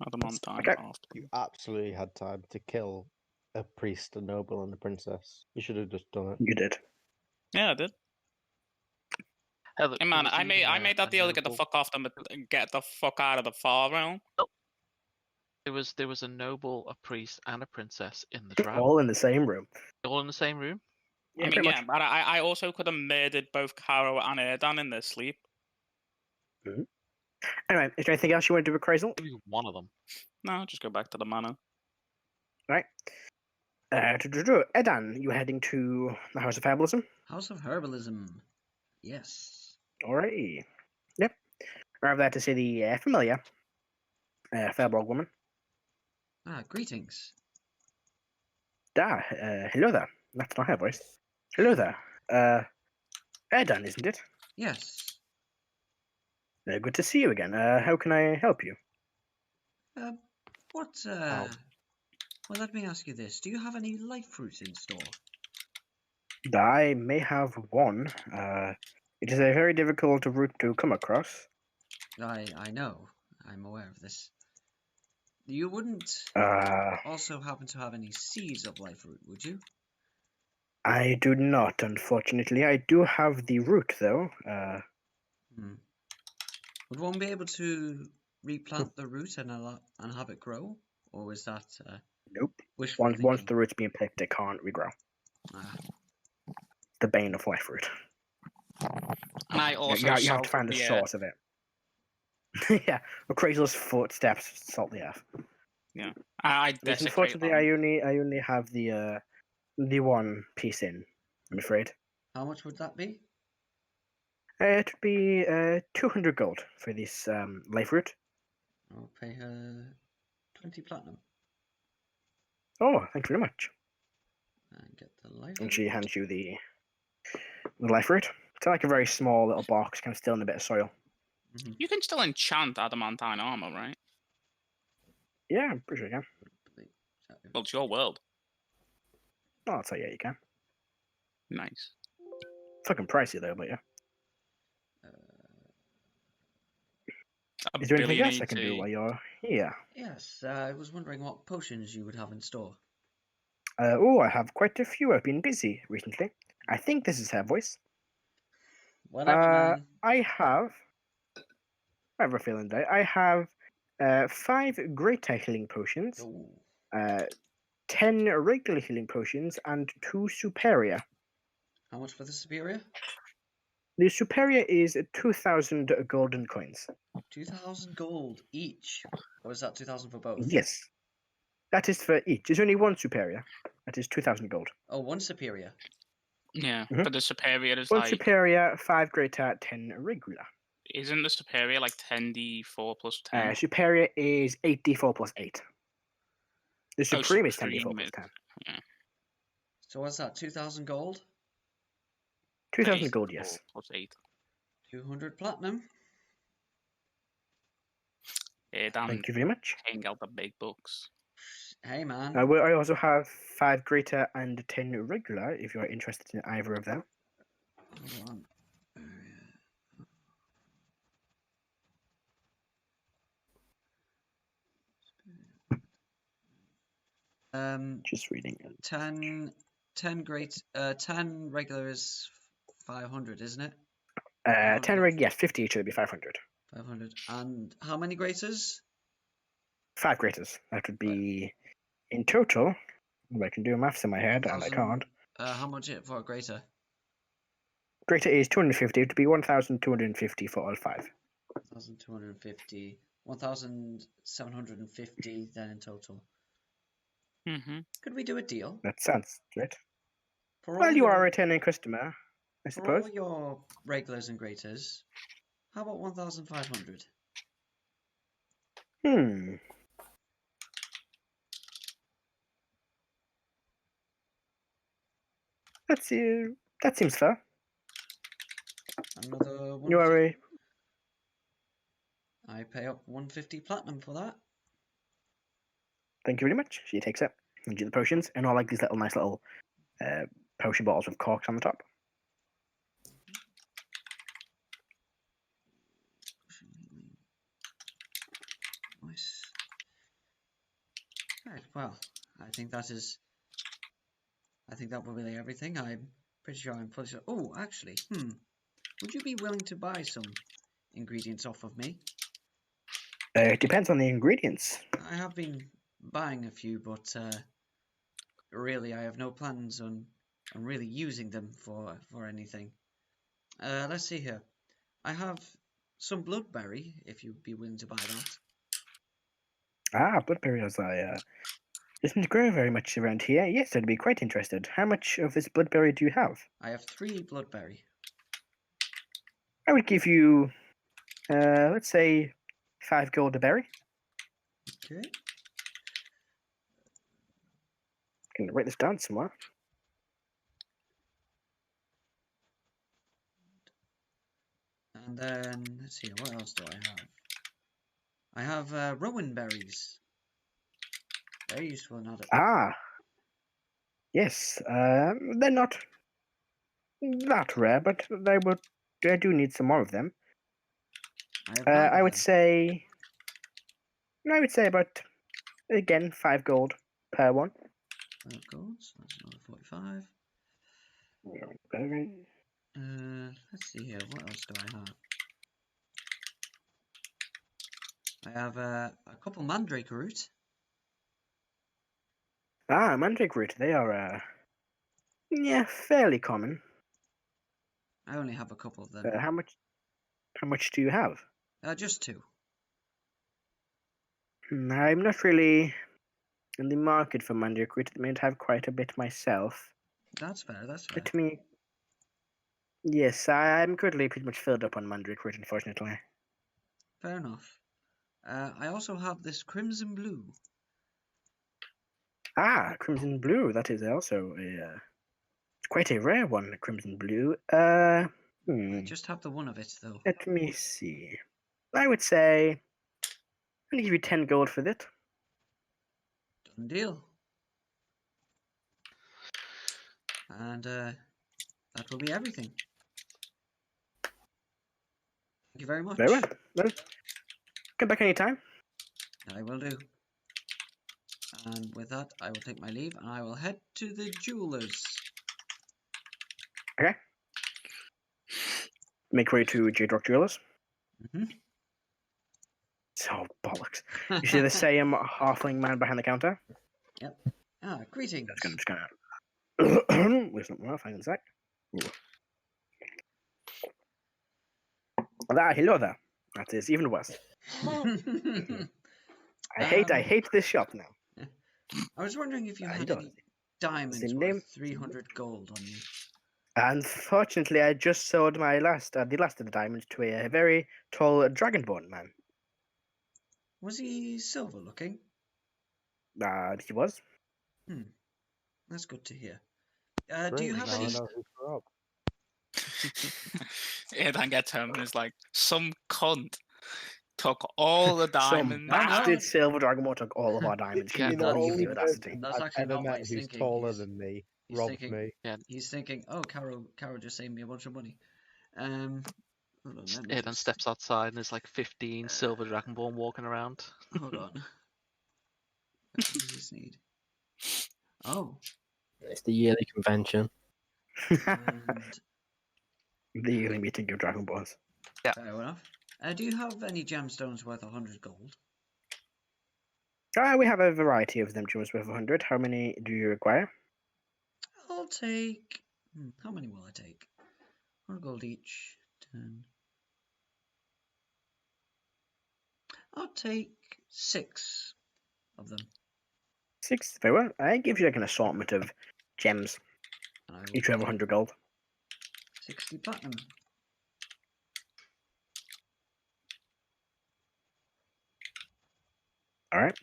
Adamantine Okay. half. You absolutely had time to kill a priest, a noble, and a princess. You should have just done it. You did. Yeah, I did. Hey, Hey man, I made that deal to get the fuck off them and get the fuck out of the far realm. There was a noble, a priest, and a princess in the drow. All in the same room. All in the same room. Yeah, I mean, pretty yeah, much. but I also could have murdered both Karo and Erdan in their sleep. Anyway, is there anything else you want to do with Akrasile? Maybe one of them. No, just go back to the manor. Right. Erdan, you heading to the House of Herbalism? House of Herbalism. Yes. Alrighty. Yep. Arrive there to see the familiar Firblog woman. Greetings. Hello there. That's not her voice. Hello there. Erdan, isn't it? Yes. Good to see you again. How can I help you? Well, let me ask you this. Do you have any life fruits in store? I may have one. It is a very difficult route to come across. I know. I'm aware of this. You wouldn't also happen to have any seeds of life root, would you? I do not, unfortunately. I do have the root, though. Would one be able to replant the root and have it grow? Or is that Nope. wishful Once thinking? the root's been picked, it can't regrow. Ah. The bane of life root. And I also You have to find the source of it. Yeah, Akrasile's footsteps salt the earth. Yeah, I Because desecrate unfortunately, them. I only have the one piece in. I'm afraid. How much would that be? It would be 200 gold for this life root. I'll pay her 20 platinum. Oh, thank you very much. And get the life And root. she hands you the life root. It's like a very small little box, kind of still in a bit of soil. Mhm. You can still enchant adamantine armor, right? Yeah, I'm pretty sure you can. Well, it's your world. Oh, I'll tell you, you can. Nice. Fucking pricey though, but yeah. A Is there anything billion else I can do AT. while you're here? Yes, I was wondering what potions you would have in store. I have quite a few. I've been busy recently. I think this is her voice. Whatever, man. I have a feeling today. I have 5 greater healing potions, Ooh. 10 regular healing potions, and 2 superior. How much for the superior? The superior is 2,000 golden coins. 2,000 gold each. Or is that 2,000 for both? Yes. That is for each. There's only one superior. That is 2,000 gold. Oh, one superior. Yeah, Mhm. but the superior is One like. superior, 5 greater, 10 regular. Isn't the superior like 10d4 plus 10? Superior is 8d4 plus 8. The Oh, supreme is 10d4 supreme plus is- 10. Yeah. So what's that? 2,000 gold? 2,000 gold, 8d4 yes. Plus 8. 200 platinum. Erdan Thank you very much. paying out the big bucks. Hey, man. I also have 5 greater and 10 regular, if you're interested in either of them. Hold on. Just reading it. 10 regular is 500, isn't it? 10 regular, yes, 50 each would be 500. 500. And how many graters? 5 graters. That would be, in total, I can do maths in my head, and I 1,000. can't. How much it for a greater? Greater is 250, it would be 1,250 for all 5. 1,250. 1,750 then in total. Mm-hmm. Could we do a deal? That sounds great. For Well, all you your, are a returning customer, I for suppose. all your regulars and graters, how about 1,500? That seems fair. Another You are 150. a... I pay up 150 platinum for that. Thank you very much. She takes it. And you the potions, and all like these nice little potion bottles with corks on the top. Nice. Right, well, I think that will be everything. I'm pretty sure I'm fully... Oh, actually, would you be willing to buy some ingredients off of me? It depends on the ingredients. I have been buying a few, but really I have no plans on really using them for anything. Let's see here. I have some bloodberry, if you'd be willing to buy that. Bloodberries doesn't grow very much around here. Yes, I'd be quite interested. How much of this bloodberry do you have? I have 3 bloodberry. I would give you, let's say, 5 gold a berry. Okay. Can write this down somewhere. And then, let's see, what else do I have? I have rowan berries. Very useful in other. Yes. They're not that rare, but I do need some more of them. I would say about, again, 5 gold per one. 5 gold, so that's another 45. Berry. Let's see here, what else do I have? I have a couple mandrake root. Mandrake root. They are, fairly common. I only have a couple of them. How much do you have? Just 2. I'm not really in the market for mandrake root. I mean, I have quite a bit myself. That's fair, that's fair. But to me, yes, I'm currently pretty much filled up on mandrake root, unfortunately. Fair enough. I also have this crimson blue. Crimson blue. That is also it's quite a rare one, crimson blue. I just have the one of it, though. Let me see. I would say I'm gonna give you 10 gold for that. Done deal. And that will be everything. Thank you very much. Very well. Well, come back anytime. I will do. And with that, I will take my leave and I will head to the jewelers. Okay. Make way to J-Rock Jewelers. So bollocks. You see the same halfling man behind the counter? Yep. Ah, greetings. Just gonna where's not well, hang on a sec. Hello there. That is even worse. I hate this shop now. I was wondering if you had don't. any diamonds The worth name- 300 gold on you. Unfortunately, I just sold my the last of the diamonds to a very tall Dragonborn man. Was he silver looking? He was. That's good to hear. Do you have now any? I know who's Rob. Erdan gets home and is like, some cunt took all the Some diamonds. bastard silver Dragonborn took all of our diamonds. Yeah, Can you You're the believe only the audacity? person That's I've actually ever not what met he's who's thinking. taller He's- than me. he's Robbed thinking- me. He's thinking, oh, Karo just saved me a bunch of money. Hold on, let me Erdan just- steps outside and there's like 15 silver Dragonborn walking around. Hold on. What does this need? Oh, It's the yearly convention. and The yearly meeting of Dragonborns. fair enough. Do you have any gemstones worth 100 gold? We have a variety of them, James, worth 100. How many do you require? I'll take. How many will I take? 100 gold each. 10. I'll take 6 of them. 6. Very well. I give you like an assortment of gems. And I will Each have pay 100 gold. 60 platinum. All right.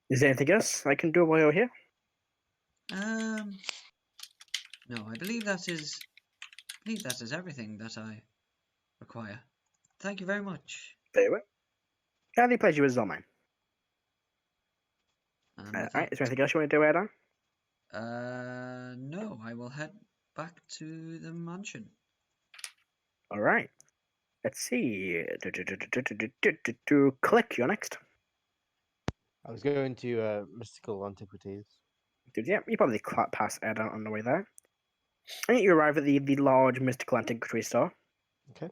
Is there anything else I can do while you're here? No, I believe that is. Everything that I require. Thank you very much. Very well. The pleasure is all mine. And All with right. Is there that, anything else you want to do, Erdan? no, I will head back to the mansion. All right. Let's see. Click. You're next. I was going to mystical antiquities. Yeah, you probably pass Erdan on the way there. I think you arrive at the large mystical antiquity store. Okay.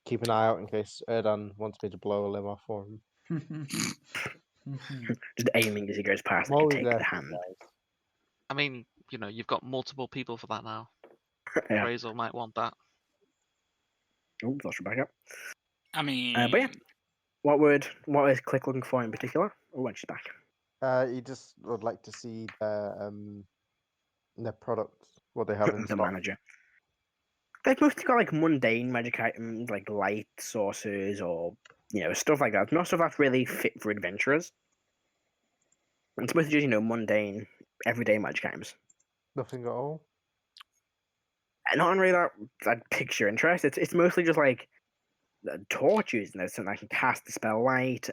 Keep an eye out in case Erdan wants me to blow a limb off for him. Just aiming as he goes past, I'm like a always take there the for you hand. guys. I mean, you've got multiple people for that now. Yeah. Razor might want that. Oh, that's Rebecca. I mean, But yeah, what is Click looking for in particular? Oh, when she's back. You just would like to see their products, what they have in The stock. manager. They've mostly got like mundane magic items, like light sources or stuff like that. Not stuff that's really fit for adventurers. It's mostly just mundane, everyday magic items. Nothing at all. And not really that picture interest. It's mostly just like torches and something I can cast the spell light.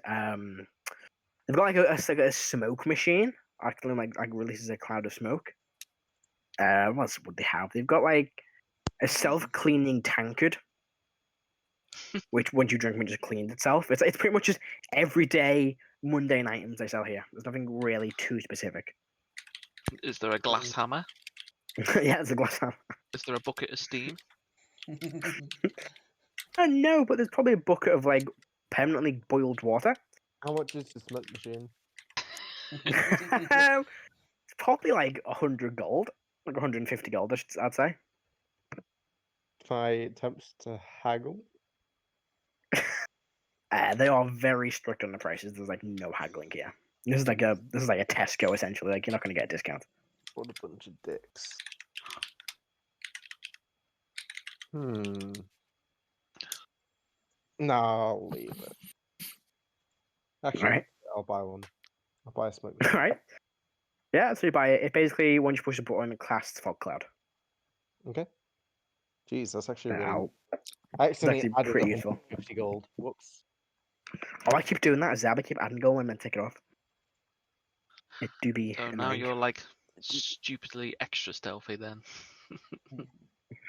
They've got like a smoke machine. Actually, like releases a cloud of smoke. What else would they have? They've got like a self-cleaning tankard, which once you drink it just cleans itself. It's pretty much just everyday mundane items they sell here. There's nothing really too specific. Is there a glass hammer? Yeah, it's a glass hammer. Is there a bucket of steam? No, but there's probably a bucket of like permanently boiled water. How much is the smoke machine? It's probably like 100 gold, like 150 gold, I'd say. Can I attempt to haggle? They are very strict on the prices. There's like no haggling here. This is like a Tesco essentially. Like you're not going to get a discount. What a bunch of dicks. No, I'll leave it. Actually, Right. I'll buy one. I'll buy a smoke All machine. right. Yeah, so you buy it. It basically, once you push the button, it casts Fog Cloud. Okay. Jeez, that's actually really. Ow. I accidentally actually added pretty useful. 150 gold. Whoops. Oh, I keep doing that, Zab. I keep adding gold and then take it off. It do be So now annoying. you're like stupidly extra stealthy then.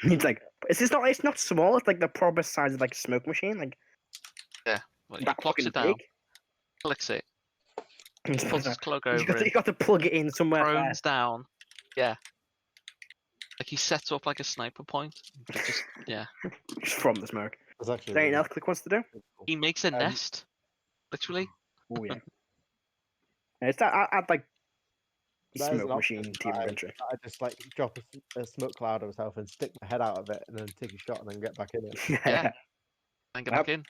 It's like, it's not small. It's like the proper size of like a smoke machine. Like Well, he that plops fucking it down, big. clicks it, It's puts his cloak you over got, to, you it, got to plug it in somewhere prones first. down. Yeah. Like he sets up like a sniper point. But just Just from the smoke. That's actually Is there anything really else Click wants to do? cool. he makes a nest. Literally. Oh yeah. Yeah, it's that I'd like That is smoke an option. machine team inventory. I just like drop a smoke cloud on myself and stick my head out of it and then take a shot and then get back in it. Yeah. And get back in.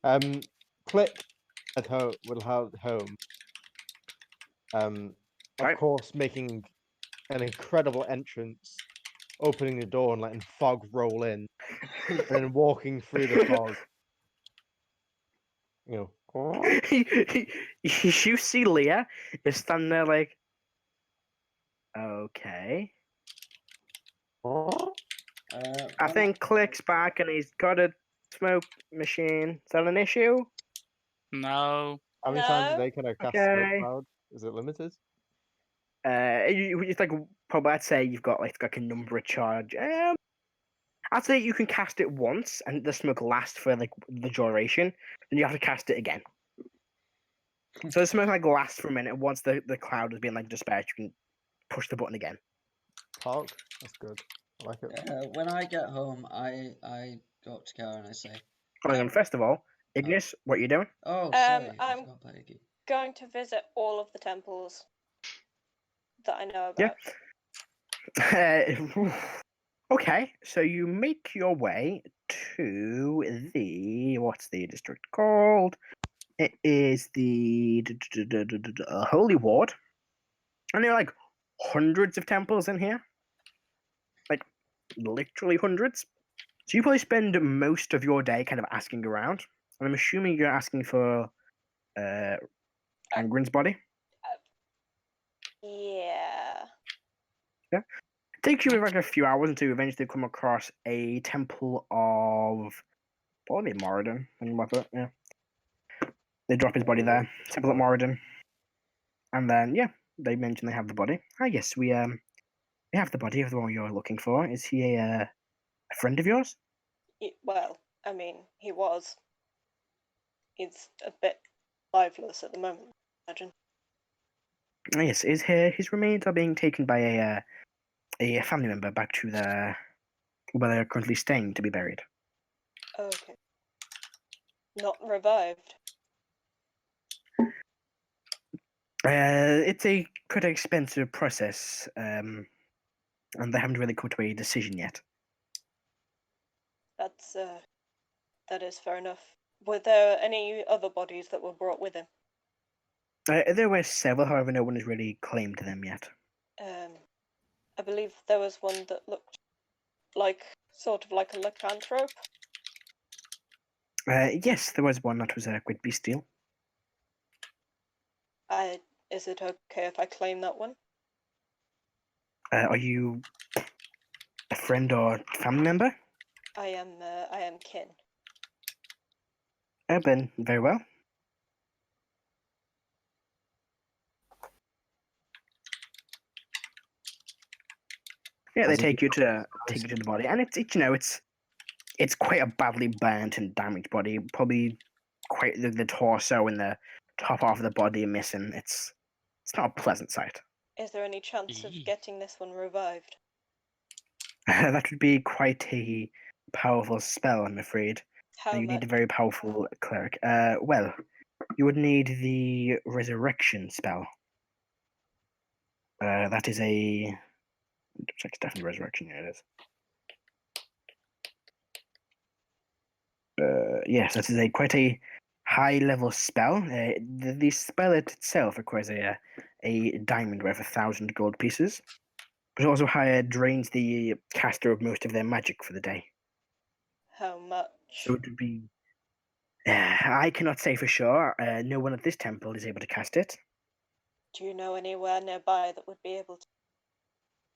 No. Click at home will have home. Of Right. course, making an incredible entrance, opening the door and letting fog roll in, and then walking through the fog. You know. You see Leah is standing there like, okay. I think Click's back and he's got a smoke machine. Is that an issue? No. How many times a No. day can I cast Okay. smoke cloud? Is it limited? It's like probably I'd say you've got like a number of charge. I'd say you can cast it once and the smoke lasts for like the duration. Then you have to cast it again. So the smoke like lasts for a minute. Once the cloud has been like dispersed, you can push the button again. Talk. That's good. I like it. When I get home, I go up to Karo and I say, Hold on, first of all, Igneous, what are you doing? "Oh, sorry, I I'm forgot about Iggy." going to visit all of the temples that I know about. Yeah. Okay, so you make your way to the what's the district called? It is the Holy Ward, and there are like hundreds of temples in here, like literally hundreds. So you probably spend most of your day kind of asking around, and I'm assuming you're asking for Angren's body. Yeah. It takes you like a few hours until you eventually come across a temple of probably Moradin. Yeah. They drop his body there. Temple at Moradin. And then they mention they have the body. Ah yes, we have the body of the one you're looking for. Is he a friend of yours? Well, I mean, he was. He's a bit lifeless at the moment, I imagine. Ah yes, his remains are being taken by a family member back to where they're currently staying to be buried. Okay. Not revived. It's a quite expensive process, and they haven't really come to a decision yet. That is fair enough. Were there any other bodies that were brought with him? There were several, however, no one has really claimed them yet. I believe there was one that looked like sort of like a lycanthrope. Yes, there was one that was quite bestial. Is it okay if I claim that one? Are you a friend or family member? I am kin. Ben, very well. Yeah, they take you to the body, and it's quite a badly burnt and damaged body. Probably quite the torso and the top half of the body are missing. It's not a pleasant sight. Is there any chance of getting this one revived? That would be quite a powerful spell, I'm afraid. How You much? need a very powerful cleric. Well, you would need the resurrection spell. That is a. Check definitely resurrection. Here it is. Yes, that is quite a high level spell. The spell itself requires a diamond worth 1,000 gold pieces, but also drains the caster of most of their magic for the day. How much? So it would be. I cannot say for sure. No one at this temple is able to cast it. Do you know anywhere nearby that would be able to?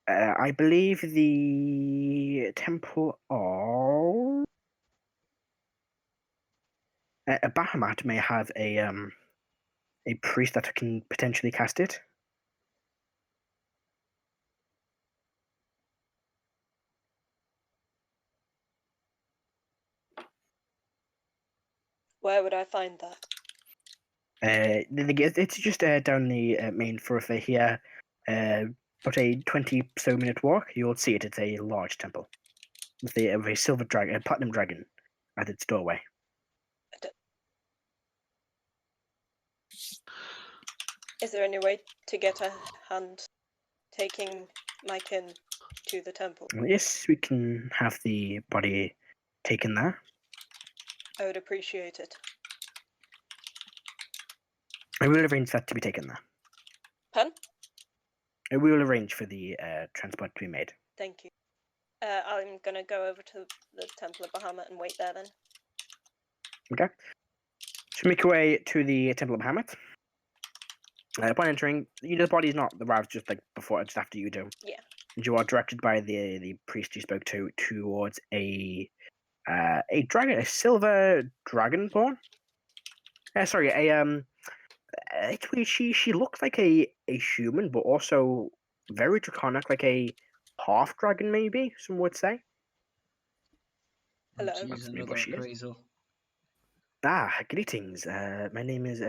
I believe the Temple of Bahamut may have a priest that can potentially cast it. Where would I find that? It's just down the main thoroughfare here. About a 20-so-minute walk, you'll see it. It's a large temple with a silver dragon, a platinum dragon, at its doorway. Is there any way to get a hand taking my kin to the temple? Yes, we can have the body taken there. I would appreciate it. I will arrange that to be taken there. Pardon? We will arrange for the transport to be made. Thank you. I'm gonna go over to the Temple of Bahamut and wait there then. Okay. So make your way to the Temple of Bahamut. Upon entering, the body is not arrived just like before, just after you do. Yeah. And you are directed by the priest you spoke to towards a dragon, a silver dragonborn. Actually, she looks like a human, but also very draconic, like a half dragon, maybe some would say. Hello. Jeez, That's another what she is. appraisal. Greetings. My name is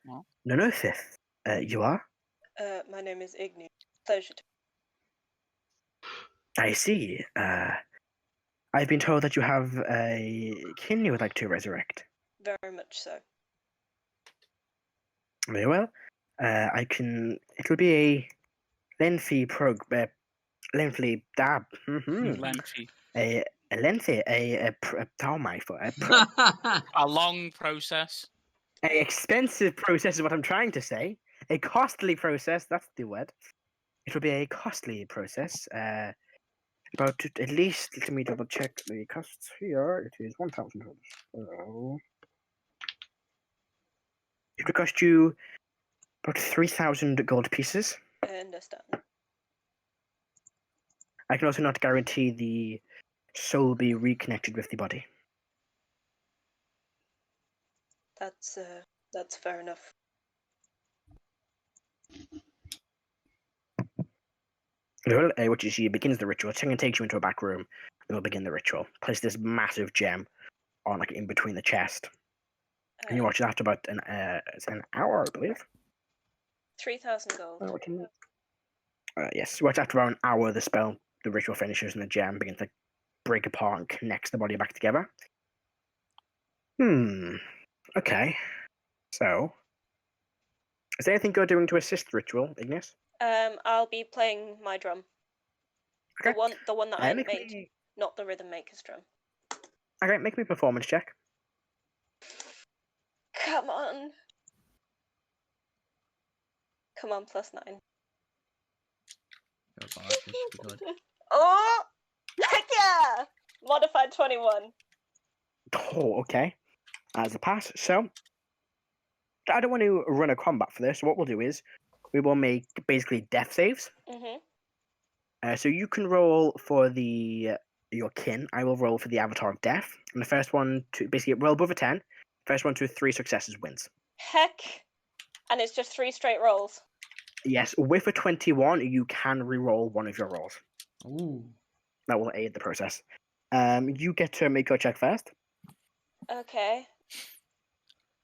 What? Nonothith. You are? My name is Igneous. Pleasure to... I see. I've been told that you have a kin you would like to resurrect. Very much so. Very well. It'll be a lengthy lengthy dab. Lengthy. A long process. An expensive process is what I'm trying to say. A costly process. That's the word. It will be a costly process. About at least, let me double check the costs here. It is 1,000 dollars. So it will cost you about 3,000 gold pieces. I understand. I can also not guarantee the soul will be reconnected with the body. That's fair enough. Well, what you see begins the ritual. Tengen takes you into a back room and will begin the ritual. Place this massive gem on, like, in between the chest. And you watch it after about an hour, I believe. 3,000 gold. Yes, watch after about an hour the ritual finishes and the gem begins to break apart and connects the body back together. Okay. So, is there anything you're doing to assist the ritual, Igneous? I'll be playing my drum. Okay. The one that I make made, me- not the rhythm maker's drum. Okay, make me a performance check. Come on. Come on, +9. Go back, it should be good. Oh! Heck yeah! Modified 21. Oh, okay. As a pass. So, I don't want to run a combat for this. So what we'll do is, we will make basically death saves. Mm-hmm. So you can roll for your kin. I will roll for the Avatar of Death. And the first one to basically roll above a 10. First one to 3 successes wins. Heck. And it's just 3 straight rolls. Yes, with a 21, you can re-roll one of your rolls. Ooh. That will aid the process. You get to make your check first. Okay.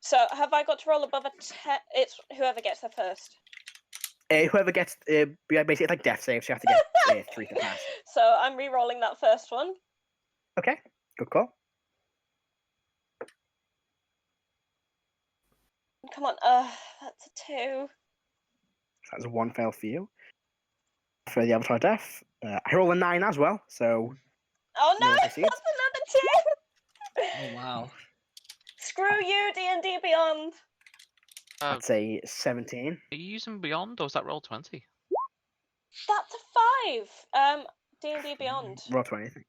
So, have I got to roll above a 10? It's whoever gets there first. Whoever gets, basically it's like death saves, so you have to get 3 to pass. So, I'm re-rolling that first one. Okay, good call. Come on, that's a 2. That's a 1 fail for you. For the Avatar of Death, I roll a 9 as well, so... Oh no, Roll that's proceeds. another 2! Oh wow. Screw you, D&D Beyond! That's a 17. Are you using Beyond, or is that roll 20? That's a 5! D&D Beyond. Roll 20, I think.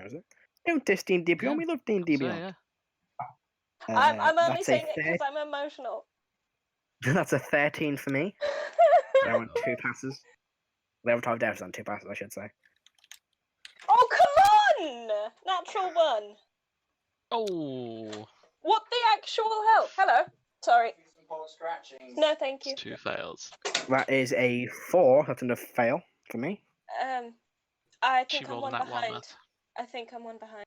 Is it? Don't diss D&D Beyond, we love D&D So, Beyond. yeah. I'm only That's a saying it because I'm emotional. That's a 13 for me. I went 2 passes. Level 12 devs on 2 passes, I should say. Oh, come on! Natural 1. Oh, What the actual hell? Hello. Sorry. No, thank you. it's 2 fails. That is a 4. That's another fail for me. I She think I'm rolled one that one, behind. Matt. I think I'm one behind.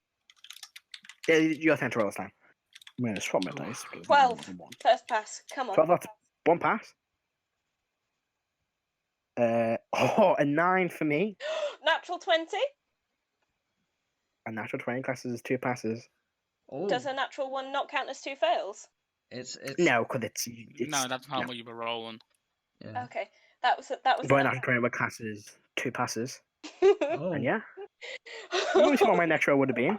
Yeah, you got time to roll this time. I'm going to swap my dice. because 12. I'm one. First pass. Come on. 12, that's 1 pass. A 9 for me. Natural 20. A natural 20 classes is 2 passes. Oh, Does a natural 1 not count as 2 fails? it's No, because it's No, that's how no. much you were rolling. yeah. Okay. That was But a natural 20 with classes 2 passes. Oh, And yeah, you see what my next roll would have been.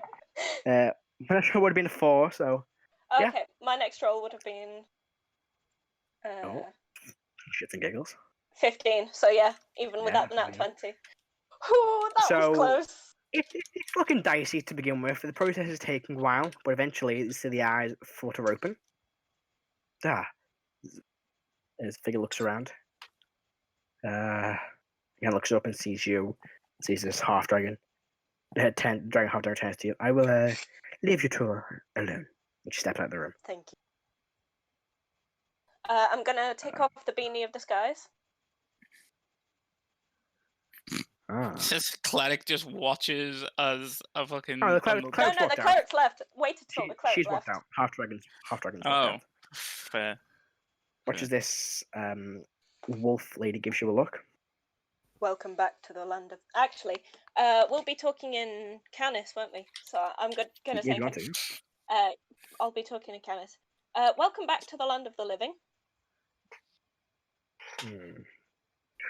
My next roll would have been a 4, so yeah. Okay, my next roll would have been Oh. shits and giggles. 15. So yeah, even Yeah, without the nat yeah. 20. Ooh, that was So- close. It's looking dicey to begin with. The process is taking a while, but eventually you see the eyes flutter open. His figure looks around. He looks up and sees you. Sees this half dragon. Dragon half dragon turns to you. I will leave you two alone. And she steps out of the room. Thank you. I'm gonna take off the beanie of disguise. Ah. This cleric just watches as a fucking. Oh, the cleric- unload- cleric's No, the walked out. cleric's left. Wait until the cleric She's left. walked out. Half dragons walked Oh, out. fair. Watches this wolf lady gives you a look. Welcome back to the land of. Actually, we'll be talking in Canis, won't we? So I'm gonna If say. you want to. I'll be talking in Canis. Welcome back to the land of the living.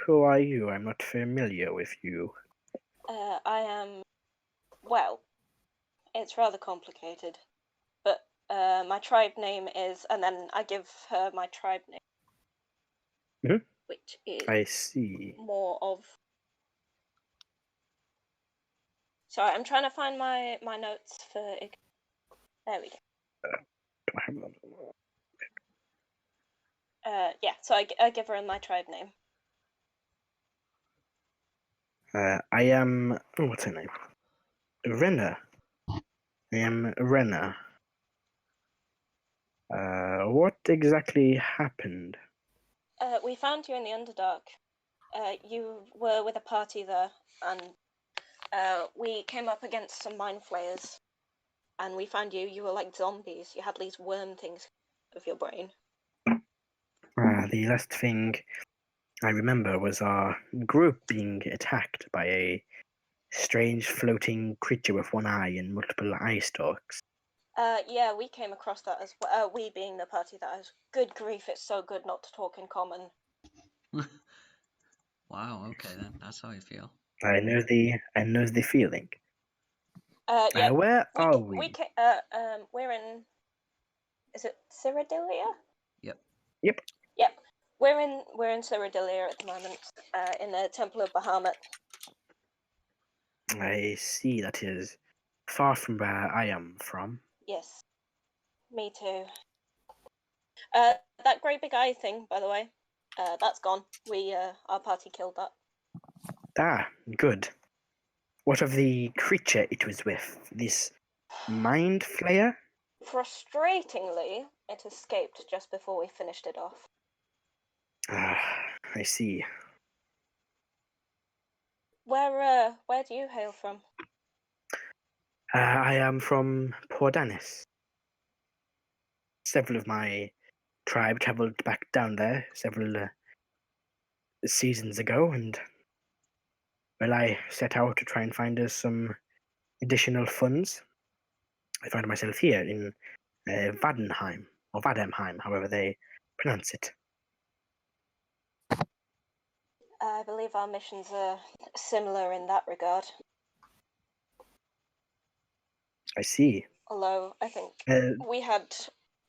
Who are you? I'm not familiar with you. I am. Well, it's rather complicated, but my tribe name is, and then I give her my tribe name, Mhm. which is I see. more of. Sorry, I'm trying to find my notes for. There we go. Do I have them? Yeah, so I give her my tribe name. I am. Oh, what's her name? Renna. I am Renna. What exactly happened? We found you in the Underdark. You were with a party there, and we came up against some mind flayers, and we found you. You were like zombies. You had these worm things of your brain. The last thing I remember was our group being attacked by a strange floating creature with one eye and multiple eye stalks. Yeah, we came across that as well. We being the party that has. Good grief, it's so good not to talk in common. wow. Okay then, that's how you feel. I know the feeling. Yeah. Where are we? We're in. Is it Cyrodilia? Yep. Yep. Yep. We're in Cyrodilia at the moment, in the Temple of Bahamut. I see. That is far from where I am from. Yes. Me too. That great big eye thing, by the way, that's gone. Our party killed that. Ah, good. What of the creature it was with? This mind flayer? Frustratingly, it escaped just before we finished it off. Ah, I see. Where do you hail from? I am from Pordanis. Several of my tribe travelled back down there several seasons ago, and well, I set out to try and find us some additional funds. I found myself here in Vadenheim, or Vademheim, however they pronounce it. I believe our missions are similar in that regard. I see. Although I think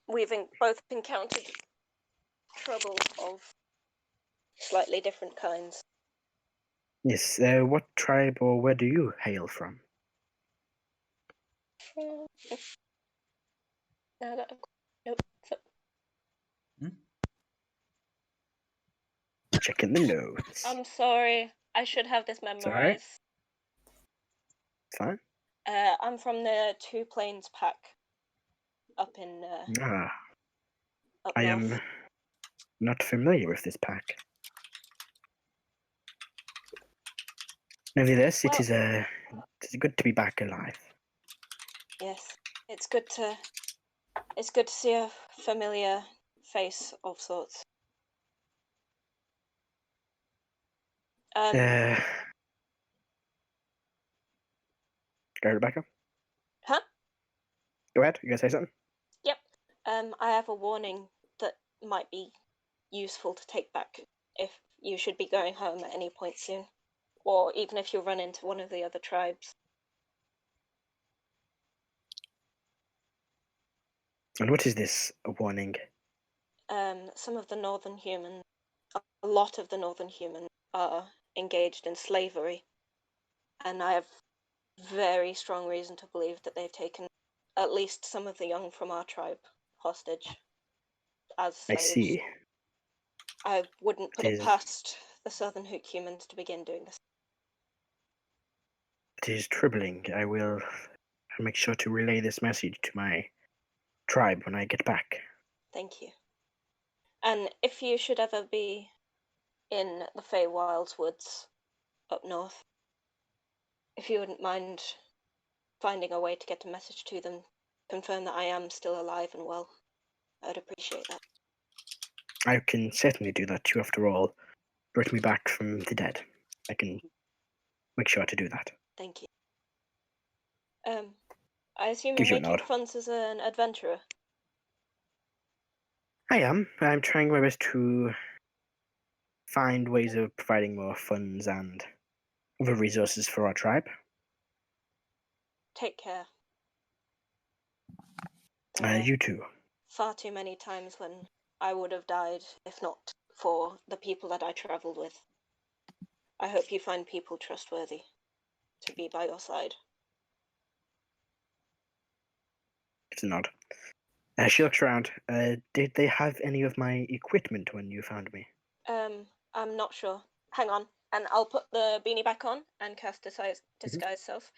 we've both encountered trouble of slightly different kinds. Yes, what tribe or where do you hail from? No, nope. Just checking the notes. I'm sorry. I should have this alright. memorized. It's fine. I'm from the Two Plains pack up in up I north. am not familiar with this pack. Nevertheless, Well- it's good to be back alive. Yes, it's good to see a familiar face of sorts. Go, Rebecca. Huh? Go ahead. You gonna say something? Yep. I have a warning that might be useful to take back if you should be going home at any point soon, or even if you run into one of the other tribes. And what is this warning? Some of the northern humans, a lot of the northern humans, are engaged in slavery, and I have very strong reason to believe that they've taken at least some of the young from our tribe hostage as I slaves. see. I wouldn't put it Is- past the southern Hook humans to begin doing this. It is troubling. I will make sure to relay this message to my tribe when I get back. Thank you. And if you should ever be in the Feywilds woods up north, if you wouldn't mind finding a way to get a message to them, confirm that I am still alive and well, I'd appreciate that. I can certainly do that too. After all, brought me back from the dead. I can make sure to do that. Thank you. I assume Gives you're you a making nod. funds as an adventurer. I am. I'm trying my best to find ways of providing more funds and other resources for our tribe. Take care. There are You too. far too many times when I would have died if not for the people that I travelled with. I hope you find people trustworthy to be by your side. It's a nod. She looks around. Did they have any of my equipment when you found me? I'm not sure. Hang on, and I'll put the beanie back on and cast disguise self,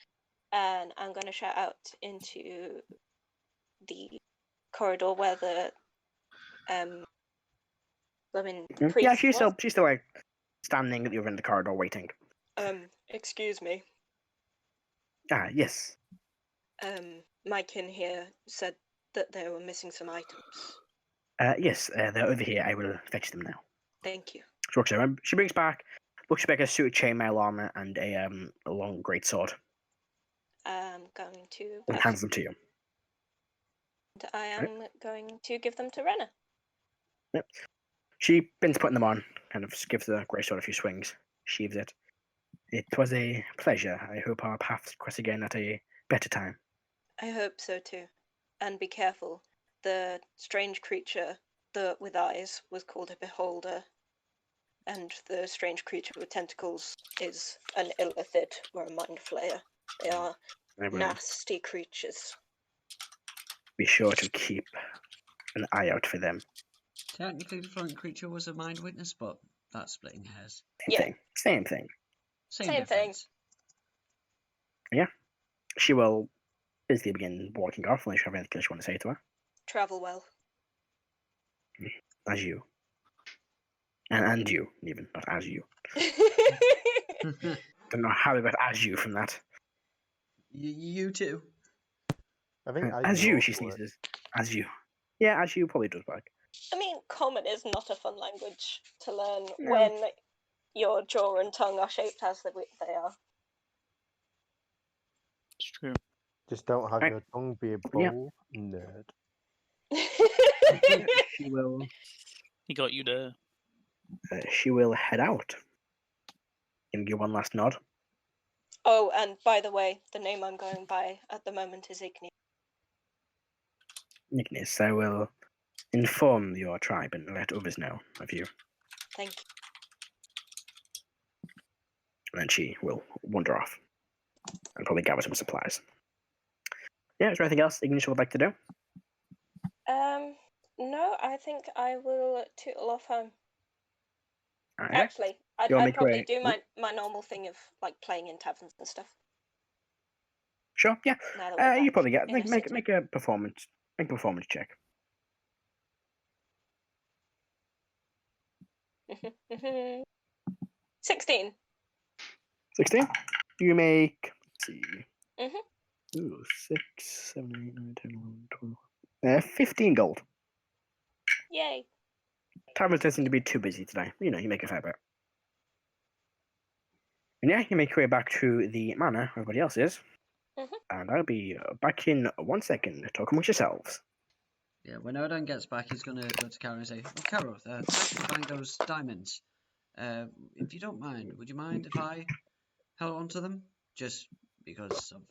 and I'm gonna shout out into the corridor where the priest Yeah, she's was. still like standing at the other end of the corridor waiting. Excuse me. Ah, yes. My kin here said that they were missing some items. Yes, they're over here. I will fetch them now. Thank you. She walks around. She brings back, looks back a suit of chainmail armor and a long great sword, I'm going to. and hands them to you. I am going to give them to Renna. Yep. She begins putting them on, kind of gives the great sword a few swings, sheaves it. It was a pleasure. I hope our paths cross again at a better time. I hope so too. And be careful. The strange creature with eyes was called a beholder. And the strange creature with tentacles is an illithid or a mind flayer. They are I will nasty creatures. be sure to keep an eye out for them. Technically, the floating creature was a mind witness, but that's splitting hairs. Same thing. Same thing. difference. Yeah. She will basically begin walking off unless you have anything else you want to say to her. Travel well. As you. And you, even, not as you. Don't know how we got as you from that. You too. I think As you, she also works. sneezes. As you. Yeah, as you probably does work. I mean, common is not a fun language to learn No. when your jaw and tongue are shaped as they are. It's true. Just don't have Right. your tongue be a Yeah. bowl, nerd. She will. He got you there. She will head out. Give you one last nod. Oh, and by the way, the name I'm going by at the moment is Igneous. Igneous, I will inform your tribe and let others know of you. Thank you. And then she will wander off and probably gather some supplies. Yeah, is there anything else Igneous would like to do? No, I think I will tootle off home. Alright. Actually, I'd You want me to probably create- do my normal thing of like playing in taverns and stuff. Sure, yeah. Now that we're You back probably get in a make city. make a performance check. 16. 16. You make. Let's see. Mhm. Ooh, 6, 7, 8, 9, 10, 11, 12. 15 gold. Yay. Taverns don't seem to be too busy today. You know, you make a fair bit. And yeah, you make your way back to the manor where everybody else is. Mhm. And I'll be back in 1 second. Talk amongst yourselves. Yeah, when Erdan gets back, he's going to go to Karo and say, "Oh, Karo, thanks for buying those diamonds. If you don't mind, would you mind if I held on to them? Just because of,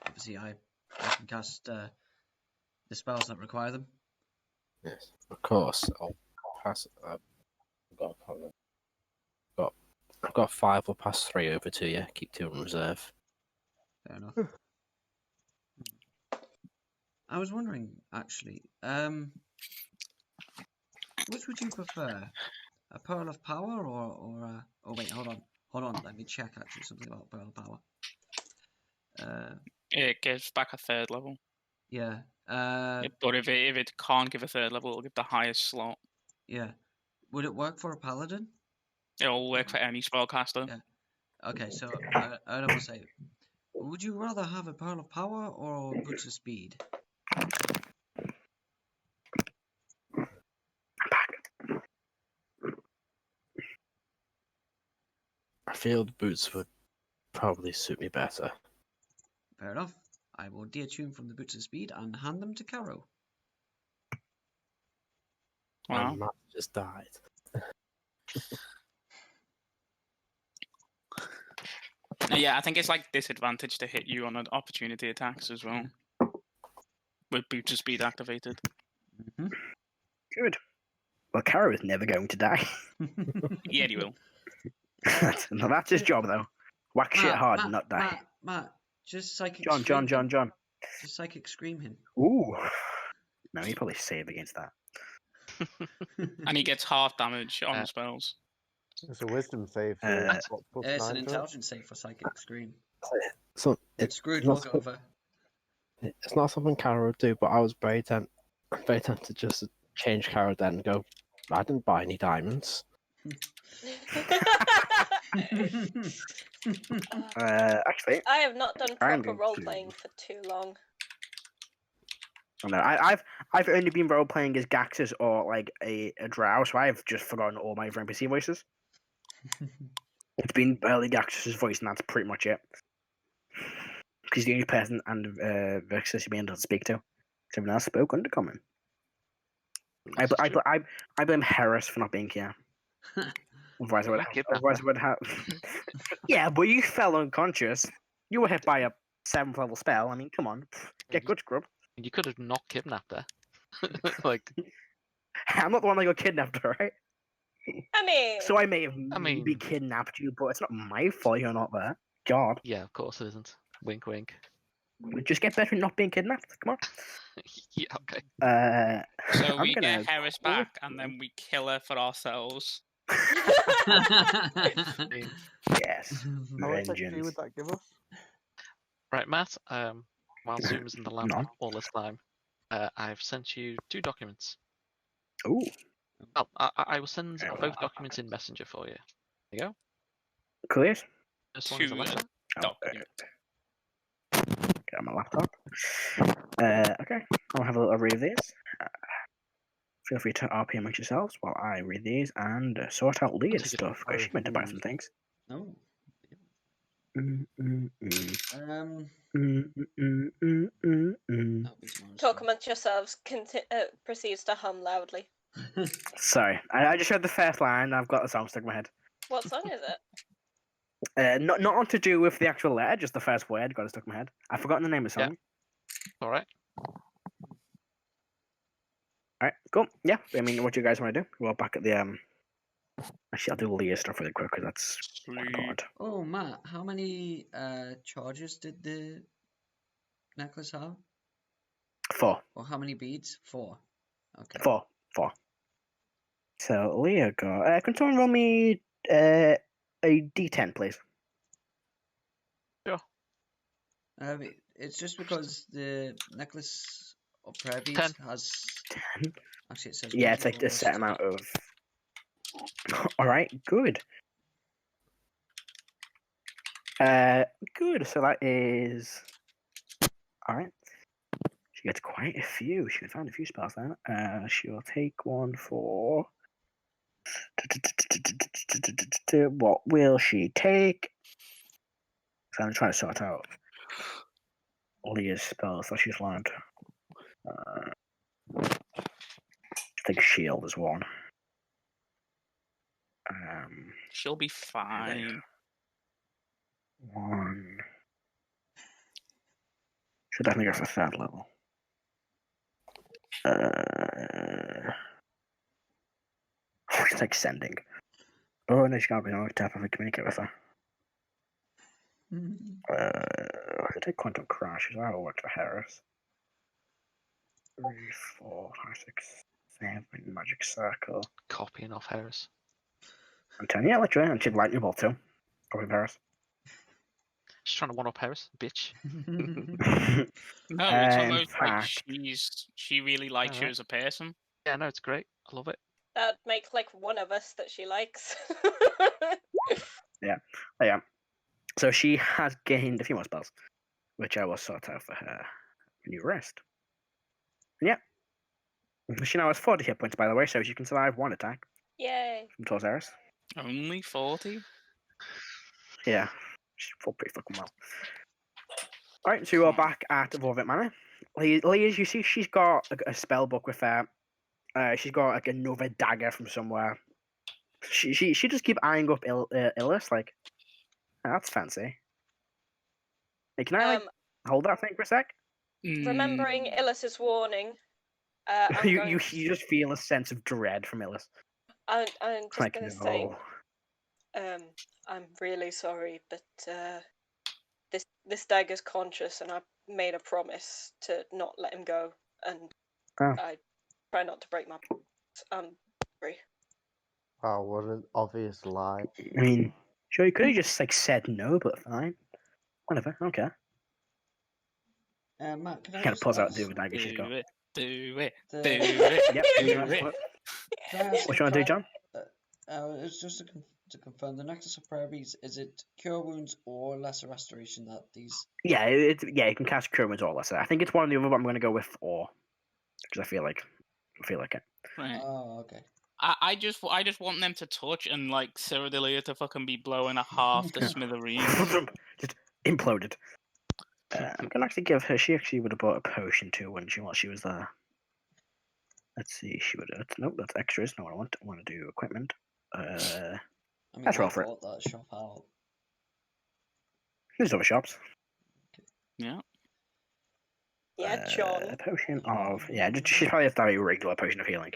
obviously I can cast the spells that require them." Yes, of course. I'll pass. I've got 5. I'll pass 3 over to you. Keep 2 in reserve. Fair enough. I was wondering, actually, which would you prefer? A Pearl of Power or a... Oh, wait, hold on. Let me check, actually, something about Pearl of Power. It gives back a 3rd level. Yeah. But if it can't give a 3rd level, it'll give the highest slot. Yeah. Would it work for a Paladin? It'll work for any spellcaster. Yeah. Okay, so Erdan will say, would you rather have a Pearl of Power or Boots of Speed? I'm back. I feel the boots would probably suit me better. Fair enough. I will deattune from the Boots of Speed and hand them to Karo. Wow. And Matt just died. Yeah, I think it's like disadvantage to hit you on an opportunity attacks as well. With boots of speed activated. Mm-hmm. Good. Well, Karo is never going to die. Yeah, he will. No, that's his job, though. Whack shit hard and not die. Matt, just psychic John. Just psychic scream him. Ooh. No, he'd probably save against that. And he gets half damage on spells. It's a wisdom save. So what, It's an +9 to it? intelligence save for psychic scream. So It's screwed not Hog over. It's not something Karo would do, but I was very tempted to just change Karo then and go, I didn't buy any diamonds. Actually, I have not done I'm proper going role to- playing for too long. oh, no, I've only been role playing as Gaxus or like a drow, so I've just forgotten all my NPC voices. It's been barely Gaxus's voice, and that's pretty much it. Because he's the only person and Vexus you've been able to speak to. Everyone else spoke Undercommon. I blame Heris for not being here. Otherwise, I would have. Yeah, but you fell unconscious. You were hit by a 7th level spell. I mean, come on, get good, scrub. You could have not kidnapped her. Like, I'm not the one that got kidnapped, right? I mean, So I may have I maybe mean- kidnapped you, but it's not my fault you're not there. God, yeah, of course it isn't. Wink, wink. just get better at not being kidnapped. Come on. Yeah, okay. So I'm we gonna get Heris back and then we kill her for ourselves. Yes, How much XP vengeance. would that give us? Right, Matt. While Zoom was in the lab None. all this time, I've sent you 2 documents. Ooh, Well, I will send both documents in Messenger for you. There you go. clear. First one is a 2 letter. document. Get on my laptop. Okay, I'll have a little read of these. Feel free to RP amongst yourselves while I read these and sort out Leah's take it stuff because she meant to buy some things. Oh. Mm. That'll be tomorrow's talk stream. amongst yourselves proceeds to hum loudly. Sorry, I just read the first line. I've got the song stuck in my head. What song is it? Not to do with the actual letter, just the first word got it stuck in my head. I've forgotten the name of the Yeah. song. All right. Alright, cool. Yeah, I mean, what do you guys want to do? Well, back at the Actually, I'll do Leah's stuff really quick because that's Sweet. hard. Oh, Matt, how many charges did the necklace have? 4. Or how many beads? 4. Okay. 4. So Leah got. Can someone roll me a D10, please? It's just because the necklace of prayer 10. beads has. 10. Actually, it says. Yeah, it's weekly like the bonus. set amount of. All right, good. Good. So that is. All right. She gets quite a few. She can find a few spells then. She'll take one for. What will she take? So I'm trying to sort out Leah's spells that she's learned. I think shield is one. She'll be fine. One. Should definitely go for third level. It's like sending. Oh no, she can't be on tap if we communicate with her. I should take Quantum Crash. That will work for Heris. 3, 4, 5, 6, 7. Magic Circle. Copying off Heris. And 10. Yeah, literally. And she'd lightning bolt too. Copy Heris. She's trying to one up Heris, bitch. No, it's In almost like fact- she really likes you Alright. as a person. Yeah, no, it's great. I love it. That'd make like one of us that she likes. Yeah. So she has gained a few more spells, which I will sort out for her when you rest. And yeah. She now has 40 hit points, by the way, so she can survive one attack Yay. from Sorceress. Only 40? Yeah. She fought pretty fucking well. Alright, so we're back at Vorvit Manor. Leah, you see she's got a spell book with her. She's got like another dagger from somewhere. She just keep eyeing up Illis, like, oh, that's fancy. Hey, can I hold that thing for a sec? Remembering Illis's warning, I'm you going just feel a sense of dread from Illis. I'm just Like, gonna no. say, I'm really sorry, but this dagger's conscious, and I made a promise to not let him go, and I try not to break my promise. I'm sorry. Oh, what an obvious lie. I mean, sure, you could have just like said no, but fine. Whatever, I don't care. Matt, can I Kind of just pulls out ask, the other dagger she's got. Do it. the- Do it. Yep. can I ask What you want to do, John? it's just to confirm, the Necklace of Prayer Beads, is it Cure Wounds or Lesser Restoration that these... Yeah, you can cast Cure Wounds or Lesser. I think it's one or the other, but I'm going to go with or, because I feel like it. Right. Oh, okay. I just want them to touch and like Cyrodilia to fucking be blowing a half the smithereens. Just imploded. I'm gonna actually give her. She actually would have bought a potion too, wouldn't she, while she was there? Let's see. She would have. Nope, that's extras. No, I want to do equipment. I mean, Let's roll I for it. bought that shop out. There's other shops. Yeah. Yeah, John. A potion of she's probably has to have a regular potion of healing.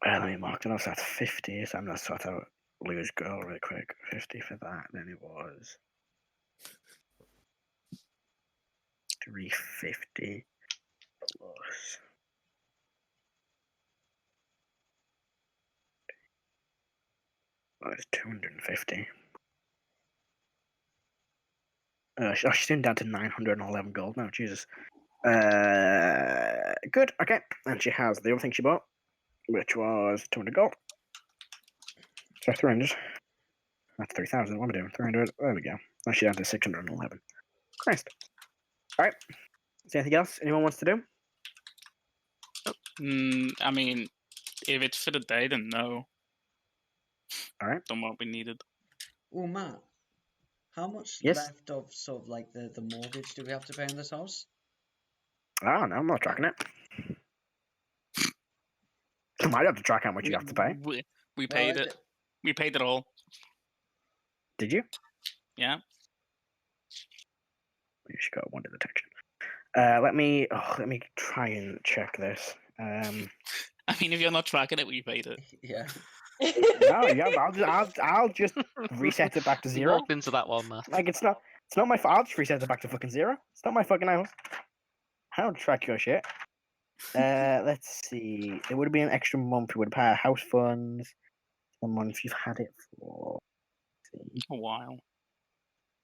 Let me mark it off. That's 50. So I'm gonna sort out Lou's girl really quick. 50 for that. Then it was 350 plus. Well, it's 250. She's down to 911 gold now. Jesus. Good. Okay. And she has the other thing she bought, which was 200 gold. So 300. That's 3,000. What am I doing? 300. There we go. Now she's down to 611. Christ. All right. Is there anything else anyone wants to do? I mean, if it's for the day, then no. All right. Then won't be needed. Oh, Matt, how much Yes? left of sort of like the mortgage do we have to pay on this house? I don't know. I'm not tracking it. You might have to track how much you have to pay. We paid it. We paid it all. Did you? Yeah. You should go one detection. Let me try and check this. I mean, if you're not tracking it, we paid it. Yeah. No, yeah, I'll just reset it back to You 0. walked into that one, Matt. Like it's not my fault. I'll just reset it back to fucking 0. It's not my fucking house. I don't track your shit. Let's see. It would have been an extra month. You would have had house funds. A month you've had it for. Let's see. A while.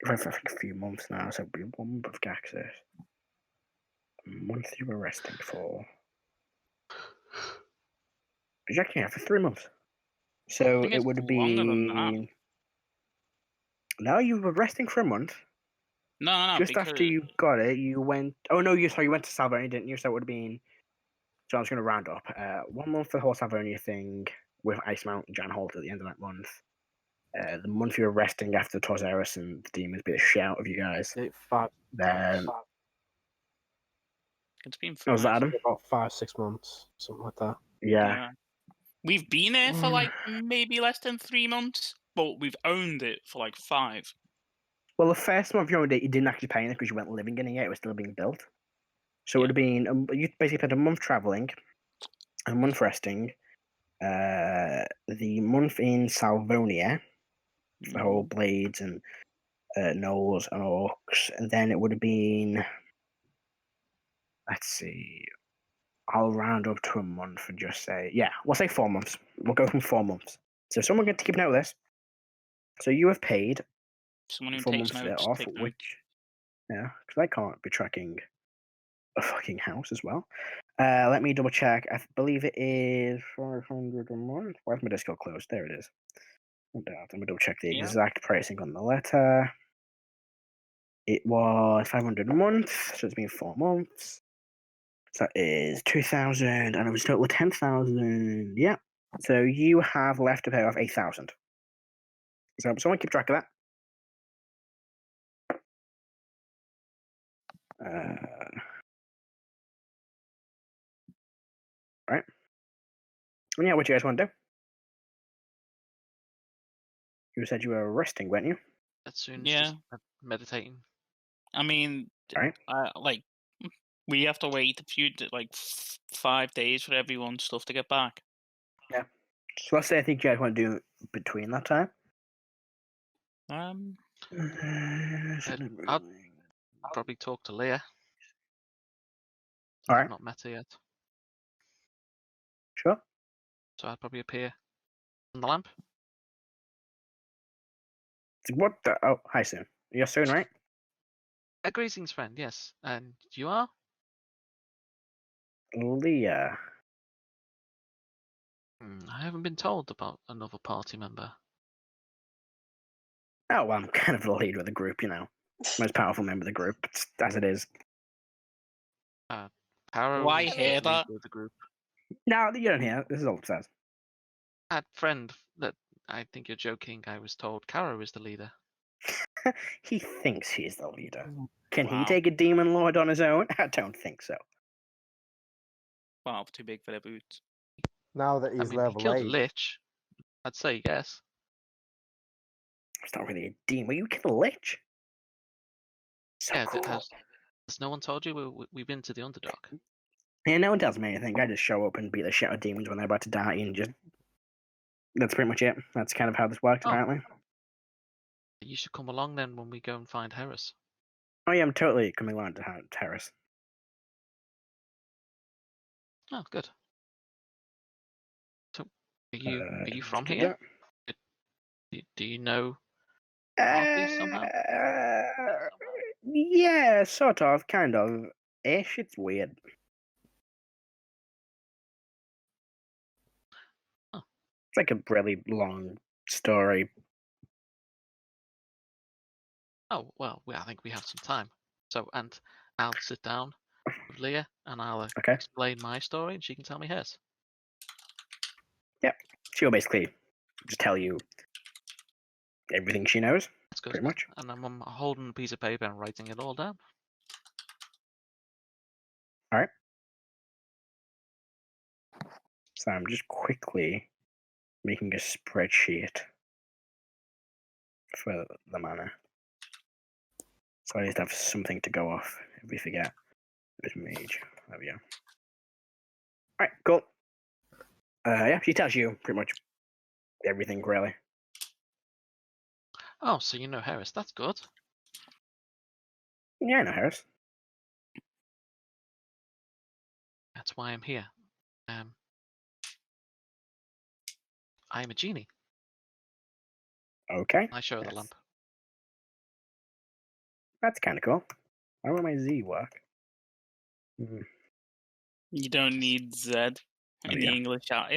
I think a few months now, so it'd be 1 month of access. A month you were resting for. Exactly, yeah, for 3 months. So think it it's would have longer than that. been. No, you were resting for a month. No, Just because after you got it, you went. Oh no, you went to Salvonia, didn't you? So it would have been. So I was going to round up. 1 month for the whole Salvonia thing with Ice Mount and Jan Holt at the end of that month. The month you were resting after Torzeris and the demons beat the shit out of you guys. Then it's been what was that, Adam? About 5-6 months, something like that. Yeah. We've been there for like maybe less than 3 months, but we've owned it for like 5. Well, the first month you owned it, you didn't actually pay it because you weren't living in it yet. It was still being built. So it would have been you basically had a month traveling, a month resting, the month in Salvonia, the whole blades and gnolls and orcs, and then it would have been. Let's see. I'll round up to a month and just say, yeah, we'll say 4 months. We'll go from 4 months. So someone get to keep note of this. So you have paid Someone who 4 takes months notes, off, take notes. which, yeah, because I can't be tracking a fucking house as well. Let me double check. I believe it is 500 a month. Where's my Discord closed? There it is. No doubt. Let me double check the exact pricing on the letter. It was 500 a month, so it's been 4 months. So that is 2,000, and it was total 10,000. Yeah. So you have left to pay off 8,000. So someone keep track of that. Right. And yeah, what you guys want to do? You said you were resting, weren't you? As soon as Yeah. just meditating. I mean, Right. like we have to wait a few 5 days for everyone's stuff to get back. Yeah. So let's say I think you guys want to do between that time. I'd probably talk to Leah. All I've right. not met her yet, Sure. so I'd probably appear on the lamp. What the? Oh, hi, Sune. You're Sune, right? Greetings, friend. Yes, and you are? Leah. I haven't been told about another party member. Oh, well, I'm kind of the leader of the group, you know. Most powerful member of the group, as it is. Karo Why is the hear leader that? of the group. No, you don't hear. This is all it says. Friend, that I think you're joking. I was told Karo is the leader. He thinks he's the leader. Can he Wow. take a demon lord on his own? I don't think so. Wow, too big for their boots. Now that I he's mean, he level killed a 8. lich. I'd say yes. It's not really a demon. You kill a lich. So Yeah, cool. has no one told you we've been to the Underdark? Yeah, no one tells me anything. I just show up and beat the shit out of demons when they're about to die, and just that's pretty much it. That's kind of how this works, Oh. apparently. You should come along then when we go and find Heris. Oh yeah, I'm totally coming along to Heris. Oh, good. So, are you from here? Do you know parties somehow? Yeah, sort of, kind of. Ish, it's weird. Oh. It's like a really long story. Oh, well, I think we have some time. So, and I'll sit down with Leah and I'll Okay. explain my story and she can tell me hers. Yep. She'll basically just tell you everything she knows, That's good. pretty much. And I'm holding a piece of paper and writing it all down. Alright. So I'm just quickly making a spreadsheet for the manor. So I just have something to go off if we forget. There's mage. There we go. Alright, cool. Yeah, she tells you pretty much everything, really. Oh, so you know Heris. That's good. Yeah, I know Heris. That's why I'm here. I am a genie. Okay. I show the Yes. lamp. That's kind of cool. Why will my Z work? You don't need Z Oh, in yeah.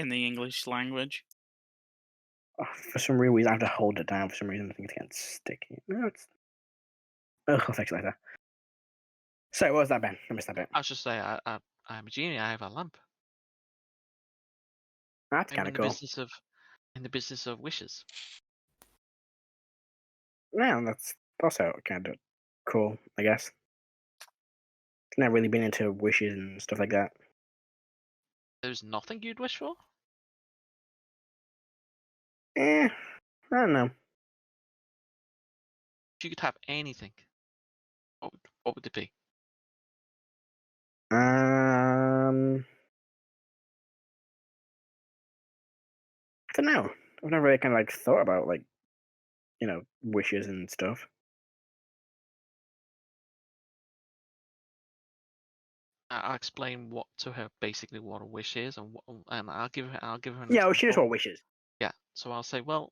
the English language. Oh, for some reason, I have to hold it down. For some reason, I think it's getting sticky. No, it's. Ugh, I'll fix it later. So, what was that, Ben? I missed that bit. I should say I'm a genie. I have a lamp. That's I'm kind in of the cool. business of wishes. Yeah, that's also kind of cool, I guess. Never really been into wishes and stuff like that. There's nothing you'd wish for? I don't know. If you could have anything, what would it be? I don't know. I've never really kind of like thought about like, wishes and stuff. I'll explain what to her basically what a wish is, and I'll give her an Yeah, well, she just example. want wishes. Yeah, so I'll say, well,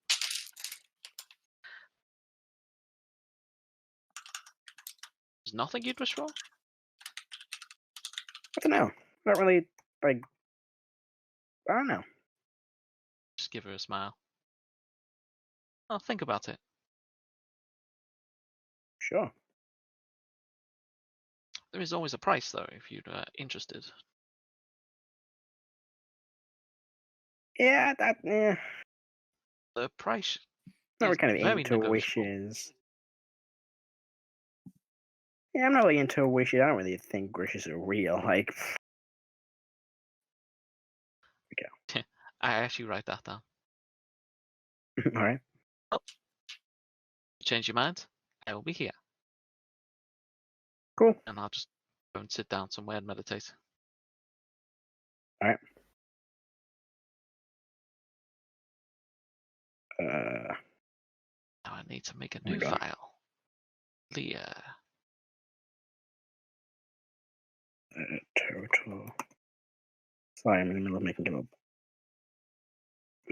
there's nothing you'd wish for? I don't know. Not really like. I don't know. Just give her a smile. Oh, think about it. Sure. There is always a price, though, if you're interested. Yeah, The price not really is kind of very into negotiable. wishes. Yeah, I'm not really into wishes. I don't really think wishes are real. Like, I actually write that down. all right. Change your mind, I will be here. Cool. And I'll just go and sit down somewhere and meditate. All right. Now I need to make a Oh my new God. file. Leah. Total. Sorry, I'm in the middle of making it up.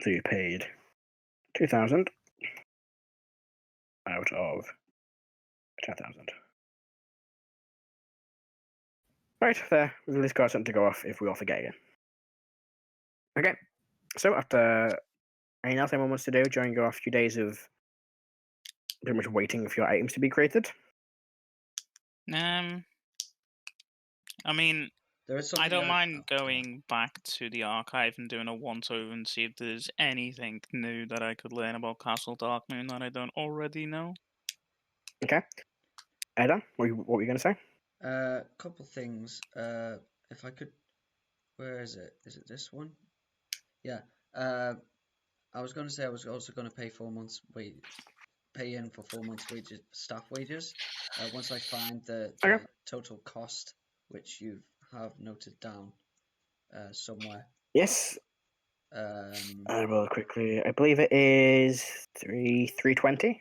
So you paid 2,000 out of 10,000. Right, there. We've at least got something to go off if we all forget again. Okay, so after anything else anyone wants to do during your few days of pretty much waiting for your items to be created? I mean, There is I something don't I've- mind oh, going back to the archive and doing a once-over and see if there's anything new that I could learn about Castle Darkmoon that I don't already know. Okay. Erdan, what were you going to say? Couple things. If I could, where is it? Is it this one? Yeah. I was going to say I was also going to pay 4 months pay in for 4 months wages, staff wages. Once I find the Okay. total cost, which you have noted down somewhere. Yes. I will quickly. I believe it is 320.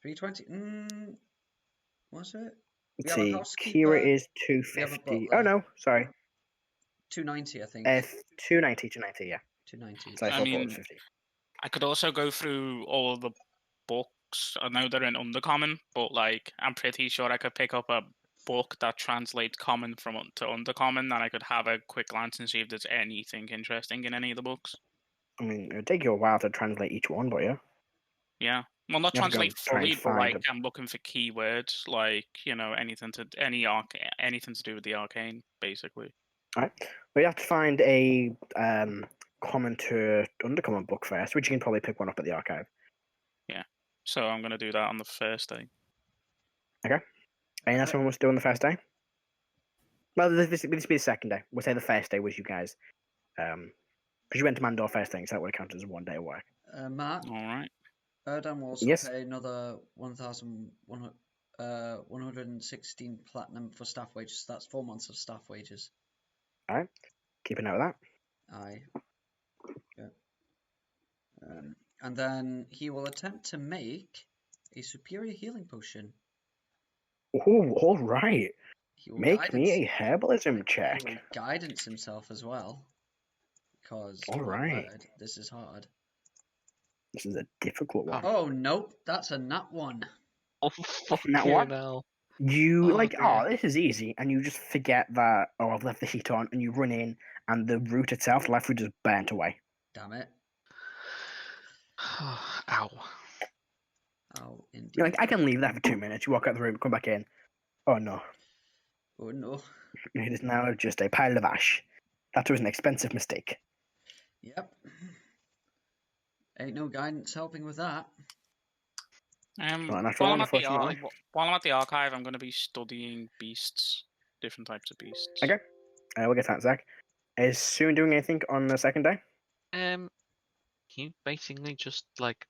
320. Was it? Let's We have a see. housekeeper. Kira is We have a 250. butler. Oh no, sorry. 290, I think. 290, yeah. 290. So I I thought mean, it was 50. I could also go through all of the books. I know they're in Undercommon, but like I'm pretty sure I could pick up a book that translates Common to Undercommon, and I could have a quick glance and see if there's anything interesting in any of the books. I mean, it would take you a while to translate each one, but yeah. Yeah. Well, not You have to go translate and try and fully, but find like them. I'm looking for keywords, like anything to do with the arcane, basically. All right. Well, you have to find a common to undercommon book first, which you can probably pick one up at the archive. Yeah. So I'm gonna do that on the first day. Okay. Anything else someone wants to do on the first day? Well, this be the second day. We'll say the first day was you guys. Because you went to Mandor first thing, so that would have counted as 1 day of work. Matt, All right. Erdan will also Yes. pay another 1,116 platinum for staff wages. That's 4 months of staff wages. All right. Keep a note of that. Aye. Yeah. And then he will attempt to make a superior healing potion. Oh, all right. He will Make me a guidance- herbalism he check. will guidance himself as well. Because, All my right. word, this is hard. This is a difficult one. Oh, nope, that's a nat one. Oh, fucking Now what? hell. You Oh, like, dear. this is easy, and you just forget that, I've left the heat on, and you run in, and the root itself, the life root, just burnt away. Damn it. Ow. Oh, indeed. You're like, I can leave that for 2 minutes. You walk out the room, come back in. Oh no, Oh, no. it is now just a pile of ash. That was an expensive mistake. Yep. Ain't no guidance helping with that. Not a natural one, unfortunately. While I'm at the archive, I'm going to be studying beasts, different types of beasts. Okay, we'll get to that, Zach. Is Sune doing anything on the second day? You basically just like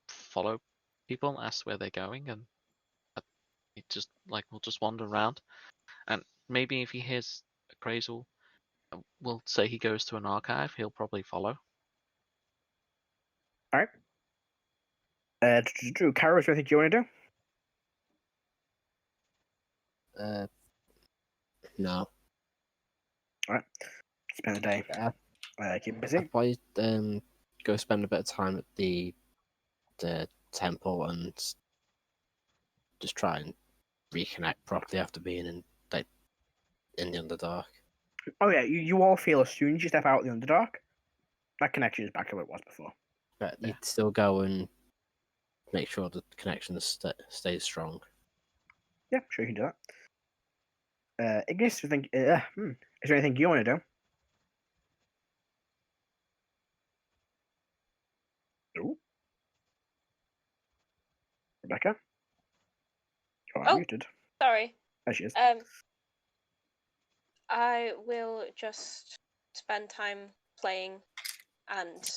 follow people, ask where they're going, and it just will just wander around. And maybe if he hears Akrasile, we'll say he goes to an archive, he'll probably follow. Alright. Drew, Karo, is there anything you want to do? No. Alright. Spend the day. Keep busy. I'd probably go spend a bit of time at the temple and just try and reconnect properly after being in the Underdark. Oh yeah, you all feel as soon as you step out of the Underdark, that connection is back to where it was before. But Yeah. you'd still go and make sure the connection stays strong. Yeah, sure you can do that. Igneous, is there anything you want to do? Ooh. Rebecca? You are Oh. muted. Sorry. There she is. I will just spend time playing and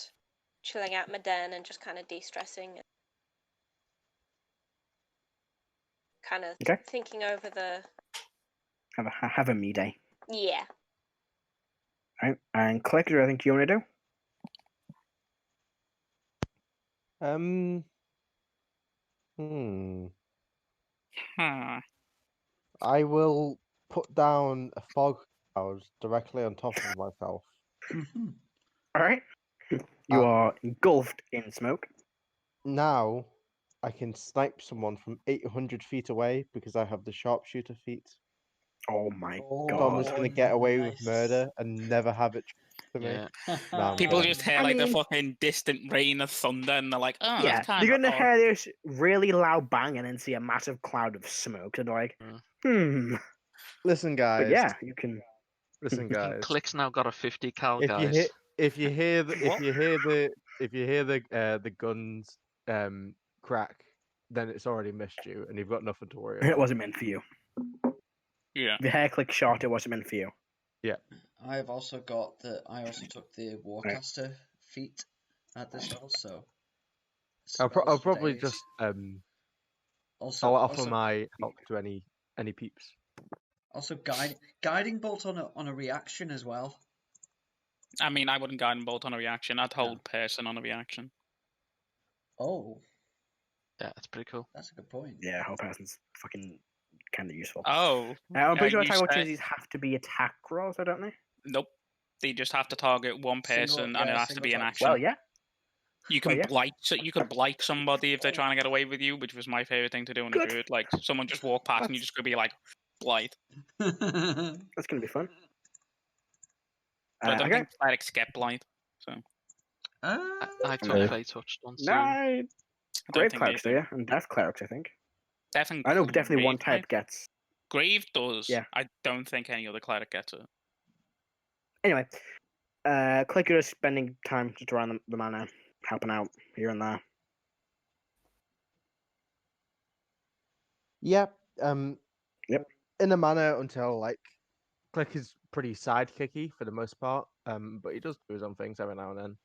chilling out my den and just kind of de-stressing. Kind of Okay. thinking over the... Have a me day. Yeah. Right. And Cleric, is there anything you want to do? I will put down a fog cloud directly on top of myself. Alright. You are engulfed in smoke. Now I can snipe someone from 800 feet away because I have the sharpshooter feat. Oh my Oh, god. Someone's going to get away with nice. murder and never have it to me. Yeah. Nah, I'm People kidding. just hear I like the mean- fucking distant rain of thunder, and they're like, "Oh, Yeah, that's kind you're of gonna odd." hear this really loud bang and then see a massive cloud of smoke. And they're like, Listen, guys. But yeah, you can. Listen, guys. Click's now got a 50 cal, If you guys. hear the What? guns crack, then it's already missed you, and you've got nothing to worry It about. wasn't meant for you. Yeah. If your hair clicked short, it wasn't meant for you. I've also got I also took the Warcaster feat at this level, so. I'll spells for probably days. just Also, I'll offer also, my help to any peeps. also guiding bolt on a reaction as well. I mean, I wouldn't guide and bolt on a reaction. I'd hold person on a reaction. Oh, Yeah, that's pretty cool. that's a good point. Yeah, whole person's fucking kind of useful. Oh. I'm pretty sure you attack roll said- changes have to be attack rolls, don't they? Nope. They just have to target one person, Single- and it yeah, has to single be an target. action. Well, yeah. You can yeah. blight. So you can blight somebody if they're trying to get away with you, which was my favorite thing to do in a Good. druid. Like someone just walk past and you just gonna be like blight. That's gonna be fun. But I don't Okay. think clerics get blight. So I took No. Fey Touched on soon. No, I don't grave think clerics, they do you? And death clerics, I think. Definitely. I know definitely one Grave type gets. Grave does. Yeah. I don't think any other cleric gets it. Anyway, Clicker is spending time just around the manor, helping out here and there. Yep. Yep. In a manner until like Click is pretty sidekicky for the most part. But he does do his own things every now and then.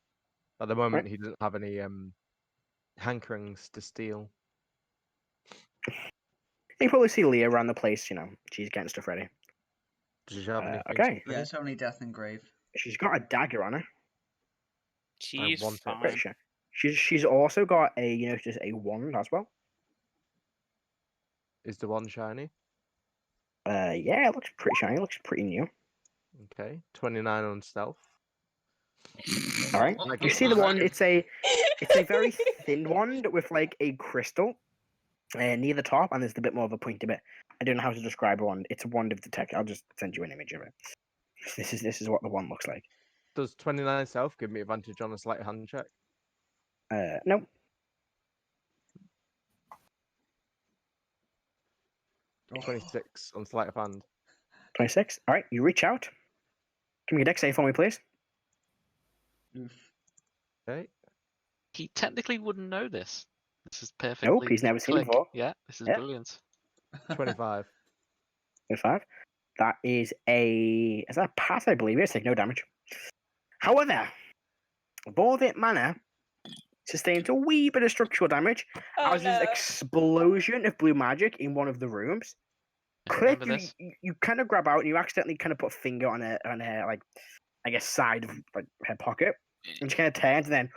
At the moment, he doesn't have any hankerings to steal. You can probably see Leah around the place. She's getting stuff ready. Does she have any? Okay. Yeah, it's only death and grave. She's got a dagger on her. She's want it. fine. Pretty sure. She's also got just a wand as well. Is the one shiny? Yeah, it looks pretty shiny. It looks pretty new. Okay, 29 on stealth. All right. You see the wand? It's a very thin wand with like a crystal near the top, and there's a bit more of a pointy bit. I don't know how to describe a wand. It's a wand of detect. I'll just send you an image of it. This is what the wand looks like. Does 29 stealth give me advantage on a sleight of hand check? Nope. Oh. 26 on sleight of hand. 26. All right. You reach out. Give me a dex save for me, please. Okay. He technically wouldn't know this. This is perfectly. Nope, he's never seen it click. before. Yeah, this is Yeah. brilliant. 25. 25. That is a pass, I believe. It's like no damage. However, Borvit Manor sustains a wee bit of structural damage Oh as there's no. an explosion of blue magic in one of the rooms. Yeah, Click, remember this? you kind of grab out and you accidentally kind of put a finger on her like, I guess, side of like her pocket, and she kind of turns, and then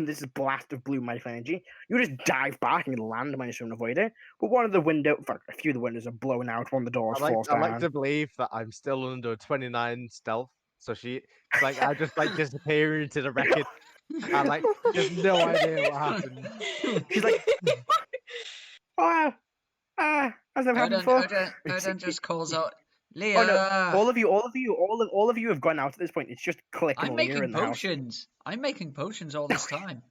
this is blast of blue magic energy. You just dive back and land, manage to avoid it. But one of the windows, a few of the windows are blown out. One of the doors falls I down. like to believe that I'm still under 29 stealth. So I just like disappear into the wreckage. I like just no idea what happened. She's like, has that happened before? Erdan just calls out, Leah. Oh no! All of you have gone out at this point. It's just Click and I'm Leah making in the house. potions. I'm making potions all this time.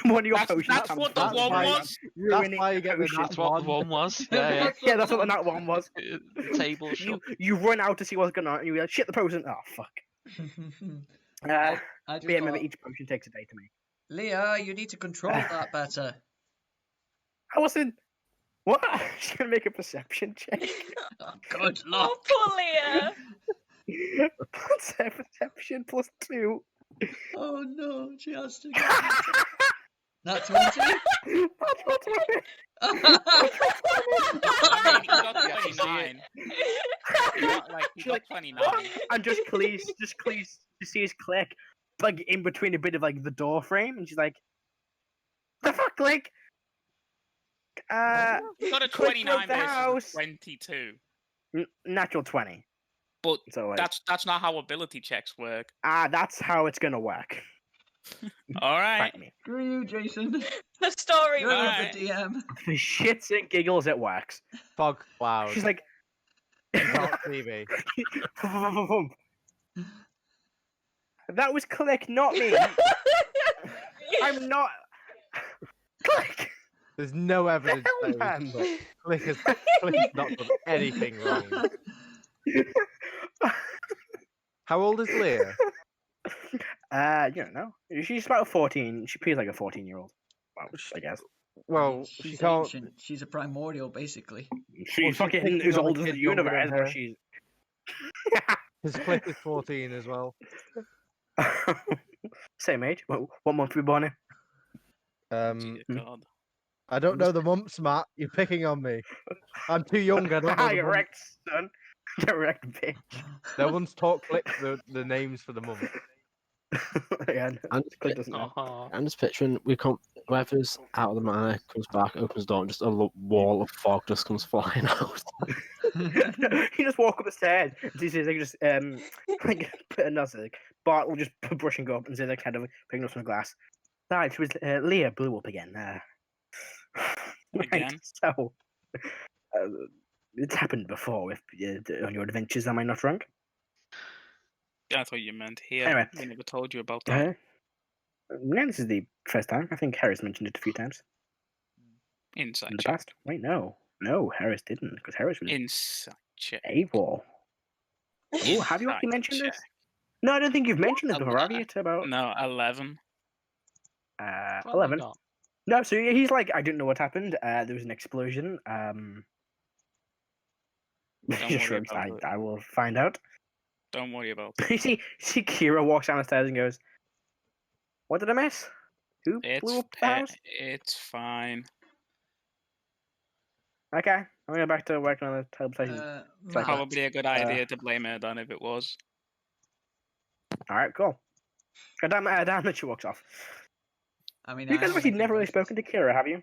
One of your That's potions. what the That's one why- was. That's why you get the potions. nat That's what the one. one was. Yeah, Yeah, that's what the nat one was. yeah. Table You shut. you run out to see what's going on, and you're like, shit, the potion. Oh fuck. I But just yeah, remember thought, each potion takes a day to make. Leah, you need to control that better. I wasn't. What? She's gonna make a perception check. Oh, good Oh, luck. poor Leah. Perception +2. Oh no, she has to get Not 20? That's not right. I mean, he got You actually see 29. He got 29. And just Cleese, you see his Click, like in between a bit of like the door frame, and she's like, "The fuck, Click." He got a Click broke 29 the versus house. a 22. Natural 20. But So like, that's not how ability checks work. that's how it's gonna work. All right. Fight me. Screw you, Jason. The story. You're Alright. the DM. For shits and giggles, it works. Fog cloud. She's like, You can't see me. that was Click, not me. I'm not. Click. There's no evidence hell, that man? Click has not done anything wrong. How old is Leah? You don't know. She's about 14. She plays like a 14-year-old. Well, I guess. Well, she She's can't. ancient. She's a primordial, basically. She's she's fucking picking as on the old as the kids younger than universe, but her. she's. His Click is 14 as well. Same age. What month were you born in? Dear Hmm. God. I don't know the months, Matt. You're picking on me. I'm too young. I don't know the You're months. wrecked, son. You're wrecked, bitch. No one's taught Click the names for the month. Yeah, And Click doesn't know. Aw. I'm just picturing whoever's out of the manor comes back, opens the door, and just a wall of fog just comes flying out. You just walk up the stairs. And he says they just like put another like, Bart will just brushing up and say they're kind of picking up some glass. Right, it was Leah blew up again. Again? So it's happened before with on your adventures. Am I not wrong? I thought you meant here. Anyway. We never told you about that. No, this is the first time. I think Heris mentioned it a few times Inside in the check. past. Wait, no, Heris didn't, because Heris was Inside check. AWOL. Oh, have you actually Inside mentioned check. this? No, I don't think you've mentioned this before, have you? It's about No, 11. Probably 11. not. No, so he's like, I didn't know what happened. There was an explosion. Don't Just worry shrugs. about it. I will find out. Don't worry about it. You see Kira walks down the stairs and goes, "What did I miss? Who blew up the house?" It's fine. Okay, I'm going back to working on the teleportation. Matt, Probably a good idea to blame Erdan if it was. All right, cool. Damn that she walks off. I mean, You I guys am actually making never really potions. spoken to Kira, have you?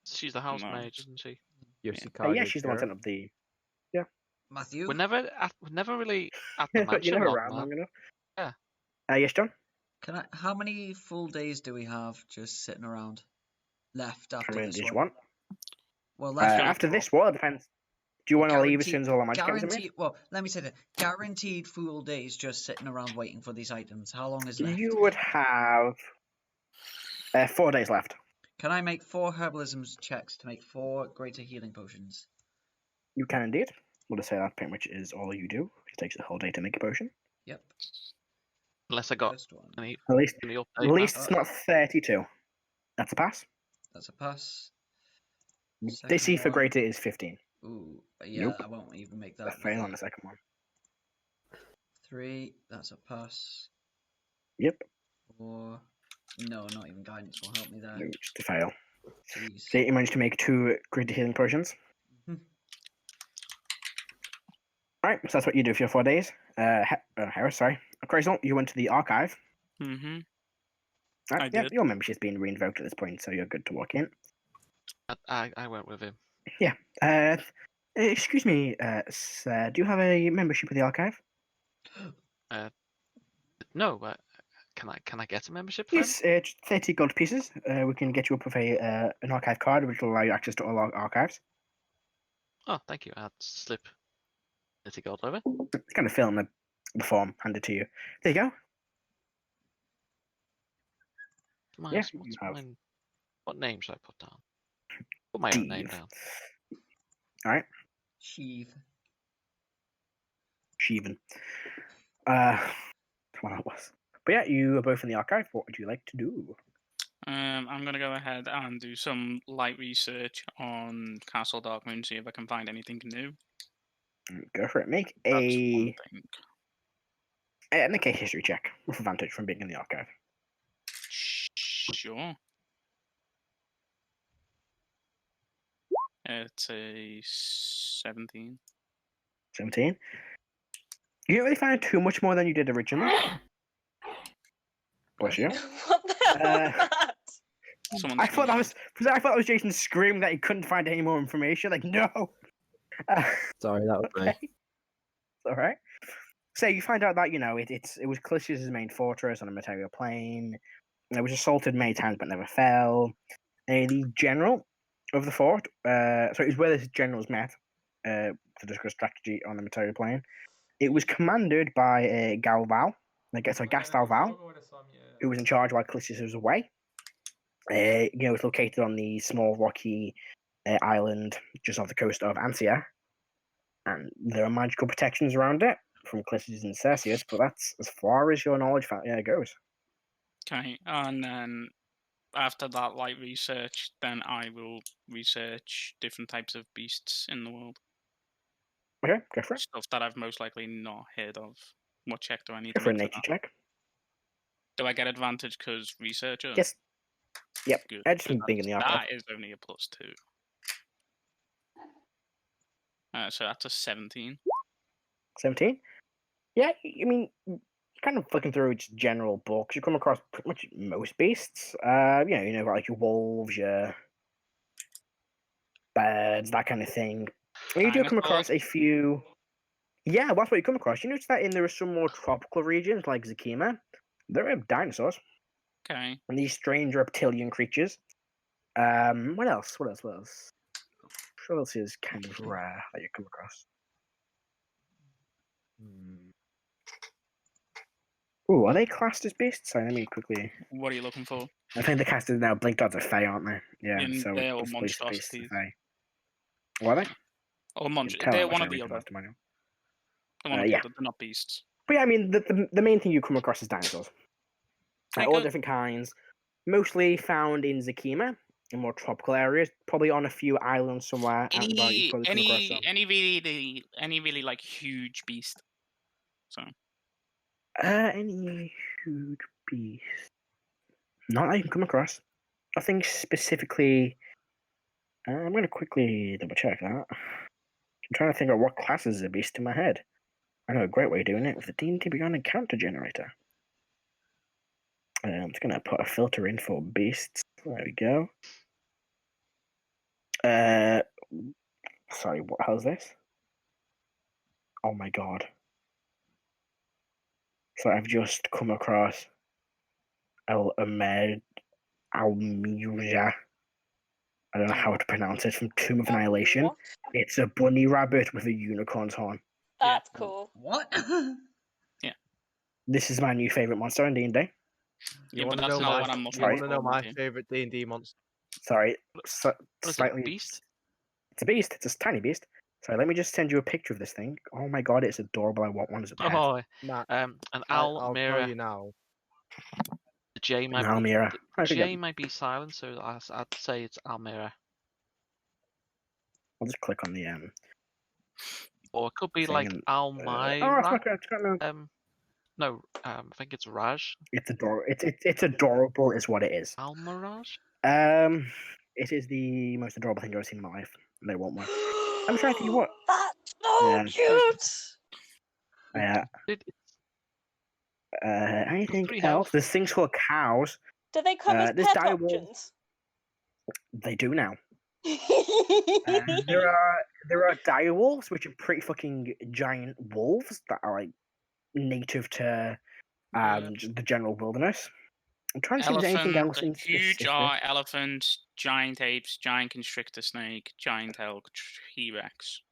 She's the house No. mage, isn't she? Yoshikage yeah, she's the one Kira. setting up the. Matthew, We're never really at the You're mansion never long around long enough. enough. Yeah. Yes, John. how many full days do we have just sitting around left after How many this did you one? want? Well, left After this, well, it depends. Do you want to leave as soon as all the magic items are made? guaranteed. Well, let me say that guaranteed full days just sitting around waiting for these items. How long is left? You would have 4 days left. Can I make 4 herbalism checks to make 4 greater healing potions? You can indeed. We'll just say that pretty much is all you do. It takes a whole day to make a potion. Yep. Unless I got First one. any At least, update. at least man. it's not 32. That's a pass. That's a pass. DC for one. greater is 15. Ooh, yeah, Nope. I won't even make A that. fail on the second one. 3, that's a pass. Yep. 4, no, not even guidance will help me there. No, just a fail. Jeez. So you managed to make 2 greater healing potions. Mhm. Alright, so that's what you do for your 4 days. Heris, sorry. Akrasile, you went to the archive. Mm-hmm. Right, I yeah, did. your membership's been reinvoked at this point, so you're good to walk in. I went with him. Excuse me, sir, do you have a membership of the archive? No, but can I get a membership for him? Yes, just 30 gold pieces. We can get you up with an archive card, which will allow you access to all our archives. Oh, thank you. I'll slip 30 gold over. It's kind of fill in the form, hand it to you. There you go. Yeah, you have What name should I put down? Put my own name Steve. down. Alright, Sheath. Sheevan. What that was. But yeah, you are both in the archive. What would you like to do? I'm gonna go ahead and do some light research on Castle Darkmoon, see if I can find anything new. Go for it. Make That's one thing. make a history check with advantage from being in the archive. Sure. It's a 17. 17. You didn't really find too much more than you did originally. Bless you. What the hell was Uh, that? Someone's I thought that sneezing. was Jason screaming that he couldn't find any more information. Like, no. Sorry, that was me. Okay. All right. So you find out that it was Callistius' main fortress on a material plane. It was assaulted many times but never fell. The general of the fort, so it was where the generals met to discuss strategy on the material plane. It was commanded by Galval, Gastal Val, who was in charge while Callistius was away. It's located on the small rocky island just off the coast of Ansia, and there are magical protections around it from Callistius and Cerseus, but that's as far as your knowledge goes. Okay, and then after that light research, then I will research different types of beasts in the world. Okay, go for it. Stuff that I've most likely not heard of. What check do I need Go to for a make for nature that? check. Do I get advantage because researcher? Yes. Yep. Good. Just from being in the archive. That is only a +2. So that's a 17. 17. Yeah, I mean, kind of flicking through its general books, you come across pretty much most beasts. Like your wolves, your birds, that kind of thing. And you do come across a few. Yeah, that's what you come across. You notice that there are some more tropical regions like Zakima. There are dinosaurs. Okay. And these strange reptilian creatures. What else? What else is kind of rare that you come across? Ooh, are they classed as beasts? Sorry, let me quickly. What are you looking for? I think the cast is now blinked out as Fae, aren't they? Yeah, so They're all it's placed as beasts monstrosities. as Fae. What are they? Or They're one or the other. They're One or the yeah. other. They're not beasts. But yeah, I mean, the main thing you come across is dinosaurs. All Okay. different kinds. Mostly found in Zakima, in more tropical areas. Probably on a few islands somewhere. out and about, you probably come across some. Any really like huge beast. So Any huge beast? Not that you can come across. Nothing specifically. I'm going to quickly double check that. I'm trying to think of what class is a beast in my head. I know a great way of doing it with the D&D Beyond encounter generator. I'm just going to put a filter in for beasts. There we go. Sorry, what the hell is this? Oh my god. So I've just come across Almira. I don't know how to pronounce it, from Tomb of Annihilation. What? It's a bunny rabbit with a unicorn's horn. That's cool. What? This is my new favourite monster in D&D. Yeah, but wanna that's know not my- what I'm You looking want for. to know my Matthew. favorite D&D monster? Sorry, What is it, slightly... beast? It's a beast. It's a tiny beast. Sorry, let me just send you a picture of this thing. Oh my god, it's adorable. I want one as a pet. Oh, Matt, an I'll tell Almira. you now. The J might An Almira. be, I the forget. J might be silent, so I'd say it's Almira. I'll just click on the Or it could be thing like and, Almira. oh, it's got no. No, I think it's Raj. It's adorable. It's adorable, is what it is. Almiraj? It is the most adorable thing I've ever seen in my life. And I want one. I'm trying to think what. That's so Yeah. cute. Anything pretty else? healthy. There's things called cows. Do they come as this pet dire wolf- options? They do now. There are dire wolves, which are pretty fucking giant wolves that are like native to the general wilderness. I'm trying to see if there's anything else in huge specific. eye elephants, giant apes, giant constrictor snake, giant elk, T-Rex.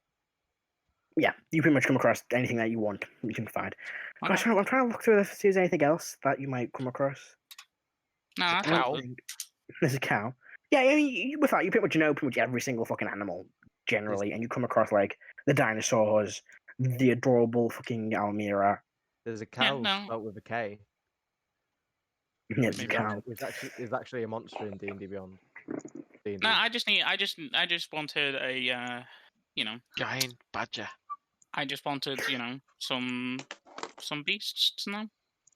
Yeah, you pretty much come across anything that you want. You can find. Okay. I'm trying to look through this to see if there's anything else that you might come across. No, that's I don't cool. think- There's a cow. Yeah, I mean, with that, you pretty much know pretty much every single fucking animal generally, and you come across like the dinosaurs, the adorable fucking Almira. There's a cow no. spelt with a K. Yeah, it's a Maybe cow. It's actually a monster in D&D Beyond. D&D. No, I just wanted a, Giant badger. I just wanted, some beasts to know,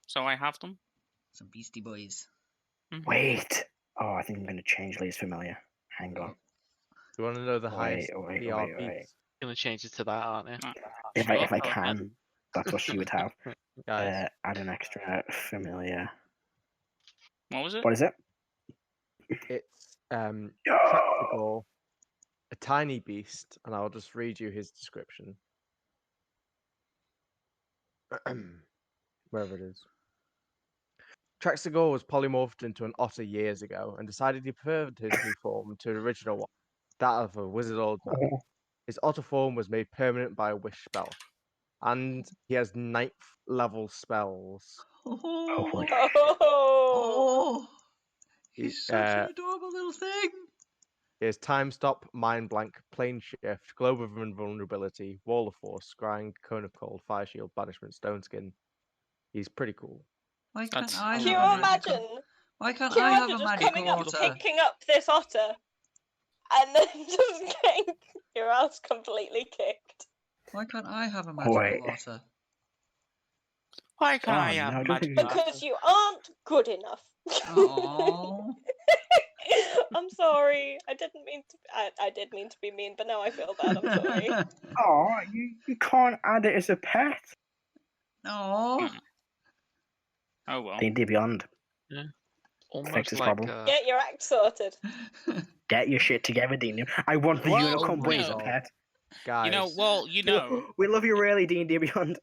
so I have them. Some beastie boys. Mhm. Wait. Oh, I think I'm going to change Lee's familiar. Hang on. You want to know the highest wait. PRP? Gonna change it to that, aren't you? If Sure, I go ahead. can, that's what she would have. Guys, Add an extra familiar. What was it? What is it? it's Oh! Tractable, a tiny beast, and I'll just read you his description. Wherever it is. Traxagor was polymorphed into an otter years ago and decided he preferred his new form to the original one, that of a wizard old man. His otter form was made permanent by a wish spell, and he has 9th level spells. Oh, boy. oh, he's He- such an adorable little thing. He has time stop, mind blank, plane shift, globe of invulnerability, wall of force, scrying, cone of cold, fire shield, banishment, stone skin. He's pretty cool. Why can't That's- I Can you have a magical? imagine? Why can't Can you I have imagine a just coming magical up, otter? picking up this otter, and then just getting your ass completely kicked? Why can't I have a magical Wait. otter? Why can't Oh, I have no, I don't magic? think Because you aren't good enough. Oh, I'm sorry. I didn't mean to. I did mean to be mean, but now I feel bad. I'm sorry. Oh, you can't add it as a pet. Oh, Oh well. D&D Beyond. Almost Fix like this problem. Get your act sorted. Get your shit together, D&D. I want the Well, unicorn boy as a no. pet. Guys, We love you really, D&D Beyond.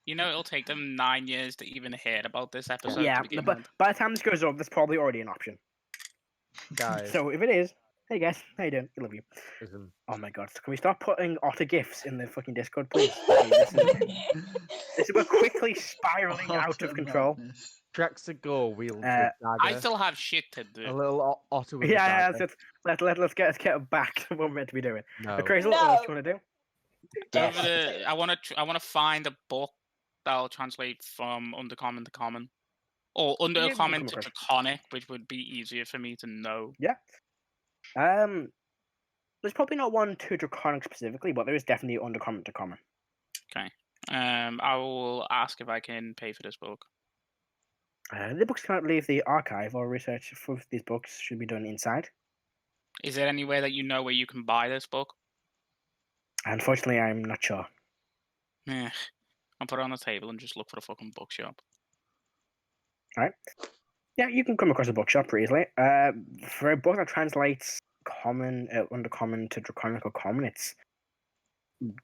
It'll take them 9 years to even hear about this episode. Yeah, to begin but with. by the time this goes up, that's probably already an option. guys, So if it is, hey guys, how you doing? We love you. listen. Oh my god, can we start putting otter gifs in the fucking Discord, please? We're quickly spiraling out of Otter control. madness. Traxagor wields a I dagger, still have shit to a do. little otter with a Yeah, dagger. let's get back to what we're meant to be doing. No. Crazy, No. what you want to do? Yes. Over the, I want to find a book that'll translate from Undercommon to Common, or Yeah, you can Undercommon come to across. Draconic, which would be easier for me to know. There's probably not one to Draconic specifically, but there is definitely Undercommon to Common. I will ask if I can pay for this book. The books can't leave the archive, or research for these books should be done inside. Is there any way that you know where you can buy this book? Unfortunately, I'm not sure. Yeah, I'll put it on the table and just look for the fucking bookshop. Yeah, you can come across a bookshop pretty easily. For a book that translates common, Undercommon to Draconic or Common, it's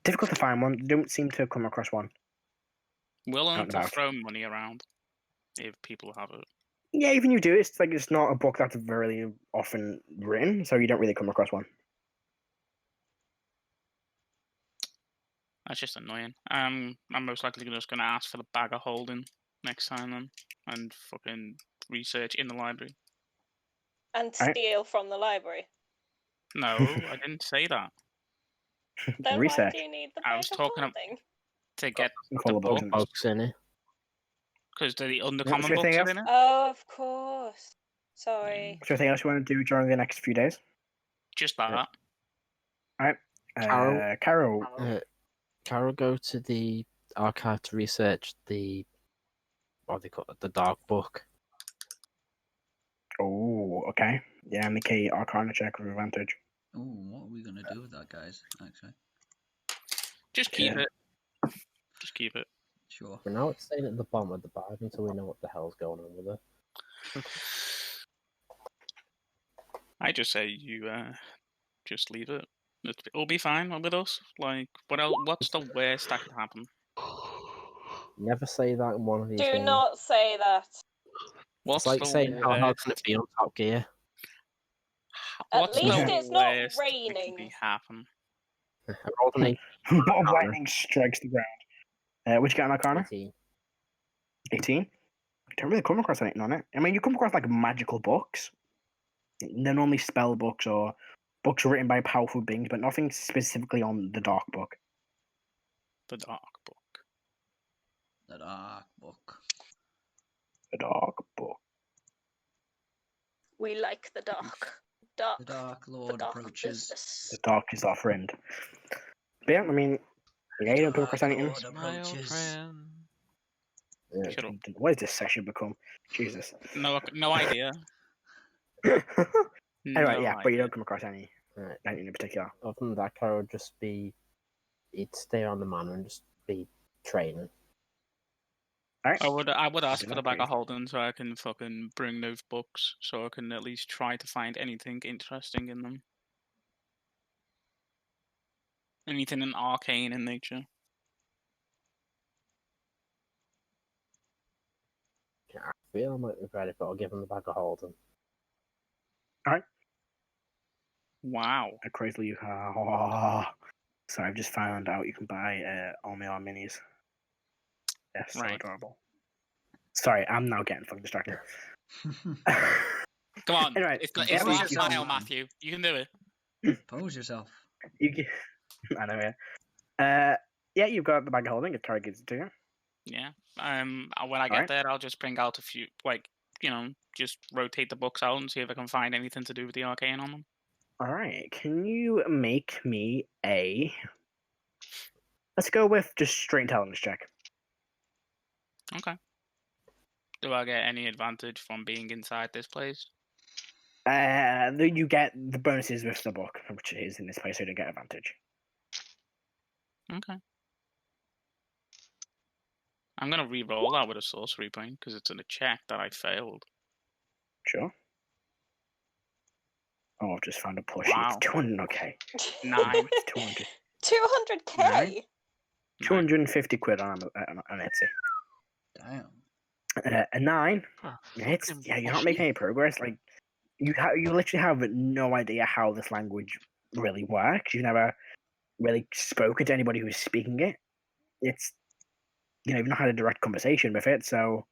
difficult to find one. Don't seem to come across one. Willing Out and to about. throw money around if people have it. Yeah, even you do. It's like it's not a book that's very often written, so you don't really come across one. That's just annoying. I'm most likely just gonna ask for the bag of holding next time then, and fucking research in the library. And Alright. steal from the library. No, I didn't say that. Then why Research. do you need the I bag was of talking holding? To get Full the of bugs book, in it. Bugs in it. because the is undercommon there books anything are else? in it. Oh, of course. Sorry. Is there anything else you want to do during the next few days? Just that. Karo. Karo, go to the archive to research the what they call it, the dark book. Oh, okay. Yeah, make a Arcana check with advantage. Oh, what are we gonna do with that, guys? Actually, Just keep Yeah. it. Just keep it. sure. For now, it's staying at the bottom of the bag until we know what the hell's going on with it. I just say you just leave it. It'll be fine with us. Like, what else? What's the worst that could happen? Never say that in one of these Do games. not say that. What's It's like the saying how hard worst? can it be on Top Gear? At What's least the it's not worst that could raining. be happen? I rolled an Bolt of lightning strikes the ground. Which got an Arcana? 18. 18. Don't really come across anything on it. I mean, you come across like magical books. They're normally spell books or books written by powerful beings, but nothing specifically on the dark book. The dark book. The dark book. The dark book. We like the dark. Dark. The Dark The Lord dark approaches. business. The dark is our friend. But yeah, I mean, yeah, you don't come across Dark anything. Lord My old approaches. friend. Yeah, Shut up. what has this session become? Jesus. No idea. Anyway, No yeah, but you idea. don't come across anything in particular. Other than that, Karo would just be. He'd stay on the manor and just be training. Alright. I would ask do for not the bag agree. of holding so I can fucking bring those books so I can at least try to find anything interesting in them. Anything in arcane in nature. I feel I might regret it, but I'll give him the bag of holding. Wow. Akrasile, you sorry, I've just found out you can buy Almear minis. Yes, so Right. adorable. Sorry, I'm now getting fucking distracted. Come on. Anyway, it's yeah, we last keep mile, on. Matthew. You can do it. Pose yourself. You get, I know, yeah. Yeah, you've got the bag of holding if Kara gives it to you. Yeah. When I get Alright. there, I'll just bring out a few, like, just rotate the books out and see if I can find anything to do with the arcane on them. Alright, can you make me a... Let's go with just straight intelligence check. Okay. Do I get any advantage from being inside this place? You get the bonuses with the book, which is in this place, so you don't get advantage. Okay. I'm gonna re-roll that with a sorcery point because it's in a check that I failed. Sure. Oh, I've just found a plushie. Wow. It's 200, okay. 9. It's 200. 200k. Nine? 250 quid on Etsy. Damn. A 9. For a It's fucking you're not plushie? making any progress. Like you literally have no idea how this language really works. You've never really spoken to anybody who's speaking it. It's you've not had a direct conversation with it, so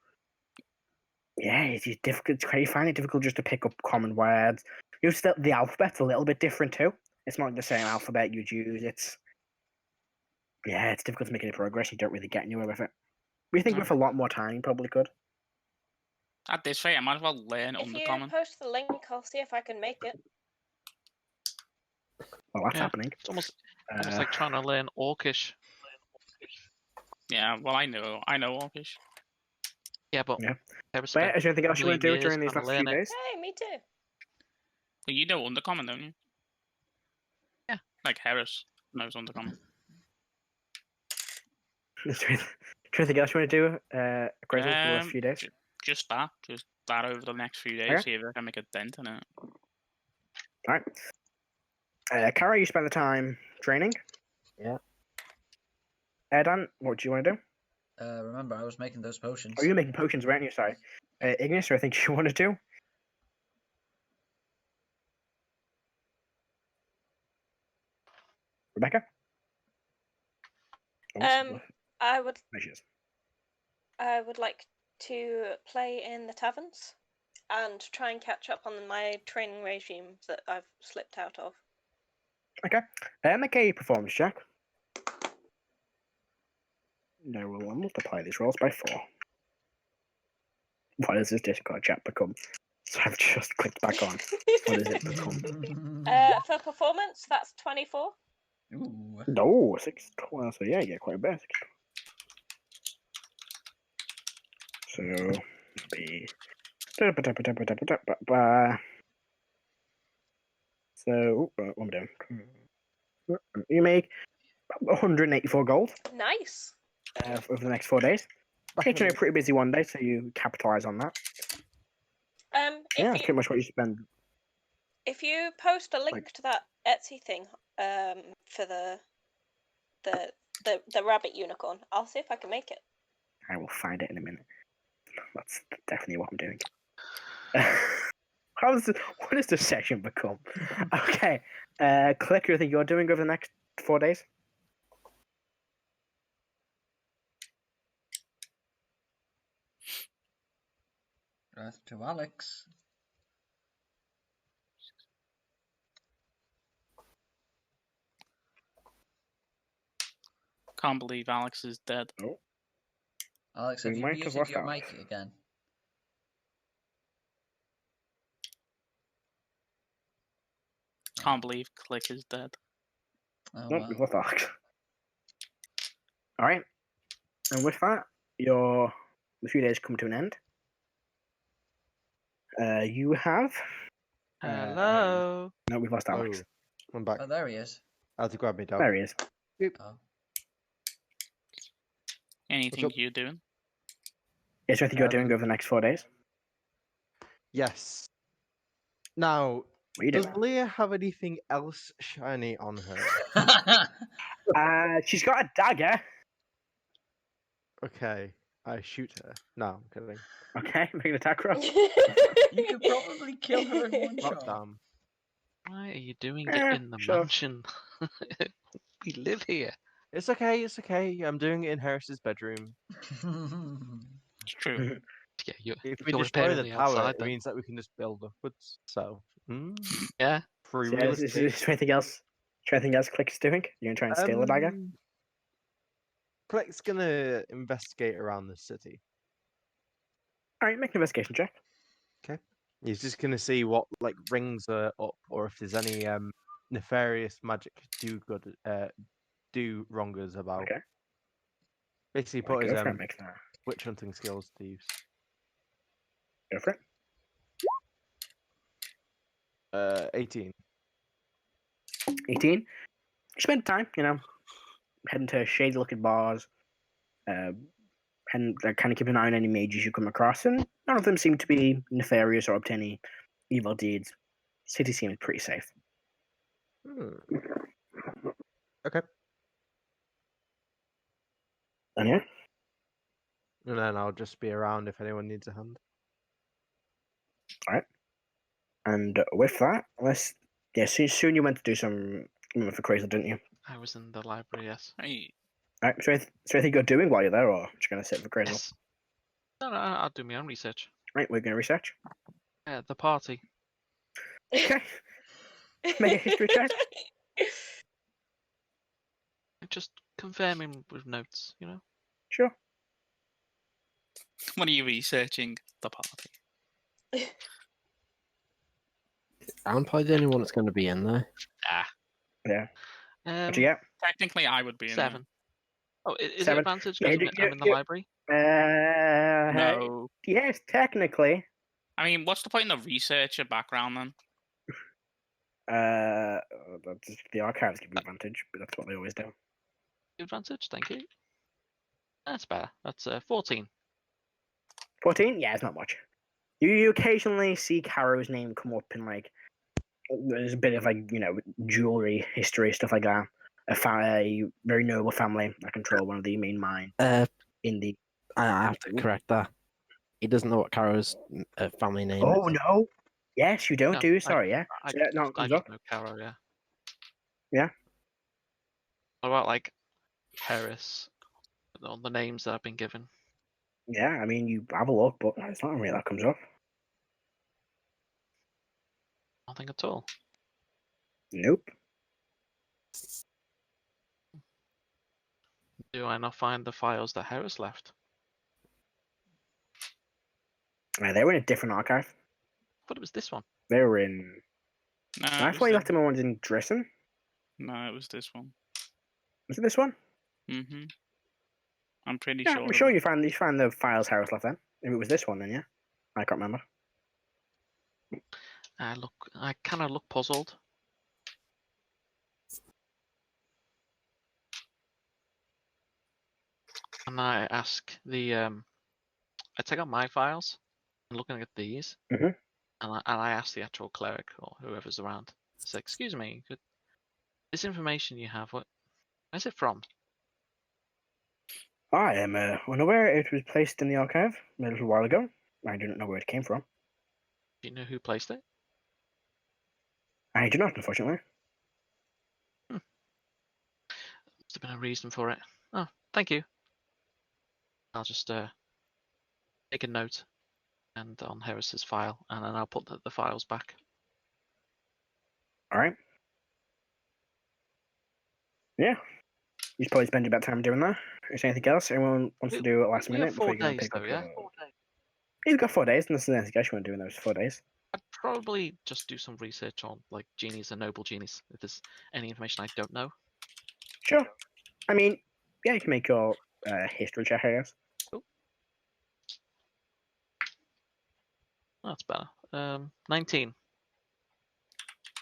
yeah, it's just difficult. You find it difficult just to pick up common words. Still the alphabet's a little bit different too. It's not the same alphabet you'd use. It's difficult to make any progress. You don't really get anywhere with it. We think with a lot more time, you probably could. At this rate, I might as well learn If you Undercommon. post the link, I'll see if I can make it. Well, that's Yeah. happening. It's almost like trying to learn Orcish. Yeah, well, I know Orcish. Yeah, but Yeah. I But respect is there anything else you want to do during these trying last to few learn it. days? Hey, me too. Well, you know Undercommon, don't you? Yeah. Like Heris knows Undercommon. Is there anything else you want to do, Grazel, for the last few days? Just that over the next few days, Okay. see if I can make a dent in it. Alright. Kara, you spend the time training? Yeah. Erdan, what do you want to do? Remember, I was making those potions. Oh, you're making potions, weren't you? Sorry. Igneous, I think you want to do? Rebecca? I would Measures. like to play in the taverns and try and catch up on my training regime that I've slipped out of. Okay. Make a performance check. No, we'll multiply these rolls by 4. What does this Discord chat become? So I've just clicked back on. What does it become? For performance, that's 24. Ooh. No, 6, 12. So yeah, you get quite a bit. So be. So what am I doing? You make 184 gold Nice. over the next 4 days. Actually, a pretty busy one day, so you capitalize on that. Yeah, that's pretty much what you spend. If you post a link to that Etsy thing, for the rabbit unicorn, I'll see if I can make it. I will find it in a minute. That's definitely what I'm doing. What has this session become? Okay, Cleric, you think you're doing over the next 4 days? Earth to Alex. Can't believe Alex is dead. Oh. Alex, We have you might have muted lost your Alex. mic again? Can't believe Click is dead. Oh, No, wow. we've lost Alex. Alright. And with that, the few days come to an end. You have. Hello. No, we've lost Alex. Oh, I'm back. Oh, there he is. I had to grab me dog. There he is. Oh. Anything up? you're doing? Is there anything you're doing over the next 4 days? Yes. Now, What are you does doing? Leah have anything else shiny on her? She's got a dagger. Okay, I shoot her. No, I'm kidding. Okay, make an attack roll. You could probably kill her in one Not shot. damn. Why are you doing Eh, it in the sure. mansion? We live here. It's okay, it's okay. I'm doing it in Heris's bedroom. It's true. Yeah, If we you're destroy the apparently tower, outside it then. means that we can just build upwards. So, Yeah. free So, real is estate. there anything else? Is there anything else Click's doing? You're gonna try and steal the dagger? Click's gonna investigate around the city. Alright, make an investigation check. He's just gonna see what rings are up, or if there's any nefarious magic do wrongers about. Okay. Basically, Right, put his go for it, make that. witch hunting skills to use. Go for it. 18. 18. You spend time, heading to shady looking bars, and kind of keep an eye on any mages you come across, and none of them seem to be nefarious or up to any evil deeds. City seems pretty safe. Okay. And yeah, And then I'll just be around if anyone needs a hand. and with that, soon you went to do some for Crazy, didn't you? I was in the library, yes. Hey, Alright, so anything you're doing while you're there, or just gonna sit for Crazy? Yes. No, I'll do my own research. Right, we're gonna research. The party. Okay. Make a history check. Just confirming with notes, Sure. what are you researching? The party. I'm probably the only one that's going to be in there. Yeah. What'd you get? Technically, I would be in 7. Oh, is it 7. advantage Yeah, because I'm in the library? there. No. Yes, technically. I mean, what's the point of research a background then? The archives give you advantage, but that's what they always do. Advantage, thank you. That's better. That's 14. 14? Yeah, it's not much. You occasionally see Karo's name come up in there's a bit of jewelry history, stuff like that. a very noble family that control one of the main mines in the. I have to correct that. He doesn't know what Karo's family name Oh is. no! Yes, you don't No, do. Sorry, yeah. I So that now I comes just up. know Karo, yeah. Yeah. What about like Heris? All the names that I've been given. Yeah, I mean, you have a look, but it's not really that comes up. Nothing at all. Nope. Do I not find the files that Heris left? They were in a different archive. I thought it was this one. They were in. No, I thought you left them in ones in Dresden. No, it was this one. Was it this one? Mm-hmm. I'm pretty Yeah, sure. I'm sure you find the files Harris left then. If it was this one, then yeah. I can't remember. I kind of look puzzled. And I ask the I take out my files and looking at these, Mhm. and I ask the actual cleric or whoever's around. I say, "Excuse me, this information you have, where's it from?" I am unaware it was placed in the archive a little while ago. I do not know where it came from. Do you know who placed it? I do not, unfortunately. Must have been a reason for it. Oh, thank you. I'll just take a note and on Heris's file, and then I'll put the files back. All right. Yeah. You should probably spend about time doing that. Is there anything else anyone wants to do at last We have minute before 4 you go and days, pick up though, yeah? your... He's got 4 days, and this is anything else you want to do in those 4 days. I'd probably just do some research on like genies and noble genies, if there's any information I don't know. Sure. I mean, yeah, you can make your history check, I guess. Cool. That's better. 19.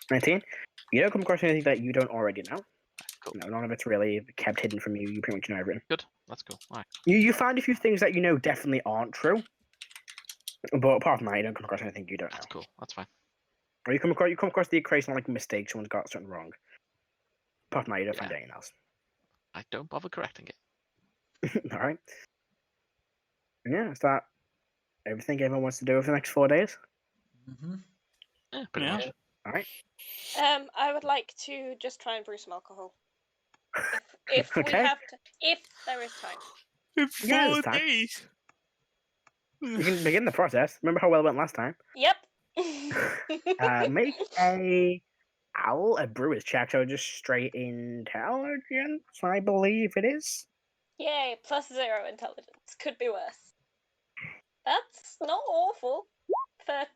19. You don't come across anything that you don't already know. Cool. No, none of it's really kept hidden from you. You pretty much know everything. Good. That's cool. All right. You find a few things that you know definitely aren't true. But apart from that, you don't come across anything you don't know. That's cool. That's fine. Or you come across the occasional like mistake someone's got something wrong. Apart from that, you don't find Yeah. anything else. I don't bother correcting it. All right. And yeah, is that everything everyone wants to do over the next 4 days? Mm-hmm. Yeah, pretty Yeah. much. All right. I would like to just try and brew some alcohol. If we Okay. have to, if there is time. In Yeah, 4 it's time. days. You can begin the process. Remember how well it went last time? Yep. Make a brewer's check, so just straight intelligence, I believe it is. Yay! +0 intelligence. Could be worse. That's not awful. For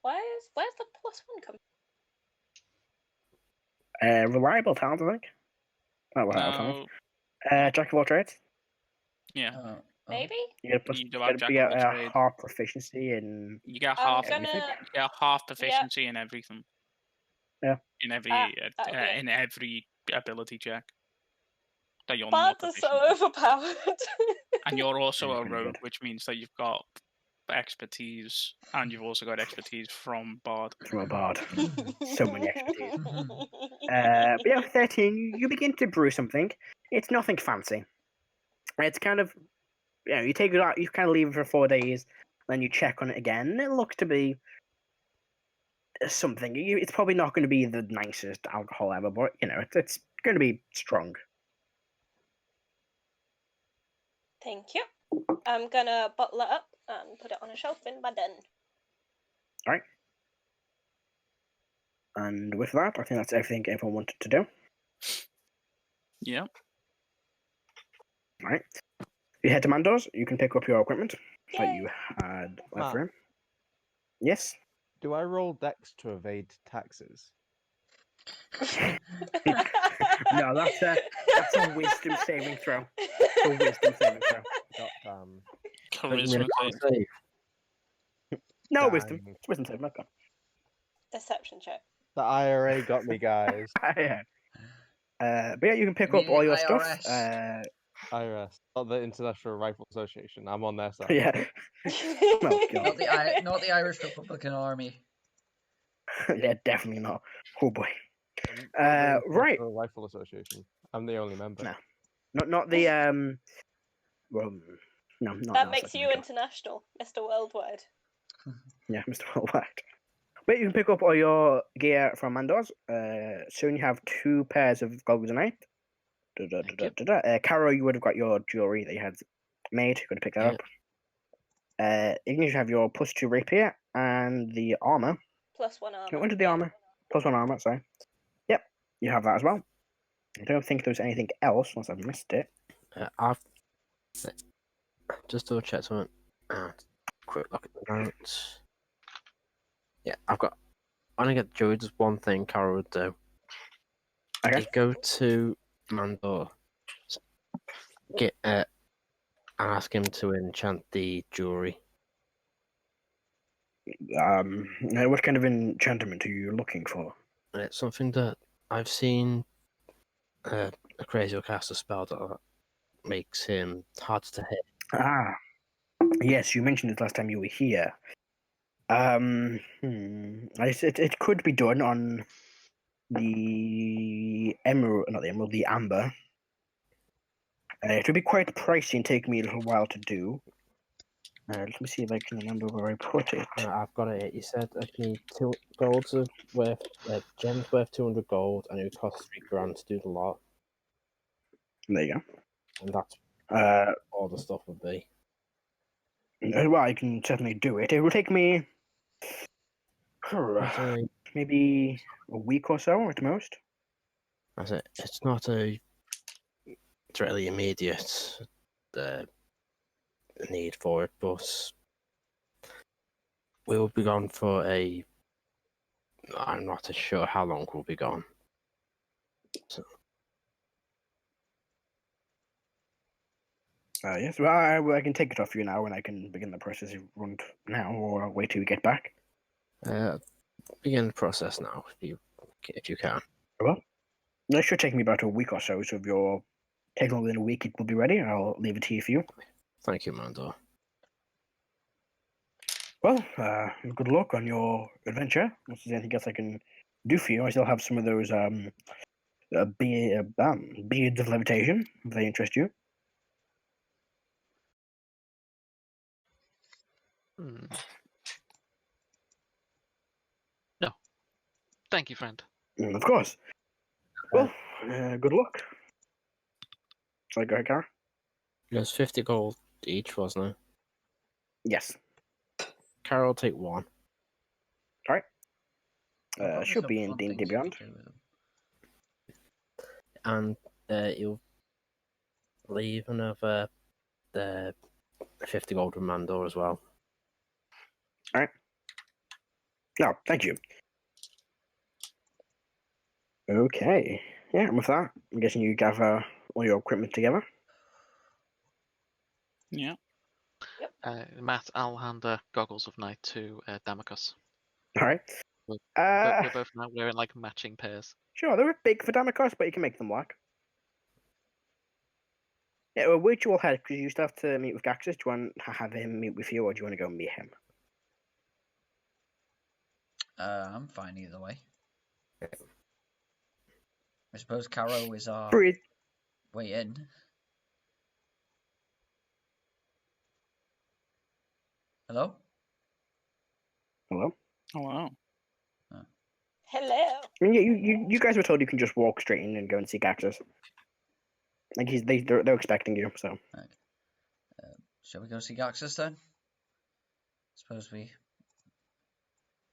where's the +1 coming? Reliable talent, I think. Oh, reliable talent. No, Jack of all trades. yeah. Maybe. You get You do you have get jack of all a trades. half proficiency in. You get I'm half. gonna. You get half proficiency in everything. Yeah. In every that'll be it. in every ability check. That you're Bards not are so proficient in. overpowered. And you're also Yeah, a pretty rogue, good. which means that you've got expertise, and you've also got expertise from Bard. From a bard. So many expertise. But yeah, 13, you begin to brew something. It's nothing fancy. It's kind of, you take it out, you kind of leave it for 4 days, then you check on it again, and it looks to be something. It's probably not going to be the nicest alcohol ever, but, it's going to be strong. Thank you. I'm gonna bottle it up and put it on a shelf in my den. Alright. And with that, I think that's everything everyone wanted to do. Yeah. Alright. If you head to Mando's, you can pick up your equipment that Yay. you had left Matt. for him. Yes? Do I roll dex to evade taxes? No, that's a wisdom saving throw. A wisdom saving throw. Goddamn. Charisma. Save. No Dang. wisdom. It's wisdom saving, okay. Deception check. The IRA got me, guys. Yeah. But yeah, you can pick You up all mean your IRS? stuff. IRS, not the International Rifle Association. I'm on their side. Yeah. Oh, God. Not the Irish Republican Army. Yeah, definitely not. Oh boy. Right. International Rifle Association. I'm the only member. No. Not the well, no, not That now, makes second you maker. international, Mr. Worldwide. Yeah, Mr. Worldwide. But you can pick up all your gear from Mandor's. Soon you have 2 pairs of goggles a night. Karo, you would have got your jewelry that you had made. You're going to pick that up. Igneous, you have your +2 rapier and the armor. +1 armor. When did the armor? +1 armor, sorry. Yep, you have that as well. I don't think there's anything else, unless I've missed it. I've just double check something. Quick look at the notes. Yeah, I've got. When I get jewelry, there's one thing Karo would do. Okay. You go to Mandor, ask him to enchant the jewelry. What kind of enchantment are you looking for? It's something that I've seen Akrasile cast a spell that makes him hard to hit. Ah, yes, you mentioned it last time you were here. It could be done on the emerald, not the emerald, the amber. It would be quite pricey and take me a little while to do. Let me see if I can remember where I put it. I've got it. You said I need 2 golds worth, gems worth 200 gold, and it would cost 3 grand to do the lot. There you go. And that's all the stuff would be. Well, I can certainly do it. It will take me maybe a week or so at most. That's it. It's not it's really immediate need for it, but we will be gone for I'm not too sure how long we'll be gone. So. Yes, well, I can take it off you now, and I can begin the process if you want now, or wait till we get back. Begin the process now, if you can. Well, that should take me about a week or so. So if you're taking longer than a week, it will be ready. I'll leave it here for you. Thank you, Mandor. Well, good luck on your adventure. If there's anything else I can do for you, I still have some of those beads of levitation, if they interest you. No. Thank you, friend. Of course. Well, good luck. Shall I go ahead, Kara? It was 50 gold each, wasn't it? Yes. Kara will take 1. Probably Should some be in fun D&D things Beyond. to do with them. And you'll leave another 50 gold with Mandor as well. Alright. No, thank you. Okay. Yeah, and with that, I'm guessing you gather all your equipment together. Yeah. Matt, I'll hand the goggles of night to Damocus. Alright. We're both now wearing like matching pairs. Sure, they're a bit big for Damocus, but you can make them work. Yeah, well, which will help, because you still have to meet with Gaxus. Do you want to have him meet with you, or do you want to go and meet him? I'm fine either way. I suppose Karo is our Breathe. way in. Hello? Hello? Hello. Hello. I mean, you guys were told you can just walk straight in and go and see Gaxus. Like, they're expecting you, so. Right. Shall we go see Gaxus then? Suppose we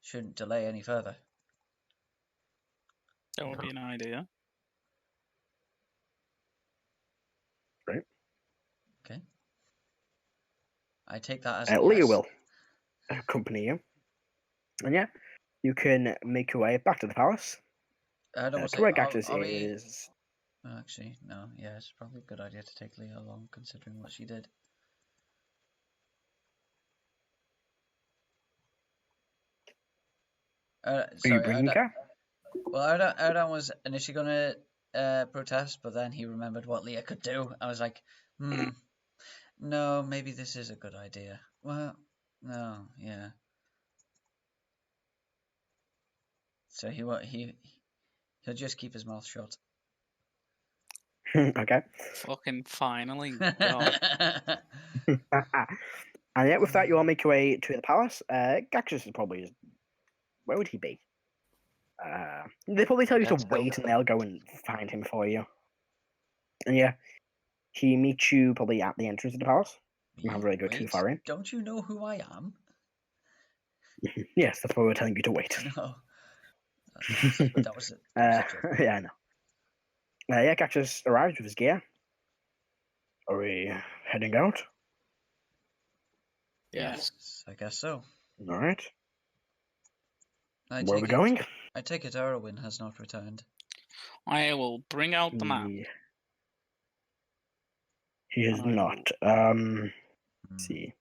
shouldn't delay any further. That would be an idea. Right. Okay. I take that as a Leah yes. will accompany you. And yeah, you can make your way back to the palace. To where Gaxus is. Actually, no. Yeah, it's probably a good idea to take Leah along, considering what she did. Are you bringing her? Well, Erdan was initially going to protest, but then he remembered what Leah could do. I was like, no, maybe this is a good idea. Well, no, yeah. So he'll He'll just keep his mouth shut. Okay. Fucking finally. God. And yet, with that, you all make your way to the palace. Gaxus is probably... Where would he be? They probably tell you to Let's go. wait, and they'll go and find him for you. And yeah, he meets you probably at the entrance of the palace. You haven't really go too Wait, far in. Don't you know who I am? Yes, that's why we're telling you to wait. No. But that was it. That was a joke. Yeah, I know. Yeah, Gaxus arrives with his gear. Are we heading out? Yes, I guess so. All right. I Where are we take going? I take it Erwin has not returned. I will bring out the map. He is I will- not. Hmm. Let's see.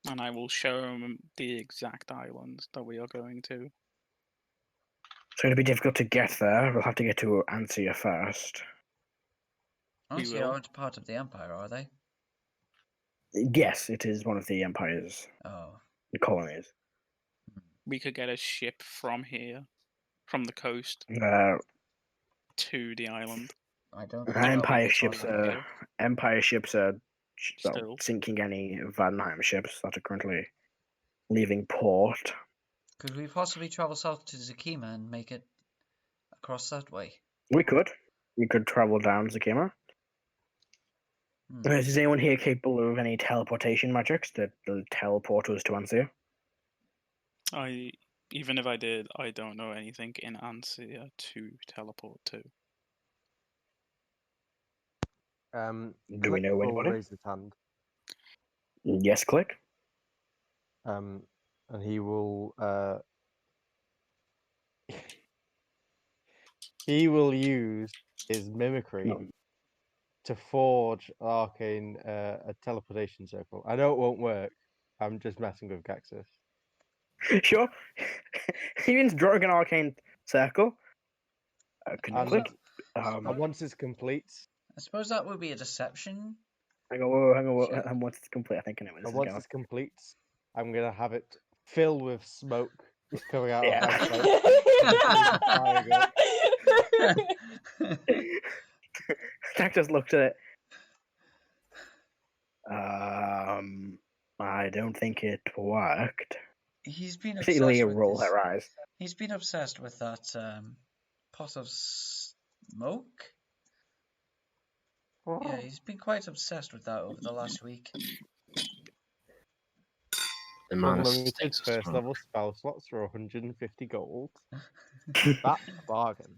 And I will show him the exact island that we are going to. It's going to be difficult to get there. We'll have to get to Ansia first. Honestly, will. aren't part of the Empire, are they? Yes, it is one of the Empire's Oh. colonies. We could get a ship from here, from the coast, Uh, to the island. I don't think Empire Erwin ships will follow. are Empire ships are Still. sinking any Vanheim ships that are currently leaving port. Could we possibly travel south to Zakima and make it across that way? We could travel down Zakima. Hmm. Is anyone here capable of any teleportation magics that will teleport us to Ansia? Even if I did, I don't know anything in Ansia to teleport to. Do we Click know will anybody? raise his hand. Yes, click. And he will he will use his mimicry No. to forge arcane a teleportation circle. I know it won't work. I'm just messing with Gaxus. Sure. He means drawing an arcane circle. Complete. And once it's complete, I suppose that would be a deception. Hang on. Sure. And once it's complete, I think I know where this and is once going. it's complete, I'm gonna have it fill with smoke coming out Yeah. of my sight. Jack just looked at it. I don't think it worked. He's been I see obsessed Leah with roll this. her eyes. He's been obsessed with that pot of smoke. Yeah, he's been quite obsessed with that over the last week. The man Unlimited sticks first smoke. level spell slots for 150 gold. That's a bargain.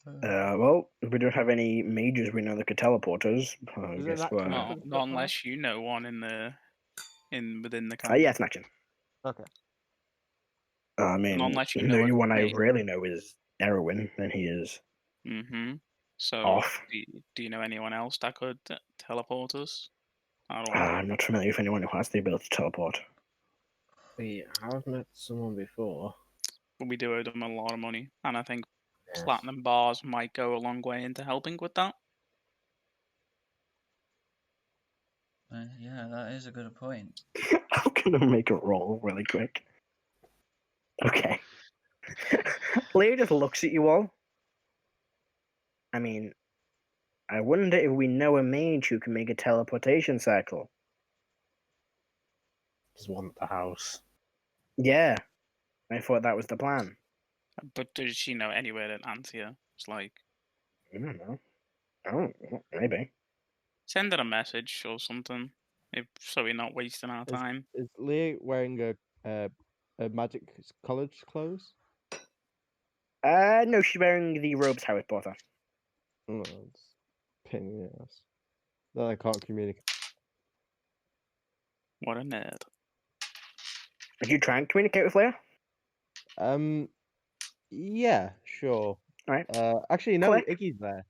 Well, we don't have any mages we know that could teleport us. I Is it guess that we're... kind of- Not unless you know one within the yeah, country. it's matching. Okay. I mean, unless you the know only a one I mage. really know is Erwin, and he is So, off. do you know anyone else that could teleport us? I'm not familiar with anyone who has the ability to teleport. I've met someone before. But we do owe them a lot of money, and I think Yes. platinum bars might go a long way into helping with that. Yeah, that is a good point. I'm gonna make a roll really quick. Okay. Leah just looks at you all. I mean, I wonder if we know a mage who can make a teleportation circle. There's one at the house. Yeah. I thought that was the plan. But does she know anywhere in Antia? It's like, I don't know. Oh, maybe. send her a message or something, so we're not wasting our time. Is Leah wearing a magic college clothes? No, she's wearing the robes Harry Potter. No, it's pain in the ass. Then I can't communicate. What a nerd. Did you try and communicate with Leah? Yeah, sure. Alright. Actually, no, Click. Iggy's there.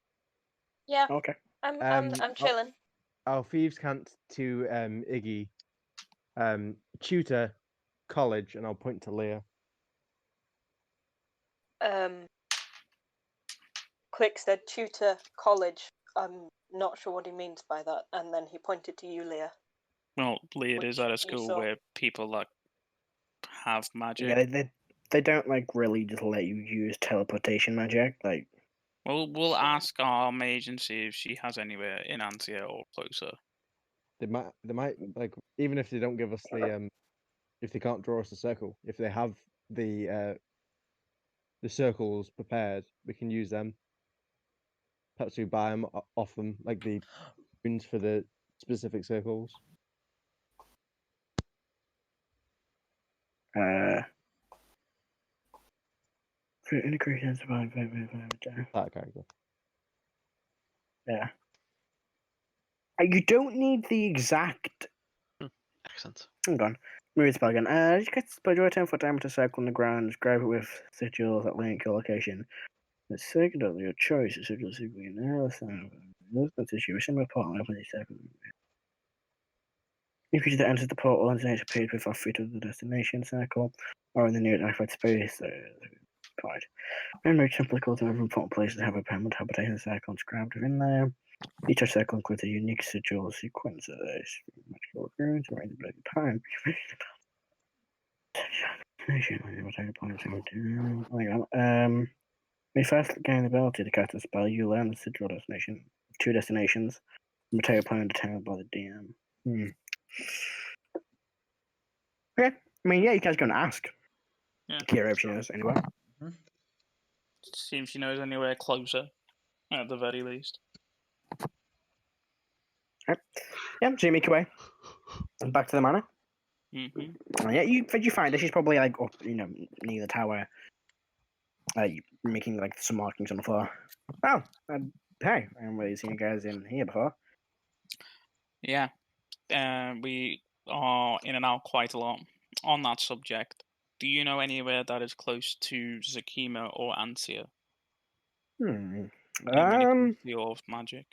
Yeah, Okay. I'm chilling. Our thieves can't to Iggy. Tutor, college, and I'll point to Leah. Quick said tutor college. I'm not sure what he means by that, and then he pointed to you, Leah. Well, Leah is Which at a you school saw. where people that have magic. Yeah, they don't like really just let you use teleportation magic. Like, We'll ask our mage and see if she has anywhere in Antia or closer. They might like, even if they don't give us the if they can't draw us a circle, if they have the circles prepared, we can use them. Perhaps we buy them off them, like the runes for the specific circles. integration. That character. Yeah. You don't need the exact. Excellent. Hang on. Move the spell again. Just get spell your 10-foot diameter circle on the ground. Describe it with sigils that link your location. The circle of your choice. The sigil is an issue. A similar portal opens each circle. If creature that enters the portal and nature appears within 5 feet of the destination circle or in the near occupied space. Right. Remember, simply call to every important place that have a permanent habitation circle inscribed within there. Each circle includes a unique sigil sequence of magical occurrence or any bloody time. When you first gain the ability to cast a spell, you learn the sigil destination. 2 destinations. The material plan determined by the DM. Okay. I mean, yeah, you guys go and ask. Yeah. Kira, if she knows anyway. See if she knows anywhere closer, at the very least. Yeah, so you make your way back to the manor. Mm-hmm. Yeah, you find that she's probably like up, near the tower, making like some markings on the floor. Oh, hey, I haven't really seen you guys in here before. Yeah, we are in and out quite a lot. On that subject, do you know anywhere that is close to Zakima or Ansia? Your magic.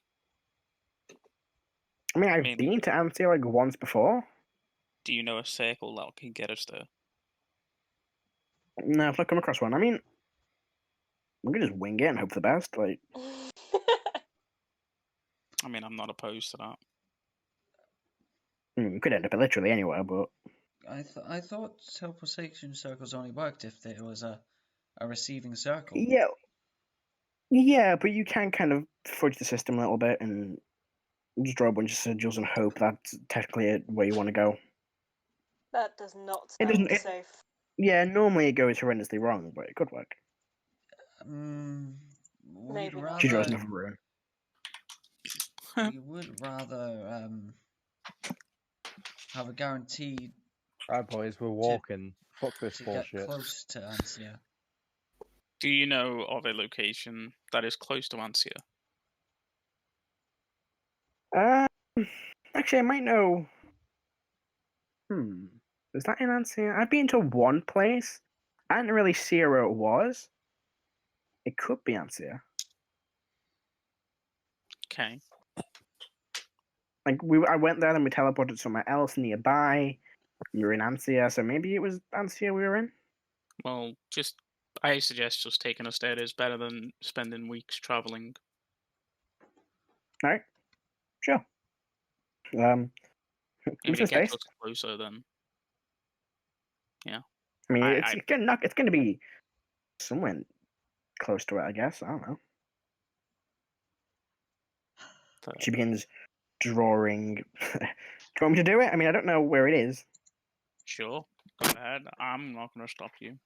I mean, I've been to Ansia like once before. Do you know a circle that can get us there? No, I've not come across one. I mean, we could just wing it and hope for the best. Like, I mean, I'm not opposed to that. we could end up literally anywhere, but I thought teleportation circles only worked if there was a receiving circle. yeah, but you can kind of fudge the system a little bit and just draw a bunch of sigils and hope that's technically where you want to go. That does not sound safe. Yeah, normally it goes horrendously wrong, but it could work. We'd rather. She draws another rune. We would rather have a guaranteed. Right, boys, we're walking. Fuck this to bullshit. Get close to Ansia. Do you know of a location that is close to Ansia? Actually, I might know. Is that in Ansia? I've been to one place. I didn't really see where it was. It could be Ansia. Okay. Like I went there, then we teleported somewhere else nearby. We were in Ansia, so maybe it was Ansia we were in. Well, I suggest just taking us there is better than spending weeks traveling. All right, sure. If it gets us closer, then yeah. I mean, it's going to be somewhere close to it, I guess. I don't know. She begins drawing. Do you want me to do it? I mean, I don't know where it is. Sure, go ahead. I'm not going to stop you.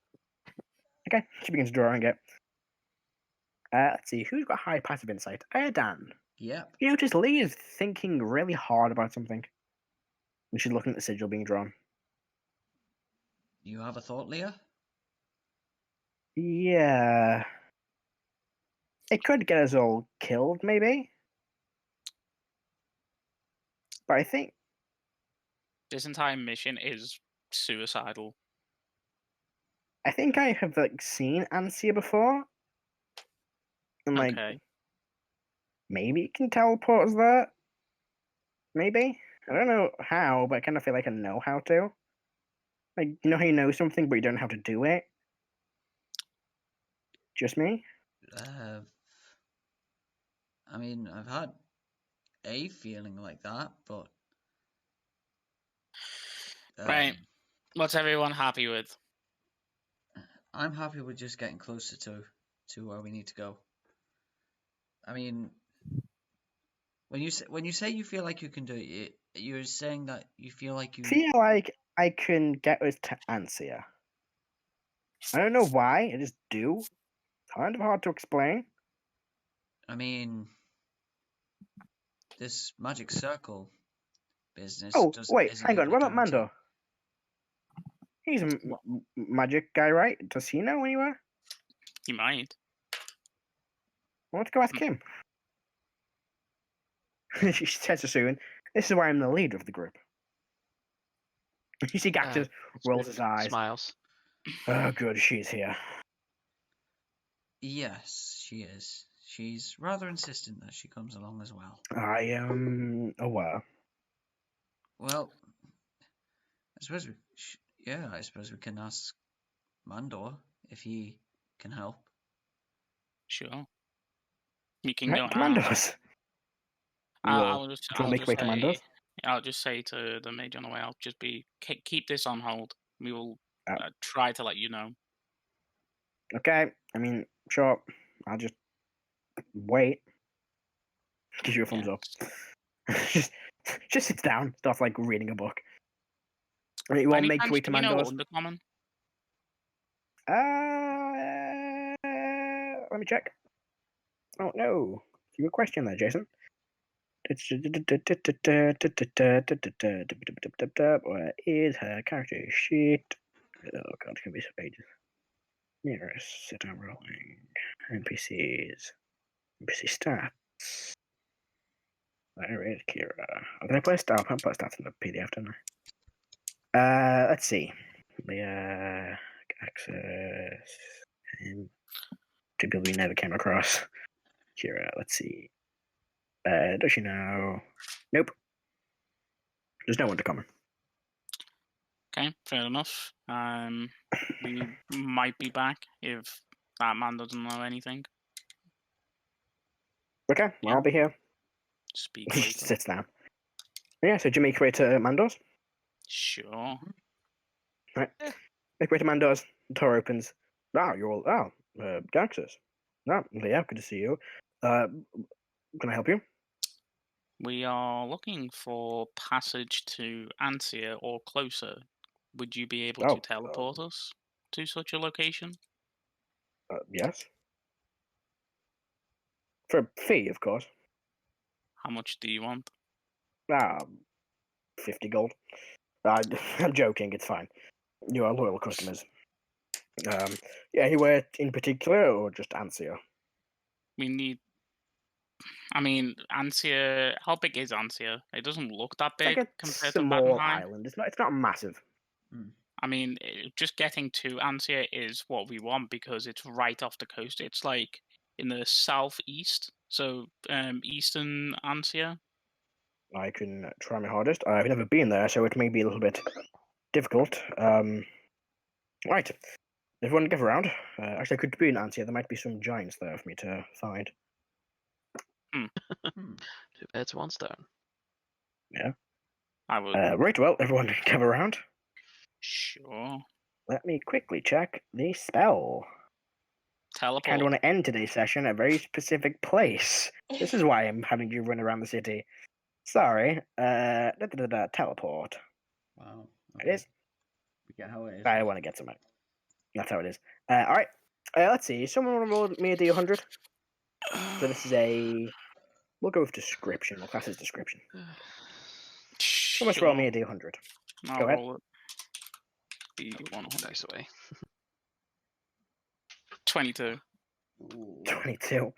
Okay, she begins drawing it. Let's see, who's got high passive insight? Erdan. Yep. You notice Lee is thinking really hard about something. And she's looking at the sigil being drawn. You have a thought, Leah? Yeah. It could get us all killed, maybe. But I think this entire mission is suicidal. I think I have seen Ansia before. And Okay. Maybe it can teleport us there. Maybe. I don't know how, but I kind of feel like I know how to. Like, you know how you know something, but you don't know how to do it? Just me? I mean, I've had a feeling like that, but... Right. What's everyone happy with? I'm happy with just getting closer to where we need to go. I mean, when you say you feel like you can do it, you're saying that you feel like you. Feel like I can get us to Ansia. I don't know why. I just do. Kind of hard to explain. I mean, this magic circle business. Oh, wait, isn't hang on. usually What about guaranteed. Mando? He's a magic guy, right? Does he know anywhere? He might. Let's go ask him. She says to Sune, "This is why I'm the leader of the group." You see Gactus rolls his eyes. Smiles. Oh, good, she's here. Yes, she is. She's rather insistent that she comes along as well. I am aware. Well, I suppose I suppose we can ask Mandor if he can help. Sure. You can Right, go. Commandos. I'll just say to the mage on the way, I'll just keep this on hold. We will try to let you know. Okay, I mean, sure. I'll just wait. Gives you a thumbs up. just sits down, starts like reading a book. Right, you want to make your way to Mandos? Undercommon? Let me check. Oh no, good question there, Jason. Where is her character sheet? Oh god, can be some pages. Heris, sit down rolling. NPC stats. Where is Kira? I'm gonna put stats. I'll put stats in the PDF, don't I? Let's see. The access. Two people we never came across. Kira, let's see. Does she know? Nope. There's no undercommon. Okay, fair enough. We might be back if that man doesn't know anything. Okay, well, I'll be here. Speak He later. sits down. Yeah, so do you make your way to Mandos? Sure. Right. Make your way to Mandos. The door opens. You're all. Gaxus. Yeah, good to see you. Can I help you? We are looking for passage to Ansia or closer. Would you be able to teleport us to such a location? Yes. For a fee, of course. How much do you want? 50 gold. I'm joking, it's fine. You are loyal customers. Anywhere in particular, or just Ansia? We need... I mean, Ansia... How big is Ansia? It doesn't look that big like compared to Vattenheim. Island. It's not massive. I mean, just getting to Ansia is what we want because it's right off the coast. It's like in the southeast, so eastern Ansia. I can try my hardest. I've never been there, so it may be a little bit difficult. Right. Everyone give around. Actually, I could be in Ansia. There might be some giants there for me to find. Two birds, one stone. Yeah. I would. Right, well, everyone give around. Sure. Let me quickly check the spell. Teleport. Kind of want to end today's session at a very specific place. This is why I'm having you run around the city. Sorry. Teleport. Wow. Okay. It is. We get how it is. I want to get some. That's how it is. Alright. Let's see. Someone want to roll me a D100? So this is a... We'll go with description. We'll class as description. Someone roll me a D100. I'll roll it. D100. Dice away. 22. 22.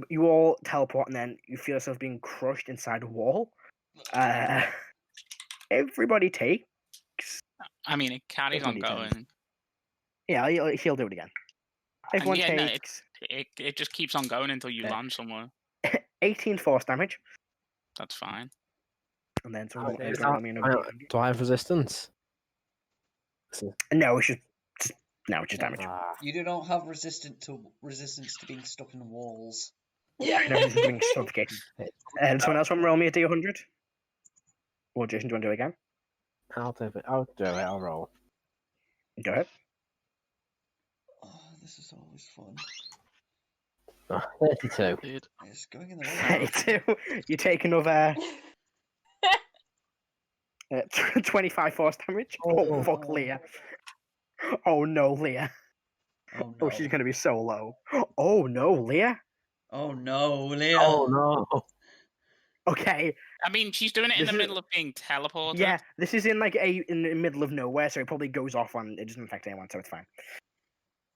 You all teleport and then you feel yourself being crushed inside a wall. Everybody takes... I mean, it carries on going. Yeah, he'll do it again. Everyone takes... It just keeps on going until you land somewhere. 18 force damage. That's fine. And then Do I have resistance? No, it's just damage. You do not have resistance to being stuck in walls. Yeah, no, it's being suffocated. Someone else want to roll me a D100? Or Jason, do you want to do it again? I'll do it. I'll roll. Go ahead. this is always fun. 32. Dude. It's going in the right 32. You take another 25 force damage. Oh, fuck, Leah. Oh no, Leah. Oh Oh, no. she's gonna be so low. Oh no, Leah. Oh no, Leah. Oh no. Okay. I mean, she's doing it in This the is- middle of being teleported. Yeah, this is in like in the middle of nowhere, so it probably goes off on. It doesn't affect anyone, so it's fine.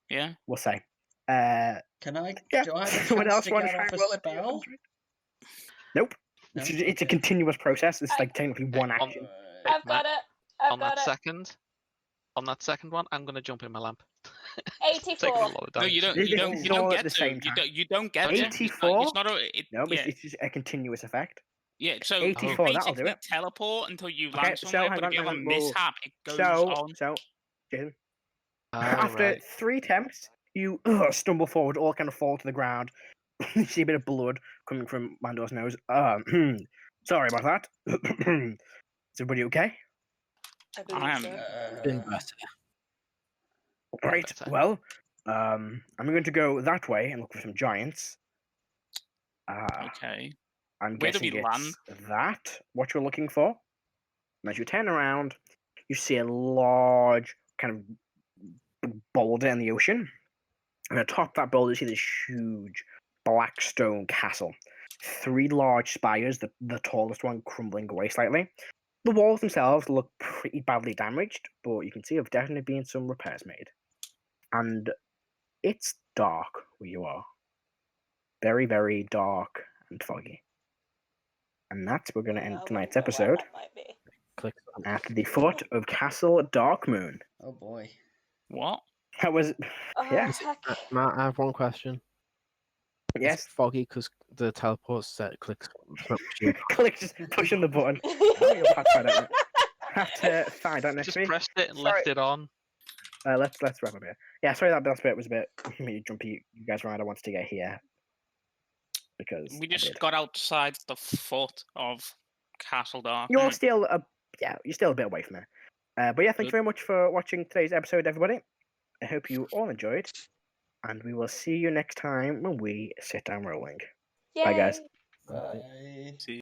Yeah. We'll say. Can I? Yeah. Do I have a Someone chance else to want get to try off and a roll it? spell? Nope. No? It's a Okay. continuous process. It's like technically one on- action. I've got it. I've On got that it. second, on that second one, I'm gonna jump in my lamp. 84. Taking a lot of No, damage. you don't. This You don't. is You don't all at get the to. same time. You don't get to. 84? It's not a. No, yeah. it's just a continuous effect. Yeah. So 84, you that'll do basically it. teleport until you Okay, land so somewhere. hang But on, if you have hang a on, we'll- mishap, it goes on. Jason, Oh, after right. 3 attempts, you stumble forward, all kind of fall to the ground. You see a bit of blood coming from Mando's nose. Sorry about that. Is everybody okay? I believe I am. so. Been better. Right. better. Well, I'm going to go that way and look for some giants. Okay. I'm Where do guessing we it's land? that what you're looking for. And as you turn around, you see a large kind of boulder in the ocean. And atop that boulder, you see this huge black stone castle. 3 large spires, the tallest one crumbling away slightly. The walls themselves look pretty badly damaged, but you can see there have definitely been some repairs made. And it's dark where you are. Very, very dark and foggy. And that's where we're going to Yeah, end I tonight's wonder where episode that might be. Click on at the foot of Castle Darkmoon. Oh boy. What? That was, Oh, yeah, heck. Matt, I have one question. yes. It's foggy because the teleport set clicks. Click, just pushing the button. Oh, you'll have to find out. Have to find out next Just week. pressed it and Sorry. left it on. Let's wrap up here. Yeah, sorry that last bit was a bit jumpy. You guys were right. I wanted to get here because We I just did. got outside the foot of Castle Dark. You're still you're still a bit away from it. But yeah, thank you Good. very much for watching today's episode, everybody. I hope you all enjoyed, and we will see you next time when we sit down rolling. Bye, guys. Yay. Bye.